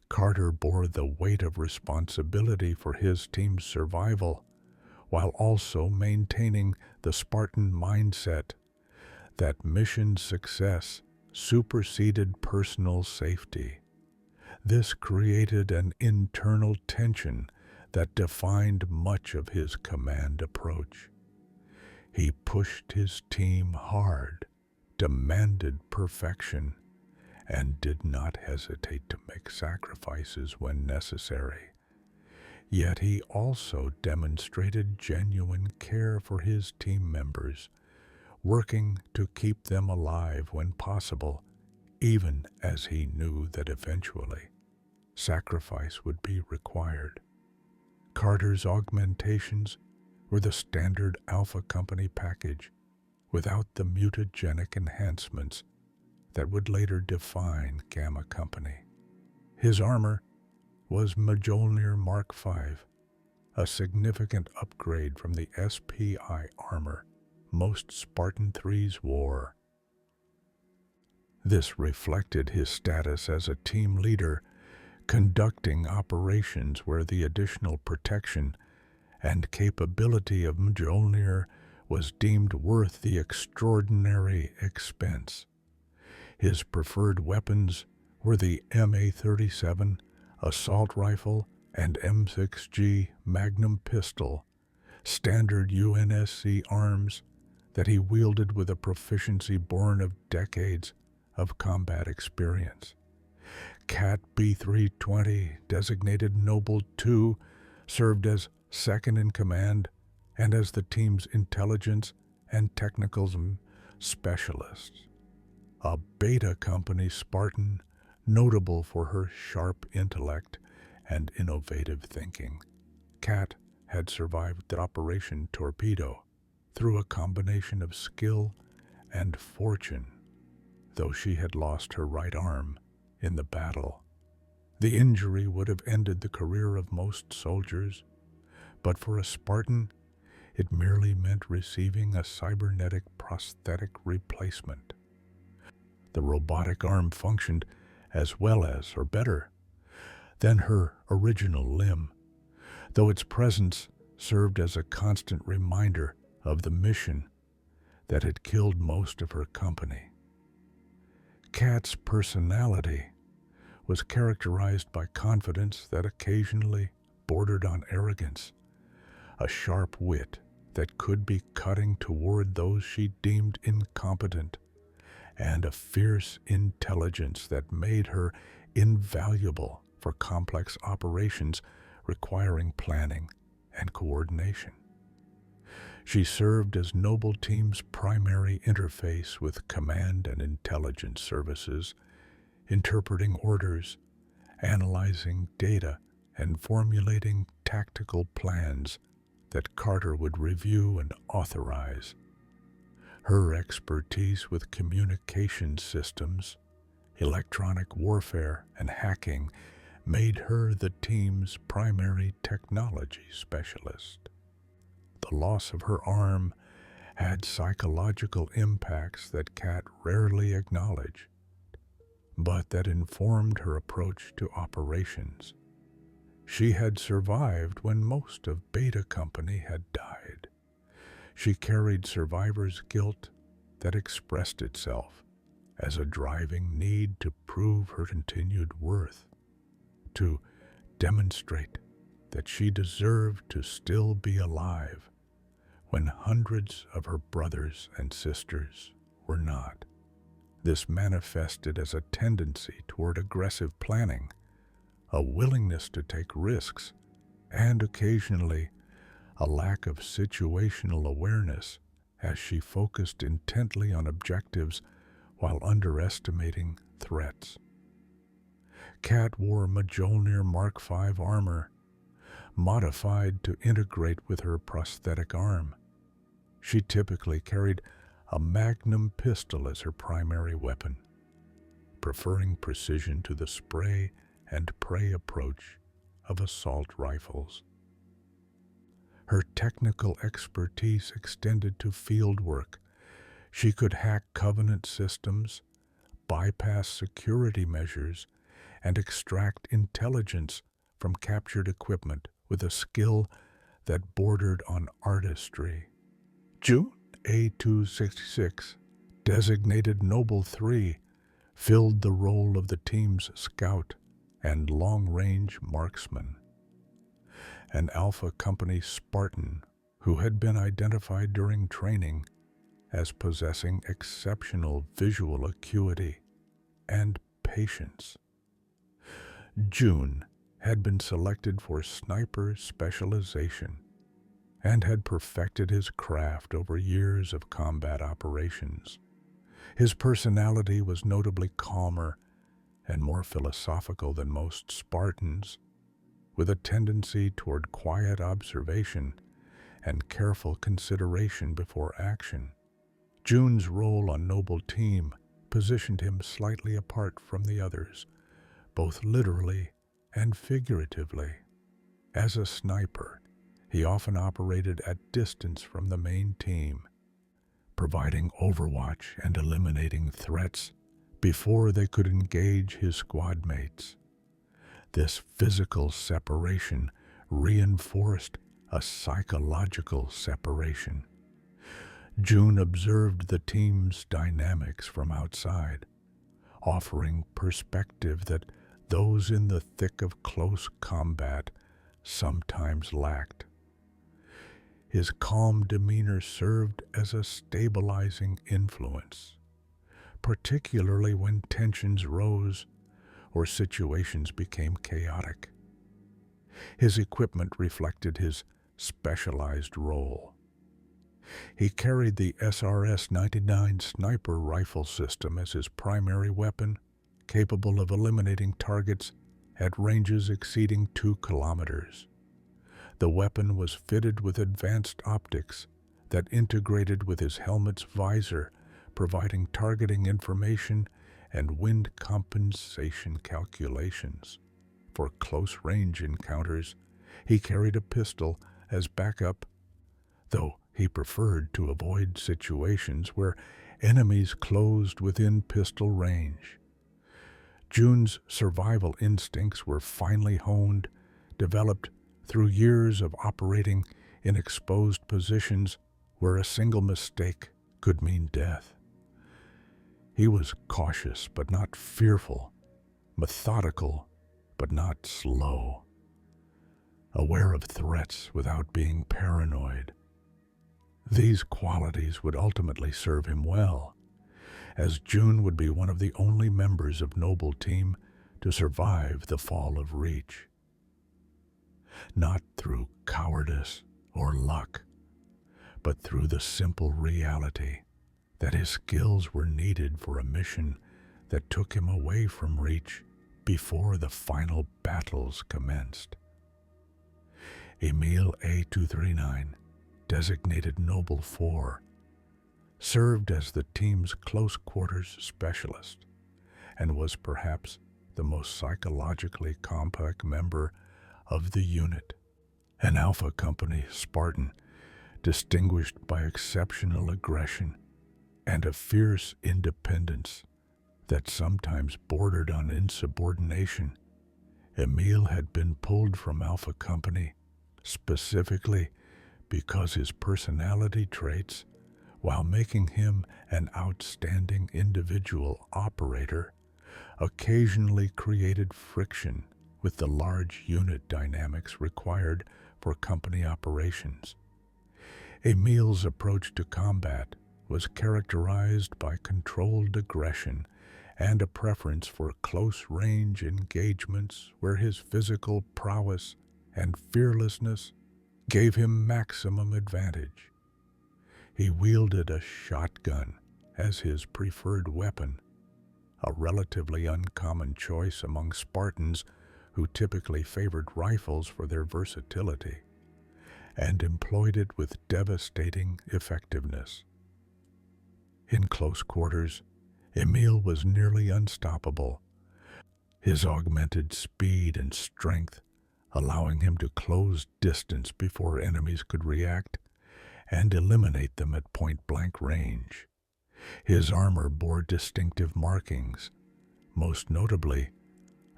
Carter bore the weight of responsibility for his team's survival, while also maintaining the Spartan mindset that mission success superseded personal safety. This created an internal tension that defined much of his command approach. He pushed his team hard, demanded perfection, and did not hesitate to make sacrifices when necessary. Yet he also demonstrated genuine care for his team members, working to keep them alive when possible, even as he knew that eventually sacrifice would be required. Carter's augmentations were the standard Alpha Company package, without the mutagenic enhancements that would later define Gamma Company. His armor was Mjolnir Mark V, a significant upgrade from the SPI armor most Spartan-IIIs wore. This reflected his status as a team leader, conducting operations where the additional protection and capability of Mjolnir was deemed worth the extraordinary expense. His preferred weapons were the MA-37 assault rifle and M6G Magnum pistol, standard UNSC arms that he wielded with a proficiency born of decades of combat experience. Cat B-320, designated Noble 2, served as second in command and as the team's intelligence and technicalism specialist. A Beta Company Spartan, notable for her sharp intellect and innovative thinking, Cat had survived Operation Torpedo through a combination of skill and fortune, though she had lost her right arm in the battle. The injury would have ended the career of most soldiers, but for a Spartan, it merely meant receiving a cybernetic prosthetic replacement. The robotic arm functioned as well as, or better, than her original limb, though its presence served as a constant reminder of the mission that had killed most of her company. Kat's personality was characterized by confidence that occasionally bordered on arrogance, a sharp wit that could be cutting toward those she deemed incompetent, and a fierce intelligence that made her invaluable for complex operations requiring planning and coordination. She served as Noble Team's primary interface with command and intelligence services, interpreting orders, analyzing data, and formulating tactical plans that Carter would review and authorize. Her expertise with communication systems, electronic warfare, and hacking made her the team's primary technology specialist. The loss of her arm had psychological impacts that Kat rarely acknowledged, but that informed her approach to operations. She had survived when most of Beta Company had died. She carried survivor's guilt that expressed itself as a driving need to prove her continued worth, to demonstrate that she deserved to still be alive when hundreds of her brothers and sisters were not. This manifested as a tendency toward aggressive planning, a willingness to take risks, and occasionally a lack of situational awareness as she focused intently on objectives while underestimating threats. Kat wore Mjolnir Mark V armor, modified to integrate with her prosthetic arm. She typically carried a magnum pistol as her primary weapon, preferring precision to the spray and pray approach of assault rifles. Her technical expertise extended to field work. She could hack Covenant systems, bypass security measures, and extract intelligence from captured equipment with a skill that bordered on artistry. June A266, designated Noble 3, filled the role of the team's scout and long-range marksman. An Alpha Company Spartan who had been identified during training as possessing exceptional visual acuity and patience. June had been selected for sniper specialization and had perfected his craft over years of combat operations. His personality was notably calmer and more philosophical than most Spartans, with a tendency toward quiet observation and careful consideration before action. June's role on Noble Team positioned him slightly apart from the others, both literally and figuratively. As a sniper, he often operated at distance from the main team, providing overwatch and eliminating threats before they could engage his squad mates. This physical separation reinforced a psychological separation. June observed the team's dynamics from outside, offering perspective that those in the thick of close combat sometimes lacked. His calm demeanor served as a stabilizing influence, particularly when tensions rose or situations became chaotic. His equipment reflected his specialized role. He carried the SRS-99 sniper rifle system as his primary weapon, capable of eliminating targets at ranges exceeding 2 kilometers. The weapon was fitted with advanced optics that integrated with his helmet's visor, providing targeting information and wind compensation calculations. For close-range encounters, he carried a pistol as backup, though he preferred to avoid situations where enemies closed within pistol range. June's survival instincts were finely honed, developed through years of operating in exposed positions where a single mistake could mean death. He was cautious but not fearful, methodical but not slow, aware of threats without being paranoid. These qualities would ultimately serve him well, as June would be one of the only members of Noble Team to survive the fall of Reach. Not through cowardice or luck, but through the simple reality that his skills were needed for a mission that took him away from Reach before the final battles commenced. Emil A239, designated Noble 4, served as the team's close quarters specialist and was perhaps the most psychologically complex member of the unit. An Alpha Company Spartan, distinguished by exceptional aggression and a fierce independence that sometimes bordered on insubordination, Emil had been pulled from Alpha Company specifically because his personality traits, while making him an outstanding individual operator, occasionally created friction with the large unit dynamics required for company operations. Emil's approach to combat was characterized by controlled aggression and a preference for close-range engagements where his physical prowess and fearlessness gave him maximum advantage. He wielded a shotgun as his preferred weapon, a relatively uncommon choice among Spartans who typically favored rifles for their versatility, and employed it with devastating effectiveness. In close quarters, Emil was nearly unstoppable, his augmented speed and strength allowing him to close distance before enemies could react and eliminate them at point-blank range. His armor bore distinctive markings, most notably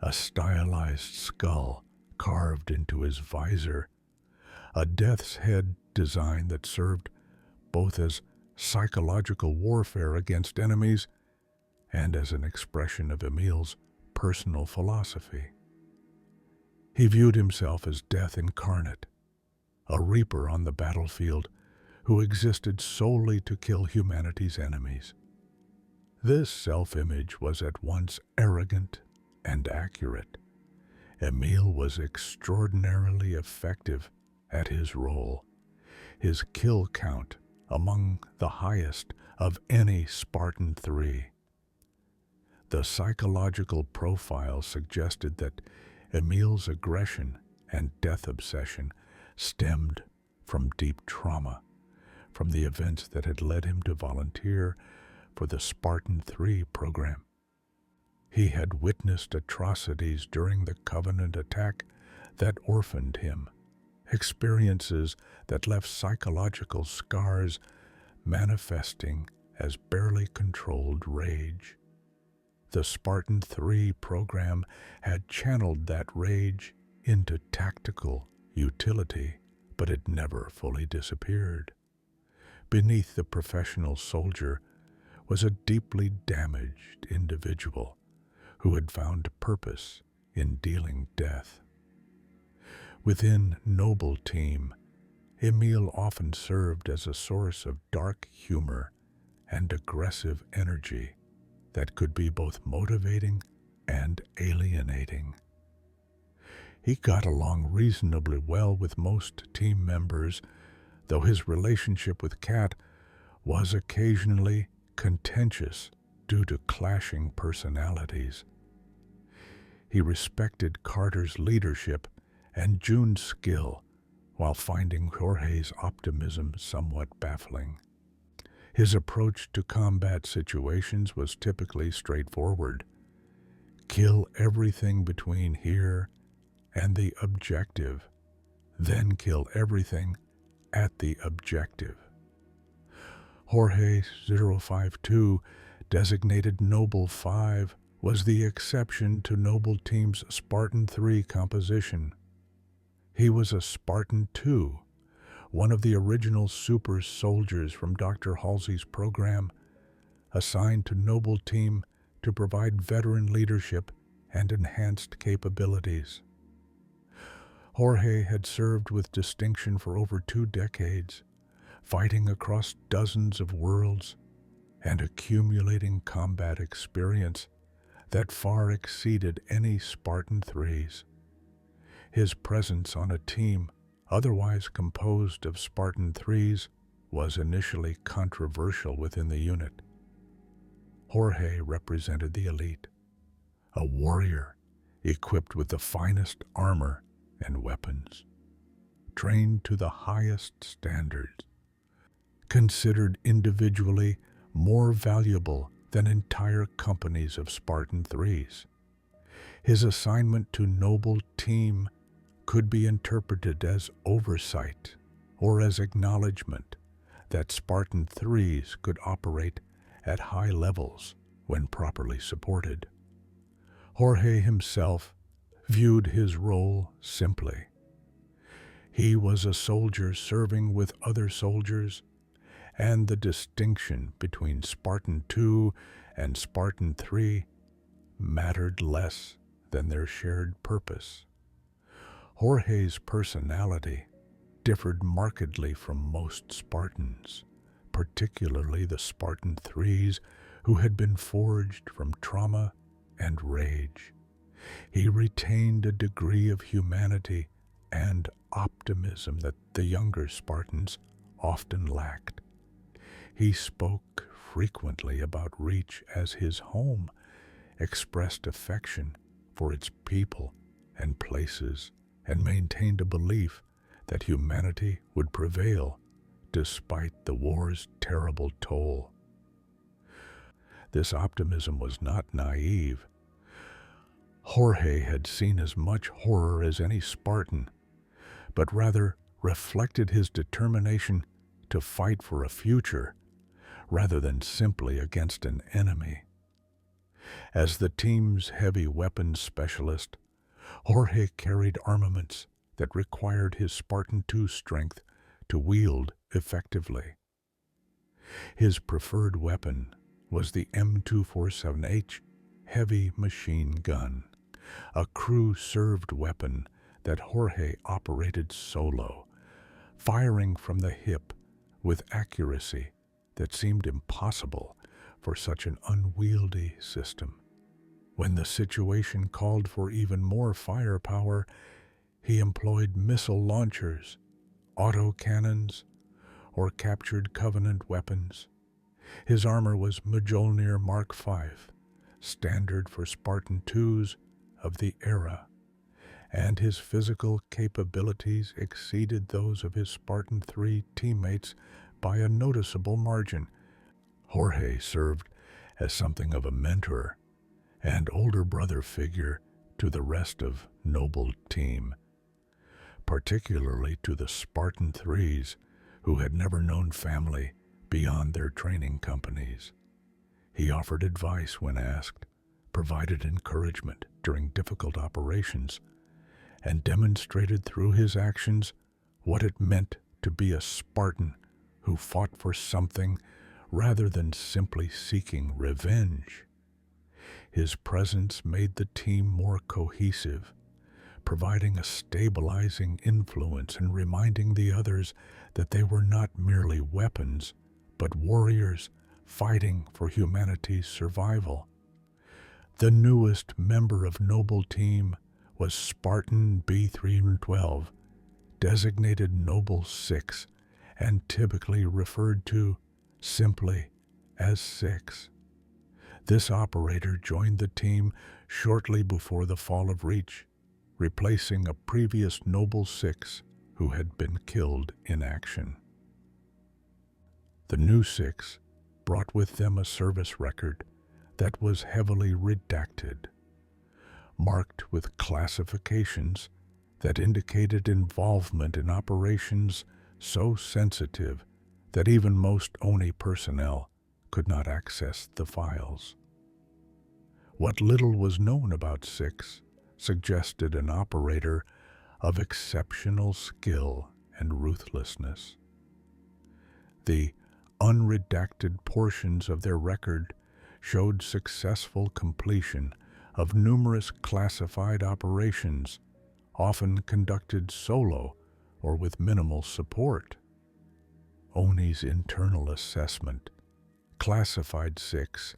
a stylized skull carved into his visor, a death's head design that served both as psychological warfare against enemies and as an expression of Emil's personal philosophy. He viewed himself as death incarnate, a reaper on the battlefield who existed solely to kill humanity's enemies. This self-image was at once arrogant and accurate. Emil was extraordinarily effective at his role, his kill count among the highest of any Spartan-III. The psychological profile suggested that Emil's aggression and death obsession stemmed from deep trauma, from the events that had led him to volunteer for the Spartan-III Program. He had witnessed atrocities during the Covenant attack that orphaned him, experiences that left psychological scars manifesting as barely controlled rage. The Spartan-III program had channeled that rage into tactical utility, but it never fully disappeared. Beneath the professional soldier was a deeply damaged individual who had found purpose in dealing death. Within Noble Team, Emil often served as a source of dark humor and aggressive energy that could be both motivating and alienating. He got along reasonably well with most team members, though his relationship with Kat was occasionally contentious due to clashing personalities. He respected Carter's leadership and June's skill, while finding Jorge's optimism somewhat baffling. His approach to combat situations was typically straightforward. Kill everything between here and the objective, then kill everything at the objective. Jorge 052, designated Noble 5, was the exception to Noble Team's Spartan-III composition. He was a Spartan II, one of the original super soldiers from Dr. Halsey's program, assigned to Noble Team to provide veteran leadership and enhanced capabilities. Jorge had served with distinction for over 2 decades, fighting across dozens of worlds and accumulating combat experience that far exceeded any Spartan-IIIs. His presence on a team otherwise composed of Spartan-IIIs was initially controversial within the unit. Jorge represented the elite, a warrior equipped with the finest armor and weapons, trained to the highest standards, considered individually more valuable than entire companies of Spartan-IIIs. His assignment to Noble Team could be interpreted as oversight or as acknowledgement that Spartan-IIIs could operate at high levels when properly supported. Jorge himself viewed his role simply. He was a soldier serving with other soldiers, and the distinction between Spartan II and Spartan III mattered less than their shared purpose. Jorge's personality differed markedly from most Spartans, particularly the Spartan-IIIs who had been forged from trauma and rage. He retained a degree of humanity and optimism that the younger Spartans often lacked. He spoke frequently about Reach as his home, expressed affection for its people and places, and maintained a belief that humanity would prevail despite the war's terrible toll. This optimism was not naive. Jorge had seen as much horror as any Spartan, but rather reflected his determination to fight for a future rather than simply against an enemy. As the team's heavy weapons specialist, Jorge carried armaments that required his Spartan II strength to wield effectively. His preferred weapon was the M247H heavy machine gun, a crew-served weapon that Jorge operated solo, firing from the hip with accuracy that seemed impossible for such an unwieldy system. When the situation called for even more firepower, he employed missile launchers, autocannons, or captured Covenant weapons. His armor was Mjolnir Mark V, standard for Spartan IIs of the era, and his physical capabilities exceeded those of his Spartan III teammates by a noticeable margin. Jorge served as something of a mentor and older brother figure to the rest of Noble Team, particularly to the Spartan-IIIs who had never known family beyond their training companies. He offered advice when asked, provided encouragement during difficult operations, and demonstrated through his actions what it meant to be a Spartan who fought for something rather than simply seeking revenge. His presence made the team more cohesive, providing a stabilizing influence and reminding the others that they were not merely weapons, but warriors fighting for humanity's survival. The newest member of Noble Team was Spartan B312, designated Noble 6, and typically referred to simply as 6. This operator joined the team shortly before the fall of Reach, replacing a previous Noble 6 who had been killed in action. The new 6 brought with them a service record that was heavily redacted, marked with classifications that indicated involvement in operations so sensitive that even most ONI personnel could not access the files. What little was known about 6 suggested an operator of exceptional skill and ruthlessness. The unredacted portions of their record showed successful completion of numerous classified operations, often conducted solo or with minimal support. ONI's internal assessment classified 6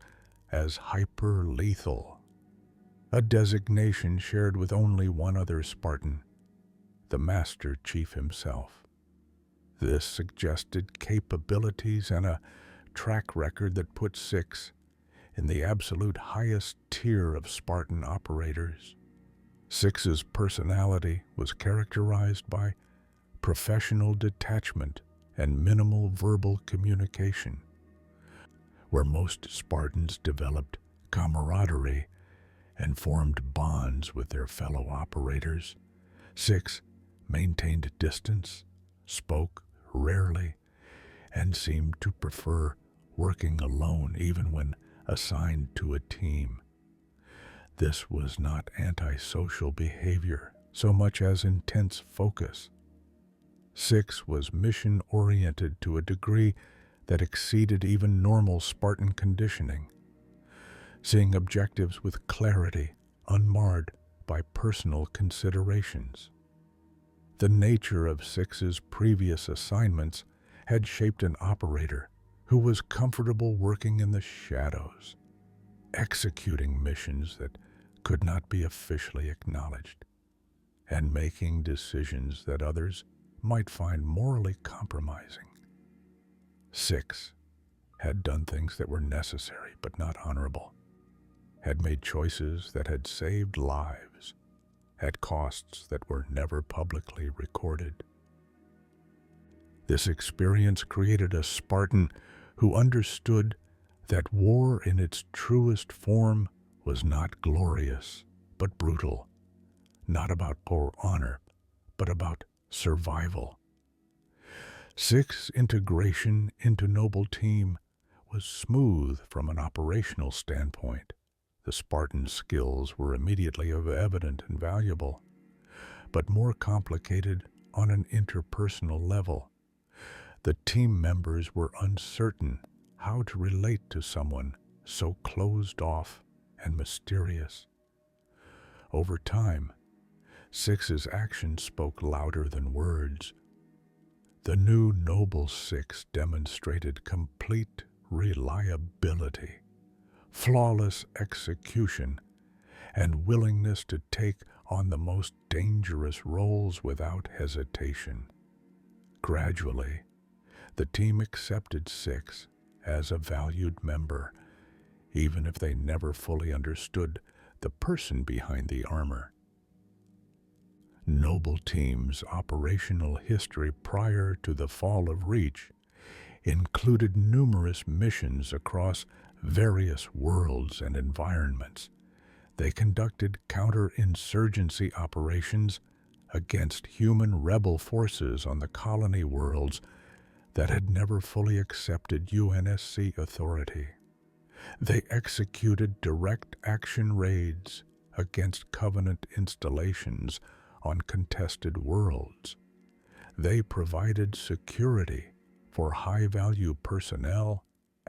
as hyper-lethal, a designation shared with only one other Spartan, the Master Chief himself. This suggested capabilities and a track record that put 6 in the absolute highest tier of Spartan operators. 6's personality was characterized by professional detachment and minimal verbal communication. Where most Spartans developed camaraderie and formed bonds with their fellow operators. 6 maintained distance, spoke rarely, and seemed to prefer working alone even when assigned to a team. This was not antisocial behavior so much as intense focus. 6 was mission-oriented to a degree that exceeded even normal Spartan conditioning, seeing objectives with clarity, unmarred by personal considerations. The nature of 6's previous assignments had shaped an operator who was comfortable working in the shadows, executing missions that could not be officially acknowledged, and making decisions that others might find morally compromising. 6 had done things that were necessary but not honorable, had made choices that had saved lives, at costs that were never publicly recorded. This experience created a Spartan who understood that war in its truest form was not glorious, but brutal, not about honor, but about survival. 6's integration into Noble Team was smooth from an operational standpoint. The Spartan skills were immediately evident and valuable, but more complicated on an interpersonal level. The team members were uncertain how to relate to someone so closed off and mysterious. Over time, 6's actions spoke louder than words. The new Noble 6 demonstrated complete reliability, flawless execution, and willingness to take on the most dangerous roles without hesitation. Gradually, the team accepted 6 as a valued member, even if they never fully understood the person behind the armor. Noble Team's operational history prior to the fall of Reach included numerous missions across various worlds and environments. They conducted counterinsurgency operations against human rebel forces on the colony worlds that had never fully accepted UNSC authority. They executed direct action raids against Covenant installations on contested worlds. They provided security for high-value personnel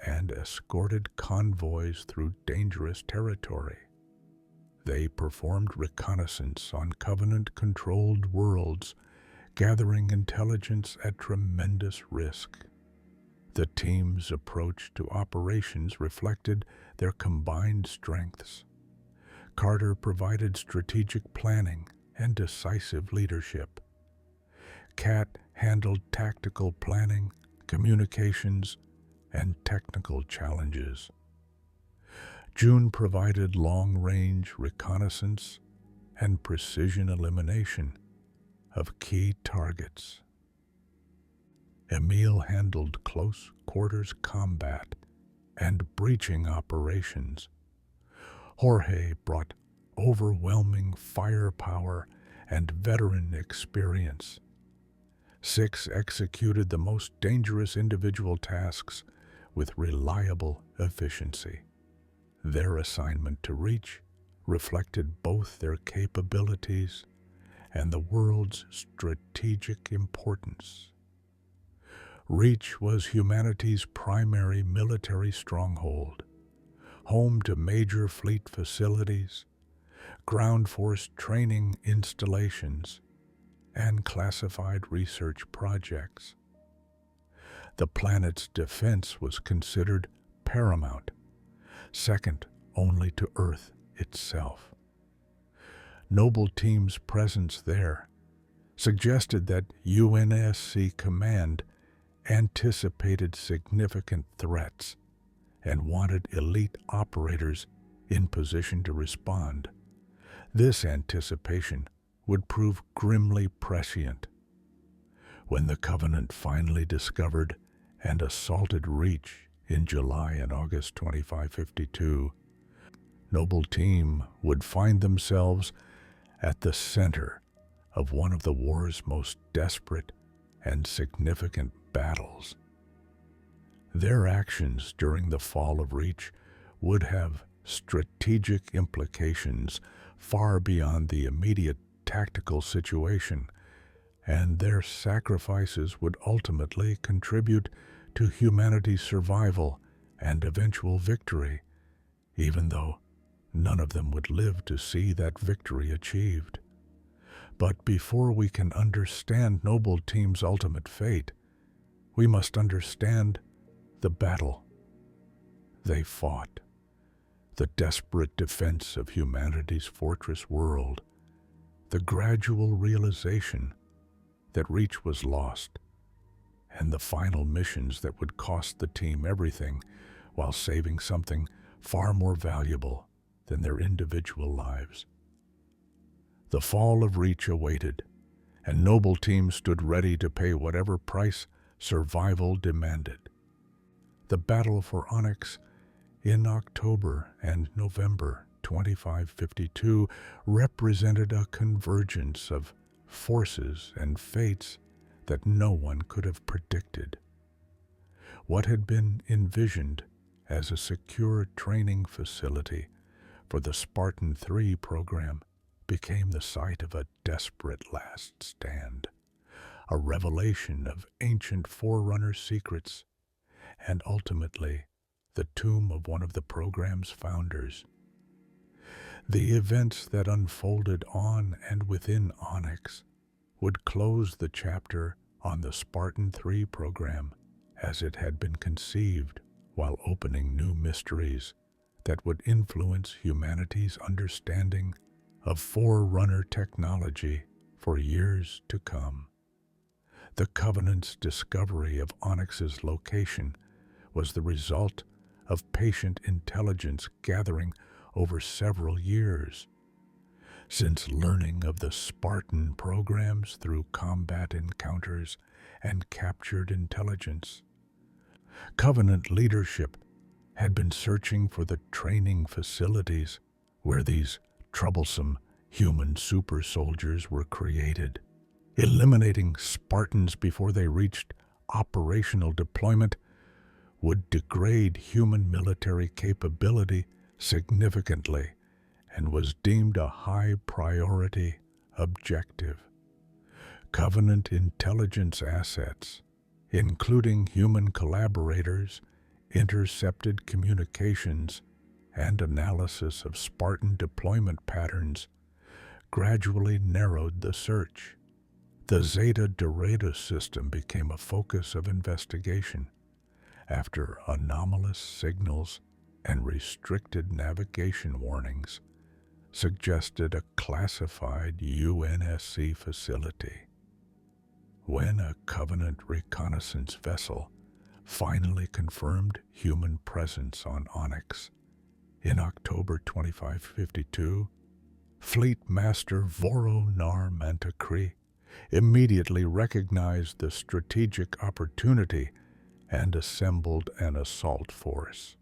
and escorted convoys through dangerous territory. They performed reconnaissance on Covenant-controlled worlds, gathering intelligence at tremendous risk. The team's approach to operations reflected their combined strengths. Carter provided strategic planning and decisive leadership. Kat handled tactical planning, communications, and technical challenges. June provided long-range reconnaissance and precision elimination of key targets. Emil handled close-quarters combat and breaching operations. Jorge brought overwhelming firepower and veteran experience. 6 executed the most dangerous individual tasks with reliable efficiency. Their assignment to Reach reflected both their capabilities and the world's strategic importance. Reach was humanity's primary military stronghold, home to major fleet facilities, ground force training installations, and classified research projects. The planet's defense was considered paramount, second only to Earth itself. Noble Team's presence there suggested that UNSC Command anticipated significant threats and wanted elite operators in position to respond. This anticipation would prove grimly prescient. When the Covenant finally discovered and assaulted Reach in July and August 2552, noble team would find themselves at the center of one of the war's most desperate and significant battles. Their actions during the fall of Reach would have strategic implications far beyond the immediate tactical situation, and their sacrifices would ultimately contribute to humanity's survival and eventual victory, even though none of them would live to see that victory achieved. But before we can understand Noble Team's ultimate fate, we must understand the battle they fought, the desperate defense of humanity's fortress world, the gradual realization that Reach was lost, and the final missions that would cost the team everything while saving something far more valuable than their individual lives. The fall of Reach awaited, and Noble Team stood ready to pay whatever price survival demanded. The battle for Onyx in October and November 2552 represented a convergence of forces and fates that no one could have predicted. What had been envisioned as a secure training facility for the Spartan-III program became the site of a desperate last stand, a revelation of ancient Forerunner secrets, and ultimately the tomb of one of the program's founders. The events that unfolded on and within Onyx would close the chapter on the Spartan-III program as it had been conceived, while opening new mysteries that would influence humanity's understanding of Forerunner technology for years to come. The Covenant's discovery of Onyx's location was the result of patient intelligence gathering over several years. Since learning of the Spartan programs through combat encounters and captured intelligence, Covenant leadership had been searching for the training facilities where these troublesome human super soldiers were created. Eliminating Spartans before they reached operational deployment would degrade human military capability significantly and was deemed a high priority objective. Covenant intelligence assets, including human collaborators, intercepted communications, and analysis of Spartan deployment patterns, gradually narrowed the search. The Zeta Doradus system became a focus of investigation after anomalous signals and restricted navigation warnings suggested a classified UNSC facility. When a Covenant reconnaissance vessel finally confirmed human presence on Onyx in October 2552, Fleet Master Forerunner Mantakri immediately recognized the strategic opportunity and assembled an assault force.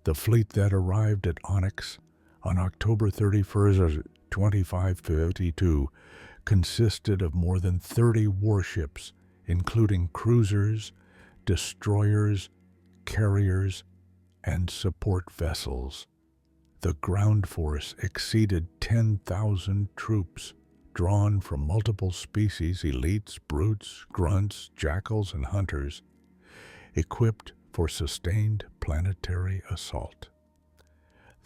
The fleet that arrived at Onyx on October 31st, 2552 consisted of more than 30 warships, including cruisers, destroyers, carriers, and support vessels. The ground force exceeded 10,000 troops, drawn from multiple species, elites, brutes, grunts, jackals, and hunters, equipped for sustained planetary assault.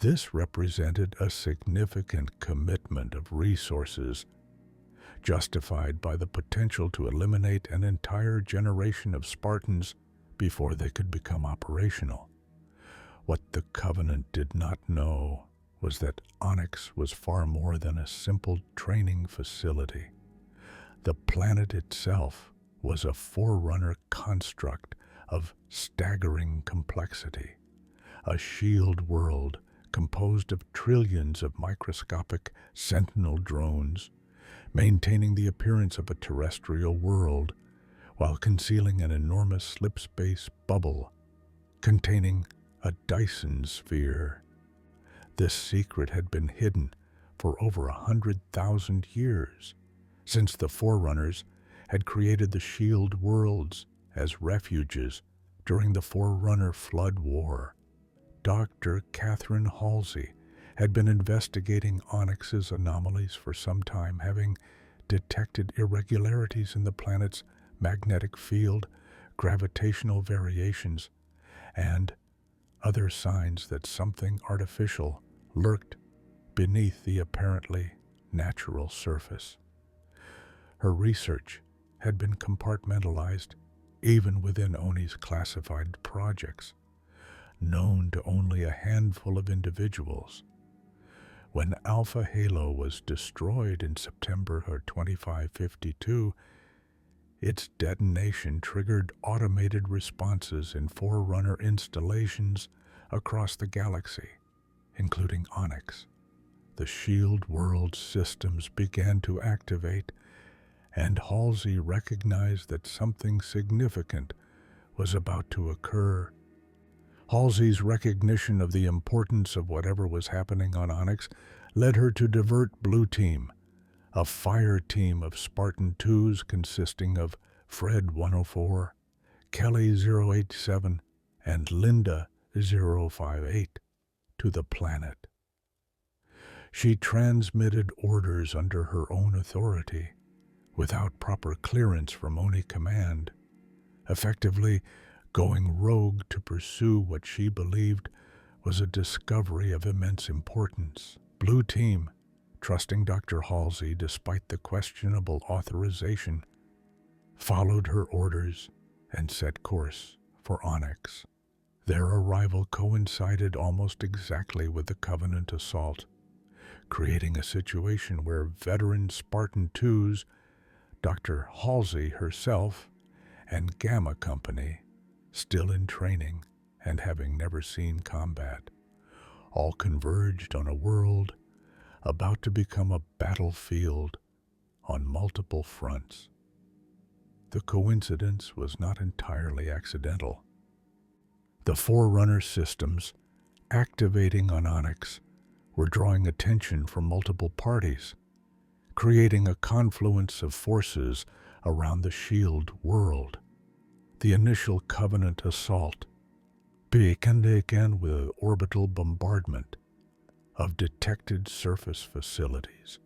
This represented a significant commitment of resources, justified by the potential to eliminate an entire generation of Spartans before they could become operational. What the Covenant did not know was that Onyx was far more than a simple training facility. The planet itself was a Forerunner construct of staggering complexity, a shield world composed of trillions of microscopic sentinel drones, maintaining the appearance of a terrestrial world while concealing an enormous slip-space bubble containing a Dyson sphere. This secret had been hidden for over 100,000 years, since the Forerunners had created the Shield Worlds as refuges during the Forerunner Flood War. Dr. Catherine Halsey had been investigating Onyx's anomalies for some time, having detected irregularities in the planet's magnetic field, gravitational variations, and other signs that something artificial lurked beneath the apparently natural surface. Her research had been compartmentalized even within Oni's classified projects, known to only a handful of individuals. When Alpha Halo was destroyed in September 2552, its detonation triggered automated responses in Forerunner installations across the galaxy, including Onyx. The Shield World systems began to activate, and Halsey recognized that something significant was about to occur. Halsey's recognition of the importance of whatever was happening on Onyx led her to divert Blue Team, a fire team of Spartan-IIs consisting of Fred 104, Kelly 087, and Linda 058, to the planet. She transmitted orders under her own authority, without proper clearance from Oni Command, effectively going rogue to pursue what she believed was a discovery of immense importance. Blue Team, trusting Dr. Halsey despite the questionable authorization, followed her orders and set course for Onyx. Their arrival coincided almost exactly with the Covenant assault, creating a situation where veteran Spartan-IIs, Dr. Halsey herself, and Gamma Company, still in training and having never seen combat, all converged on a world about to become a battlefield on multiple fronts. The coincidence was not entirely accidental. The Forerunner systems activating on Onyx were drawing attention from multiple parties, creating a confluence of forces around the Shield World. The initial Covenant assault began with orbital bombardment of detected surface facilities,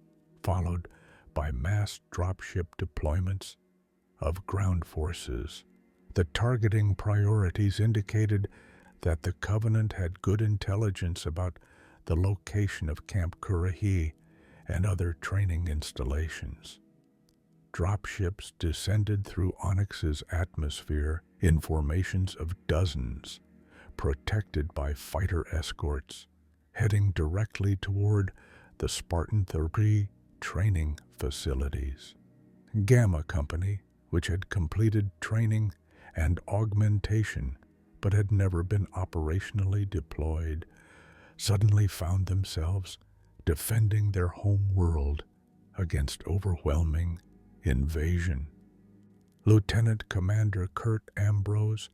followed by mass dropship deployments of ground forces. The targeting priorities indicated that the Covenant had good intelligence about the location of Camp Kurahi and other training installations. Dropships descended through Onyx's atmosphere in formations of dozens, protected by fighter escorts, heading directly toward the Spartan-III training facilities. Gamma Company, which had completed training and augmentation but had never been operationally deployed, suddenly found themselves defending their home world against overwhelming invasion. Lieutenant Commander Kurt Ambrose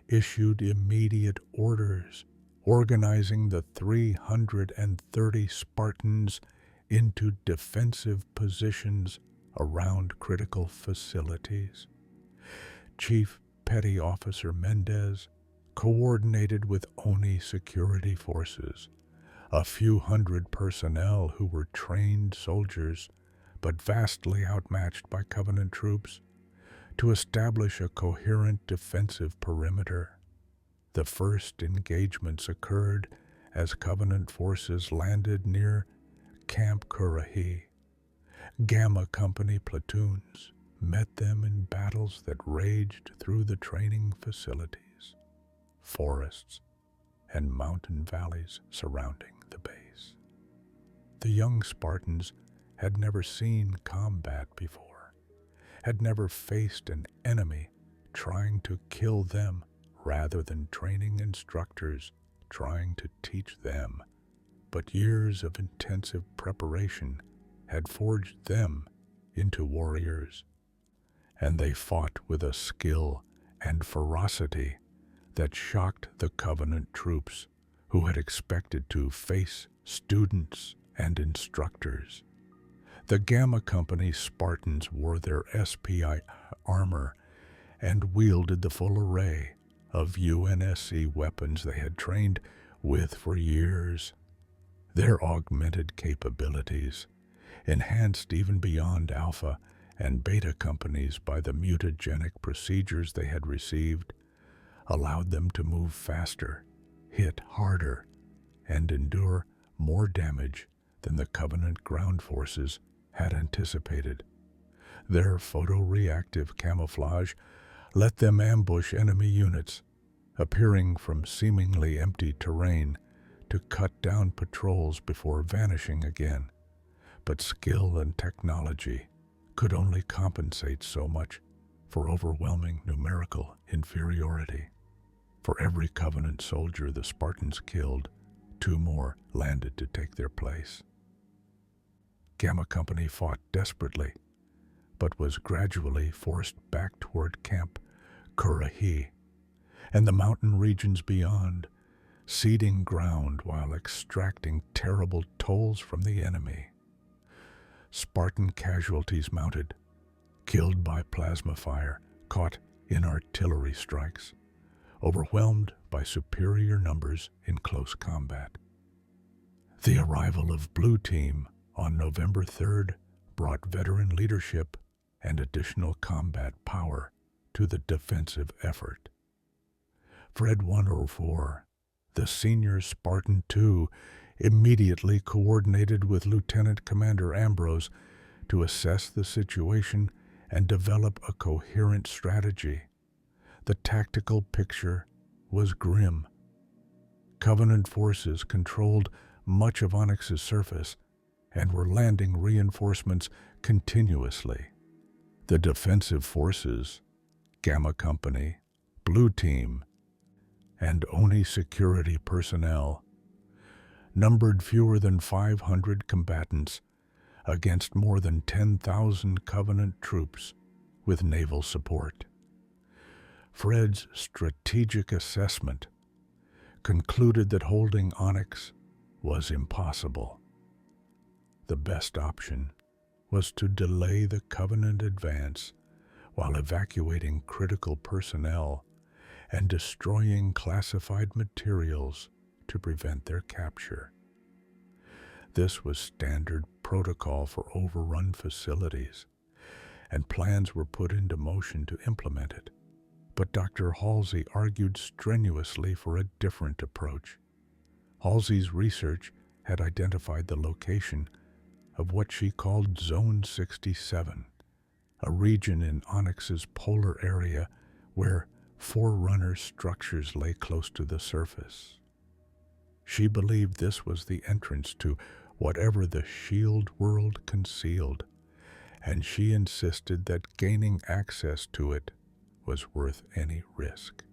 issued immediate orders, organizing the 330 Spartans into defensive positions around critical facilities. Chief Petty Officer Mendez coordinated with Oni security forces, a few hundred personnel who were trained soldiers but vastly outmatched by Covenant troops, to establish a coherent defensive perimeter. The first engagements occurred as Covenant forces landed near Camp Kurahi. Gamma Company platoons met them in battles that raged through the training facilities, forests, and mountain valleys surrounding the base. The young Spartans had never seen combat before, had never faced an enemy trying to kill them rather than training instructors trying to teach them. But years of intensive preparation had forged them into warriors, and they fought with a skill and ferocity that shocked the Covenant troops, who had expected to face students, and instructors. The Gamma Company Spartans wore their SPI armor and wielded the full array of UNSC weapons they had trained with for years. Their augmented capabilities, enhanced even beyond Alpha and Beta companies by the mutagenic procedures they had received, allowed them to move faster, hit harder, and endure more damage than the Covenant ground forces had anticipated. Their photoreactive camouflage let them ambush enemy units, appearing from seemingly empty terrain to cut down patrols before vanishing again. But skill and technology could only compensate so much for overwhelming numerical inferiority. For every Covenant soldier the Spartans killed, 2 more landed to take their place. Gamma Company fought desperately, but was gradually forced back toward Camp Kurahi and the mountain regions beyond, ceding ground while extracting terrible tolls from the enemy. Spartan casualties mounted, killed by plasma fire, caught in artillery strikes, overwhelmed by superior numbers in close combat. The arrival of Blue Team on November 3rd brought veteran leadership and additional combat power to the defensive effort. Fred 104, the senior Spartan-II, immediately coordinated with Lieutenant Commander Ambrose to assess the situation and develop a coherent strategy. The tactical picture was grim. Covenant forces controlled much of Onyx's surface and were landing reinforcements continuously. The defensive forces, Gamma Company, Blue Team, and Oni security personnel, numbered fewer than 500 combatants against more than 10,000 Covenant troops with naval support. Fred's strategic assessment concluded that holding Onyx was impossible. The best option was to delay the Covenant advance while evacuating critical personnel and destroying classified materials to prevent their capture. This was standard protocol for overrun facilities, and plans were put into motion to implement it. But Dr. Halsey argued strenuously for a different approach. Halsey's research had identified the location of what she called Zone 67, a region in Onyx's polar area where Forerunner structures lay close to the surface. She believed this was the entrance to whatever the Shield World concealed, and she insisted that gaining access to it was worth any risk.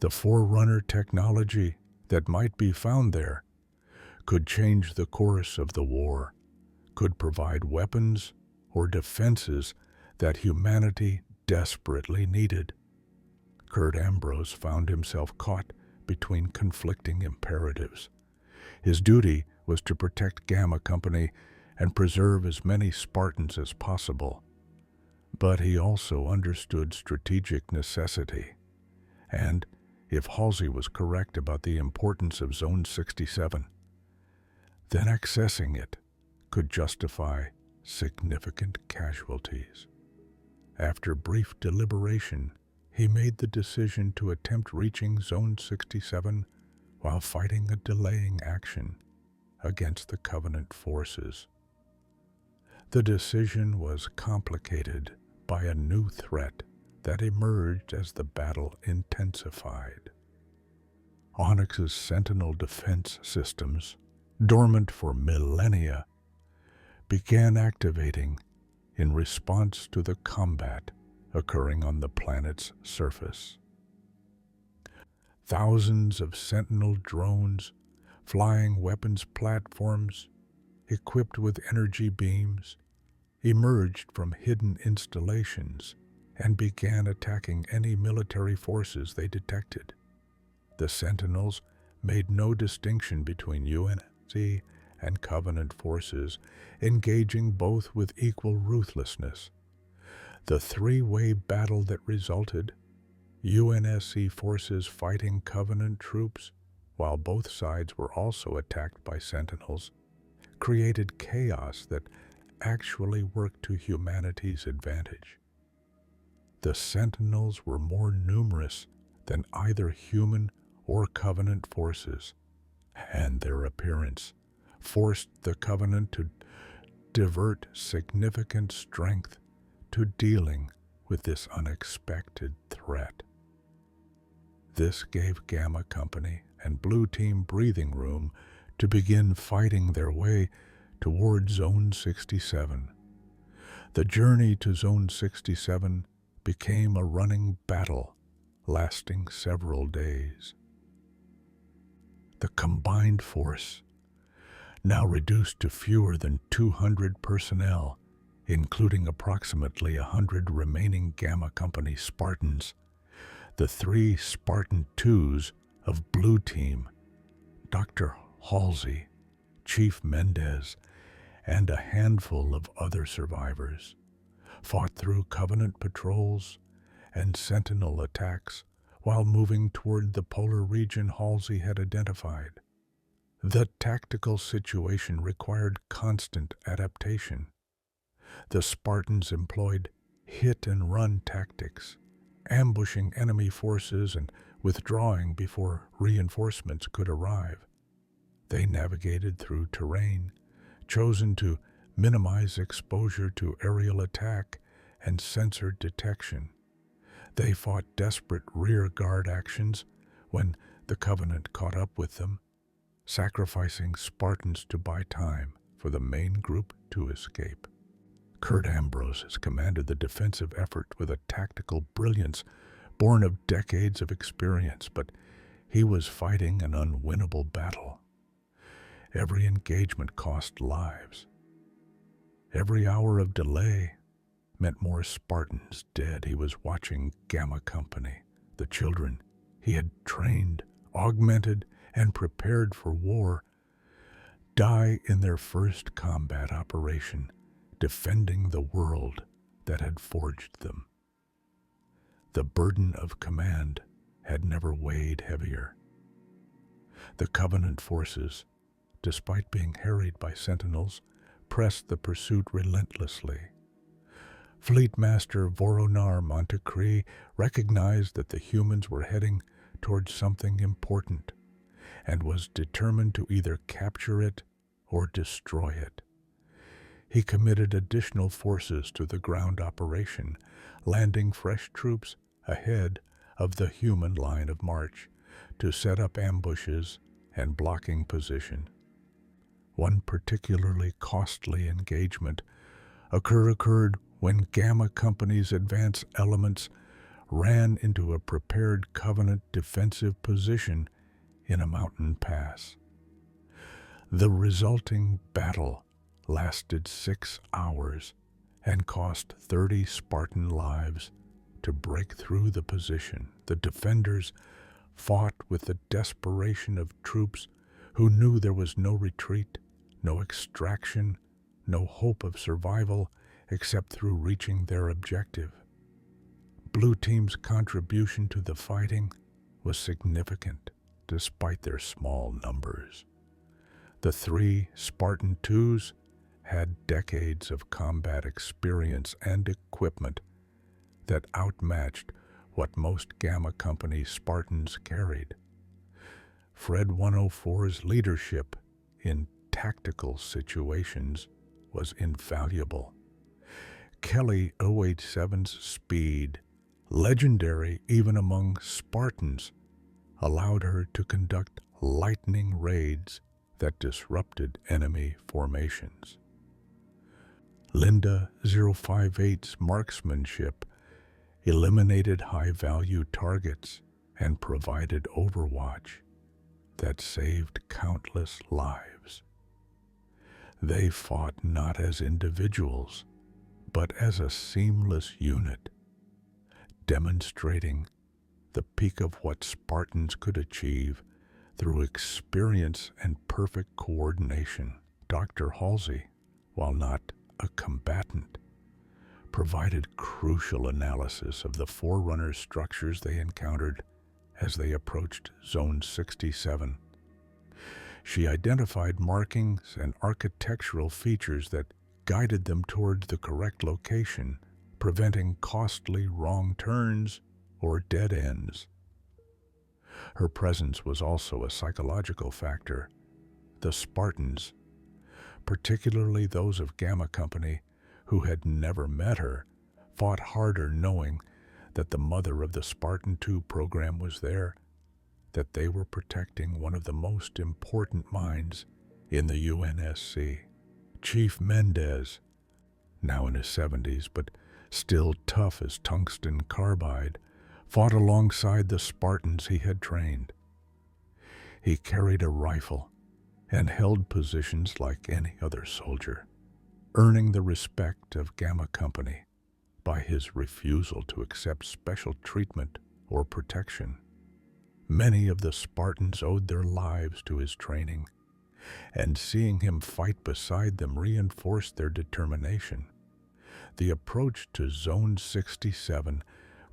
The Forerunner technology that might be found there could change the course of the war, could provide weapons or defenses that humanity desperately needed. Kurt Ambrose found himself caught between conflicting imperatives. His duty was to protect Gamma Company and preserve as many Spartans as possible. But he also understood strategic necessity, and if Halsey was correct about the importance of Zone 67, then accessing it could justify significant casualties. After brief deliberation, he made the decision to attempt reaching Zone 67 while fighting a delaying action against the Covenant forces. The decision was complicated by a new threat that emerged as the battle intensified. Onyx's sentinel defense systems, dormant for millennia, began activating in response to the combat occurring on the planet's surface. Thousands of sentinel drones, flying weapons platforms, equipped with energy beams, emerged from hidden installations and began attacking any military forces they detected. The Sentinels made no distinction between UNSC and Covenant forces, engaging both with equal ruthlessness. The three-way battle that resulted, UNSC forces fighting Covenant troops, while both sides were also attacked by Sentinels, created chaos that actually worked to humanity's advantage. The Sentinels were more numerous than either human or Covenant forces, and their appearance forced the Covenant to divert significant strength to dealing with this unexpected threat. This gave Gamma Company and Blue Team breathing room to begin fighting their way toward Zone 67. The journey to Zone 67 became a running battle lasting several days. The combined force, now reduced to fewer than 200 personnel, including approximately 100 remaining Gamma Company Spartans, the three Spartan-IIs of Blue Team, Dr. Halsey, Chief Mendez, and a handful of other survivors, fought through Covenant patrols and Sentinel attacks while moving toward the polar region Halsey had identified. The tactical situation required constant adaptation. The Spartans employed hit-and-run tactics, ambushing enemy forces and withdrawing before reinforcements could arrive. They navigated through terrain chosen to minimize exposure to aerial attack and sensor detection. They fought desperate rear guard actions when the Covenant caught up with them, sacrificing Spartans to buy time for the main group to escape. Kurt Ambrose has commanded the defensive effort with a tactical brilliance born of decades of experience, but he was fighting an unwinnable battle. Every engagement cost lives. Every hour of delay meant more Spartans dead. He was watching Gamma Company, the children he had trained, augmented, and prepared for war, die in their first combat operation, defending the world that had forged them. The burden of command had never weighed heavier. The Covenant forces, despite being harried by Sentinels, pressed the pursuit relentlessly. Fleet Master Forerunner Montecree recognized that the humans were heading towards something important and was determined to either capture it or destroy it. He committed additional forces to the ground operation, landing fresh troops ahead of the human line of march to set up ambushes and blocking position. One particularly costly engagement occurred when Gamma Company's advance elements ran into a prepared Covenant defensive position in a mountain pass. The resulting battle lasted 6 hours and cost 30 Spartan lives to break through the position. The defenders fought with the desperation of troops who knew there was no retreat, no extraction, no hope of survival except through reaching their objective. Blue Team's contribution to the fighting was significant despite their small numbers. The three Spartan-IIs had decades of combat experience and equipment that outmatched what most Gamma Company Spartans carried. Fred 104's leadership in tactical situations was invaluable. Kelly 087's speed, legendary even among Spartans, allowed her to conduct lightning raids that disrupted enemy formations. Linda 058's marksmanship eliminated high-value targets and provided overwatch that saved countless lives. They fought not as individuals, but as a seamless unit, demonstrating the peak of what Spartans could achieve Through experience and perfect coordination, Dr. Halsey, while not a combatant, provided crucial analysis of the Forerunner structures they encountered as they approached Zone 67. She identified markings and architectural features that guided them towards the correct location, preventing costly wrong turns or dead ends. Her presence was also a psychological factor. The Spartans, particularly those of Gamma Company, who had never met her, fought harder knowing that the mother of the Spartan-II program was there, that they were protecting one of the most important minds in the UNSC. Chief Mendez, now in his 70s but still tough as tungsten carbide, fought alongside the Spartans he had trained. He carried a rifle and held positions like any other soldier, earning the respect of Gamma Company by his refusal to accept special treatment or protection. Many of the Spartans owed their lives to his training, and seeing him fight beside them reinforced their determination. The approach to Zone 67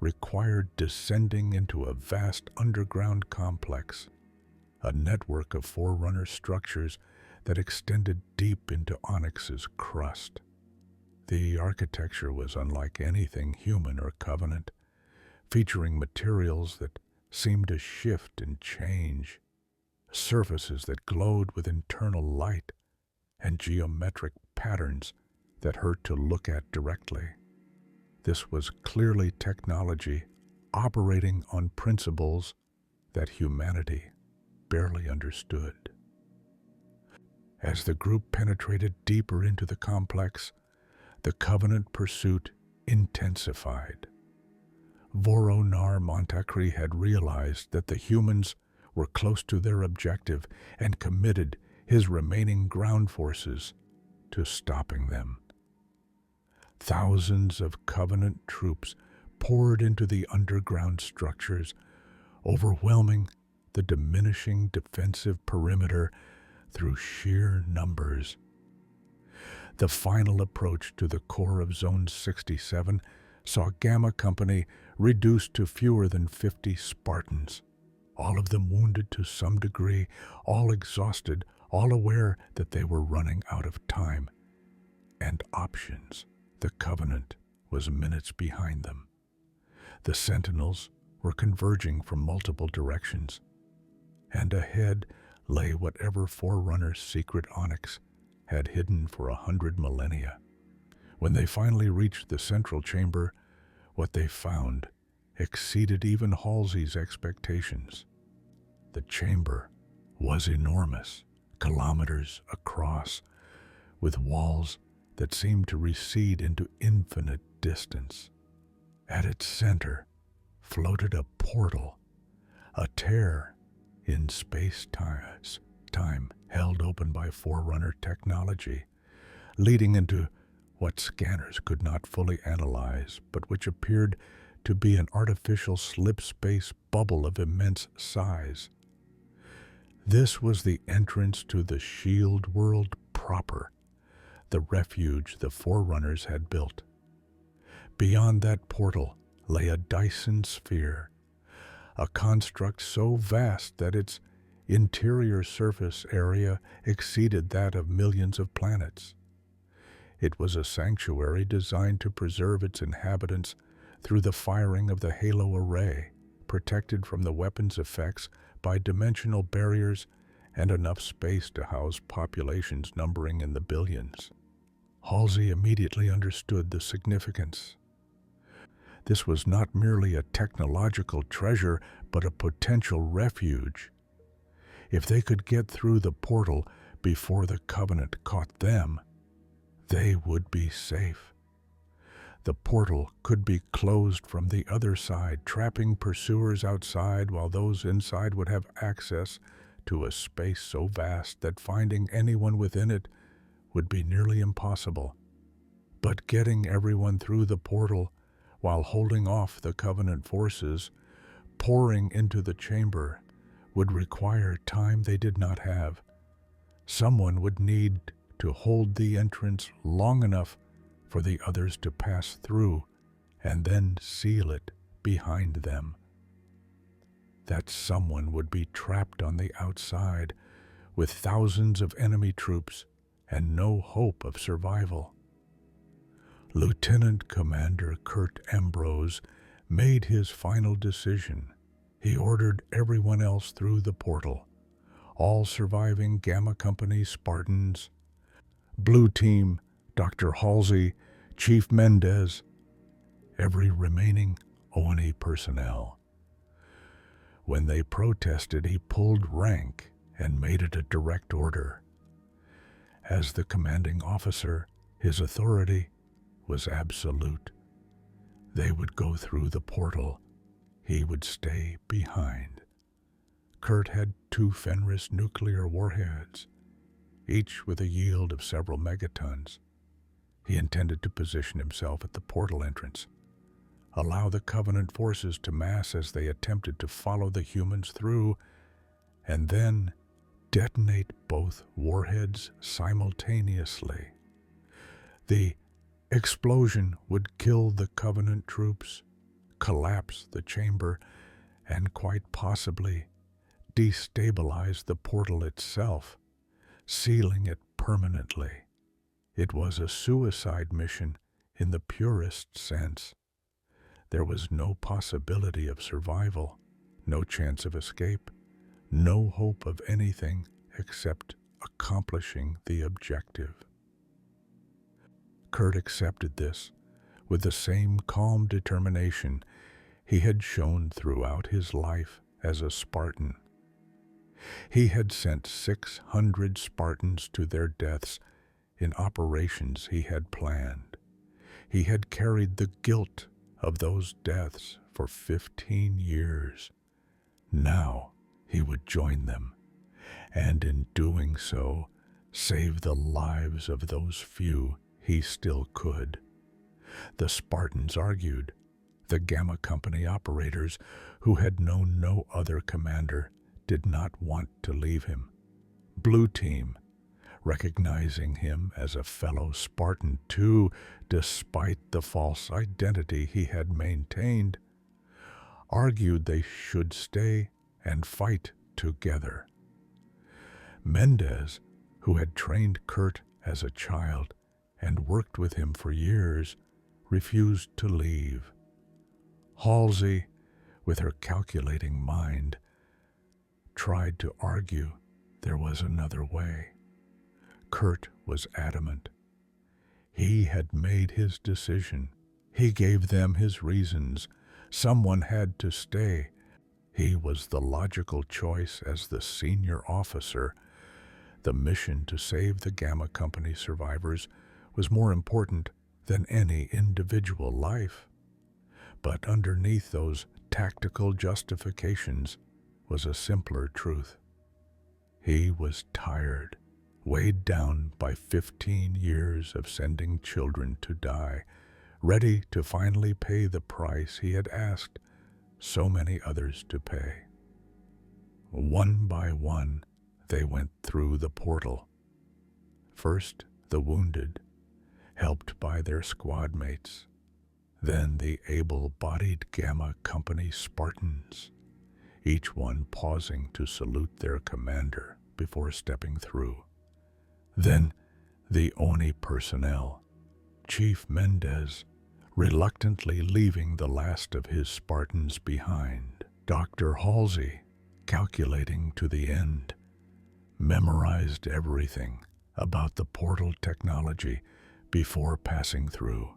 required descending into a vast underground complex, a network of Forerunner structures that extended deep into Onyx's crust. The architecture was unlike anything human or Covenant, featuring materials that seemed to shift and change, surfaces that glowed with internal light, and geometric patterns that hurt to look at directly. This was clearly technology operating on principles that humanity barely understood. As the group penetrated deeper into the complex, the Covenant pursuit intensified. Forerunner Montakri had realized that the humans were close to their objective and committed his remaining ground forces to stopping them. Thousands of Covenant troops poured into the underground structures, overwhelming the diminishing defensive perimeter through sheer numbers. The final approach to the core of Zone 67 saw Gamma Company reduced to fewer than 50 Spartans, all of them wounded to some degree, all exhausted, all aware that they were running out of time and options. The Covenant was minutes behind them. The Sentinels were converging from multiple directions, and ahead lay whatever Forerunner's secret Onyx had hidden for 100 millennia. When they finally reached the central chamber, what they found exceeded even Halsey's expectations. The chamber was enormous, kilometers across, with walls that seemed to recede into infinite distance. At its center floated a portal, a tear in space-time held open by Forerunner technology, leading into what scanners could not fully analyze, but which appeared to be an artificial slip-space bubble of immense size. This was the entrance to the Shield World proper, the refuge the Forerunners had built. Beyond that portal lay a Dyson sphere, a construct so vast that its interior surface area exceeded that of millions of planets. It was a sanctuary designed to preserve its inhabitants through the firing of the halo array, protected from the weapon's effects by dimensional barriers and enough space to house populations numbering in the billions. Halsey immediately understood the significance. This was not merely a technological treasure, but a potential refuge. If they could get through the portal before the Covenant caught them, they would be safe. The portal could be closed from the other side, trapping pursuers outside, while those inside would have access to a space so vast that finding anyone within it would be nearly impossible. But getting everyone through the portal while holding off the Covenant forces pouring into the chamber would require time they did not have. Someone would need to hold the entrance long enough for the others to pass through and then seal it behind them. That someone would be trapped on the outside with thousands of enemy troops and no hope of survival. Lieutenant Commander Kurt Ambrose made his final decision. He ordered everyone else through the portal, all surviving Gamma Company Spartans, Blue Team, Dr. Halsey, Chief Mendez, every remaining Oni personnel. When they protested, he pulled rank and made it a direct order. As the commanding officer, his authority was absolute. They would go through the portal. He would stay behind. Kurt had 2 Fenris nuclear warheads, each with a yield of several megatons. He intended to position himself at the portal entrance, allow the Covenant forces to mass as they attempted to follow the humans through, and then detonate both warheads simultaneously. The explosion would kill the Covenant troops, collapse the chamber, and quite possibly destabilize the portal itself, sealing it permanently. It was a suicide mission in the purest sense. There was no possibility of survival, no chance of escape, no hope of anything except accomplishing the objective. Kurt accepted this with the same calm determination he had shown throughout his life as a Spartan. He had sent 600 Spartans to their deaths in operations he had planned. He had carried the guilt of those deaths for 15 years. Now he would join them, and in doing so, save the lives of those few he still could. The Spartans argued. The Gamma Company operators, who had known no other commander, did not want to leave him. Blue Team, recognizing him as a fellow Spartan too, despite the false identity he had maintained, argued they should stay and fight together. Mendez, who had trained Kurt as a child and worked with him for years, refused to leave. Halsey, with her calculating mind, tried to argue there was another way. Kurt was adamant. He had made his decision. He gave them his reasons. Someone had to stay. He was the logical choice as the senior officer. The mission to save the Gamma Company survivors was more important than any individual life. But underneath those tactical justifications was a simpler truth. He was tired, weighed down by 15 years of sending children to die, ready to finally pay the price he had asked so many others to pay. One by one, they went through the portal. First, the wounded, helped by their squad mates. Then the able-bodied Gamma Company Spartans, each one pausing to salute their commander before stepping through. Then the Oni personnel, Chief Mendez, reluctantly leaving the last of his Spartans behind. Dr. Halsey, calculating to the end, memorized everything about the portal technology before passing through.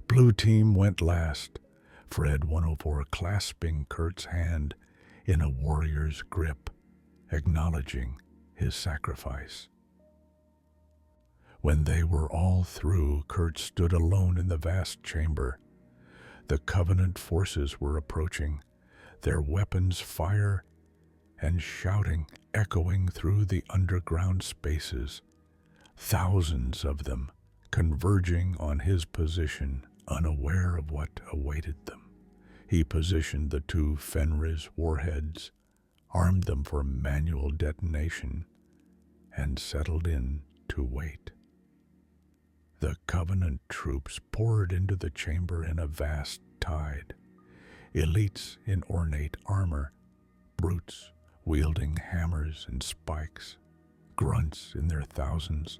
Blue Team went last, Fred 104 clasping Kurt's hand in a warrior's grip, acknowledging his sacrifice. When they were all through, Kurt stood alone in the vast chamber. The Covenant forces were approaching, their weapons fire and shouting echoing through the underground spaces, thousands of them converging on his position, unaware of what awaited them. He positioned the 2 Fenris warheads, armed them for manual detonation, and settled in to wait. The Covenant troops poured into the chamber in a vast tide. Elites in ornate armor, brutes wielding hammers and spikes, grunts in their thousands,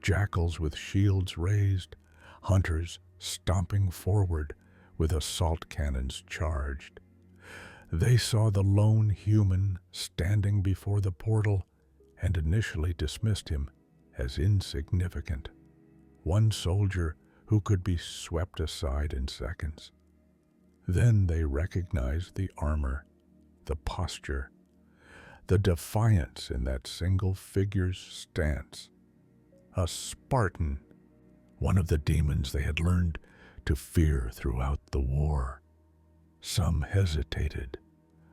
jackals with shields raised, hunters stomping forward with assault cannons charged. They saw the lone human standing before the portal and initially dismissed him as insignificant. One soldier who could be swept aside in seconds. Then they recognized the armor, the posture, the defiance in that single figure's stance. A Spartan, one of the demons they had learned to fear throughout the war. Some hesitated,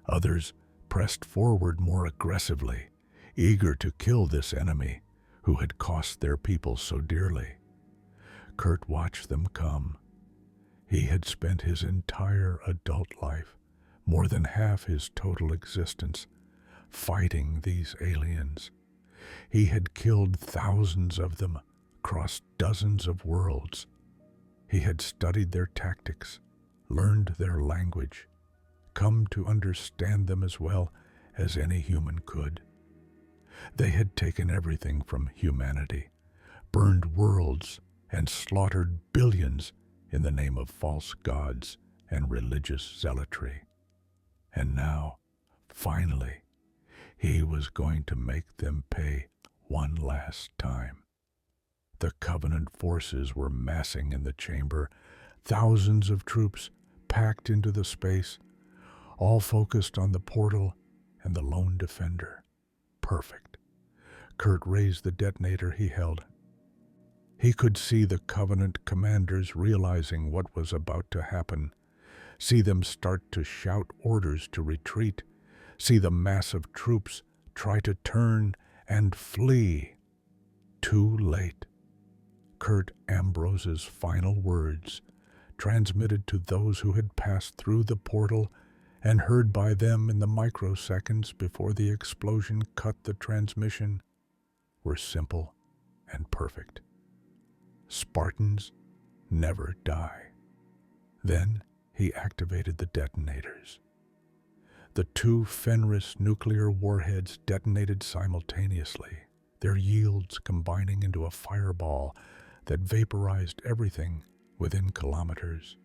others pressed forward more aggressively, eager to kill this enemy who had cost their people so dearly. Kurt watched them come. He had spent his entire adult life, more than half his total existence, fighting these aliens. He had killed thousands of them across dozens of worlds. He had studied their tactics, learned their language, come to understand them as well as any human could. They had taken everything from humanity, burned worlds, and slaughtered billions in the name of false gods and religious zealotry. And now, finally, he was going to make them pay one last time. The Covenant forces were massing in the chamber, thousands of troops packed into the space, all focused on the portal and the lone defender. Perfect. Kurt raised the detonator he held. He could see the Covenant commanders realizing what was about to happen, see them start to shout orders to retreat, see the massive troops try to turn and flee. Too late. Kurt Ambrose's final words, transmitted to those who had passed through the portal and heard by them in the microseconds before the explosion cut the transmission, were simple and perfect. Spartans never die. Then he activated the detonators. The two Fenris nuclear warheads detonated simultaneously, their yields combining into a fireball that vaporized everything within kilometers.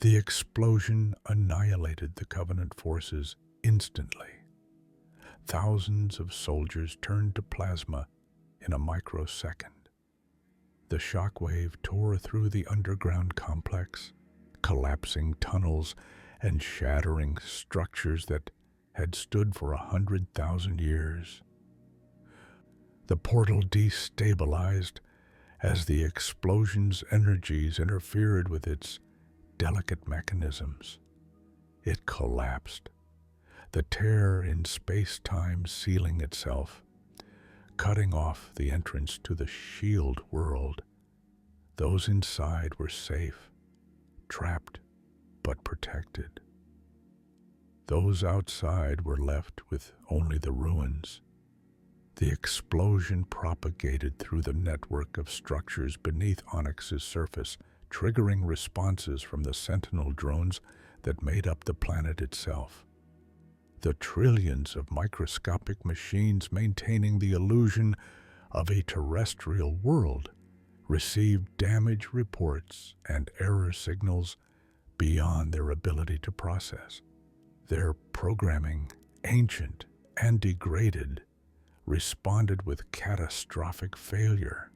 The explosion annihilated the Covenant forces instantly. Thousands of soldiers turned to plasma in a microsecond. The shockwave tore through the underground complex, collapsing tunnels and shattering structures that had stood for 100,000 years. The portal destabilized as the explosion's energies interfered with its delicate mechanisms. It collapsed, the tear in space-time sealing itself, cutting off the entrance to the Shield World. Those inside were safe, trapped, but protected. Those outside were left with only the ruins. The explosion propagated through the network of structures beneath Onyx's surface, triggering responses from the Sentinel drones that made up the planet itself. The trillions of microscopic machines maintaining the illusion of a terrestrial world received damage reports and error signals beyond their ability to process. Their programming, ancient and degraded, responded with catastrophic failure.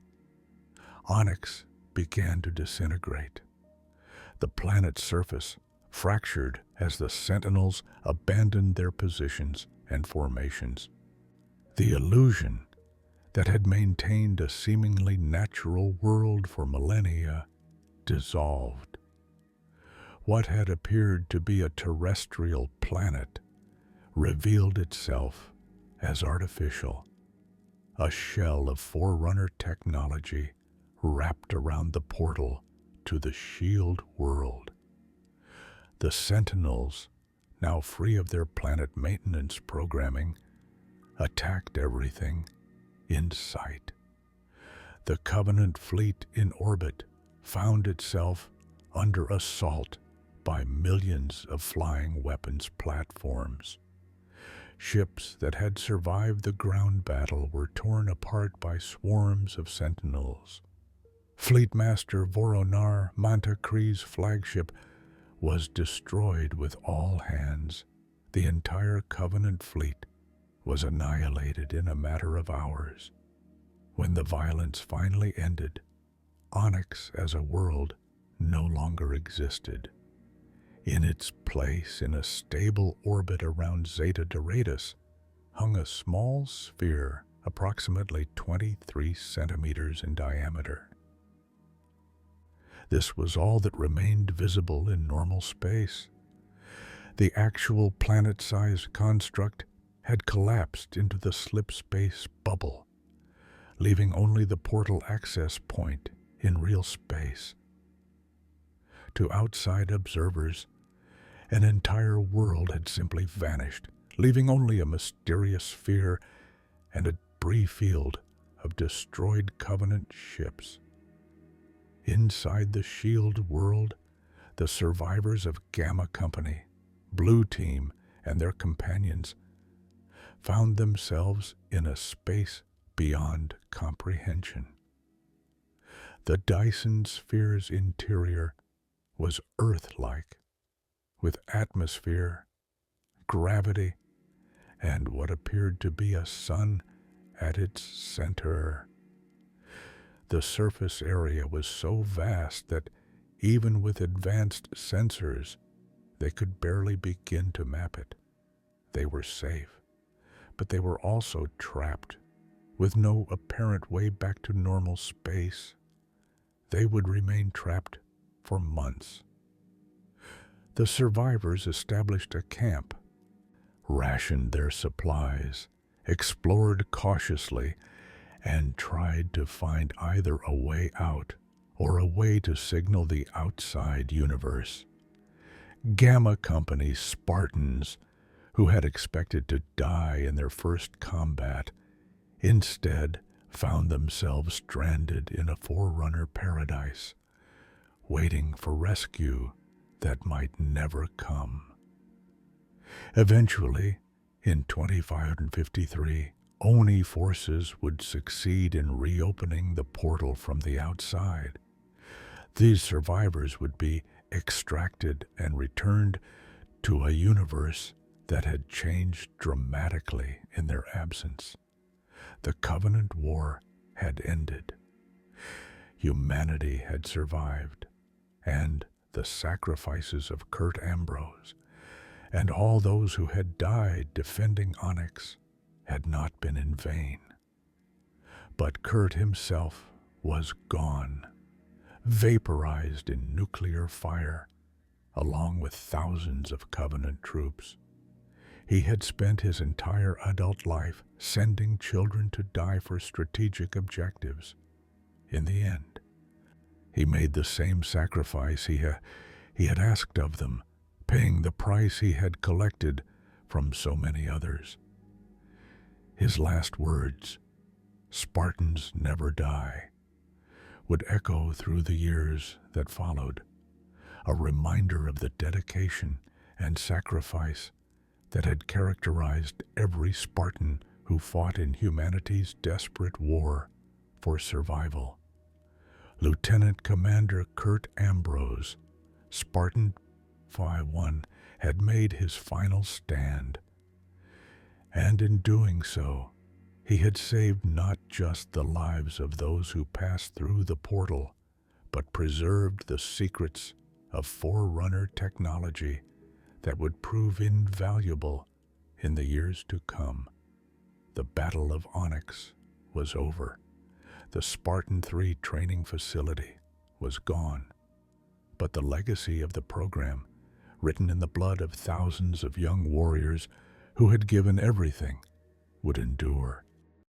Onyx began to disintegrate. The planet's surface fractured as the Sentinels abandoned their positions and formations. The illusion that had maintained a seemingly natural world for millennia dissolved. What had appeared to be a terrestrial planet revealed itself as artificial, a shell of Forerunner technology wrapped around the portal to the Shield World. The Sentinels, now free of their planet maintenance programming, attacked everything in sight. The Covenant fleet in orbit found itself under assault by millions of flying weapons platforms. Ships that had survived the ground battle were torn apart by swarms of sentinels. Fleetmaster Forerunner, Manta Kree's flagship, was destroyed with all hands. The entire Covenant fleet was annihilated in a matter of hours. When the violence finally ended, Onyx as a world no longer existed. In its place, in a stable orbit around Zeta Doradus, hung a small sphere approximately 23 centimeters in diameter. This was all that remained visible in normal space. The actual planet-sized construct had collapsed into the slip-space bubble, leaving only the portal access point in real space. To outside observers, an entire world had simply vanished, leaving only a mysterious sphere and a debris field of destroyed Covenant ships. Inside the Shield World, the survivors of Gamma Company, Blue Team, and their companions found themselves in a space beyond comprehension. The Dyson sphere's interior was Earth-like, with atmosphere, gravity, and what appeared to be a sun at its center. The surface area was so vast that even with advanced sensors, they could barely begin to map it. They were safe, but they were also trapped, with no apparent way back to normal space. They would remain trapped for months. The survivors established a camp, rationed their supplies, explored cautiously, and tried to find either a way out or a way to signal the outside universe. Gamma Company's Spartans, who had expected to die in their first combat, instead found themselves stranded in a Forerunner paradise, waiting for rescue that might never come. Eventually, in 2553, Oni forces would succeed in reopening the portal from the outside. These survivors would be extracted and returned to a universe that had changed dramatically in their absence. The Covenant War had ended. Humanity had survived, and the sacrifices of Kurt Ambrose and all those who had died defending Onyx had not been in vain. But Kurt himself was gone, vaporized in nuclear fire, along with thousands of Covenant troops. He had spent his entire adult life sending children to die for strategic objectives. In the end, he made the same sacrifice he had asked of them, paying the price he had collected from so many others. His last words, "Spartans never die," would echo through the years that followed, a reminder of the dedication and sacrifice that had characterized every Spartan who fought in humanity's desperate war for survival. Lieutenant Commander Kurt Ambrose, Spartan-I, had made his final stand, and in doing so, he had saved not just the lives of those who passed through the portal, but preserved the secrets of Forerunner technology that would prove invaluable in the years to come. The Battle of Onyx was over. The Spartan-III training facility was gone, but the legacy of the program, written in the blood of thousands of young warriors who had given everything, would endure.